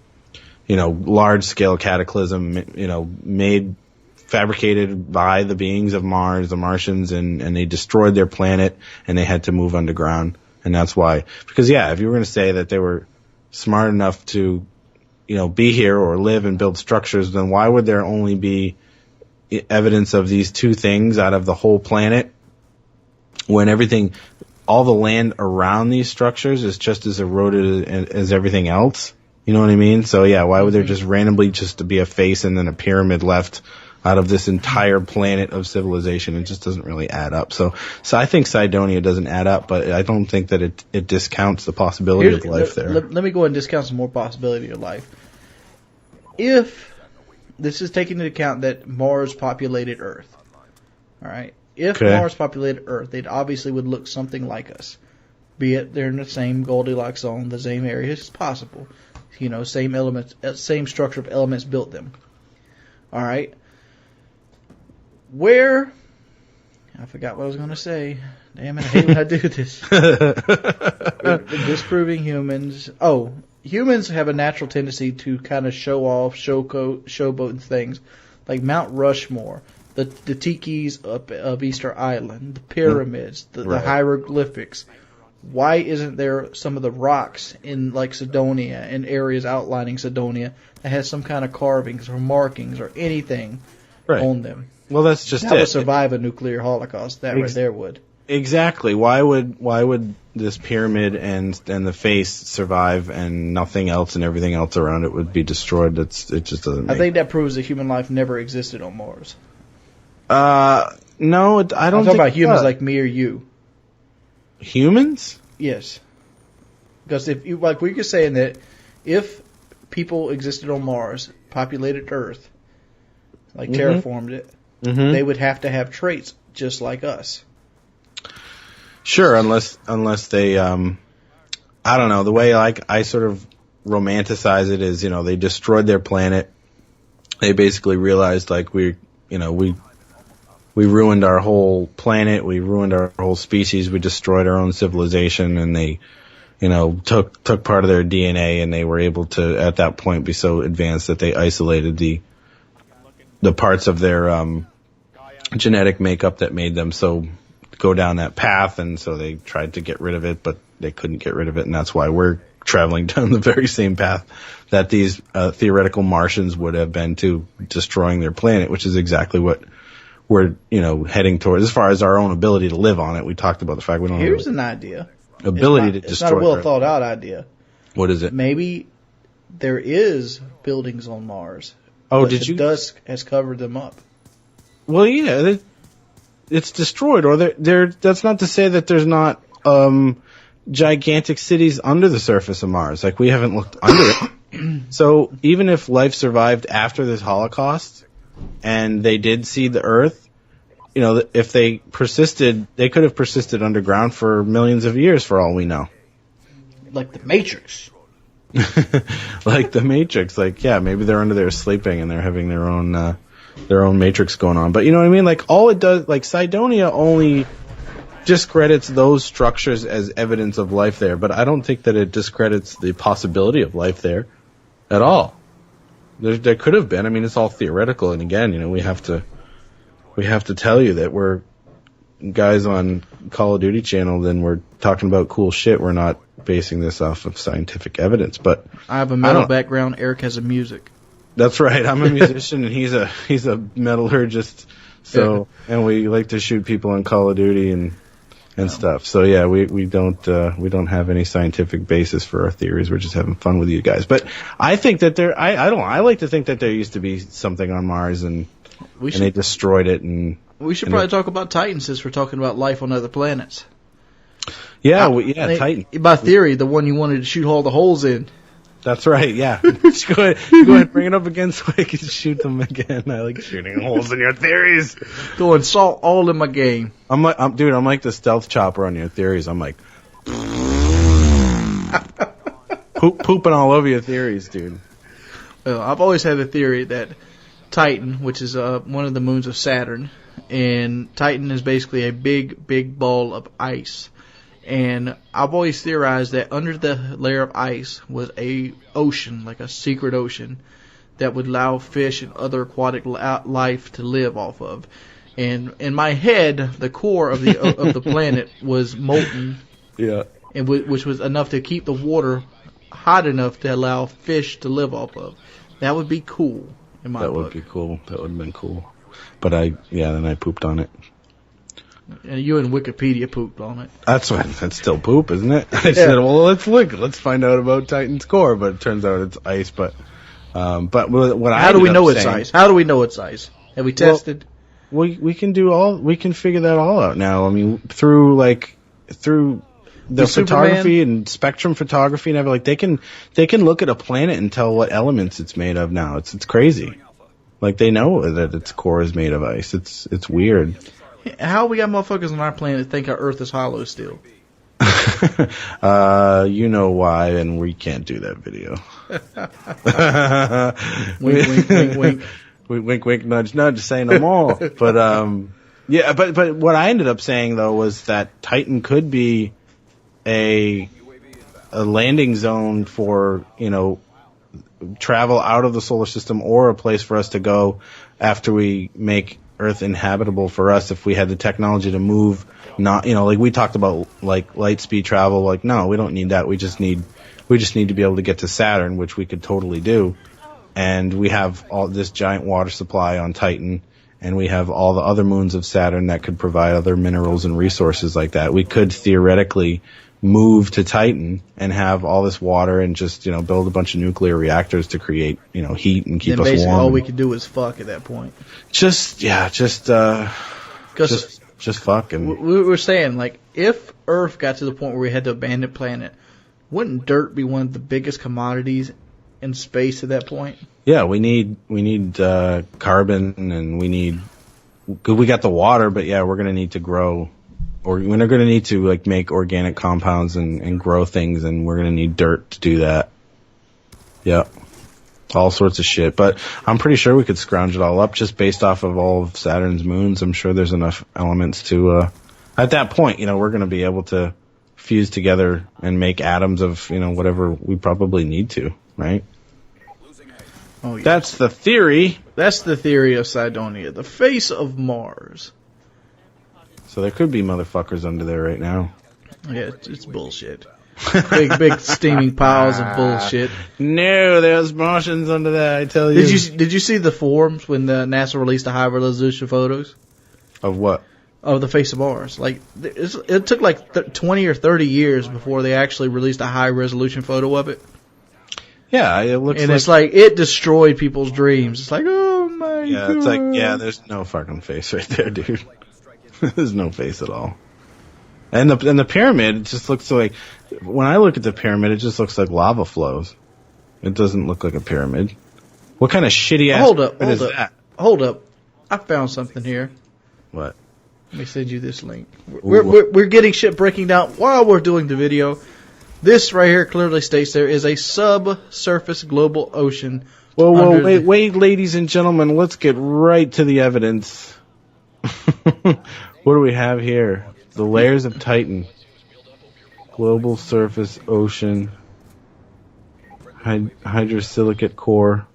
large scale cataclysm, fabricated by the beings of Mars, the Martians, and they destroyed their planet and they had to move underground. And that's why, because if you were going to say that they were smart enough to, be here or live and build structures, then why would there only be evidence of these two things out of the whole planet when all the land around these structures is just as eroded as everything else? You know what I mean? So why would there just randomly just be a face and then a pyramid left out of this entire planet of civilization? It just doesn't really add up. So I think Cydonia doesn't add up, but I don't think that it discounts the possibility of life there. Let me go ahead and discount some more possibility of life. If this is taking into account that Mars populated Earth. All right. If Mars populated Earth, they obviously would look something like us. Be it they're in the same Goldilocks zone, the same area as possible. Same elements, same structure of elements built them. All right. Where? I forgot what I was going to say. Damn it, I hate when I do this. Disproving humans. Oh, humans have a natural tendency to kind of show off, showboat things. Like Mount Rushmore, the tikis of Easter Island, the pyramids, the hieroglyphics. Why isn't there some of the rocks in like Cydonia and areas outlining Cydonia that has some kind of carvings or markings or anything on them? Well, that's just that would survive a nuclear holocaust. That right there would. Exactly. Why would this pyramid and the face survive and nothing else and everything else around it would be destroyed? It just doesn't. I think that proves that human life never existed on Mars. No, I don't. I'm talking about humans like me or you. Humans? Yes. Because if you like, we were saying that if people existed on Mars, populated Earth, like terraformed it, they would have to have traits just like us. Sure, unless they, I don't know. The way I sort of romanticize it is, they destroyed their planet. They basically realized we ruined our whole planet. We ruined our whole species. We destroyed our own civilization, and they, took part of their DNA, and they were able to at that point be so advanced that they isolated the parts of their genetic makeup that made them so go down that path, and so they tried to get rid of it, but they couldn't get rid of it, and that's why we're traveling down the very same path that these theoretical Martians would have been to destroying their planet, which is exactly what we're heading towards. As far as our own ability to live on it, we talked about the fact we don't. Here's an idea. Ability to destroy. It's not a well thought out idea. What is it? Maybe there is buildings on Mars. Oh, but the dust has covered them up. Well, yeah, it's destroyed, or that's not to say that there's not gigantic cities under the surface of Mars. Like, we haven't looked under it. So even if life survived after this Holocaust and they did see the Earth, if they persisted, they could have persisted underground for millions of years for all we know. Like the Matrix. Like the Matrix. Like, yeah, maybe they're under there sleeping and they're having their own Matrix going on. But you know what I mean? Like, all it does, like, Cydonia only discredits those structures as evidence of life there, but I don't think that it discredits the possibility of life there at all. There could have been. I mean, it's all theoretical, and again, we have to tell you that we're guys on Call of Duty channel, then we're talking about cool shit. We're not basing this off of scientific evidence. But I have a metal background. Eric has a music. That's right. I'm a musician, and he's a metallurgist. So, and we like to shoot people on Call of Duty and stuff. So yeah, we don't have any scientific basis for our theories. We're just having fun with you guys. But I think that I like to think that there used to be something on Mars and they destroyed it. And we should probably talk about Titan since we're talking about life on other planets. Yeah, Titan. By theory, the one you wanted to shoot all the holes in. That's right, yeah. Just go ahead, bring it up again so I can shoot them again. I like shooting holes in your theories. Go and salt all in my game. I'm like the stealth chopper on your theories. I'm like pooping all over your theories, dude. Well, I've always had a theory that Titan, which is one of the moons of Saturn, and Titan is basically a big, big ball of ice. And I've always theorized that under the layer of ice was a ocean, like a secret ocean, that would allow fish and other aquatic life to live off of. And in my head, the core of the planet was molten, and which was enough to keep the water hot enough to allow fish to live off of. That would be cool in my book. That would be cool. That would have been cool. But then I pooped on it. And you and Wikipedia pooped on it. That's still poop, isn't it? I said, well, let's find out about Titan's core, but it turns out it's ice. But what How do we know it's ice? How do we know it's ice? Have we tested? We can figure that all out now. I mean, through the photography and spectrum photography and everything, they can look at a planet and tell what elements it's made of now. It's crazy. Like, they know that its core is made of ice. It's weird. How we got motherfuckers on our planet that think our Earth is hollow still? You know why, and we can't do that video. Wink, wink, wink, wink. Wink, wink, nudge, nudge. Say no more. But yeah. But what I ended up saying though was that Titan could be a landing zone for travel out of the solar system, or a place for us to go after we make Earth inhabitable for us, if we had the technology to move. Not like we talked about, like light speed travel. Like, no, we don't need that. We just need to be able to get to Saturn, which we could totally do. And we have all this giant water supply on Titan, and we have all the other moons of Saturn that could provide other minerals and resources like that. We could theoretically move to Titan and have all this water and just build a bunch of nuclear reactors to create heat and keep us warm. Basically, all we could do is fuck at that point. Just fuck. And we were saying, like, if Earth got to the point where we had to abandon planet, wouldn't dirt be one of the biggest commodities in space at that point? Yeah, we need carbon, and we got the water, but yeah, we're gonna need to grow. Or we're going to need to make organic compounds and grow things, and we're going to need dirt to do that. Yep. All sorts of shit. But I'm pretty sure we could scrounge it all up just based off of all of Saturn's moons. I'm sure there's enough elements to, at that point, we're going to be able to fuse together and make atoms of, whatever we probably need to, right? Oh, yeah. That's the theory. That's the theory of Cydonia, the face of Mars. So there could be motherfuckers under there right now. Yeah, it's bullshit. Big steaming piles of bullshit. No, there's Martians under there, I tell you. Did you see the forums when NASA released the high resolution photos? Of what? Of the face of Mars. Like, it took 20 or 30 years before they actually released a high resolution photo of it. Yeah, it looks and it's like it destroyed people's dreams. It's like, oh my god. It's like, there's no fucking face right there, dude. There's no face at all. And the pyramid, it just looks like, when I look at the pyramid, it just looks like lava flows. It doesn't look like a pyramid. What kind of shitty ass pyramid is that? Hold up. I found something here. What? Let me send you this link. We're getting shit breaking down while we're doing the video. This right here clearly states there is a subsurface global ocean. Whoa, wait, ladies and gentlemen, let's get right to the evidence. What do we have here? The layers of Titan. Global surface ocean. Hydrosilicate core.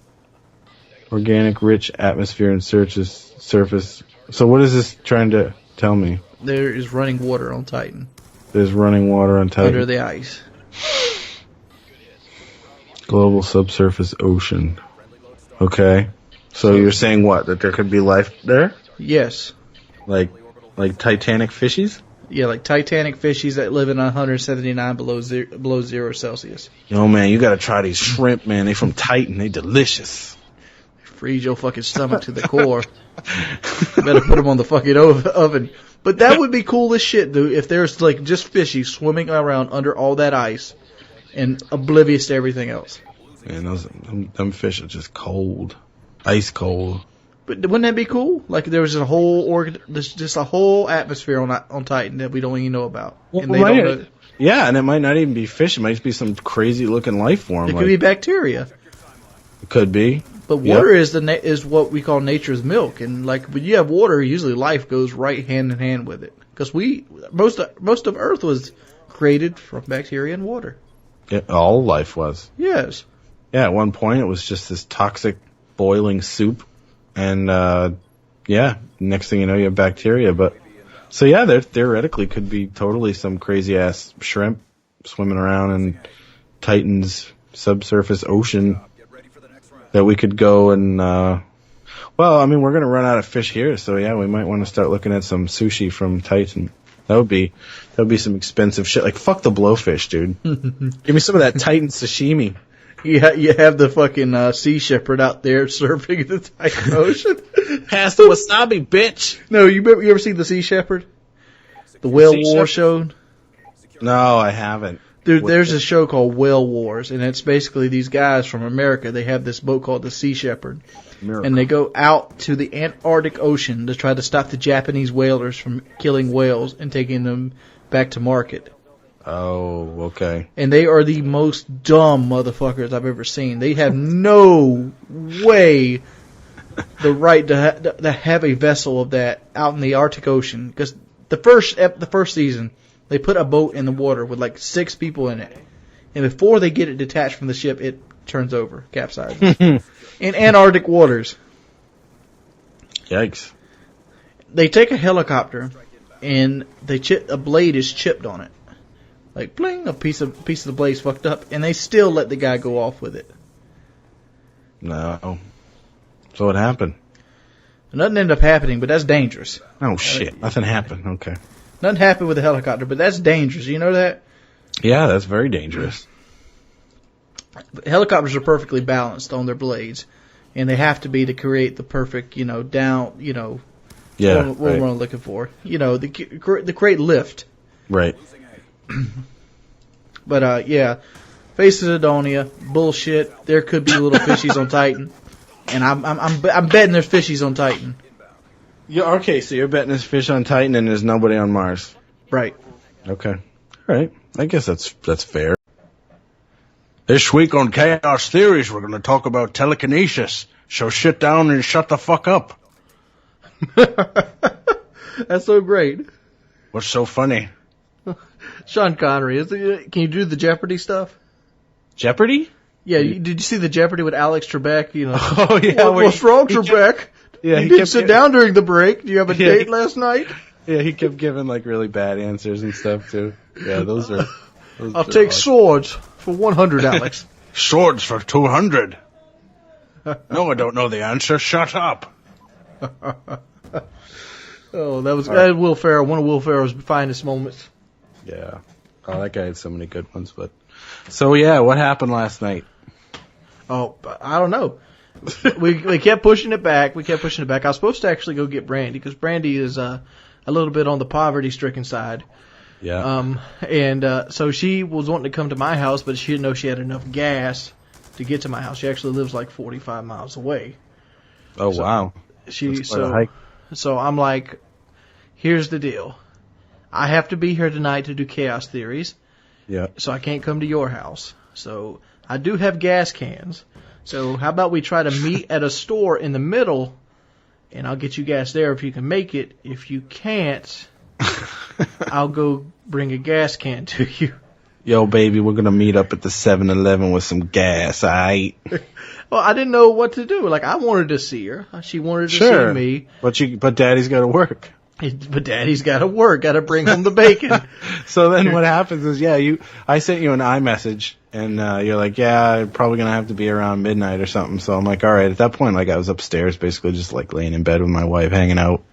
Organic rich atmosphere and surface. So what is this trying to tell me? There is running water on Titan. There's running water on Titan. Under the ice. Global subsurface ocean. Okay. So you're saying what? That there could be life there? Yes. Like Titanic fishies? Yeah, like Titanic fishies that live in 179 below zero Celsius. Yo, man, you gotta try these shrimp, man. They from Titan. They delicious. Freeze your fucking stomach to the core. Better put them on the fucking oven. But that would be cool as shit, dude, if there's just fishies swimming around under all that ice and oblivious to everything else. Man, them fish are just cold. Ice cold. But wouldn't that be cool? Like there was there's just a whole atmosphere on Titan that we don't even know about. And they don't know. Yeah, and it might not even be fish. It might just be some crazy looking life form. It could be bacteria. It could be. But water is what we call nature's milk, and when you have water, usually life goes right hand in hand with it. Because most of Earth was created from bacteria and water. All life was. Yes. Yeah, at one point it was just this toxic boiling soup, and next thing you know you have bacteria. But so yeah, there theoretically could be totally some crazy ass shrimp swimming around in Titan's subsurface ocean. That we could go and, we're going to run out of fish here, so yeah, we might want to start looking at some sushi from Titan. That would be some expensive shit. Like, fuck the blowfish, dude. Give me some of that Titan sashimi. You have the fucking sea shepherd out there surfing in the Titan Ocean. Pass the wasabi, bitch. No, you ever seen the Sea Shepherd? The Whale War show? No, I haven't. There's a show called Whale Wars, and it's basically these guys from America. They have this boat called the Sea Shepherd, and they go out to the Antarctic Ocean to try to stop the Japanese whalers from killing whales and taking them back to market. Oh, okay. And they are the most dumb motherfuckers I've ever seen. They have no way the right to have a vessel of that out in the Arctic Ocean. Because the first season, they put a boat in the water with like 6 people in it. And before they get it detached from the ship, it turns over, capsizes. In Antarctic waters. Yikes. They take a helicopter, and a blade is chipped on it. Like, bling, a piece of the blade's fucked up, and they still let the guy go off with it. No. So what happened? Nothing ended up happening, but that's dangerous. Oh, shit. Nothing happened. Okay. Nothing happened with the helicopter, but that's dangerous. You know that? Yeah, that's very dangerous. Helicopters are perfectly balanced on their blades, and they have to be to create the perfect, down, Yeah, what we're looking for. The create lift. Right. But, yeah, Face of Cydonia, bullshit. There could be little fishies on Titan. And I'm betting there's fishies on Titan. Yeah, okay, so you're betting there's fish on Titan and there's nobody on Mars. Right. Okay. All right. I guess that's fair. This week on Chaos Theories, we're going to talk about telekinesis. So sit down and shut the fuck up. That's so great. What's so funny? Sean Connery, can you do the Jeopardy stuff? Jeopardy? Yeah, did you see the Jeopardy with Alex Trebek? Oh, yeah. What's wrong, Trebek? Yeah, you didn't sit down during the break. Do you have a date last night? Yeah, he kept giving like really bad answers and stuff too. Yeah, those are. I'll take swords for 100, Alex. Swords for 200. No, I don't know the answer. Shut up. Oh, that was Will Ferrell. One of Will Ferrell's finest moments. Yeah. Oh, that guy had so many good ones. But so yeah, what happened last night? Oh, I don't know. we kept pushing it back. I was supposed to actually go get Brandy because Brandy is a little bit on the poverty-stricken side. Yeah. So she was wanting to come to my house, but she didn't know she had enough gas to get to my house. She actually lives like 45 miles away. Oh, wow. That's quite a hike. So I'm like, here's the deal. I have to be here tonight to do Chaos Theories. Yeah. So I can't come to your house. So I do have gas cans. So how about we try to meet at a store in the middle, and I'll get you gas there if you can make it. If you can't, I'll go bring a gas can to you. Yo, baby, we're going to meet up at the 7-Eleven with some gas, alright? Well, I didn't know what to do. Like, I wanted to see her. She wanted to see me. But Daddy's got to work. But Daddy's got to work. Got to bring home the bacon. So then what happens is, I sent you an iMessage, and you're like, yeah, I'm probably going to have to be around midnight or something. So I'm like, all right. At that point, like, I was upstairs basically just, like, laying in bed with my wife, hanging out.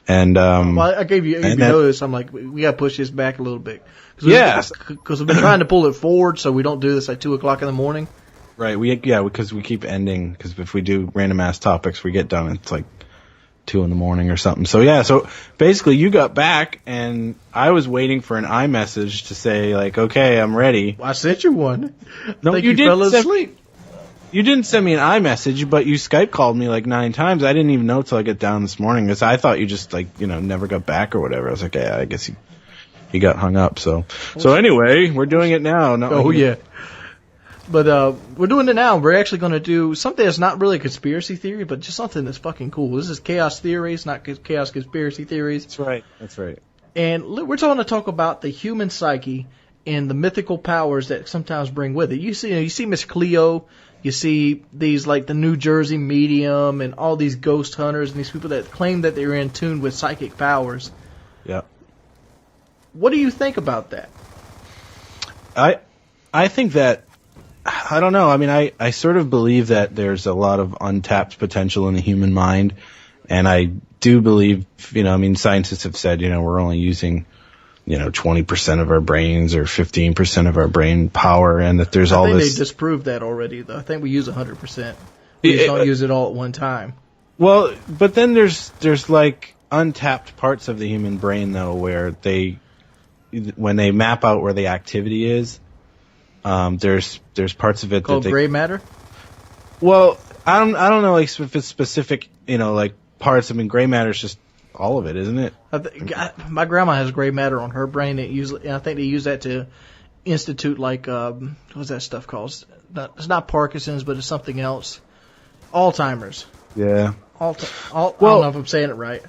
And well, I gave you notice. I'm like, we got to push this back a little bit. Because we've been trying to pull it forward so we don't do this at 2 o'clock in the morning. Right. Because we keep ending. Because if we do random ass topics, we get done. It's like 2 in the morning or something. So basically you got back and I was waiting for an iMessage to say like, okay, I'm ready. Well, I sent you one. No, you fell asleep. You didn't send me an iMessage, but you Skype called me like 9 times. I didn't even know till I got down this morning because I thought you just like, never got back or whatever. I was like, yeah, I guess he got hung up. So anyway, we're doing it now. Yeah. But we're doing it now. We're actually going to do something that's not really a conspiracy theory, but just something that's fucking cool. This is Chaos Theories, not Chaos Conspiracy Theories. That's right. And we're going to talk about the human psyche and the mythical powers that sometimes bring with it. You see Miss Cleo. You see these like the New Jersey medium and all these ghost hunters and these people that claim that they're in tune with psychic powers. Yeah. What do you think about that? I think that, I don't know. I mean, I sort of believe that there's a lot of untapped potential in the human mind. And I do believe, scientists have said, we're only using, 20% of our brains or 15% of our brain power, and that there's all this. I think they disproved that already, though. I think we use 100%. We just don't use it all at one time. Well, but then there's like untapped parts of the human brain, though, where when they map out where the activity is, there's parts of it called that gray matter. Well, I don't know like if it's specific, like parts. I mean, gray matter is just all of it, isn't it? My grandma has gray matter on her brain. And I think they use that to institute like what's that stuff called? It's not Parkinson's, but it's something else. Alzheimer's. Yeah. I don't know if I'm saying it right.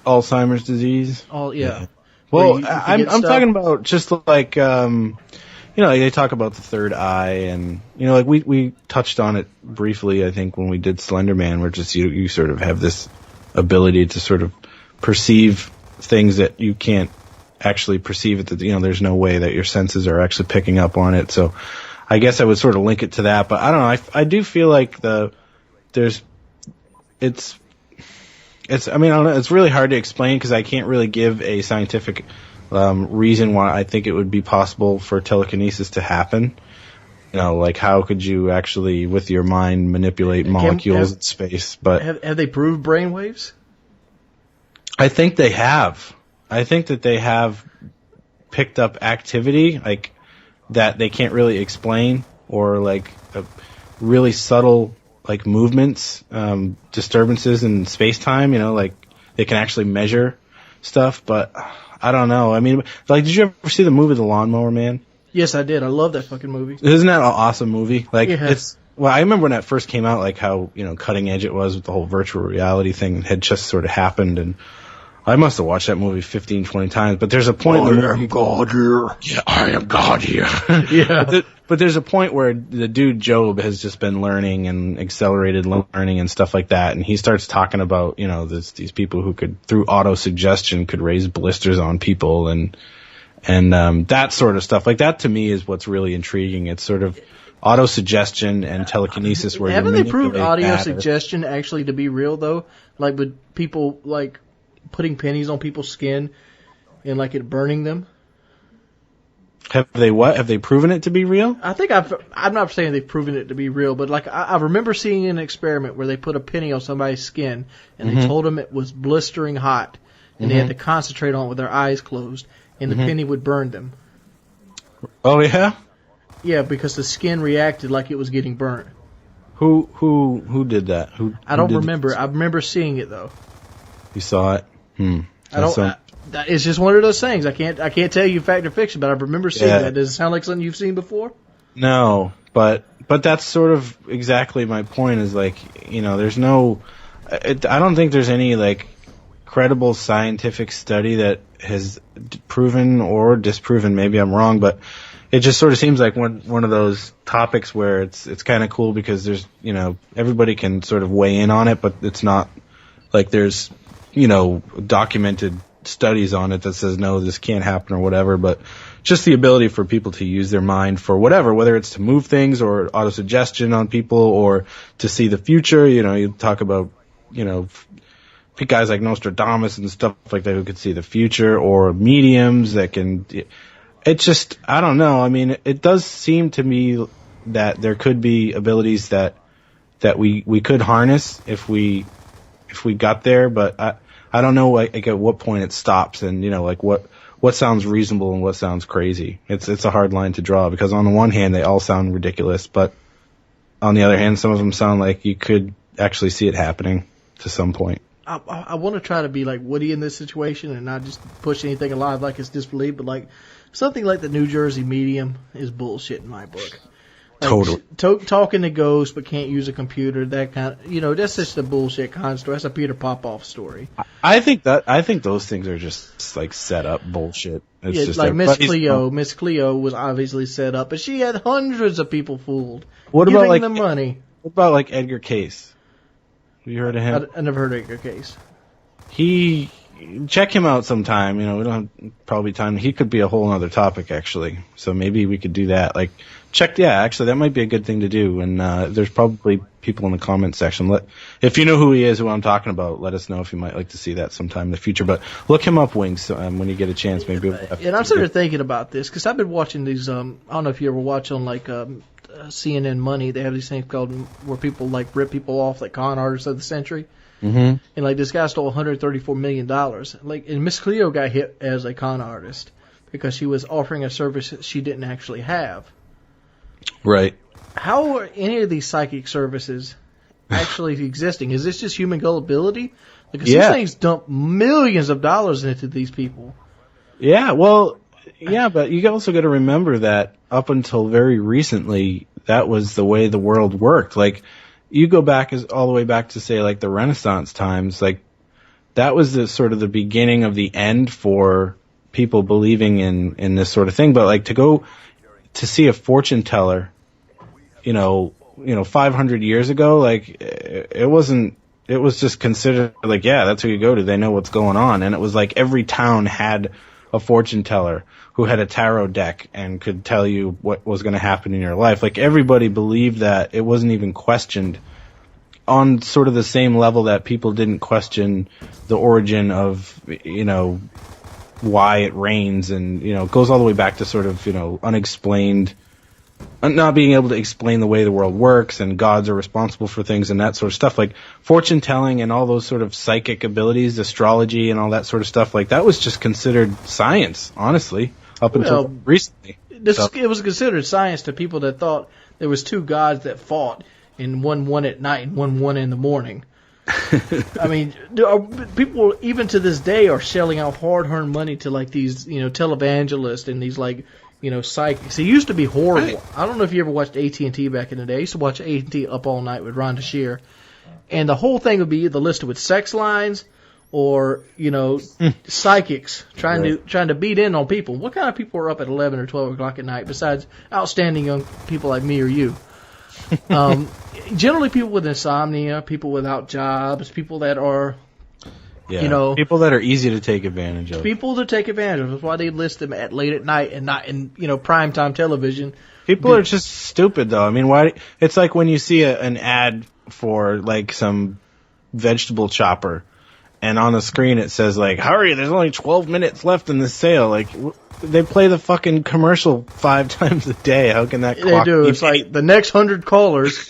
Alzheimer's disease. Yeah. Well, You I'm forget stuff. talking about just like, they talk about the third eye, and like we touched on it briefly, I think, when we did Slenderman, where just you sort of have this ability to sort of perceive things that you can't actually perceive it. That there's no way that your senses are actually picking up on it. So, I guess I would sort of link it to that, but I don't know. I do feel like I don't know. It's really hard to explain because I can't really give a scientific reason why I think it would be possible for telekinesis to happen. Like how could you actually, with your mind, manipulate molecules in space? But have they proved brainwaves? I think they have. I think that they have picked up activity like that they can't really explain, or like really subtle like movements, disturbances in space-time, like they can actually measure stuff, but I don't know. I mean, like, did you ever see the movie The Lawnmower Man? Yes, I did. I love that fucking movie. Isn't that an awesome movie? Like, Yeah. I remember when that first came out, like how, cutting edge it was with the whole virtual reality thing had just sort of happened, and I must have watched that movie 15, 20 times, but there's a point in the movie. I am God here. Yeah, I am God here. Yeah. But there's a point where the dude Job has just been learning and accelerated learning and stuff like that, and he starts talking about these people who could, through auto-suggestion, could raise blisters on people and that sort of stuff. Like that to me is what's really intriguing. It's sort of auto-suggestion and telekinesis where Haven't you they proved manipulate audio matter. suggestion actually to be real though? Like with people like putting pennies on people's skin and like it burning them. Have they what? Have they proven it to be real? I think I'm not saying they've proven it to be real, but like I remember seeing an experiment where they put a penny on somebody's skin and they told them it was blistering hot and they had to concentrate on it with their eyes closed and the penny would burn them. Oh yeah? Yeah, because the skin reacted like it was getting burnt. Who did that? I don't remember. I remember seeing it though. You saw it? It's just one of those things. I can't tell you fact or fiction, but I remember seeing that. Does it sound like something you've seen before? No, but that's sort of exactly my point. Is like there's no. I don't think there's any like credible scientific study that has proven or disproven. Maybe I'm wrong, but it just sort of seems like one of those topics where it's kind of cool because there's everybody can sort of weigh in on it, but it's not like there's documented studies on it that says no, this can't happen or whatever, but just the ability for people to use their mind for whatever, whether it's to move things or auto-suggestion on people or to see the future. You talk about, guys like Nostradamus and stuff like that who could see the future, or mediums that can, it's just, I don't know. I mean, it does seem to me that there could be abilities that we could harness if we got there, but I don't know like at what point it stops and like what sounds reasonable and what sounds crazy. It's a hard line to draw because on the one hand they all sound ridiculous, but on the other hand some of them sound like you could actually see it happening to some point. I want to try to be like Woody in this situation and not just push anything alive like it's disbelief, but like something like the New Jersey medium is bullshit in my book. Like, Totally. Talking to ghosts but can't use a computer, that kind of, that's just a bullshit kind of story. That's a Peter Popoff story. I think those things are just like set up bullshit. It's just like Miss Cleo. Miss Cleo was obviously set up, but she had hundreds of people fooled. What about like the money? What about like Edgar Cayce? Have you heard of him? I never heard of Edgar Cayce. Check him out sometime. We don't have probably time. He could be a whole other topic actually. So maybe we could do that. Like actually that might be a good thing to do. And there's probably people in the comments section. If you know who he is, who I'm talking about, let us know if you might like to see that sometime in the future. But look him up, Wings, when you get a chance. Maybe. And I'm sort of thinking about this because I've been watching these. I don't know if you ever watch on like CNN Money. They have these things called where people like rip people off, like con artists of the century. Mm-hmm. And like this guy stole $134 million. Like, and Miss Cleo got hit as a con artist because she was offering a service that she didn't actually have. Right. How are any of these psychic services actually existing? Is this just human gullibility? Because these things dump millions of dollars into these people. Yeah, well, yeah, but you also got to remember that up until very recently, that was the way the world worked. Like, you go back all the way back to say like the Renaissance times, like that was the sort of the beginning of the end for people believing in this sort of thing. But like to go to see a fortune teller, 500 years ago, like it wasn't. It was just considered like, yeah, that's who you go to. They know what's going on. And it was like every town had a fortune teller who had a tarot deck and could tell you what was going to happen in your life. Like everybody believed that. It wasn't even questioned on sort of the same level that people didn't question the origin of, why it rains. And, it goes all the way back to sort of, unexplained, not being able to explain the way the world works, and gods are responsible for things and that sort of stuff. Like fortune telling and all those sort of psychic abilities, astrology and all that sort of stuff, like that was just considered science, honestly, up until recently. It was considered science to people that thought there was two gods that fought, and one won at night and one won in the morning. I mean, people even to this day are shelling out hard-earned money to like these, televangelists and these like, psychics. It used to be horrible. I don't know if you ever watched AT&T back in the day. I used to watch AT&T Up All Night with Rhonda Shear. And the whole thing would be either listed with sex lines or, psychics trying to beat in on people. What kind of people are up at 11 or 12 o'clock at night besides outstanding young people like me or you? Generally people with insomnia, people without jobs, people that are... Yeah, people that are easy to take advantage of. People to take advantage of. That's why they list them at late at night and not in, primetime television. People are just stupid, though. I mean, why? It's like when you see an ad for, like, some vegetable chopper, and on the screen it says, like, hurry, there's only 12 minutes left in this sale. Like, they play the fucking commercial 5 times a day. How can that clock They do. It's like the next 100 callers.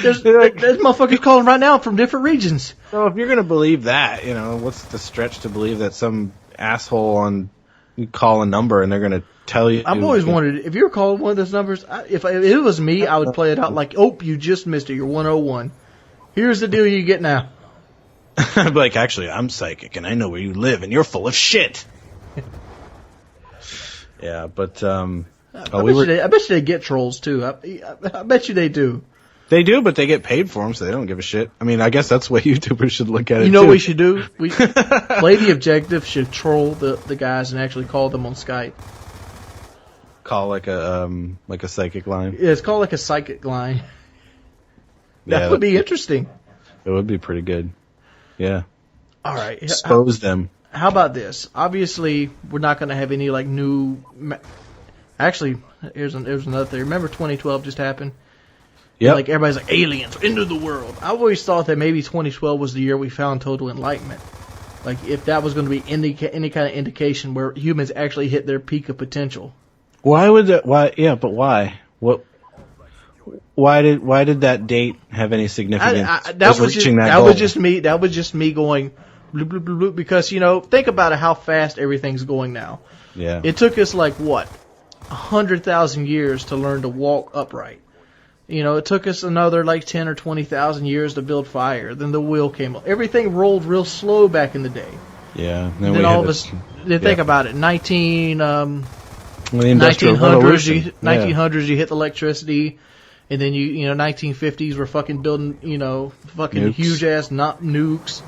there's motherfuckers calling right now from different regions. So if you're going to believe that, what's the stretch to believe that some asshole you call a number and they're going to tell you? I've always wondered, if you were calling one of those numbers, if it was me, I would play it out like, oh, you just missed it. You're 101. Here's the deal you get now. I'd be like, actually, I'm psychic and I know where you live and you're full of shit. Yeah, but I bet you they get trolls too. I bet you they do. They do, but they get paid for them, so they don't give a shit. I mean, I guess that's the way YouTubers should look at it. You know what we should do? Lady Objective should troll the guys and actually call them on Skype. Call like a psychic line. Yeah, it's called like a psychic line. That would be interesting. It would be pretty good. Yeah. All right. Expose them. How about this? Obviously, we're not going to have any like new. Actually, here's another thing. Remember 2012 just happened? Yeah. Like everybody's like aliens into the world. I always thought that maybe 2012 was the year we found total enlightenment. Like if that was going to be any kind of indication where humans actually hit their peak of potential. Why would that? Why? Yeah, but why? What? Why did that date have any significance? That was just me going bloop, bloop, bloop, bloop, because think about it, how fast everything's going now. Yeah. It took us like what 100,000 years to learn to walk upright. It took us another like 10 or 20,000 years to build fire. Then the wheel came up. Everything rolled real slow back in the day. Yeah. Then all of us. Think about it. 1900s. Revolution. 1900s. You hit the electricity. And then 1950s we're fucking building, fucking nukes. huge ass nukes.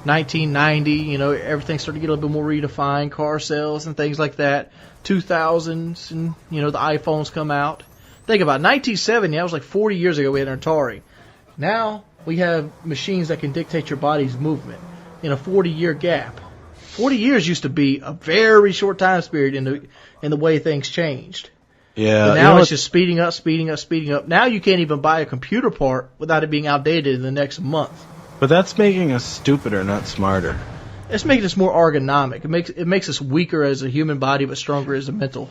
1990, everything started to get a little bit more redefined, car sales and things like that. 2000s, and the iPhones come out. Think about it, 1970. That was like 40 years ago. We had an Atari. Now we have machines that can dictate your body's movement in a 40-year gap. 40 years used to be a very short time period in the way things changed. Yeah. But now it's just speeding up. Now you can't even buy a computer part without it being outdated in the next month. But that's making us stupider, not smarter. It's making us more ergonomic. It makes us weaker as a human body, but stronger as a mental.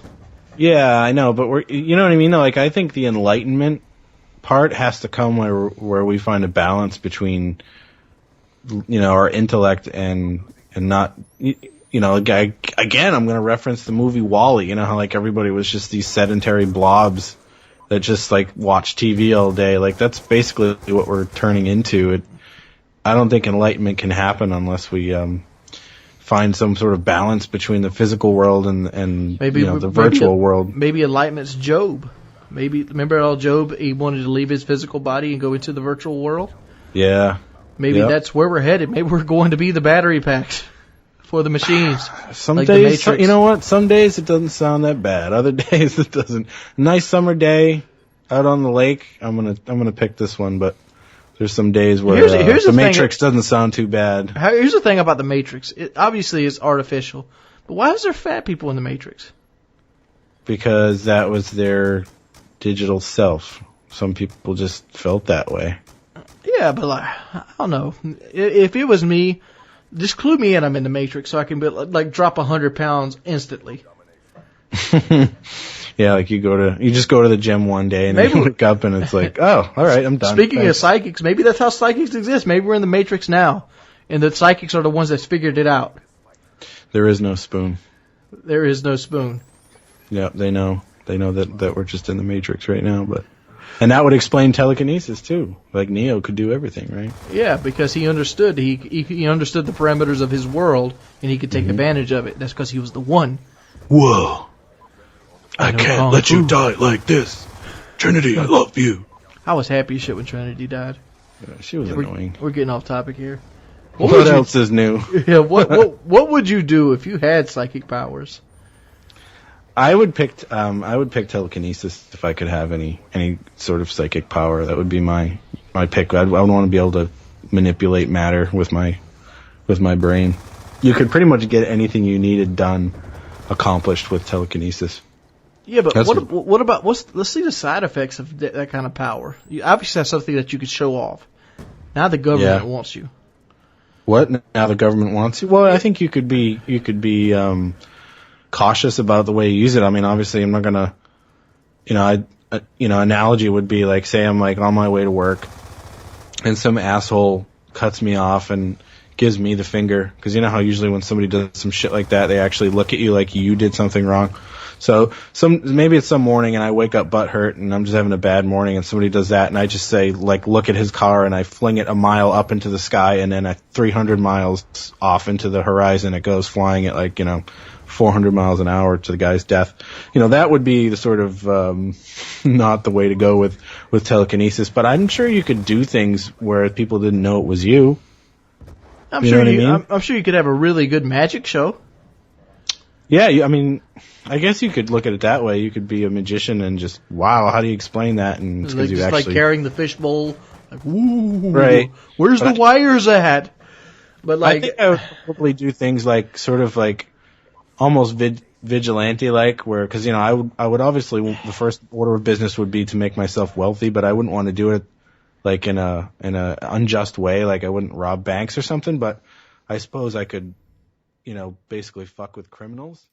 Yeah, I know, but you know what I mean? Like, I think the Enlightenment part has to come where we find a balance between, our intellect and not, again, I'm going to reference the movie WALL-E. How like everybody was just these sedentary blobs that just like watch TV all day. Like that's basically what we're turning into. I don't think enlightenment can happen unless we find some sort of balance between the physical world and the virtual world. Maybe enlightenment's Job. Maybe, remember how Job, he wanted to leave his physical body and go into the virtual world? Yeah. Maybe Yep. that's where we're headed. Maybe we're going to be the battery packs for the machines. Some like the days, Matrix. you know what? Some days it doesn't sound that bad. Other days it doesn't. Nice summer day out on the lake. I'm gonna pick this one, but there's some days where Here's the the thing- Matrix doesn't sound too bad. Here's the thing about the Matrix. It obviously is artificial. But why is there fat people in the Matrix? Because that was their digital self. Some people just felt that way. Yeah, but like, I don't know. If it was me, just clue me in I'm in the Matrix so I can be, like drop 100 pounds instantly. Yeah, like you just go to the gym one day and then you wake up and it's like, oh, all right, I'm done. Speaking Thanks. of psychics, maybe that's how psychics exist. Maybe we're in the Matrix now, and the psychics are the ones that figured it out. There is no spoon. There is no spoon. Yeah, they know. They know that we're just in the Matrix right now, and that would explain telekinesis too. Like Neo could do everything, right? Yeah, because he understood. He understood the parameters of his world, and he could take advantage of it. That's because he was the one. Whoa. I know can't Kung let you Fu. die like this. Trinity, I love you. I was happy as shit when Trinity died. Yeah, she was annoying. We're getting off topic here. What would you- else is new? Yeah, what would you do if you had psychic powers? I would pick telekinesis if I could have any sort of psychic power. That would be my pick. I would want to be able to manipulate matter with my brain. You could pretty much get anything you needed done accomplished with telekinesis. Yeah, but That's what about let's see the side effects of that kind of power. You obviously have something that you could show off. Now the government wants you. What? Now the government wants you? Well, I think you could be cautious about the way you use it. I mean, obviously, I'm not gonna, analogy would be like, say I'm like on my way to work, and some asshole cuts me off and gives me the finger, because you know how usually when somebody does some shit like that, they actually look at you like you did something wrong. So maybe it's some morning and I wake up butthurt and I'm just having a bad morning and somebody does that and I just say, like, look at his car and I fling it a mile up into the sky and then at 300 miles off into the horizon it goes flying at 400 miles an hour to the guy's death. That would be the sort of not the way to go with telekinesis, but I'm sure you could do things where people didn't know it was you. I'm You know what I mean? I'm sure you could have a really good magic show. Yeah, I guess you could look at it that way. You could be a magician and just, wow, how do you explain that? And it's 'cause Like, you just actually like carrying the fishbowl. Like, ooh, Right. Where's the wires at? But I think I would probably do things like sort of like almost vigilante like, where because I would obviously the first order of business would be to make myself wealthy, but I wouldn't want to do it like in a unjust way. Like I wouldn't rob banks or something, but I suppose I could basically fuck with criminals.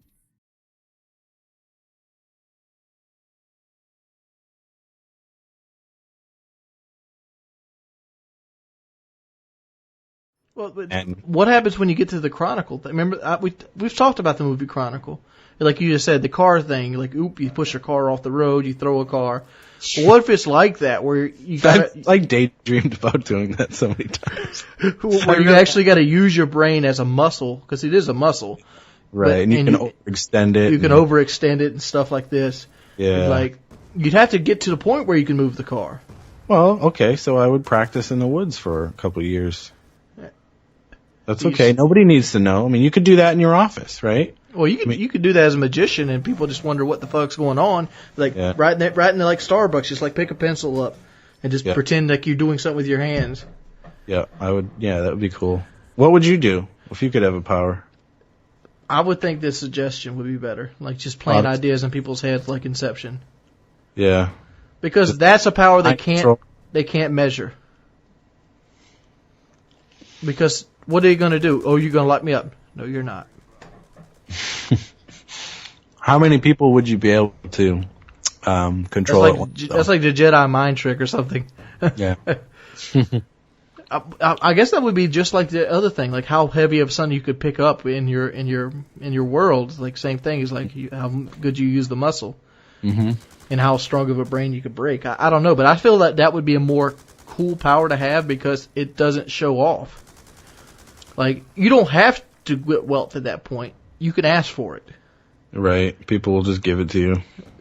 Well, but And- what happens when you get to the Chronicle? Remember, we've talked about the movie Chronicle. Like you just said, the car thing. Like, you push a car off the road, you throw a car. Well, what if it's like that, where you got I've like daydreamed about doing that so many times. where you actually got to use your brain as a muscle, because it is a muscle. Right, and you can overextend it. You can overextend it and stuff like this. Yeah. Like, you'd have to get to the point where you can move the car. Well, okay, so I would practice in the woods for a couple of years. That's You okay. s- Nobody needs to know. I mean, you could do that in your office, right? Well, you could do that as a magician, and people just wonder what the fuck's going on. Like Yeah. right in the like Starbucks, just like pick a pencil up and just Yeah. pretend like you're doing something with your hands. Yeah, I would. Yeah, that would be cool. What would you do if you could have a power? I would think this suggestion would be better, like just playing Obviously. ideas in people's heads, like Inception, Yeah. because that's a power they Mind can't control. measure. Because what are you going to do? Oh, you're going to lock me up? No, you're not. How many people would you be able to control at once? That's like the Jedi mind trick or something. Yeah. I guess that would be just like the other thing, like how heavy of something you could pick up in your world. Like same thing is like how good you use the muscle, and how strong of a brain you could break. I don't know, but I feel that would be a more cool power to have because it doesn't show off. Like you don't have to get wealth at that point. You can ask for it. Right. People will just give it to you.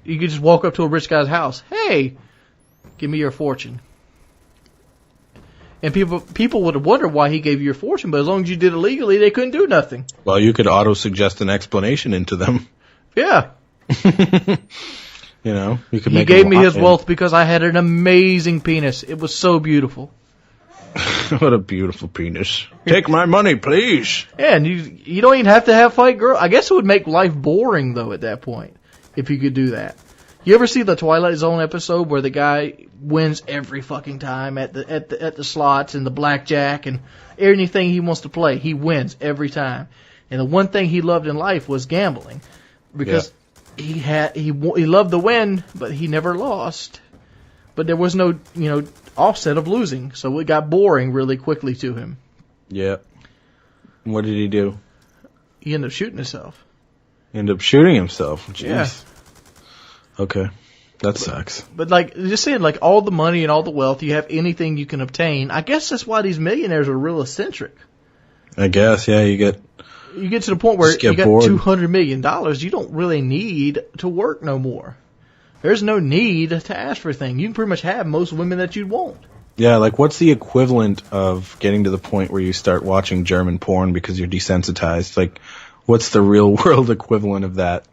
You could just walk up to a rich guy's house. Hey, give me your fortune. And people would wonder why he gave you your fortune, but as long as you did it legally, they couldn't do nothing. Well, you could auto-suggest an explanation into them. Yeah. You know, you could He make gave me his wealth because I had an amazing penis. It was so beautiful. What a beautiful penis. Take my money, please. Yeah, and you don't even have to fight girl. I guess it would make life boring though at that point if you could do that. You ever see the Twilight Zone episode where the guy wins every fucking time at the slots and the blackjack and anything he wants to play, he wins every time. And the one thing he loved in life was gambling because he loved the win, but he never lost. But there was no, offset of losing, so it got boring really quickly to him. Yeah. What did he do? He ended up shooting himself. He ended up shooting himself. Jeez. Yeah. Okay. That sucks. But just saying, all the money and all the wealth, you have anything you can obtain. I guess that's why these millionaires are real eccentric. I guess, yeah, you get to the point where you got bored. $200 million, you don't really need to work no more. There's no need to ask for a thing. You can pretty much have most women that you'd want. Yeah, what's the equivalent of getting to the point where you start watching German porn because you're desensitized? What's the real world equivalent of that?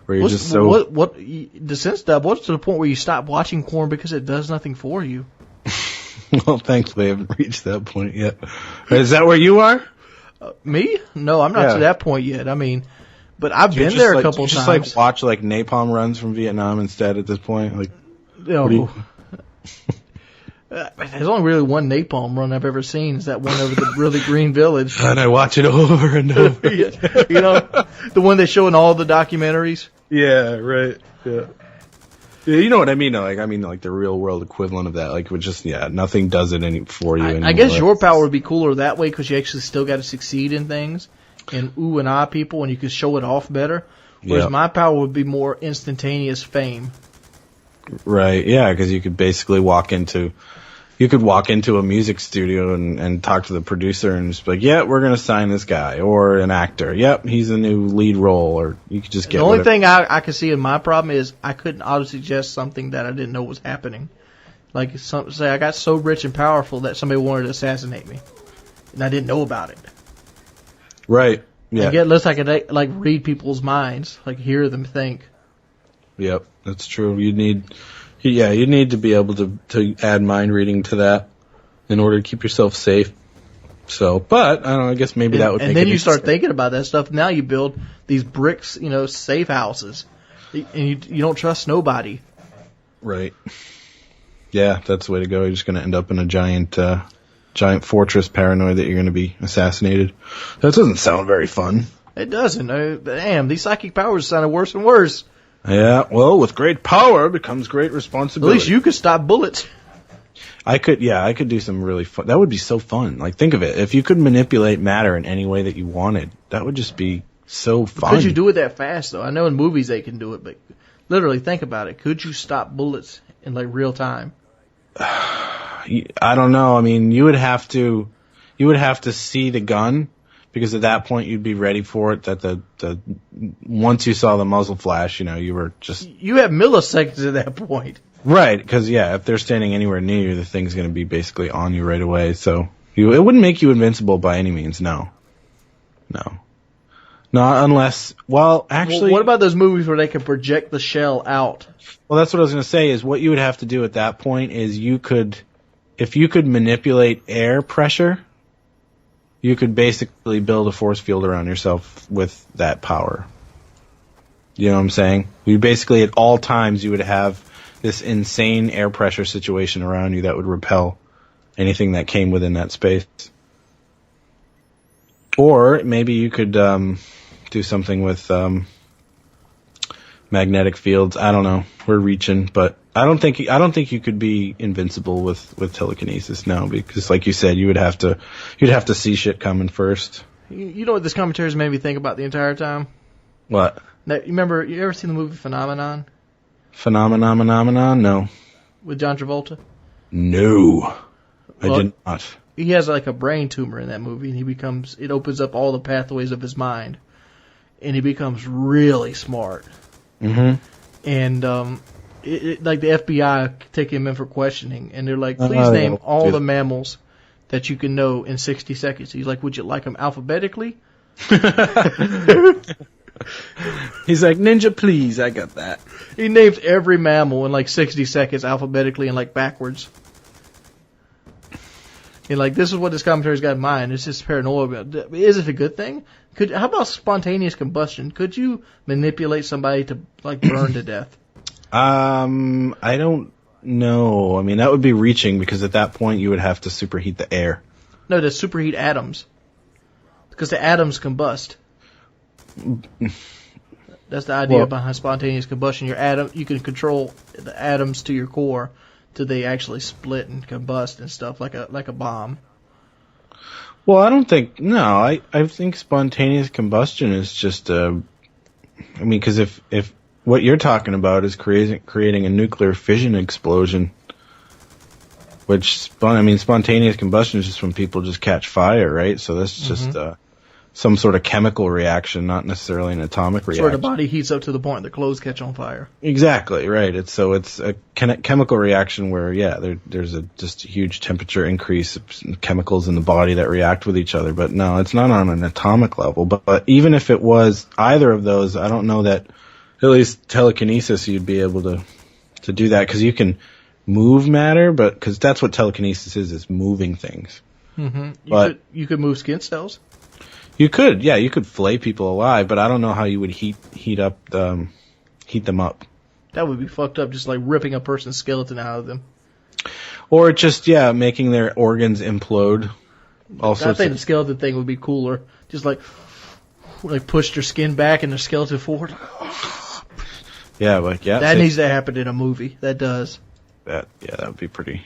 Where you're just so... What's to the point where you stop watching porn because it does nothing for you? Well, thankfully I haven't reached that point yet. Is that where you are? Me? No, I'm not to that point yet. I mean, but I've been there a couple times. Just watch napalm runs from Vietnam instead at this point. There's only really one napalm run I've ever seen. Is that one over the really green village? And I watch it over and over. The one they show in all the documentaries. Yeah, right. Yeah. You know what I mean? The real world equivalent of that. It would just, nothing does it for you anymore. I guess your power would be cooler that way because you actually still got to succeed in things and ooh and ah people, and you could show it off better. Whereas my power would be more instantaneous fame. Right. Yeah, because you could basically walk into a music studio and talk to the producer and just be like, yeah, we're going to sign this guy, or an actor. Yep, he's a new lead role, or you could just get... The only thing I can see in my problem is I couldn't auto-suggest something that I didn't know was happening. Say I got so rich and powerful that somebody wanted to assassinate me, and I didn't know about it. Right, yeah. Unless I could, read people's minds, hear them think. Yep, that's true. You'd need to be able to add mind reading to that in order to keep yourself safe. So, but, I don't know, I guess maybe that would make it... And then you start thinking about that stuff. Now you build these bricks, safe houses. And you don't trust nobody. Right. Yeah, that's the way to go. You're just going to end up in a giant fortress paranoid that you're going to be assassinated. That doesn't sound very fun. It doesn't. Damn, these psychic powers sounded worse and worse. Yeah, well, with great power becomes great responsibility. At least you could stop bullets. I could do some really fun. That would be so fun. Think of it. If you could manipulate matter in any way that you wanted, that would just be so fun. Could you do it that fast, though? I know in movies they can do it, but literally think about it. Could you stop bullets in real time? I don't know. I mean, you would have to see the gun. Because at that point you'd be ready for it. Once you saw the muzzle flash, you were just... You have milliseconds at that point. Right, because if they're standing anywhere near you, the thing's going to be basically on you right away. So it wouldn't make you invincible by any means. No. Not unless... Well, actually... What about those movies where they can project the shell out? Well, that's what I was going to say. Is what you would have to do at that point is if you could manipulate air pressure. You could basically build a force field around yourself with that power. You know what I'm saying? You basically, at all times, you would have this insane air pressure situation around you that would repel anything that came within that space. Or maybe you could do something with magnetic fields. I don't know. We're reaching, but I don't think you could be invincible with telekinesis now, because like you said, you'd have to see shit coming first. You know what this commentary has made me think about the entire time? What? Now, you ever seen the movie Phenomenon? Phenomenon? No. With John Travolta? No. I did not. He has a brain tumor in that movie, and it opens up all the pathways of his mind, and he becomes really smart. Mm-hmm. and like the FBI take him in for questioning, and they're like, please name all the mammals that you can know in 60 seconds. He's like, would you like them alphabetically? He's like, ninja, please, I got that. He names every mammal in like 60 seconds alphabetically and like backwards. And like, this is what this commentary's got in mind. It's just paranoia. Is it a good thing? How about spontaneous combustion? Could you manipulate somebody to like burn to death? I don't know. I mean, that would be reaching, because at that point you would have to superheat the air. No, to superheat atoms. Because the atoms combust. That's the idea behind spontaneous combustion. You can control the atoms to your core till they actually split and combust and stuff like a bomb. Well, I don't think. No, I think spontaneous combustion is just I mean, because if what you're talking about is creating a nuclear fission explosion, which spontaneous combustion is just when people just catch fire, right? So that's just some sort of chemical reaction, not necessarily an atomic reaction. Where the body heats up to the point the clothes catch on fire. Exactly, right. It's a chemical reaction where, there's just a huge temperature increase, chemicals in the body that react with each other. But no, it's not on an atomic level. But even if it was either of those, I don't know that, at least telekinesis, you'd be able to do that, because you can move matter, but because that's what telekinesis is moving things. Mm-hmm. You could move skin cells. You could flay people alive, but I don't know how you would heat them up. That would be fucked up, just like ripping a person's skeleton out of them. Or just, making their organs implode. I think the skeleton thing would be cooler. Just like push their skin back and their skeleton forward. That needs to happen in a movie. That does. That would be pretty.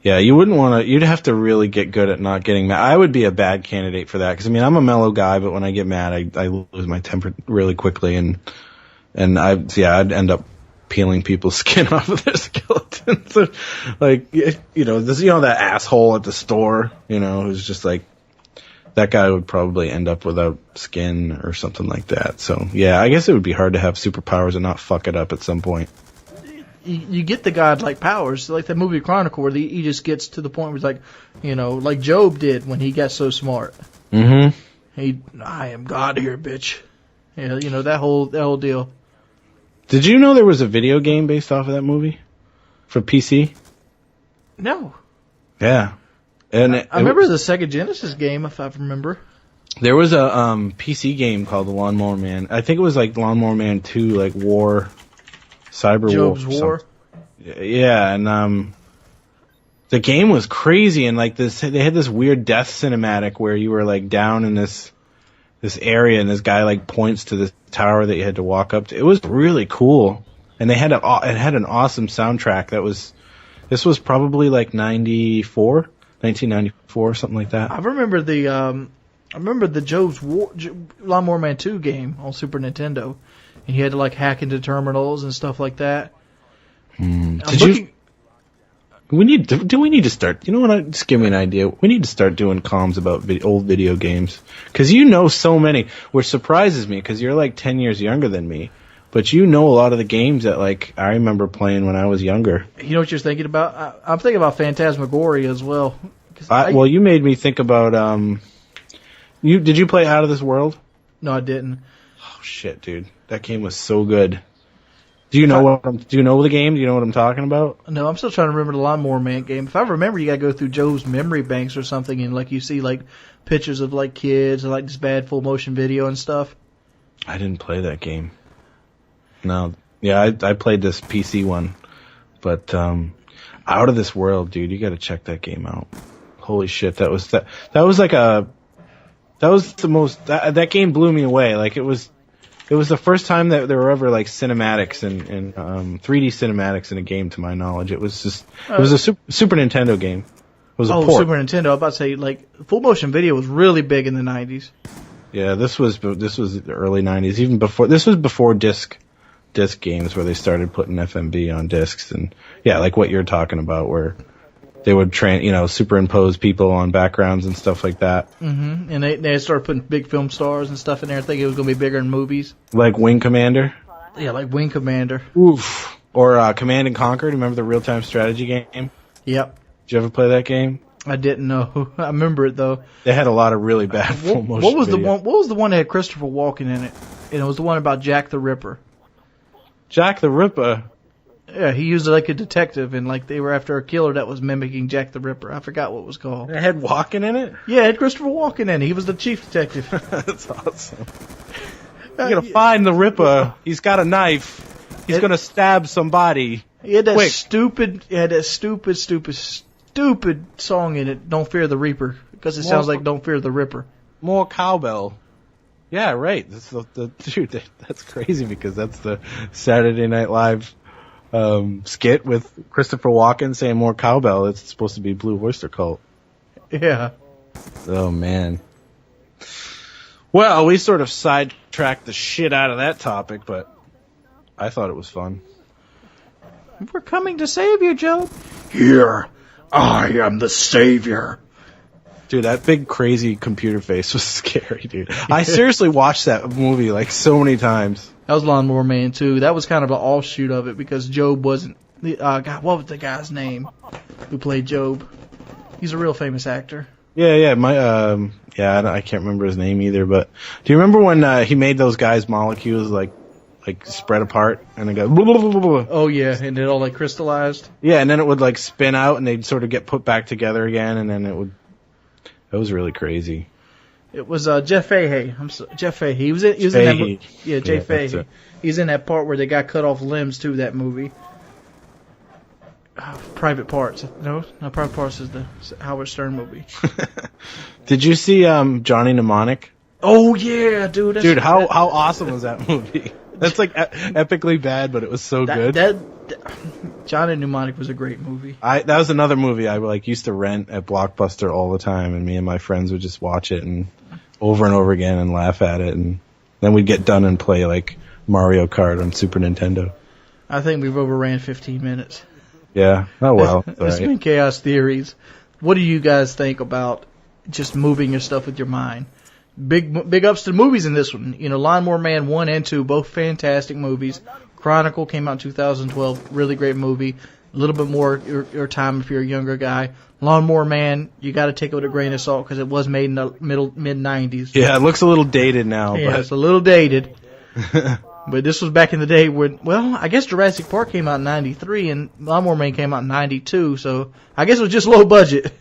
Yeah, you wouldn't want to. You'd have to really get good at not getting mad. I would be a bad candidate for that, because I'm a mellow guy, but when I get mad, I lose my temper really quickly, and I'd end up peeling people's skin off of their skeletons. That asshole at the store, who's just like, that guy would probably end up without skin or something like that. So yeah, I guess it would be hard to have superpowers and not fuck it up at some point. You get the godlike powers, like that movie Chronicle, where he just gets to the point where it's like, like Job did when he got so smart. Mm-hmm. I am God here, bitch. Yeah, that whole deal. Did you know there was a video game based off of that movie for PC? No. Yeah. And I remember the Sega Genesis game, if I remember. There was a PC game called The Lawnmower Man. I think it was like Lawnmower Man 2, like War. Cyber Job's War. Yeah, and the game was crazy, and like this, they had this weird death cinematic where you were like down in this area, and this guy like points to the tower that you had to walk up to. It was really cool, and it had an awesome soundtrack. This was probably like 1994, something like that. I remember the Job's War Lawnmower Man 2 game on Super Nintendo. And he had to like hack into terminals and stuff like that. Do we need to start? You know what? Just give me an idea. We need to start doing comms about old video games, because so many. Which surprises me, because you're like 10 years younger than me, but a lot of the games that like I remember playing when I was younger. You know what you're thinking about? I'm thinking about Phantasmagoria as well. Well, you made me think about Did you play Out of This World? No, I didn't. Oh shit, dude. That game was so good. Do you know do you know the game? Do you know what I'm talking about? No, I'm still trying to remember the Lawnmower Man game. If I remember, you gotta go through Joe's memory banks or something, and like you see like pictures of like kids and like this bad full motion video and stuff. I didn't play that game. No. Yeah, I played this PC one. But Out of This World, dude, you gotta check that game out. Holy shit, that was the most game blew me away. Like it was the first time that there were ever like cinematics and 3D cinematics in a game, to my knowledge. It was a Super Nintendo game. It was a port. Super Nintendo. I was about to say, like, full motion video was really big in the 90s. Yeah, this was the early 90s. Even before, this was before disc games, where they started putting FMV on discs, and yeah, like what you're talking about, where they would superimpose people on backgrounds and stuff like that. Mm-hmm. And they started putting big film stars and stuff in there, thinking it was going to be bigger in movies. Like Wing Commander? Yeah, like Wing Commander. Oof. Or Command and Conquer. Do you remember the real-time strategy game? Yep. Did you ever play that game? I didn't know. I remember it though. They had a lot of really bad full motion What was videos. the one that had Christopher Walken in it? And it was the one about Jack the Ripper. Jack the Ripper. Yeah, he used it like a detective, and like they were after a killer that was mimicking Jack the Ripper. I forgot what it was called. It had Walken in it? Yeah, it had Christopher Walken in it. He was the chief detective. That's awesome. You're gonna find the Ripper. He's got a knife. He's gonna stab somebody. He had that Quick. stupid song in it, Don't Fear the Reaper, because it sounds like Don't Fear the Ripper. More cowbell. Yeah, right. That's dude. That's crazy because that's the Saturday Night Live skit with Christopher Walken saying more cowbell. It's supposed to be Blue Oyster Cult. Yeah. Oh man. Well, we sort of sidetracked the shit out of that topic, but I thought it was fun. We're coming to save you, Joe. Here, I am the savior. Dude, that big crazy computer face was scary, dude. I seriously watched that movie like so many times. That was Lawnmower Man 2. That was kind of an offshoot of it because Job wasn't. God, what was the guy's name who played Job? He's a real famous actor. Yeah, I can't remember his name either. But do you remember when he made those guys' molecules like spread apart and they go? Blah, blah, blah, blah. Oh yeah, and it all like crystallized. Yeah, and then it would like spin out and they'd sort of get put back together again, and then it would. That was really crazy. It was Jeff Fahey. Jeff Fahey. He was in that. Yeah, Jay Fahey. He's in that part where they got cut off limbs too. That movie. Private Parts. No, Private Parts is the Howard Stern movie. Did you see Johnny Mnemonic? Oh yeah, dude. Dude, how awesome was that movie? That's like epically bad, but it was so good. Johnny Mnemonic was a great movie. That was another movie I used to rent at Blockbuster all the time, and me and my friends would just watch it and over again and laugh at it, and then we'd get done and play like Mario Kart on Super Nintendo. I think we've overran 15 minutes. Yeah. Oh well. It's been Chaos Theories. What do you guys think about just moving your stuff with your mind? Big ups to the movies in this one. You know, Lawnmower Man 1 and 2, both fantastic movies. Chronicle came out in 2012, really great movie. A little bit more your time if you're a younger guy. Lawnmower Man, you got to take it with a grain of salt because it was made in the mid 90s. Yeah, it looks a little dated now. Yeah, but it's a little dated. But this was back in the day when, well, I guess Jurassic Park came out in 93 and Lawnmower Man came out in 92, so I guess it was just low budget.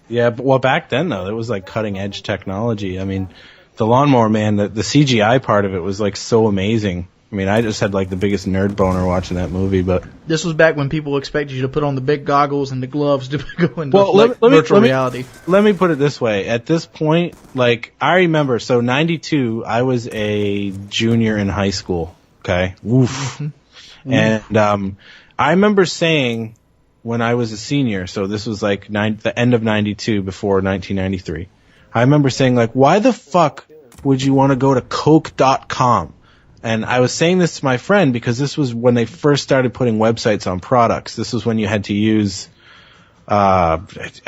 Yeah, but well, back then though, it was like cutting edge technology. I mean, the Lawnmower Man, the CGI part of it was like so amazing. I mean, I just had like the biggest nerd boner watching that movie. But this was back when people expected you to put on the big goggles and the gloves to go into virtual reality. Let me put it this way: at this point, like I remember, so '92, I was a junior in high school. Okay, woof. Mm-hmm. And I remember saying when I was a senior, so this was like the end of '92 before 1993. I remember saying like, why the fuck would you want to go to Coke.com? And I was saying this to my friend because this was when they first started putting websites on products. This was when you had to use, I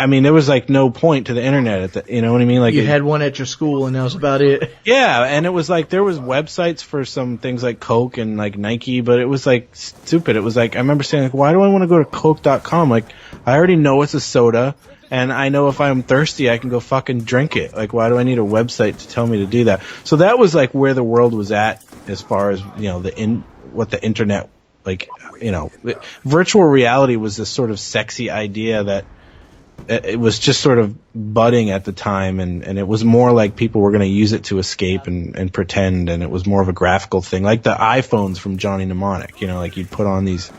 mean, there was like no point to the internet you know what I mean? Like you had one at your school and that was about it. Yeah, and it was like there was websites for some things like Coke and like Nike, but it was like stupid. It was like I remember saying like, why do I want to go to Coke.com? Like I already know it's a soda. And I know if I'm thirsty, I can go fucking drink it. Like, why do I need a website to tell me to do that? So that was like where the world was at as far as, you know, what the internet, like, you know, virtual reality was this sort of sexy idea that it was just sort of budding at the time. And it was more like people were going to use it to escape and pretend. And it was more of a graphical thing, like the iPhones from Johnny Mnemonic, you know, like you'd put on these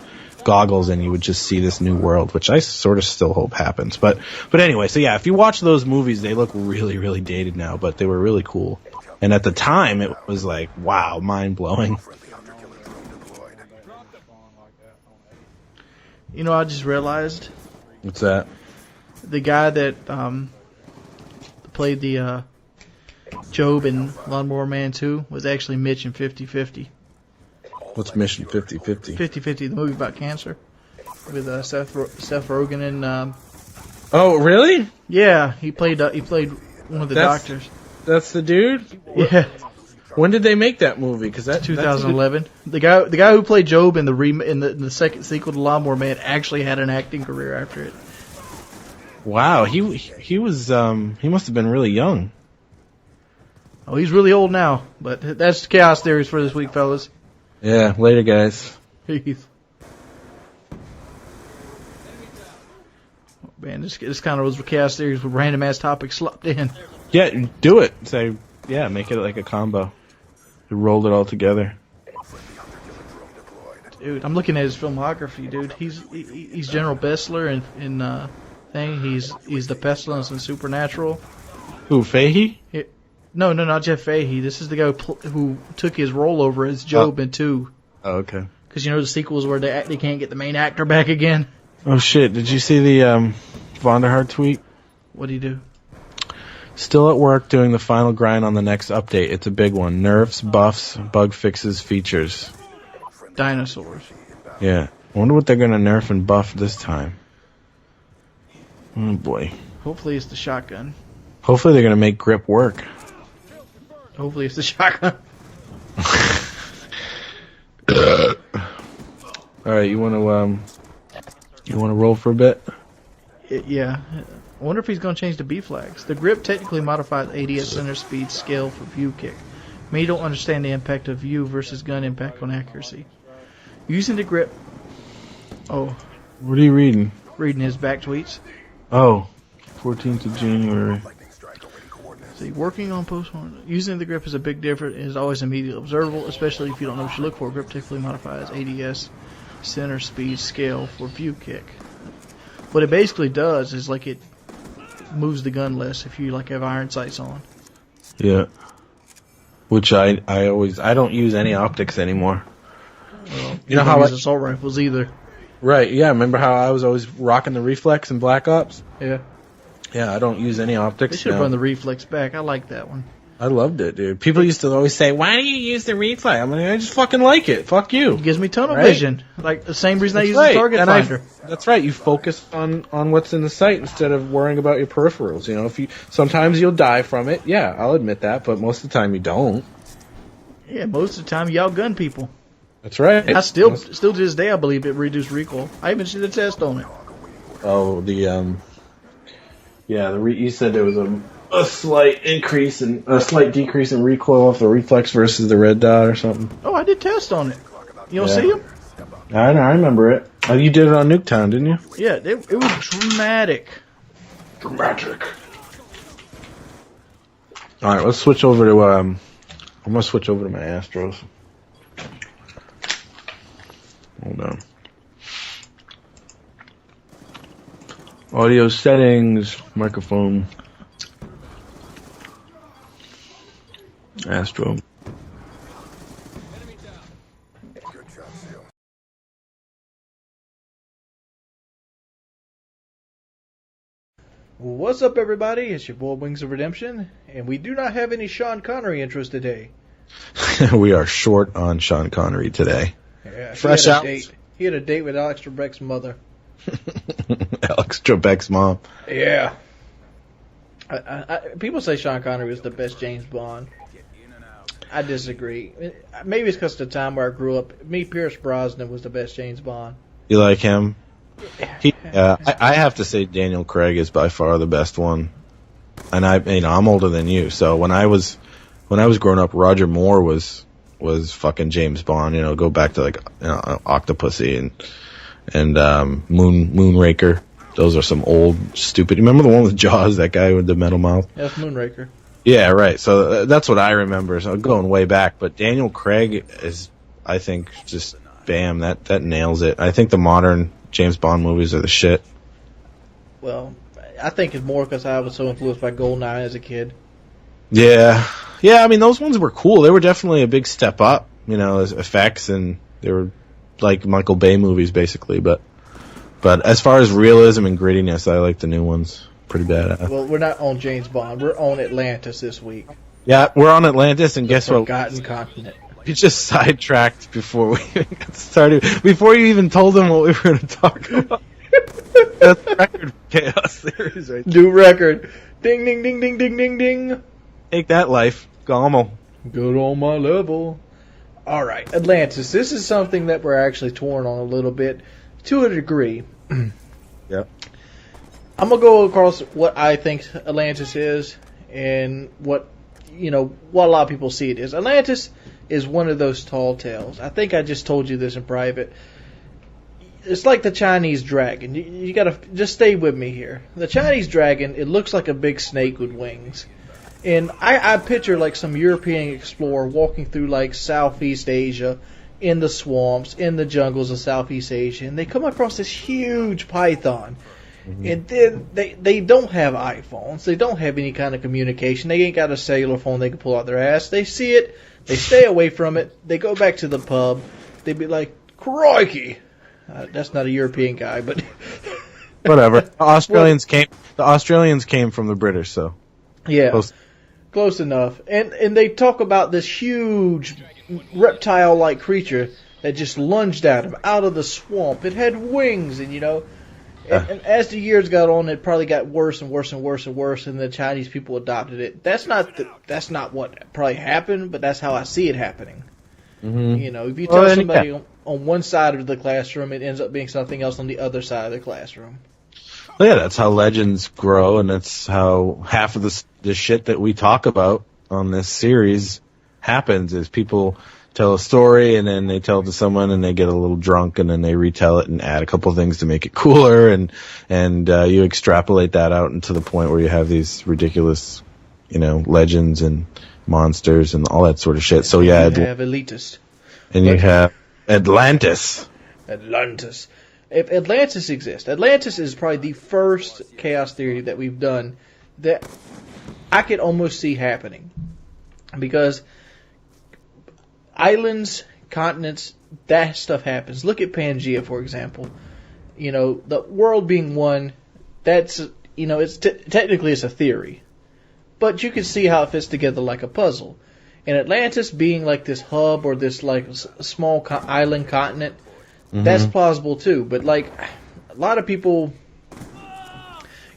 goggles and you would just see this new world, which I sort of still hope happens. But anyway, so yeah, if you watch those movies, they look really, really dated now, but they were really cool. And at the time, it was like, wow, mind blowing. You know, I just realized. What's that? The guy that played the Job in Lawnmower Man 2 was actually Mitch in 50-50. What's Mission 50-50? 50-50, the movie about cancer with Seth Rogen and. Oh, really? Yeah, he played one of the doctors. That's the dude? Yeah. When did they make that movie? Because 2011. The guy who played Job in the second sequel to Lawnmower Man actually had an acting career after it. Wow, he was he must have been really young. Oh, he's really old now. But that's Chaos Theories for this week, fellas. Yeah, later, guys. Peace. Man, this kind of was Chaos Theories with random ass topics slopped in. Yeah, do it. Say, yeah, make it like a combo. You rolled it all together. Dude, I'm looking at his filmography, dude. He's General Bessler in thing. He's the Pestilence in Supernatural. Who, Fahey? No, not Jeff Fahey. This is the guy who took his role over as Job in 2. Oh, okay. Because you know the sequels where they can't get the main actor back again. Oh shit! Did you see the Vonderhaar tweet? What'd he do? Still at work doing the final grind on the next update. It's a big one. Nerfs, buffs, bug fixes, features. Dinosaurs. Yeah. I wonder what they're gonna nerf and buff this time. Oh boy. Hopefully it's the shotgun. Hopefully they're gonna make grip work. Hopefully it's the shotgun. All right, you want to roll for a bit? Yeah. I wonder if he's going to change the B flags. The grip technically modifies ADS center speed scale for view kick. May don't understand the impact of view versus gun impact on accuracy. Using the grip. Oh, What are you reading? reading his back tweets. Oh, 14th of January. See, working on postmortem. Using the grip is a big difference and is always immediately observable, especially if you don't know what you look for. Grip typically modifies ADS center speed scale for view kick. What it basically does is like it moves the gun less if you like have iron sights on. Yeah. Which I don't use any optics anymore. Well, You know how use assault rifles either. Right, yeah, remember how I was always rocking the reflex in Black Ops? Yeah. Yeah, I don't use any They optics should have now. run the reflex back. I like that one. I loved it, dude. People used to always say, why do you use the reflex? I'm like, I just fucking like it. Fuck you. It gives me tunnel Right? vision. Like the same reason I use That's the target and finder. that's right. You focus on what's in the sight instead of worrying about your peripherals. You know, sometimes you'll die from it. Yeah, I'll admit that, but most of the time you don't. Yeah, most of the time you outgun people. That's right. I still to this day I believe it reduced recoil. I even did a test on it. Oh, you said there was a slight decrease in recoil off the reflex versus the red dot or something. Oh, I did test on it. You don't Yeah. see them? I remember it. You did it on Nuketown, didn't you? Yeah, it was dramatic. Dramatic. All right, let's switch over to I'm gonna switch over to my Astros. Hold on. Audio settings, microphone, Astro. What's up, everybody? It's your boy Wings of Redemption, and we do not have any Sean Connery interest today. We are short on Sean Connery today. Yeah, Fresh out. He had a date with Alex Trebek's mother. Alex Trebek's mom. Yeah. People say Sean Connery was the best James Bond. I disagree. Maybe it's because of the time where I grew up. Me, Pierce Brosnan was the best James Bond. You like him? I have to say Daniel Craig is by far the best one. And I'm older than you, so when I was growing up, Roger Moore was fucking James Bond. You know, go back to Octopussy and Moonraker. Those are some old stupid. Remember the one with Jaws? That guy with the metal mouth. That's Moonraker. Yeah, right. So that's what I remember. So going way back, but Daniel Craig is, I think, just bam. That nails it. I think the modern James Bond movies are the shit. Well, I think it's more because I was so influenced by Goldeneye as a kid. Yeah. I mean, those ones were cool. They were definitely a big step up, you know, as effects, and they were like Michael Bay movies, basically. But as far as realism and grittiness, I like the new ones. Pretty badass. Well, we're not on James Bond. We're on Atlantis this week. Yeah, we're on Atlantis, and guess what? Forgotten continent. We just sidetracked before we even got started. Before you even told them what we were going to talk about. That's record chaos theories right there. New record. Ding, ding, ding, ding, ding, ding, ding. Take that, life. Gommel. Good on my level. All right, Atlantis. This is something that we're actually torn on a little bit, to a degree. Yep. I'm gonna go across what I think Atlantis is, and what a lot of people see it is. Atlantis is one of those tall tales. I think I just told you this in private. It's like the Chinese dragon. You gotta just stay with me here. The Chinese dragon, it looks like a big snake with wings. And I picture like some European explorer walking through like Southeast Asia, in the swamps, in the jungles of Southeast Asia, and they come across this huge python. Mm-hmm. And then they don't have iPhones. They don't have any kind of communication. They ain't got a cellular phone they can pull out their ass. They see it. They stay away from it. They go back to the pub. They'd be like, crikey. That's not a European guy, but... Whatever. The Australians came from the British, so... Yeah. Close enough. And they talk about this huge reptile-like creature that just lunged at him out of the swamp. It had wings, and and as the years got on, it probably got worse and worse and worse and worse, and the Chinese people adopted it. That's not what probably happened, but that's how I see it happening. Mm-hmm. If you tell somebody on one side of the classroom, it ends up being something else on the other side of the classroom. Well, yeah, that's how legends grow, and that's how half of the shit that we talk about on this series happens, is people tell a story, and then they tell it to someone, and they get a little drunk, and then they retell it and add a couple things to make it cooler, and you extrapolate that out into the point where you have these ridiculous, legends and monsters and all that sort of shit. So yeah, you have elitist, and you have Atlantis. If Atlantis exists, Atlantis is probably the first chaos theory that we've done that I could almost see happening. Because islands, continents, that stuff happens. Look at Pangea, for example. The world being one, that's, it's technically it's a theory. But you can see how it fits together like a puzzle. And Atlantis being like this hub or this like small island continent, that's plausible too. But like a lot of people,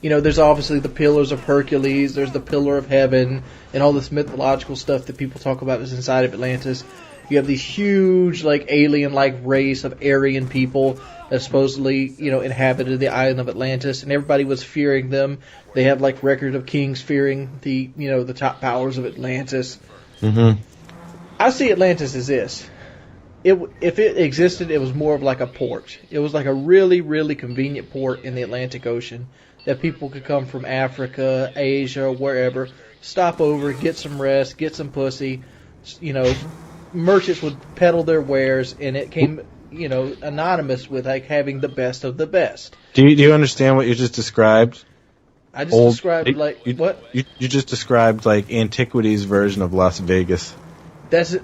there's obviously the Pillars of Hercules, there's the Pillar of Heaven, and all this mythological stuff that people talk about is inside of Atlantis. You have these huge like alien-like race of Aryan people that supposedly inhabited the island of Atlantis, and everybody was fearing them. They have like record of kings fearing the the top powers of Atlantis. Mm-hmm. I see Atlantis as this. If it existed, it was more of like a port. It was like a really, really convenient port in the Atlantic Ocean that people could come from Africa, Asia, wherever, stop over, get some rest, get some pussy. Merchants would peddle their wares, and it came, anonymous with like having the best of the best. Do you understand what you just described? I just described what? You just described like antiquity's version of Las Vegas. That's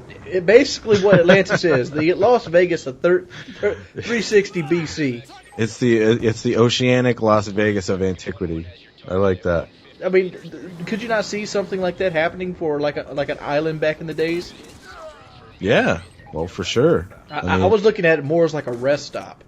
basically what Atlantis is. The Las Vegas of 360 BC. It's the oceanic Las Vegas of antiquity. I like that. I mean, could you not see something like that happening for like an island back in the days? Yeah, well, for sure. I was looking at it more as like a rest stop,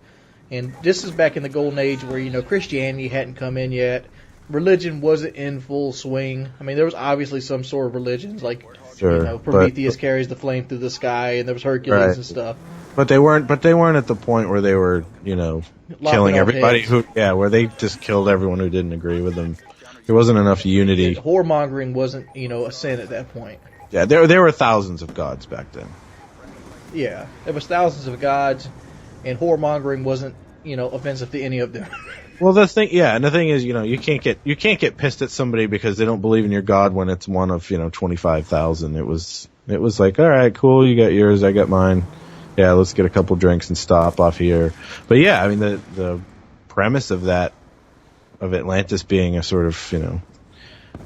and this is back in the golden age where Christianity hadn't come in yet. Religion wasn't in full swing. I mean, there was obviously some sort of religions, like Prometheus carries the flame through the sky, and there was Hercules and stuff. But they weren't at the point where they were, killing everybody where they just killed everyone who didn't agree with them. There wasn't enough unity. Whoremongering wasn't, a sin at that point. Yeah, there were thousands of gods back then. Yeah, there was thousands of gods, and whoremongering wasn't, offensive to any of them. Well, the thing is, you can't get pissed at somebody because they don't believe in your God when it's one of 25,000. It was like, all right, cool, you got yours, I got mine. Yeah, let's get a couple drinks and stop off here. But yeah, I mean the premise of Atlantis being a sort of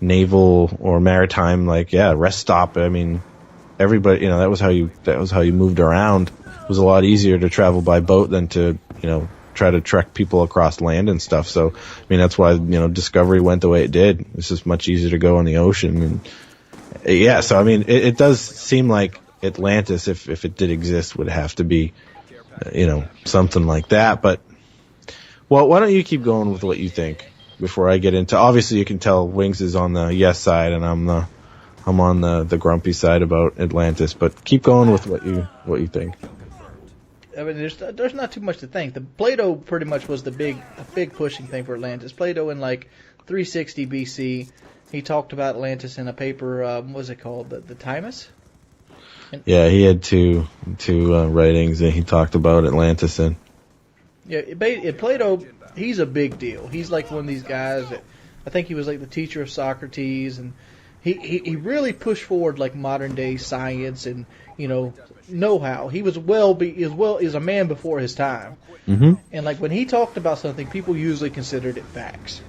naval or maritime rest stop. I mean, everybody that was how you moved around. It was a lot easier to travel by boat than to try to trek people across land and stuff. So, I mean, that's why, Discovery went the way it did. It's just much easier to go on the ocean. And yeah, so, I mean, it does seem like Atlantis, if it did exist, would have to be, something like that. But, well, why don't you keep going with what you think before I get into, obviously you can tell Wings is on the yes side and I'm the grumpy side about Atlantis. But keep going with what you think. I mean, there's not too much to think. The Plato pretty much was the big pushing thing for Atlantis. Plato in like 360 BC, he talked about Atlantis in a paper. What was it called? The Timus. Yeah, he had two writings that he talked about Atlantis in. Yeah, Plato, he's a big deal. He's like one of these guys that I think he was like the teacher of Socrates, and he really pushed forward like modern day science and know-how. He was is a man before his time. Mm-hmm. And like when he talked about something, people usually considered it facts.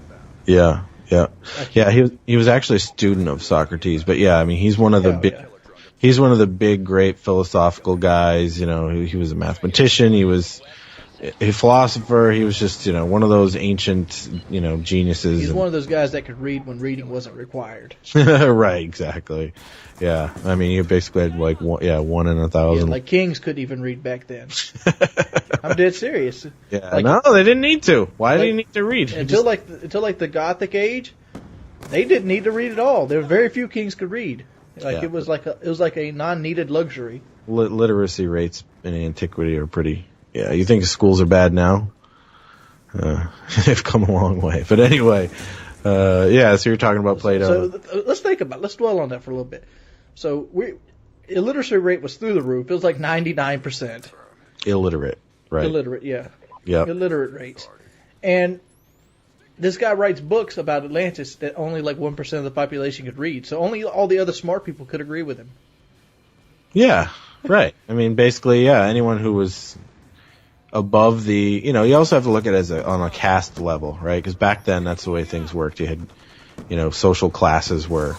Yeah. He was actually a student of Socrates, but yeah, I mean he's one of the he's one of the big great philosophical guys. He was a mathematician. He was a philosopher. He was just one of those ancient geniuses. He's one of those guys that could read when reading wasn't required. Right, exactly. Yeah, I mean, you basically had like one in 1,000. Yeah, like kings couldn't even read back then. I'm dead serious. Yeah, no, they didn't need to. Why did you need to read? Until the Gothic age, they didn't need to read at all. There were very few kings could read. It was like a non-needed luxury. Literacy rates in antiquity are pretty. Yeah, you think schools are bad now? They've come a long way. But anyway, so you're talking about Plato. So let's dwell on that for a little bit. So illiteracy rate was through the roof. It was like 99%. Illiterate, right? Illiterate, yeah. Yeah. Illiterate rates. And this guy writes books about Atlantis that only like 1% of the population could read. So only all the other smart people could agree with him. Yeah, right. I mean, basically, anyone who was above the, you also have to look at it on a caste level, right? Because back then, that's the way things worked. You had, social classes were,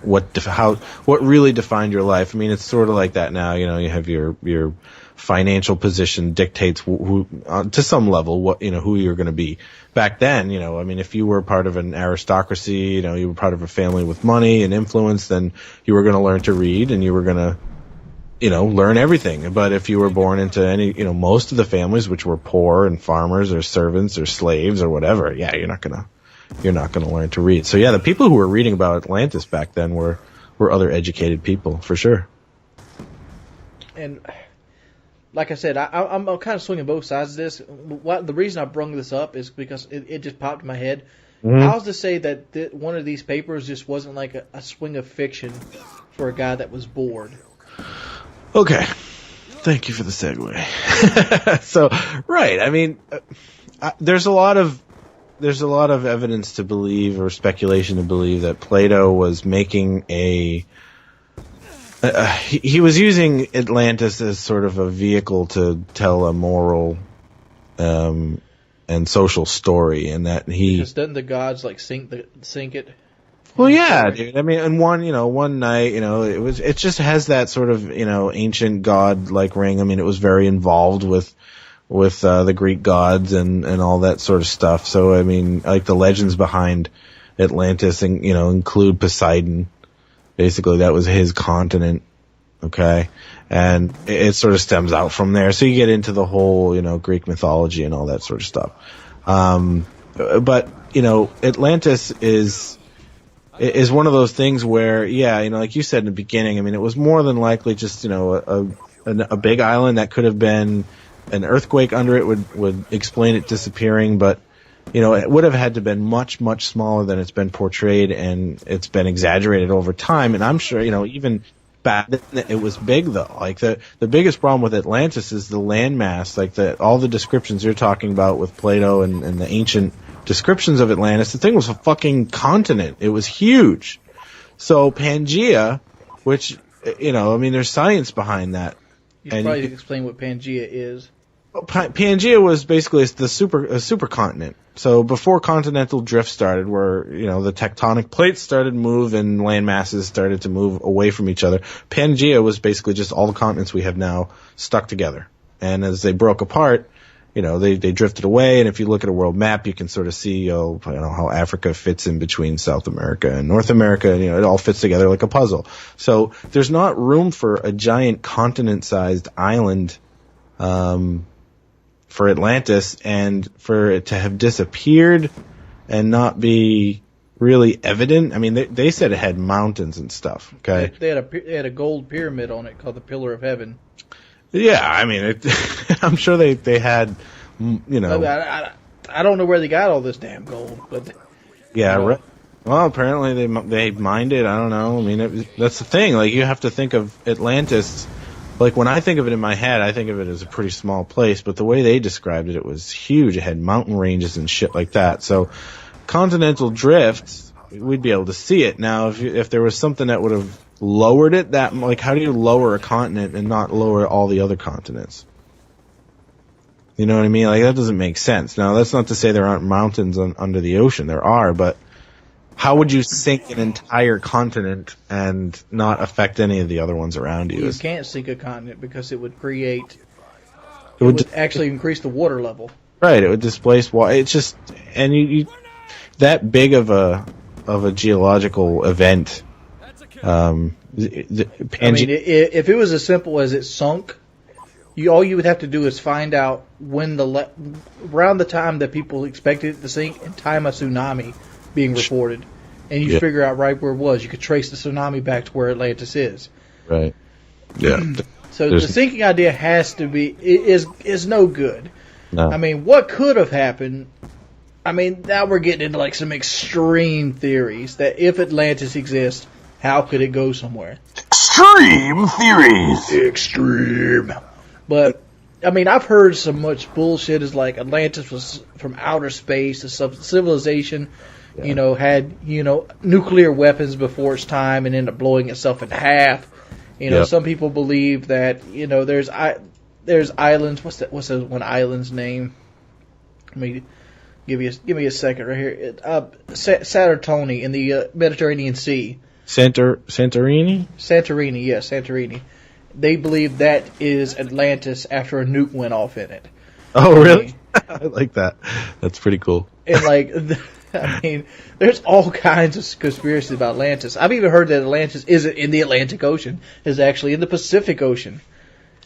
what really defined your life. I mean, it's sort of like that now. You have your financial position dictates who to some level what who you're going to be. Back then, I mean, if you were part of an aristocracy, you were part of a family with money and influence, then you were going to learn to read and you were going to learn everything. But if you were born into any, most of the families which were poor and farmers or servants or slaves or whatever, you're not going to learn to read. So the people who were reading about Atlantis back then were other educated people for sure. And like I said, I'm kind of swinging both sides of this. The reason I brung this up is because it just popped in my head. Mm-hmm. How's to say that one of these papers just wasn't like a swing of fiction for a guy that was bored? Okay. Thank you for the segue. So, right. I mean, there's a lot of evidence to believe or speculation to believe that Plato was making he was using Atlantis as sort of a vehicle to tell a moral and social story, and that because doesn't the gods like sink it? Well, yeah, dude. I mean, and one night, it just has that sort of, ancient god like ring. I mean, it was very involved with the Greek gods and all that sort of stuff. So, I mean, like the legends behind Atlantis, and include Poseidon. Basically, that was his continent. Okay, and it sort of stems out from there. So you get into the whole, Greek mythology and all that sort of stuff. But Atlantis is one of those things where, like you said in the beginning, I mean, it was more than likely just, a big island that could have been an earthquake under it would explain it disappearing, but, it would have had to have been much, much smaller than it's been portrayed, and it's been exaggerated over time. And I'm sure, even back then it was big though. Like the biggest problem with Atlantis is the landmass, like all the descriptions you're talking about with Plato and the ancient descriptions of Atlantis, the thing was a fucking continent. It was huge. So Pangaea, which, I mean, there's science behind that. You should probably explain what Pangaea is. Pangaea was basically a supercontinent. So before continental drift started, where, the tectonic plates started to move and land masses started to move away from each other, Pangaea was basically just all the continents we have now stuck together. And as they broke apart, they drifted away, and if you look at a world map, you can sort of see, how Africa fits in between South America and North America, and, it all fits together like a puzzle. So there's not room for a giant continent-sized island, for Atlantis, and for it to have disappeared and not be, really evident. I mean, they said it had mountains and stuff. Okay. They had a gold pyramid on it called the Pillar of Heaven. Yeah, I mean, I'm sure they had, you know. I don't know where they got all this damn gold, but Yeah. you know. Well, apparently they mined it. I don't know. I mean, that's the thing. Like, you have to think of Atlantis. Like, when I think of it in my head, I think of it as a pretty small place. But the way they described it, it was huge. It had mountain ranges and shit like that. So, continental drift, we'd be able to see it. Now, if there was something that would have lowered it, that, like, how do you lower a continent and not lower all the other continents? You know what I mean? Like, that doesn't make sense. Now, that's not to say there aren't mountains under the ocean. There are, but how would you sink an entire continent and not affect any of the other ones around you? You can't sink a continent because it would create. It would actually increase the water level. Right, it would displace water. It's just, and you that big of a geological event. I mean, if it was as simple as it sunk, all you would have to do is find out when around the time that people expected it to sink and time a tsunami being reported, and you figure out right where it was. You could trace the tsunami back to where Atlantis is. Right. Yeah. So the sinking idea has to be is no good. No. I mean, what could have happened? I mean, now we're getting into like some extreme theories that if Atlantis exists, how could it go somewhere? Extreme theories. Extreme. But I mean, I've heard so much bullshit as like Atlantis was from outer space, a civilization. Yeah. You know, had, nuclear weapons before its time and ended up blowing itself in half. Some people believe that, there's islands. What's that one island's name? Let me give me a second right here. Saturtoni in the Mediterranean Sea. Santorini? Santorini, yes, Santorini. They believe that is Atlantis after a nuke went off in it. Oh, really? I like that. That's pretty cool. And I mean, there's all kinds of conspiracies about Atlantis. I've even heard that Atlantis isn't in the Atlantic Ocean; it's actually in the Pacific Ocean.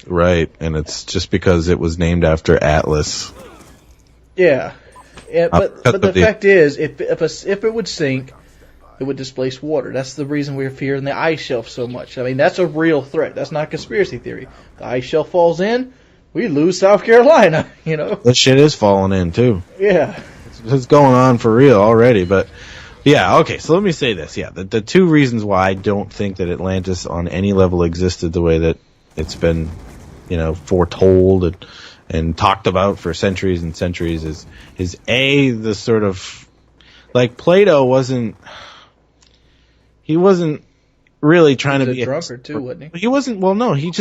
Right, and it's just because it was named after Atlas. Yeah, but the fact is, if it would sink, it would displace water. That's the reason we're fearing the ice shelf so much. I mean, that's a real threat. That's not a conspiracy theory. The ice shelf falls in, we lose South Carolina. That shit is falling in too. Yeah. It's going on for real already, but yeah, okay, so let me say this. Yeah, the two reasons why I don't think that Atlantis on any level existed the way that it's been, foretold and talked about for centuries and centuries is A, the sort of, like, Plato wasn't really trying to be a drunkard too, wasn't he? He wasn't, well, no, he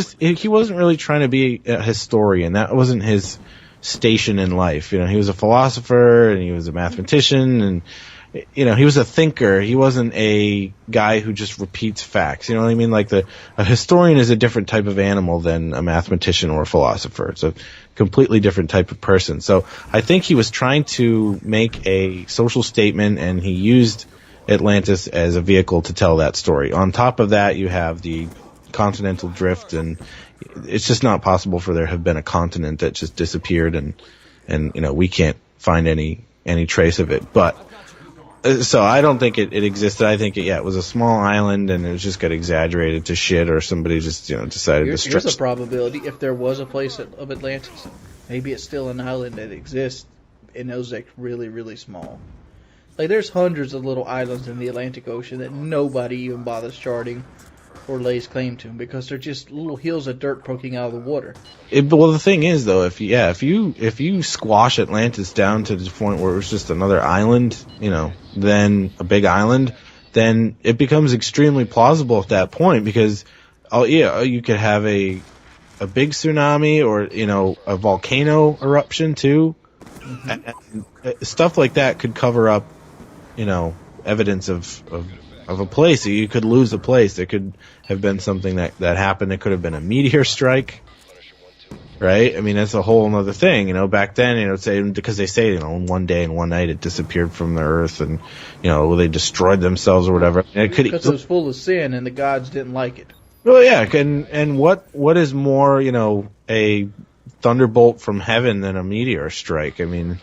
wasn't really trying to be a historian. That wasn't his station in life. He was a philosopher and he was a mathematician and he was a thinker. He wasn't a guy who just repeats facts. You know what I mean? Like a historian is a different type of animal than a mathematician or a philosopher. It's a completely different type of person. So I think he was trying to make a social statement and he used Atlantis as a vehicle to tell that story. On top of that, you have the continental drift, and it's just not possible for there to have been a continent that just disappeared and we can't find any trace of it. But so I don't think it existed. I think it was a small island and it just got exaggerated to shit, or somebody just decided to stretch. Here's a probability: if there was a place of Atlantis, maybe it's still an island that exists, and those like really, really small. Like, there's hundreds of little islands in the Atlantic Ocean that nobody even bothers charting or lays claim to because they're just little hills of dirt poking out of the water. Well, the thing is, though, if you squash Atlantis down to the point where it was just another island, then a big island, then it becomes extremely plausible at that point because, you could have a big tsunami or, a volcano eruption too. Mm-hmm. And stuff like that could cover up, evidence of a place. You could lose a place. There could have been something that happened. It could have been a meteor strike, right? I mean, that's a whole other thing. Back then, because they say, in one day and one night it disappeared from the earth and, they destroyed themselves or whatever. Because it was full of sin and the gods didn't like it. Well, yeah, and what is more, a thunderbolt from heaven than a meteor strike? I mean,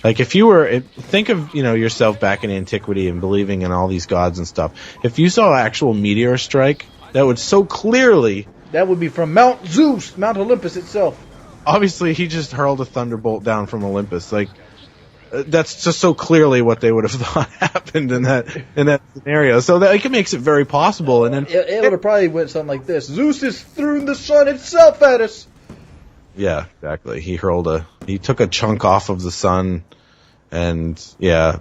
Like think of, yourself back in antiquity and believing in all these gods and stuff. If you saw an actual meteor strike, that would so clearly... That would be from Mount Zeus, Mount Olympus itself. Obviously, he just hurled a thunderbolt down from Olympus. Like, that's just so clearly what they would have thought happened in that scenario. So that it makes it very possible. And then it would have probably went something like this: Zeus is throwing the sun itself at us. Yeah, exactly. He took a chunk off of the sun, and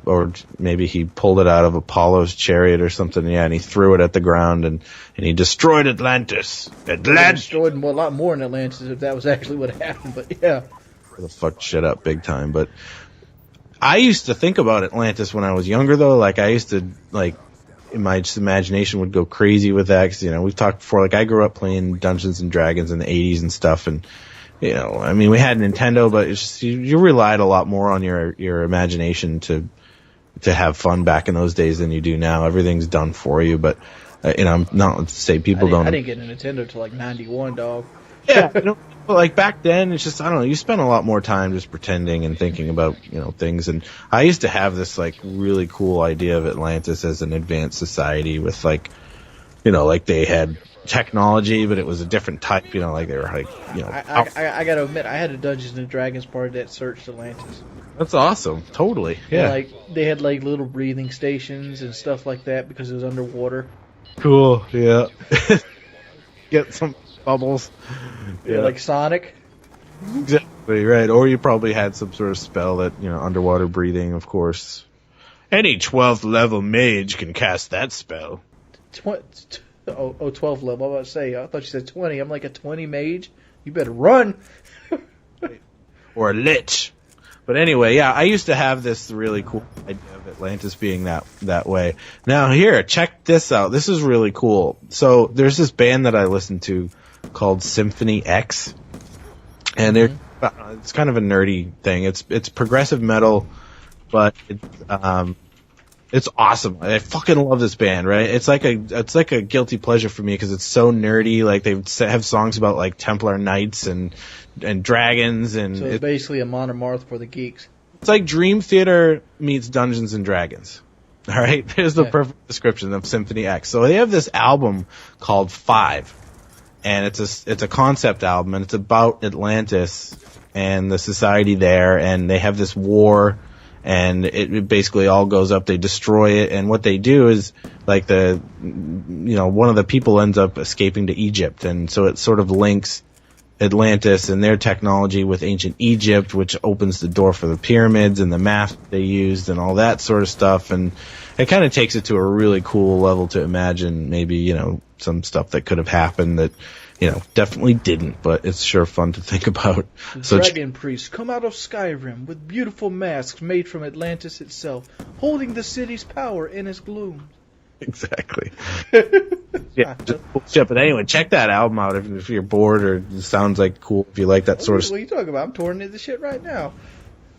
or maybe he pulled it out of Apollo's chariot or something. Yeah, and he threw it at the ground, and he destroyed Atlantis. He destroyed a lot more in Atlantis if that was actually what happened. But yeah, the fucked shit up big time. But I used to think about Atlantis when I was younger, though. Like, I used to, my imagination would go crazy with that. 'Cause, we've talked before. Like, I grew up playing Dungeons and Dragons in the 80s and stuff, and we had Nintendo, but it's just, you relied a lot more on your imagination to have fun back in those days than you do now. Everything's done for you, but I'm not to say people don't. I didn't get a Nintendo till like '91, dog. Yeah, but like back then, it's just, I don't know. You spent a lot more time just pretending and thinking about things. And I used to have this like really cool idea of Atlantis as an advanced society with like they had technology, but it was a different type, like they were like, I gotta admit, I had a Dungeons and Dragons party that searched Atlantis. That's awesome. Totally. Yeah. And, they had like little breathing stations and stuff like that because it was underwater. Cool. Yeah. Get some bubbles. Yeah. Like Sonic. Exactly, right. Or you probably had some sort of spell that, underwater breathing, of course. Any 12th level mage can cast that spell. 12 level. I was about to say, I thought you said 20. I'm like, a 20 mage? You better run. Or a lich. But anyway, yeah, I used to have this really cool idea of Atlantis being that way. Now here, check this out. This is really cool. So there's this band that I listen to called Symphony X. And it's kind of a nerdy thing. It's progressive metal, but it's awesome. I fucking love this band, right? It's like a guilty pleasure for me because it's so nerdy. Like, they have songs about like Templar knights and dragons, and so it's basically a monomarth for the geeks. It's like Dream Theater meets Dungeons and Dragons. All right, there's the perfect description of Symphony X. So they have this album called 5, and it's a concept album, and it's about Atlantis and the society there, and they have this war. And it basically all goes up. They destroy it, and what they do is like one of the people ends up escaping to Egypt, and so it sort of links Atlantis and their technology with ancient Egypt, which opens the door for the pyramids and the math they used and all that sort of stuff. And it kind of takes it to a really cool level to imagine maybe some stuff that could have happened that definitely didn't, but it's sure fun to think about. The dragon priests come out of Skyrim with beautiful masks made from Atlantis itself, holding the city's power in its gloom. Exactly. Yeah, just bullshit. But anyway, check that album out if you're bored or it sounds like cool, if you like that sort of What are you talking about? I'm touring into shit right now.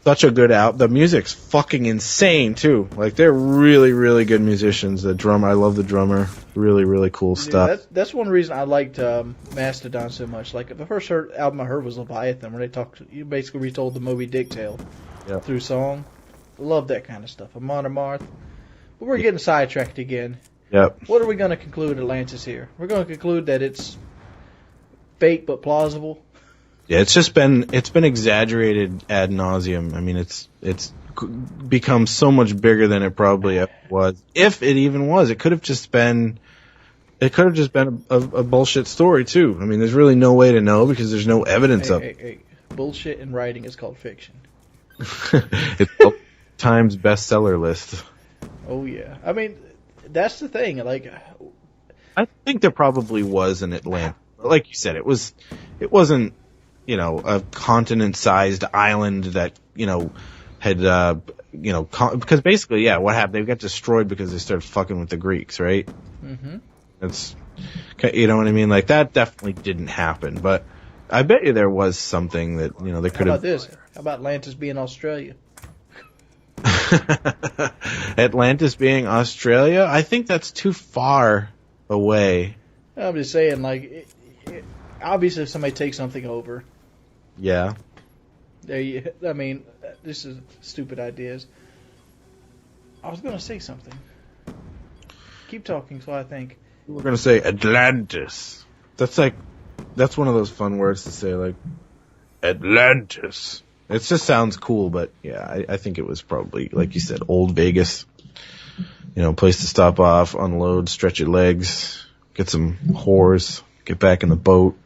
Such a good album. The music's fucking insane, too. Like, they're really, really good musicians. The drummer, I love the drummer. Really, really cool stuff. That's one reason I liked Mastodon so much. Like, the first album I heard was Leviathan, where you basically retold the Moby Dick tale through song. Love that kind of stuff. Amon Amarth. But we're getting sidetracked again. Yep. What are we going to conclude Atlantis here? We're going to conclude that it's fake but plausible. Yeah, it's been exaggerated ad nauseum. I mean, it's become so much bigger than it probably ever was. If it even was, it could have just been a bullshit story too. I mean, there's really no way to know because there's no evidence of it. Hey. Bullshit in writing is called fiction. It's Times bestseller list. Oh yeah, I mean, that's the thing. Like, I think there probably was an Atlantis. Like you said, it wasn't. A continent-sized island that, had, because basically, what happened? They got destroyed because they started fucking with the Greeks, right? Mm-hmm. That's, you know what I mean? Like, that definitely didn't happen, but I bet you there was something that, they could have. How about this? How about Atlantis being Australia? Atlantis being Australia? I think that's too far away. I'm just saying, like, obviously if somebody takes something over. Yeah. I mean, this is stupid ideas. I was going to say something. Keep talking so I think. We're gonna say Atlantis. That's one of those fun words to say, like Atlantis. It just sounds cool, but yeah, I think it was probably, like you said, old Vegas. Place to stop off, unload, stretch your legs, get some whores, get back in the boat,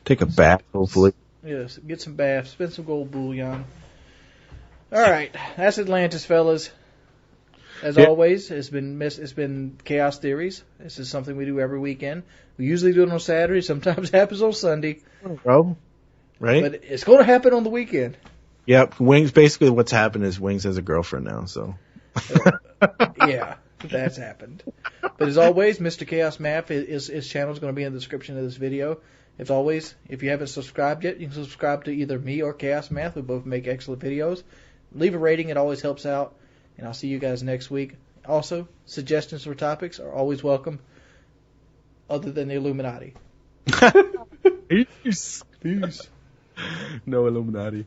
take a bath, hopefully. Yes, get some baths, spend some gold bullion. All right, that's Atlantis, fellas. As always, it's been Chaos Theories. This is something we do every weekend. We usually do it on Saturday. Sometimes it happens on Sunday. Bro, right? But it's going to happen on the weekend. Yep. Wings. Basically, what's happened is Wings has a girlfriend now. So. Yeah, that's happened. But as always, Mr. Chaos Math, his channel is going to be in the description of this video. As always, if you haven't subscribed yet, you can subscribe to either me or Chaos Math. We both make excellent videos. Leave a rating. It always helps out. And I'll see you guys next week. Also, suggestions for topics are always welcome, other than the Illuminati. Peace. No Illuminati.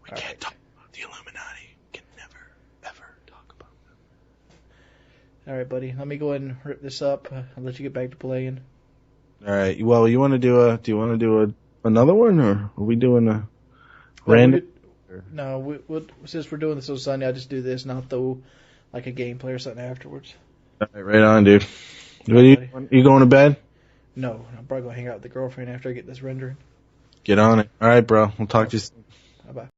We can't talk about the Illuminati. We can never, ever talk about them. All right, buddy. Let me go ahead and rip this up. I'll let you get back to playing. All right. Well, do you want to do another one, or are we doing a random? No, since we're doing this on Sunday, I'll just do this and I'll throw like a gameplay or something afterwards. All right on, dude. You going to bed? No, I'm probably going to hang out with the girlfriend after I get this rendering. Get on it. All right, bro. We'll talk to you soon. Bye-bye.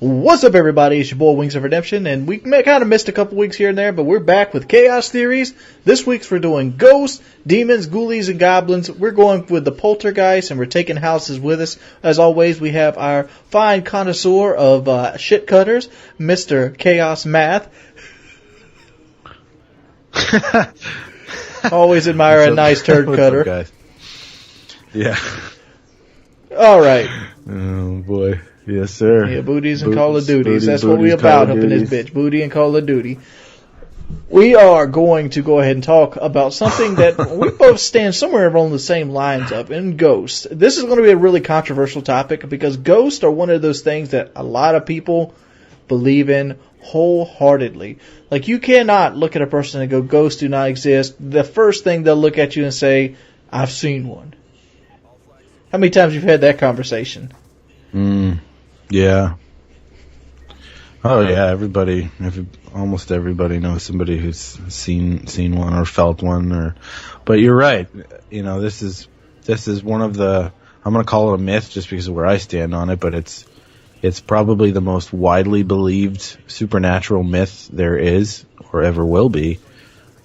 What's up, everybody? It's your boy, Wings of Redemption, and we kind of missed a couple weeks here and there, but we're back with Chaos Theories. This week's we're doing ghosts, demons, ghoulies, and goblins. We're going with the poltergeist, and we're taking houses with us. As always, we have our fine connoisseur of shit cutters, Mr. Chaos Math. Always admire a nice turd cutter. Up, guys? Yeah. All right. Oh, boy. Yes, sir. Yeah, booties and Call of Duties. That's what we about up in this bitch. Booty and Call of Duty. We are going to go ahead and talk about something that we both stand somewhere along the same lines of, in ghosts. This is going to be a really controversial topic because ghosts are one of those things that a lot of people believe in wholeheartedly. Like, you cannot look at a person and go, ghosts do not exist. The first thing they'll look at you and say, I've seen one. How many times you've had that conversation? Yeah. Oh yeah, almost everybody knows somebody who's seen one or felt one. But you're right. This is one of the, I'm going to call it a myth just because of where I stand on it, but it's probably the most widely believed supernatural myth there is or ever will be.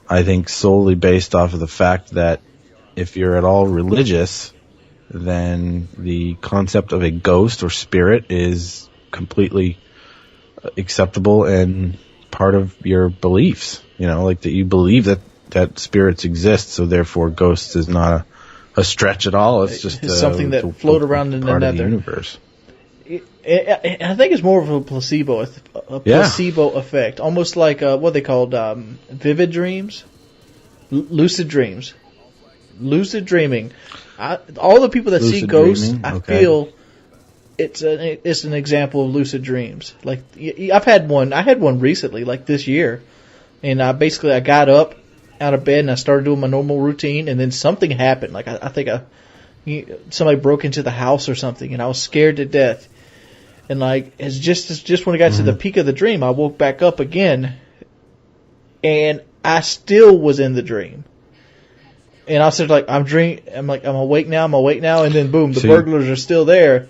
I think solely based off of the fact that if you're at all religious, then the concept of a ghost or spirit is completely acceptable and part of your beliefs. Like that you believe that spirits exist, so therefore ghosts is not a stretch at all. It's just something that float around in the nether. Of the universe. I think it's more of a placebo effect, almost like what they called vivid dreams, lucid dreams, lucid dreaming. All the people that see ghosts, dreaming? I feel it's an example of lucid dreams. Like I've had one. I had one recently, like this year, and I got up out of bed and I started doing my normal routine, and then something happened. Like I think somebody broke into the house or something, and I was scared to death. And like it's just when I got to the peak of the dream, I woke back up again, and I still was in the dream. And I said, like, I'm awake now, and then boom, the burglars are still there.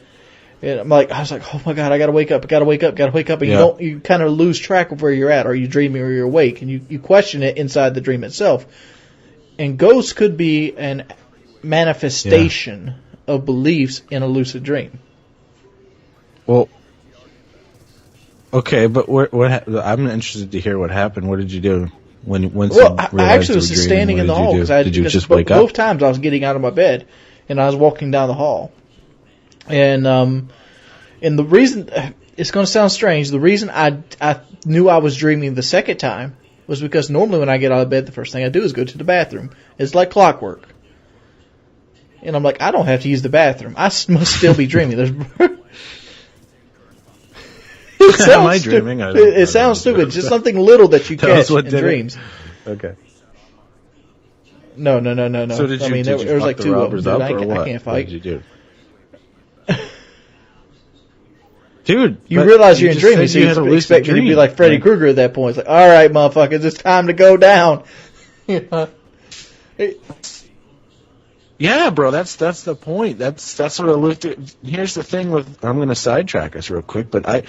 And I was like, oh my God, I gotta wake up. And you kind of lose track of where you're at. Are you dreaming or you're awake? And you question it inside the dream itself. And ghosts could be an manifestation of beliefs in a lucid dream. Well, okay, but I'm interested to hear what happened. What did you do? I actually was just standing in the hall. Did you just wake up? Both times I was getting out of my bed, and I was walking down the hall. And the reason, it's going to sound strange, the reason I knew I was dreaming the second time was because normally when I get out of bed, the first thing I do is go to the bathroom. It's like clockwork. And I'm like, I don't have to use the bathroom. I must still be dreaming. It sounds Am I dreaming? I don't- I It don't sounds know. stupid. Just something little that you That was catch what in did it? dreams. Okay. No. So did you? I mean, did you there was fuck like the two of them. robbers Dude. up I or what? can't What fight. did you do? Dude, You but realize you're in just dreaming, said so you had a lucid expect me to be dream. like Freddy Krueger at that point. It's like, all right, motherfuckers, it's time to go down. Yeah, bro, that's the point. That's what I looked at. Here's the thing with, I'm going to sidetrack us real quick, but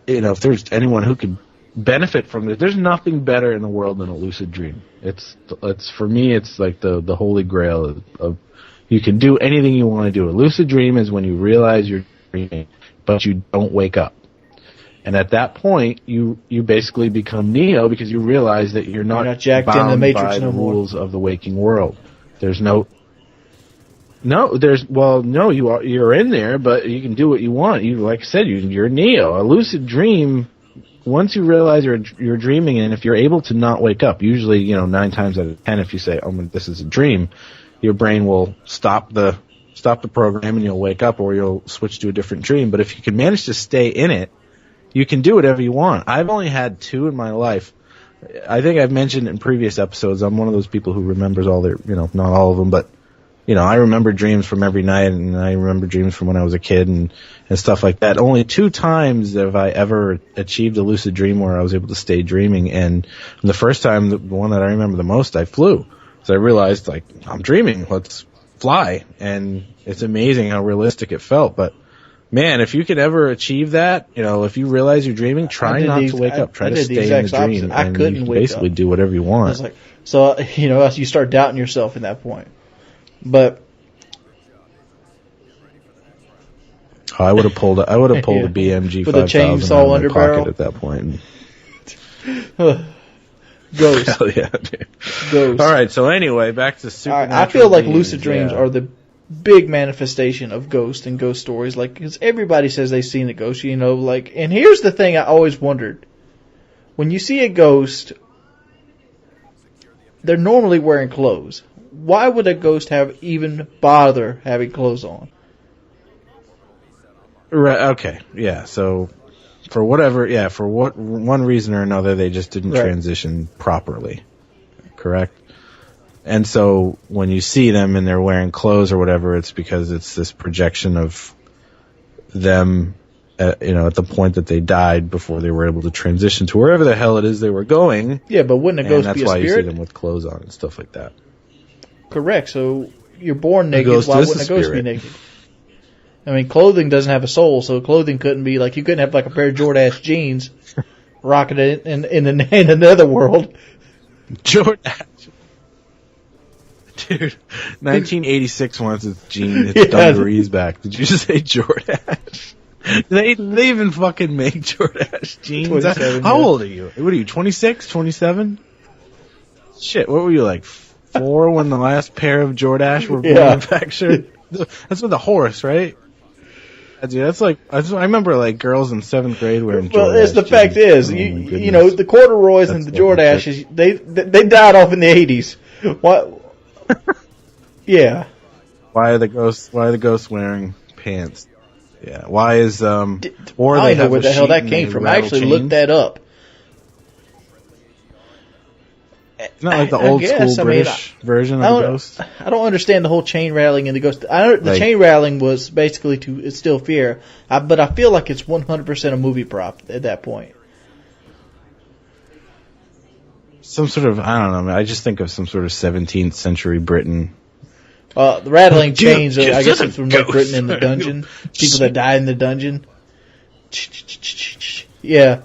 if there's anyone who could benefit from it, there's nothing better in the world than a lucid dream. It's for me, it's like the holy grail of you can do anything you want to do. A lucid dream is when you realize you're dreaming, but you don't wake up. And at that point, you basically become Neo because you realize that you're not jacked bound into the Matrix by no the more. rules of the waking world. You're in there, but you can do what you want. Like I said, you're Neo. A lucid dream, once you realize you're dreaming, and if you're able to not wake up, usually 9 times out of 10, if you say, "Oh, this is a dream," your brain will stop the program and you'll wake up, or you'll switch to a different dream. But if you can manage to stay in it, you can do whatever you want. I've only had 2 in my life. I think I've mentioned in previous episodes, I'm one of those people who remembers all their, not all of them, but I remember dreams from every night, and I remember dreams from when I was a kid and stuff like that. Only 2 times have I ever achieved a lucid dream where I was able to stay dreaming. And the first time, the one that I remember the most, I flew. So I realized, like, I'm dreaming. Let's fly. And it's amazing how realistic it felt. But, man, if you could ever achieve that, if you realize you're dreaming, try not to wake up. Try to stay in the dream. I couldn't and you can wake basically up. do whatever you I want. was like, so, you start doubting yourself at that point. But I would have pulled a Yeah. BMG With a 5000 chainsaw out of my under pocket barrel? at that point. Ghost. Hell yeah, dude. Ghost. All right, so anyway, back to I supernatural feel like beings, lucid dreams yeah. are the big manifestation of ghosts and ghost stories. Like, because everybody says they've seen a ghost, and here's the thing I always wondered. When you see a ghost, they're normally wearing clothes. Why would a ghost even bother having clothes on? Right, okay, yeah, so for one reason or another, they just didn't Right. transition properly, correct? And so when you see them and they're wearing clothes or whatever, it's because it's this projection of them, at the point that they died before they were able to transition to wherever the hell it is they were going. Yeah, but wouldn't a And ghost that's be a why you see spirit? them with clothes on and stuff like that. Correct. So you're born naked. ghost Why is wouldn't a the ghost be spirit. naked? I mean, clothing doesn't have a soul, so clothing couldn't be like you couldn't have like a pair of Jordache jeans rocking it in another world. Jordache. Dude, 1986 wants its jeans, its Yeah. dungarees back. Did you just say Jordache? They even fucking make Jordache jeans. 27, How yeah. old are you? What are you, 26, 27? Shit, what were you, like 4 when the last pair of Jordache were Yeah. manufactured? That's with a horse, right? Dude, I remember like girls in 7th grade wearing Jordache. Well, it's the jeans. fact is, Oh, my you goodness. know, the corduroys and That's the Jordashes, they died off in the 80s. What? Yeah. Why are the ghosts wearing pants? Yeah. Why is or I they don't know have where a the hell sheet that and came they from. I rattle actually chains? looked that up. It's not like the I old guess, school I mean, British version I of the don't, ghost. I don't understand the whole chain rattling in the ghost. The Like- chain rattling was basically to instill fear, but I feel like it's 100% a movie prop at that point. Some sort of, I don't know, man, I just think of some sort of 17th century Britain. The rattling Dude, chains, I guess it's from like ghost. Britain in the dungeon. People that died in the dungeon. Yeah.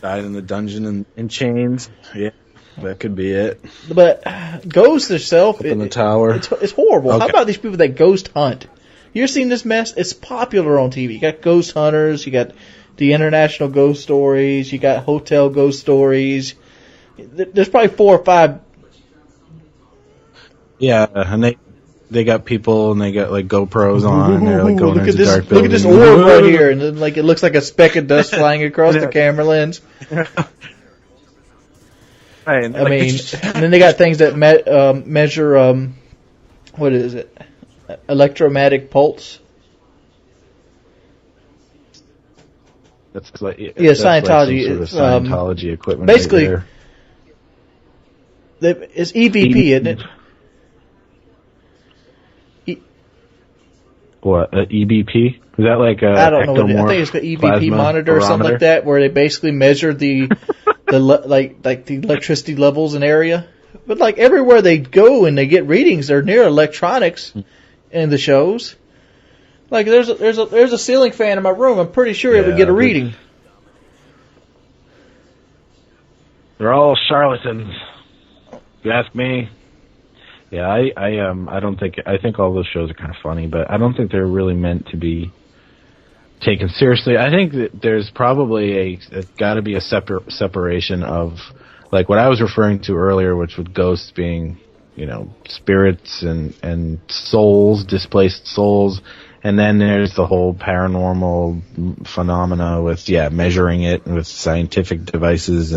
Died in the dungeon in chains. Yeah, that could be it. But ghost itself, Up in the tower. it's horrible. How Okay. about these people that ghost hunt? You ever seen this mess? It's popular on TV. You got ghost hunters, you got the international ghost stories, you got hotel ghost stories. There's probably 4 or 5. Yeah, and they got people and they got like GoPros on and they're like going look at into this! dark Look at this buildings. orb right here, and then like it looks like a speck of dust flying across the camera lens. Right, and I mean, and then they got things that measure what is it? Electromagnetic pulse. That's like Scientology. Like some sort of Scientology equipment. Basically, right there. It's EVP, isn't it? What, EBP? Is that like a I don't know. I think it's the EVP monitor or something like that, where they basically measure the like the electricity levels in area. But like everywhere they go and they get readings, they're near electronics in the shows. Like there's a ceiling fan in my room. I'm pretty sure it would get a reading. They're all charlatans. If you ask me. Yeah, I don't think, I think all those shows are kind of funny, but I don't think they're really meant to be taken seriously. I think that there's probably got to be a separation of, like what I was referring to earlier, which with ghosts being, you know, spirits and souls, displaced souls, and then there's the whole paranormal phenomena with, measuring it with scientific devices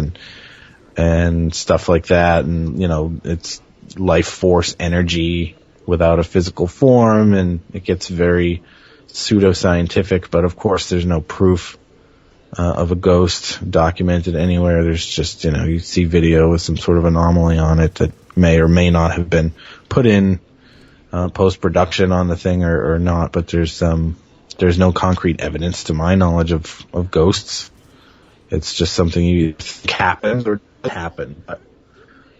and stuff like that, and, you know, it's life force energy without a physical form, and it gets very pseudoscientific, but of course there's no proof of a ghost documented anywhere. There's just, you know, you see video with some sort of anomaly on it that may or may not have been put in post-production on the thing or not, but there's no concrete evidence to my knowledge of ghosts. It's just something you think happens or doesn't happen, but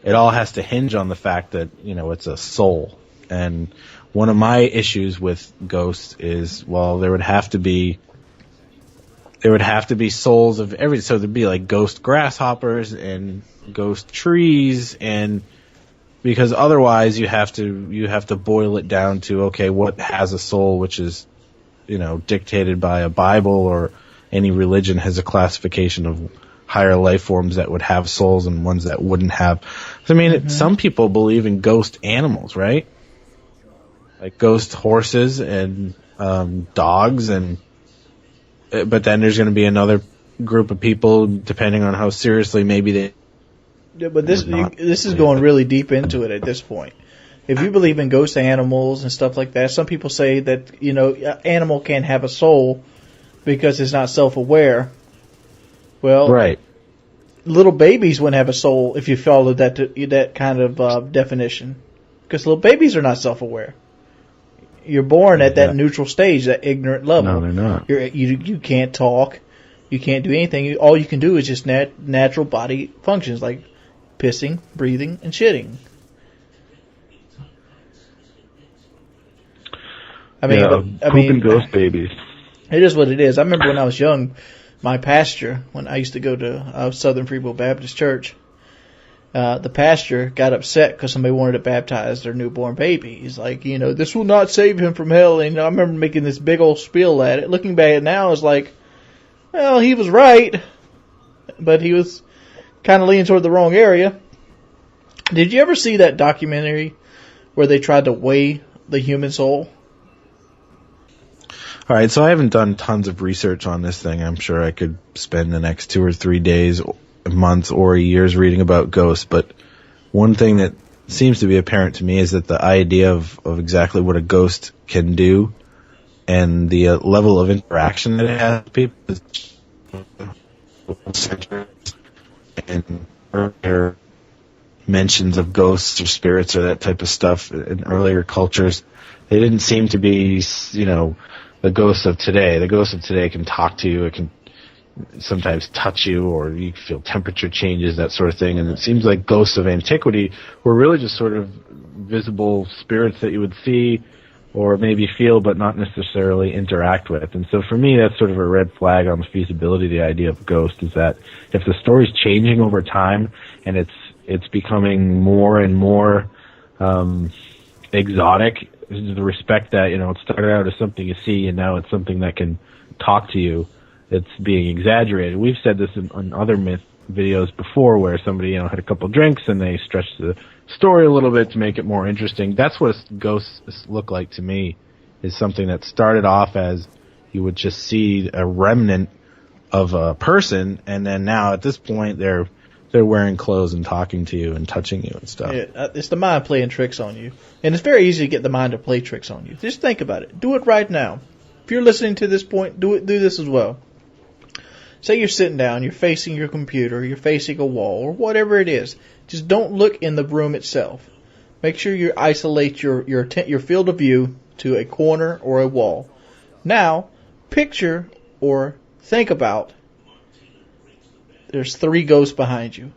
it all has to hinge on the fact that, you know, it's a soul. And one of my issues with ghosts is, well, there would have to be souls of every, so there'd be like ghost grasshoppers and ghost trees, and because otherwise you have to boil it down to, okay, what has a soul, which is, you know, dictated by a Bible, or any religion has a classification of higher life forms that would have souls and ones that wouldn't have. I mean, some people believe in ghost animals, right? Like ghost horses and dogs, and but then there's going to be another group of people, depending on how seriously maybe they. Yeah, but this is going really deep into it at this point. If you believe in ghost animals and stuff like that, some people say that, you know, an animal can't have a soul because it's not self-aware. Well, right. Little babies wouldn't have a soul if you followed that kind of definition, because little babies are not self-aware. You're born at that neutral stage, that ignorant level. No, they're not. You can't talk, you can't do anything. All you can do is just natural body functions like pissing, breathing, and shitting. I mean, ghost babies. It is what it is. I remember when I was young, my pastor, when I used to go to Southern Free Will Baptist Church, the pastor got upset because somebody wanted to baptize their newborn baby. He's like, you know, this will not save him from hell. And I remember making this big old spiel at it. Looking back at it now, it's like, well, he was right, but he was kind of leaning toward the wrong area. Did you ever see that documentary where they tried to weigh the human soul? All right, so I haven't done tons of research on this thing. I'm sure I could spend the next 2 or 3 days, months, or years reading about ghosts. But one thing that seems to be apparent to me is that the idea of exactly what a ghost can do and the level of interaction that it has with people and earlier mentions of ghosts or spirits or that type of stuff in earlier cultures, they didn't seem to be, you know, the ghosts of today. The ghosts of today can talk to you. It can sometimes touch you, or you feel temperature changes, that sort of thing. And it seems like ghosts of antiquity were really just sort of visible spirits that you would see or maybe feel but not necessarily interact with. And so for me, that's sort of a red flag on the feasibility of the idea of ghost, is that if the story's changing over time and it's becoming more and more exotic, the respect that, you know, it started out as something you see and now it's something that can talk to you, it's being exaggerated. We've said this in other myth videos before, where somebody, you know, had a couple drinks and they stretched the story a little bit to make it more interesting. That's what ghosts look like to me, is something that started off as you would just see a remnant of a person, and then now at this point they're wearing clothes and talking to you and touching you and stuff. Yeah, it's the mind playing tricks on you. And it's very easy to get the mind to play tricks on you. Just think about it. Do it right now. If you're listening to this point, do this as well. say you're sitting down, you're facing your computer, you're facing a wall, or whatever it is. Just don't look in the room itself. Make sure you isolate your field of view to a corner or a wall. Now, picture or think about there's 3 ghosts behind you.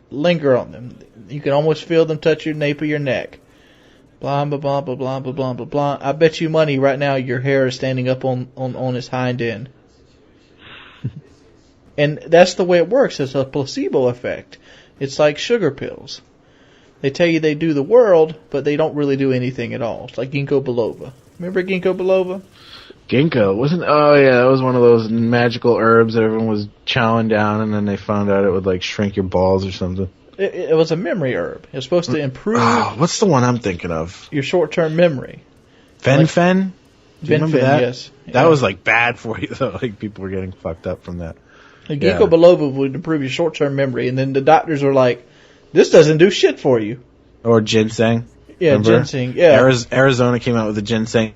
Linger on them. You can almost feel them touch your nape of your neck. Blah, blah, blah, blah, blah, blah, blah, blah, blah. I bet you money right now your hair is standing up on its hind end. And that's the way it works. It's a placebo effect. It's like sugar pills. They tell you they do the world, but they don't really do anything at all. It's like ginkgo biloba. Remember ginkgo biloba? Ginkgo wasn't. Oh yeah, that was one of those magical herbs that everyone was chowing down, and then they found out it would like shrink your balls or something. It was a memory herb. It was supposed to improve. Oh, what's the one I'm thinking of? Your short-term memory. Fen-Phen? Do you remember that? Yes. That was like bad for you though. Like people were getting fucked up from that. Ginkgo biloba would improve your short-term memory, and then the doctors are like, "This doesn't do shit for you." Or ginseng. Yeah, remember? ginseng. Yeah. Arizona came out with the ginseng.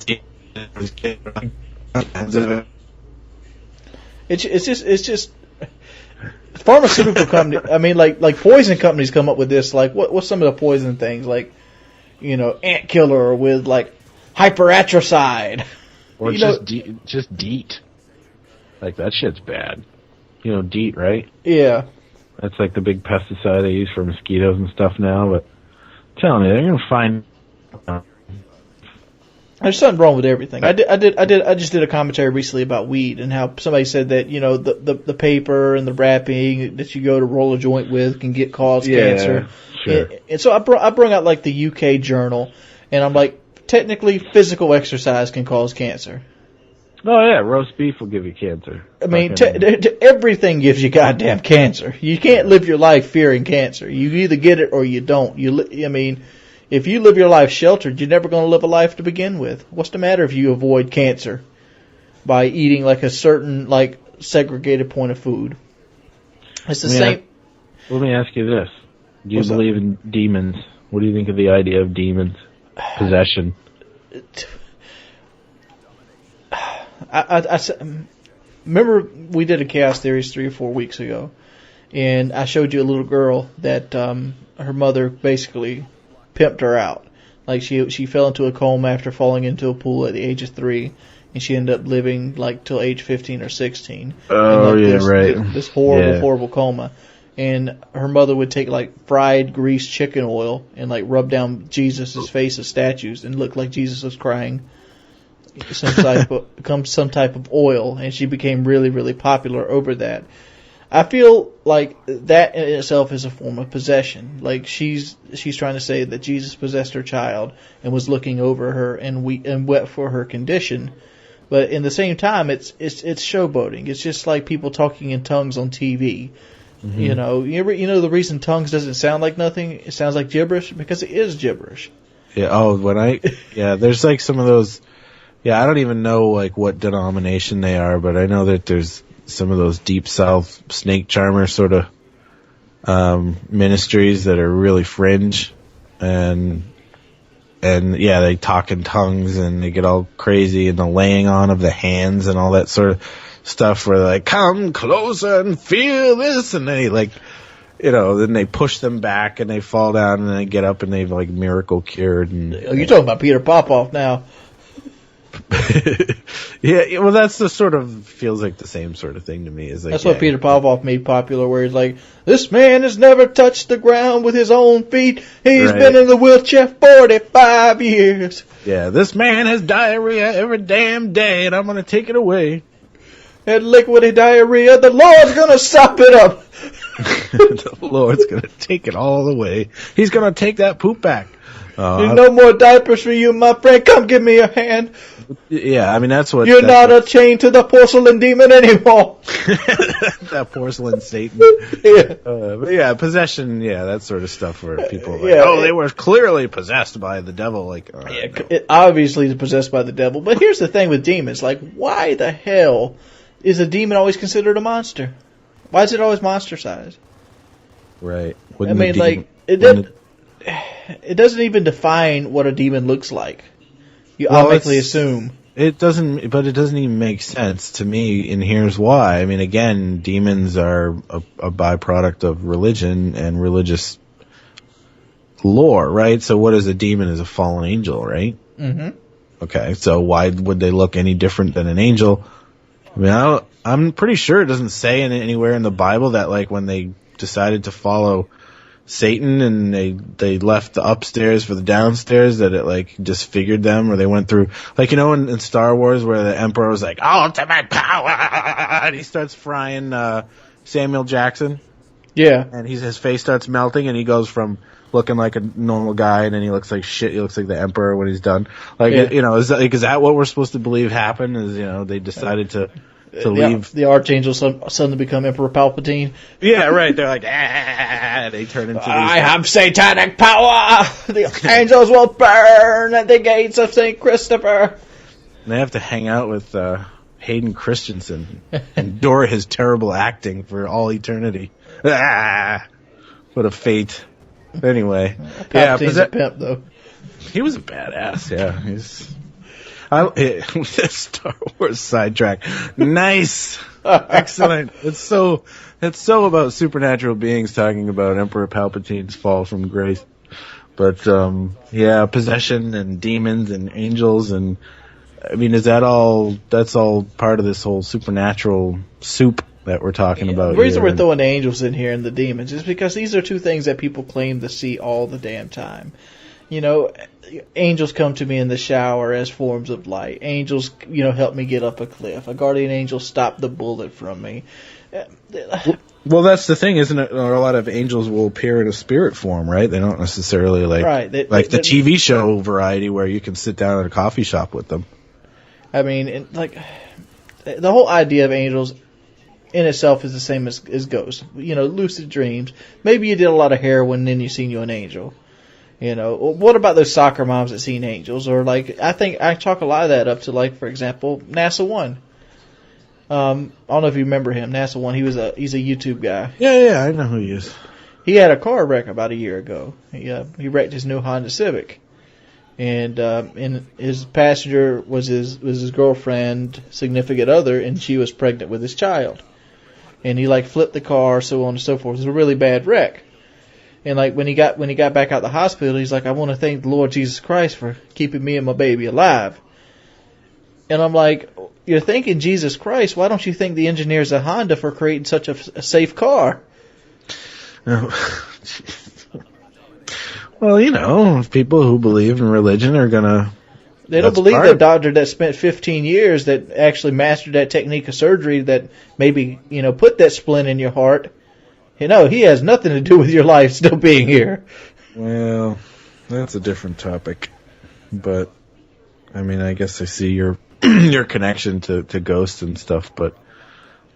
It's just pharmaceutical company. I mean, like poison companies come up with this. Like, what's some of the poison things? Like, ant killer with like hyperatricide. Or just DEET. Like that shit's bad. DEET, right? Yeah. That's like the big pesticide they use for mosquitoes and stuff now. But I'm telling you, they're gonna find. There's something wrong with everything. I just did a commentary recently about weed and how somebody said that the paper and the wrapping that you go to roll a joint with can cause cancer. Sure. And so I brought out like the UK journal, and I'm like, technically physical exercise can cause cancer. Oh yeah, roast beef will give you cancer. I mean, everything gives you goddamn cancer. You can't live your life fearing cancer. You either get it or you don't. If you live your life sheltered, you're never going to live a life to begin with. What's the matter if you avoid cancer by eating like a certain like segregated point of food? It's the same. Let me ask you this: do you believe in demons? What do you think of the idea of demons, possession? I remember we did a chaos theories 3 or 4 weeks ago, and I showed you a little girl that her mother basically pimped her out. Like she fell into a coma after falling into a pool at the age of 3, and she ended up living like till age 15 or 16. Oh right. This horrible coma. And her mother would take like fried greased chicken oil and like rub down Jesus' face of statues and look like Jesus was crying. Some type of oil, and she became really, really popular over that. I feel like that in itself is a form of possession. Like she's trying to say that Jesus possessed her child and was looking over her and wept for her condition. But in the same time, it's showboating. It's just like people talking in tongues on TV. Mm-hmm. The reason tongues doesn't sound like nothing, it sounds like gibberish, because it is gibberish. Yeah. Oh, there's like some of those. Yeah, I don't even know like what denomination they are, but I know that there's some of those deep south snake charmer sort of ministries that are really fringe, and yeah, they talk in tongues and they get all crazy, and the laying on of the hands and all that sort of stuff where they're like, come closer and feel this, and they like, then they push them back and they fall down and they get up and they've like miracle cured. And you're talking about Peter Popoff now. Yeah, well, that's the sort of feels like the same sort of thing to me. That's what Peter Popoff made popular, where he's like, "This man has never touched the ground with his own feet. He's been in the wheelchair 45 years. Yeah, this man has diarrhea every damn day, and I'm gonna take it away. That liquidy diarrhea, the Lord's gonna sop it up. The Lord's gonna take it all away. He's gonna take that poop back. There's no more diapers for you, my friend. Come give me a hand." Yeah, I mean, that's what... You're not a chain to the porcelain demon anymore. That porcelain Satan. Yeah. But yeah, possession, that sort of stuff where people are like, they were clearly possessed by the devil. Like, no. It obviously is possessed by the devil. But here's the thing with demons. Like, why the hell is a demon always considered a monster? Why is it always monster-sized? Right. It doesn't even define what a demon looks like. You automatically assume. It doesn't, but it doesn't even make sense to me, and here's why. I mean, again, demons are a byproduct of religion and religious lore, right? So what is a demon? Is a fallen angel, right? Mm-hmm. Okay, so why would they look any different than an angel? I mean, I'm pretty sure it doesn't say anywhere in the Bible that, like, when they decided to follow Satan and they left the upstairs for the downstairs, that it, like, disfigured them, or they went through, like, you know, in Star Wars where the Emperor was like, ultimate power, and he starts frying Samuel Jackson. Yeah. And his face starts melting, and he goes from looking like a normal guy, and then he looks like shit. He looks like the Emperor when he's done. Like, yeah. You know, is that what we're supposed to believe happened? Is, you know, they decided to leave the Archangel's son to become Emperor Palpatine. Yeah, right. They're like, they turn into. I have satanic power. The angels will burn at the gates of St. Christopher. And they have to hang out with Hayden Christensen, endure his terrible acting for all eternity. What a fate. Anyway, Palpatine's a pimp, though. He was a badass. Yeah, Star Wars sidetrack. Nice, excellent. It's so about supernatural beings talking about Emperor Palpatine's fall from grace. But possession and demons and angels, and I mean, that's all part of this whole supernatural soup that we're talking about. The reason here. we're throwing the angels in here and the demons is because these are two things that people claim to see all the damn time. You know, angels come to me in the shower as forms of light. Angels, you know, help me get up a cliff. A guardian angel stopped the bullet from me. Well, that's the thing, isn't it? A lot of angels will appear in a spirit form, right? They don't necessarily like the TV show variety where you can sit down at a coffee shop with them. I mean, the whole idea of angels in itself is the same as ghosts. You know, lucid dreams. Maybe you did a lot of heroin and then you seen you an angel. You know, what about those soccer moms that seen angels? Or like, I think I chalk a lot of that up to, like, for example, NASA One. I don't know if you remember him, NASA One. He's a YouTube guy. Yeah, I know who he is. He had a car wreck about a year ago. He wrecked his new Honda Civic, and his passenger was his girlfriend, significant other, and she was pregnant with his child. And he like flipped the car, so on and so forth. It was a really bad wreck. And like when he got back out of the hospital, he's like, I want to thank the Lord Jesus Christ for keeping me and my baby alive. And I'm like, you're thanking Jesus Christ. Why don't you thank the engineers at Honda for creating such a safe car? Well, you know, people who believe in religion are gonna. They don't believe the doctor that spent 15 years that actually mastered that technique of surgery that maybe, you know, put that splint in your heart. You know, he has nothing to do with your life still being here. Well, that's a different topic. But, I mean, I guess I see your your connection to ghosts and stuff, but,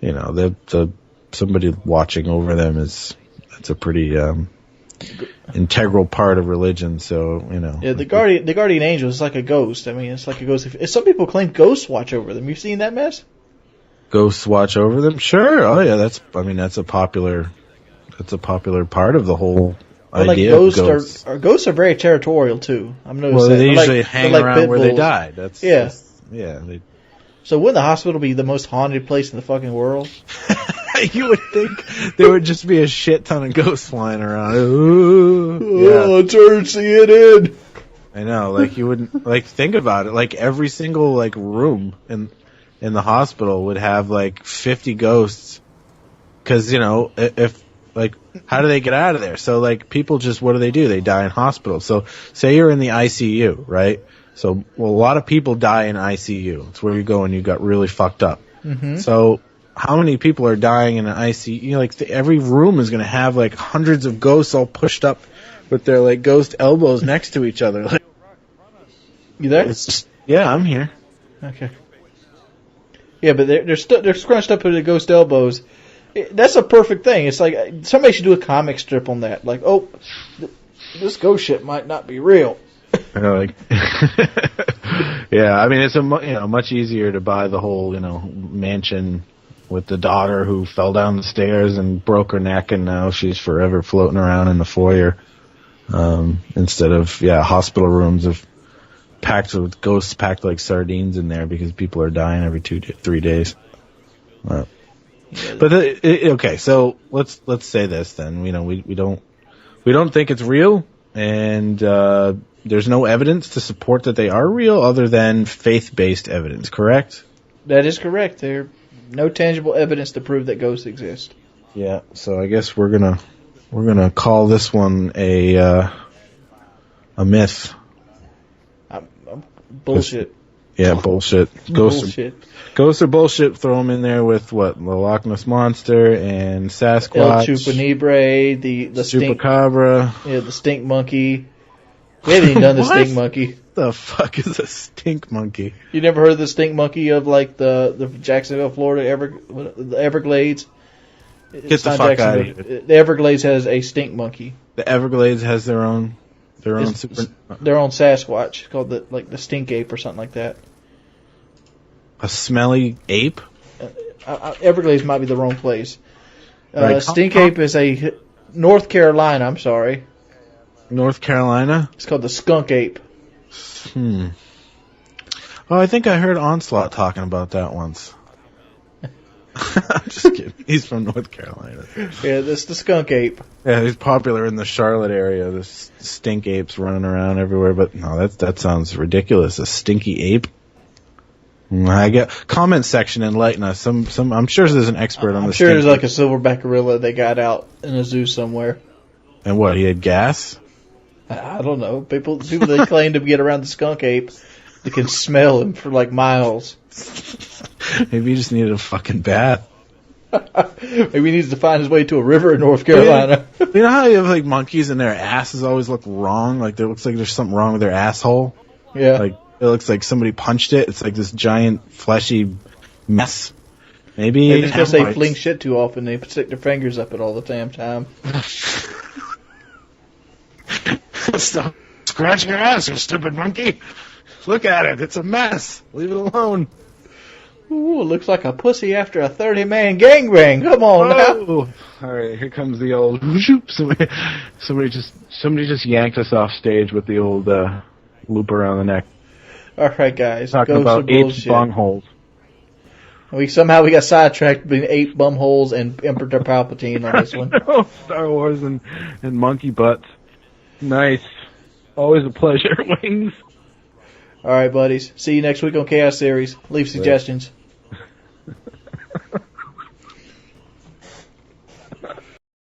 you know, the somebody watching over them that's a pretty integral part of religion, so, you know. Yeah, the guardian angel is like a ghost. I mean, it's like a ghost. Some people claim ghosts watch over them. You've seen that mess? Ghosts watch over them? Sure. Oh, yeah, that's a popular part of the whole idea of ghosts. Ghosts are very territorial, too. I'm noticing. Well, they usually hang around where they died. So wouldn't the hospital be the most haunted place in the fucking world? You would think there would just be a shit ton of ghosts flying around. Ooh, turn CNN. I know, like you wouldn't like think about it. Like every single like room in the hospital would have like 50 ghosts, because you know if like how do they get out of there? So like people just what do? They die in hospitals. So say you're in the ICU, right? So a lot of people die in ICU. It's where you go when you got really fucked up. Mm-hmm. So how many people are dying in an ICU? You know, like every room is going to have like hundreds of ghosts all pushed up with their like ghost elbows next to each other. Like, you there? Yeah, I'm here. Okay. Yeah, but they're scrunched up with the ghost elbows. That's a perfect thing. It's like somebody should do a comic strip on that. Like, oh, this ghost shit might not be real. Like, yeah, I mean it's much easier to buy the whole mansion with the daughter who fell down the stairs and broke her neck and now she's forever floating around in the foyer, instead of hospital rooms of packed with ghosts, packed like sardines in there because people are dying every 3 days. But okay, so let's say this then. We don't think it's real, and there's no evidence to support that they are real other than faith-based evidence. Correct? That is correct. There's no tangible evidence to prove that ghosts exist. Yeah. So I guess we're gonna call this one a myth. Bullshit. Yeah, bullshit. Ghosts are bullshit. Throw them in there with what? The Lochness Monster and Sasquatch. El Chupanibre, the stink, Chupacabra. Yeah, the stink monkey. We haven't even done the stink monkey. The fuck is a stink monkey? You never heard of the stink monkey of like the Jacksonville, Florida, the Everglades? Get the fuck out of here. The Everglades has a stink monkey. The Everglades has their own super... Their own Sasquatch called the stink ape or something like that. A smelly ape? Everglades might be the wrong place. Right. Stink ape is a North Carolina. I'm sorry. North Carolina? It's called the skunk ape. Oh, I think I heard Onslaught talking about that once. I'm just kidding. He's from North Carolina. Yeah, that's the skunk ape. Yeah, he's popular in the Charlotte area. There's stink apes running around everywhere, but no, that sounds ridiculous. A stinky ape? I get comment section, enlighten us. I'm sure there's an expert on this. I'm sure there's like a silverback gorilla they got out in a zoo somewhere. And what? He had gas? I don't know. People that claim to get around the skunk ape, they can smell him for like miles. Maybe he just needed a fucking bath. Maybe he needs to find his way to a river in North Carolina. You know how you have like monkeys and their asses always look wrong? Like it looks like there's something wrong with their asshole. Yeah. Like it looks like somebody punched it. It's like this giant fleshy mess. Maybe it's because they fling shit too often. They stick their fingers up it all the damn time. Stop scratching your ass, you stupid monkey. Look at it. It's a mess. Leave it alone. Ooh, it looks like a pussy after a 30-man gangbang. Come on now. All right, here comes the old... Somebody just yanked us off stage with the old loop around the neck. All right, guys. Talking about apes bungholes. We got sidetracked between ape bumholes and Emperor Palpatine on this one. Star Wars and monkey butts. Nice. Always a pleasure, Wings. All right, buddies. See you next week on Chaos Series. Leave suggestions.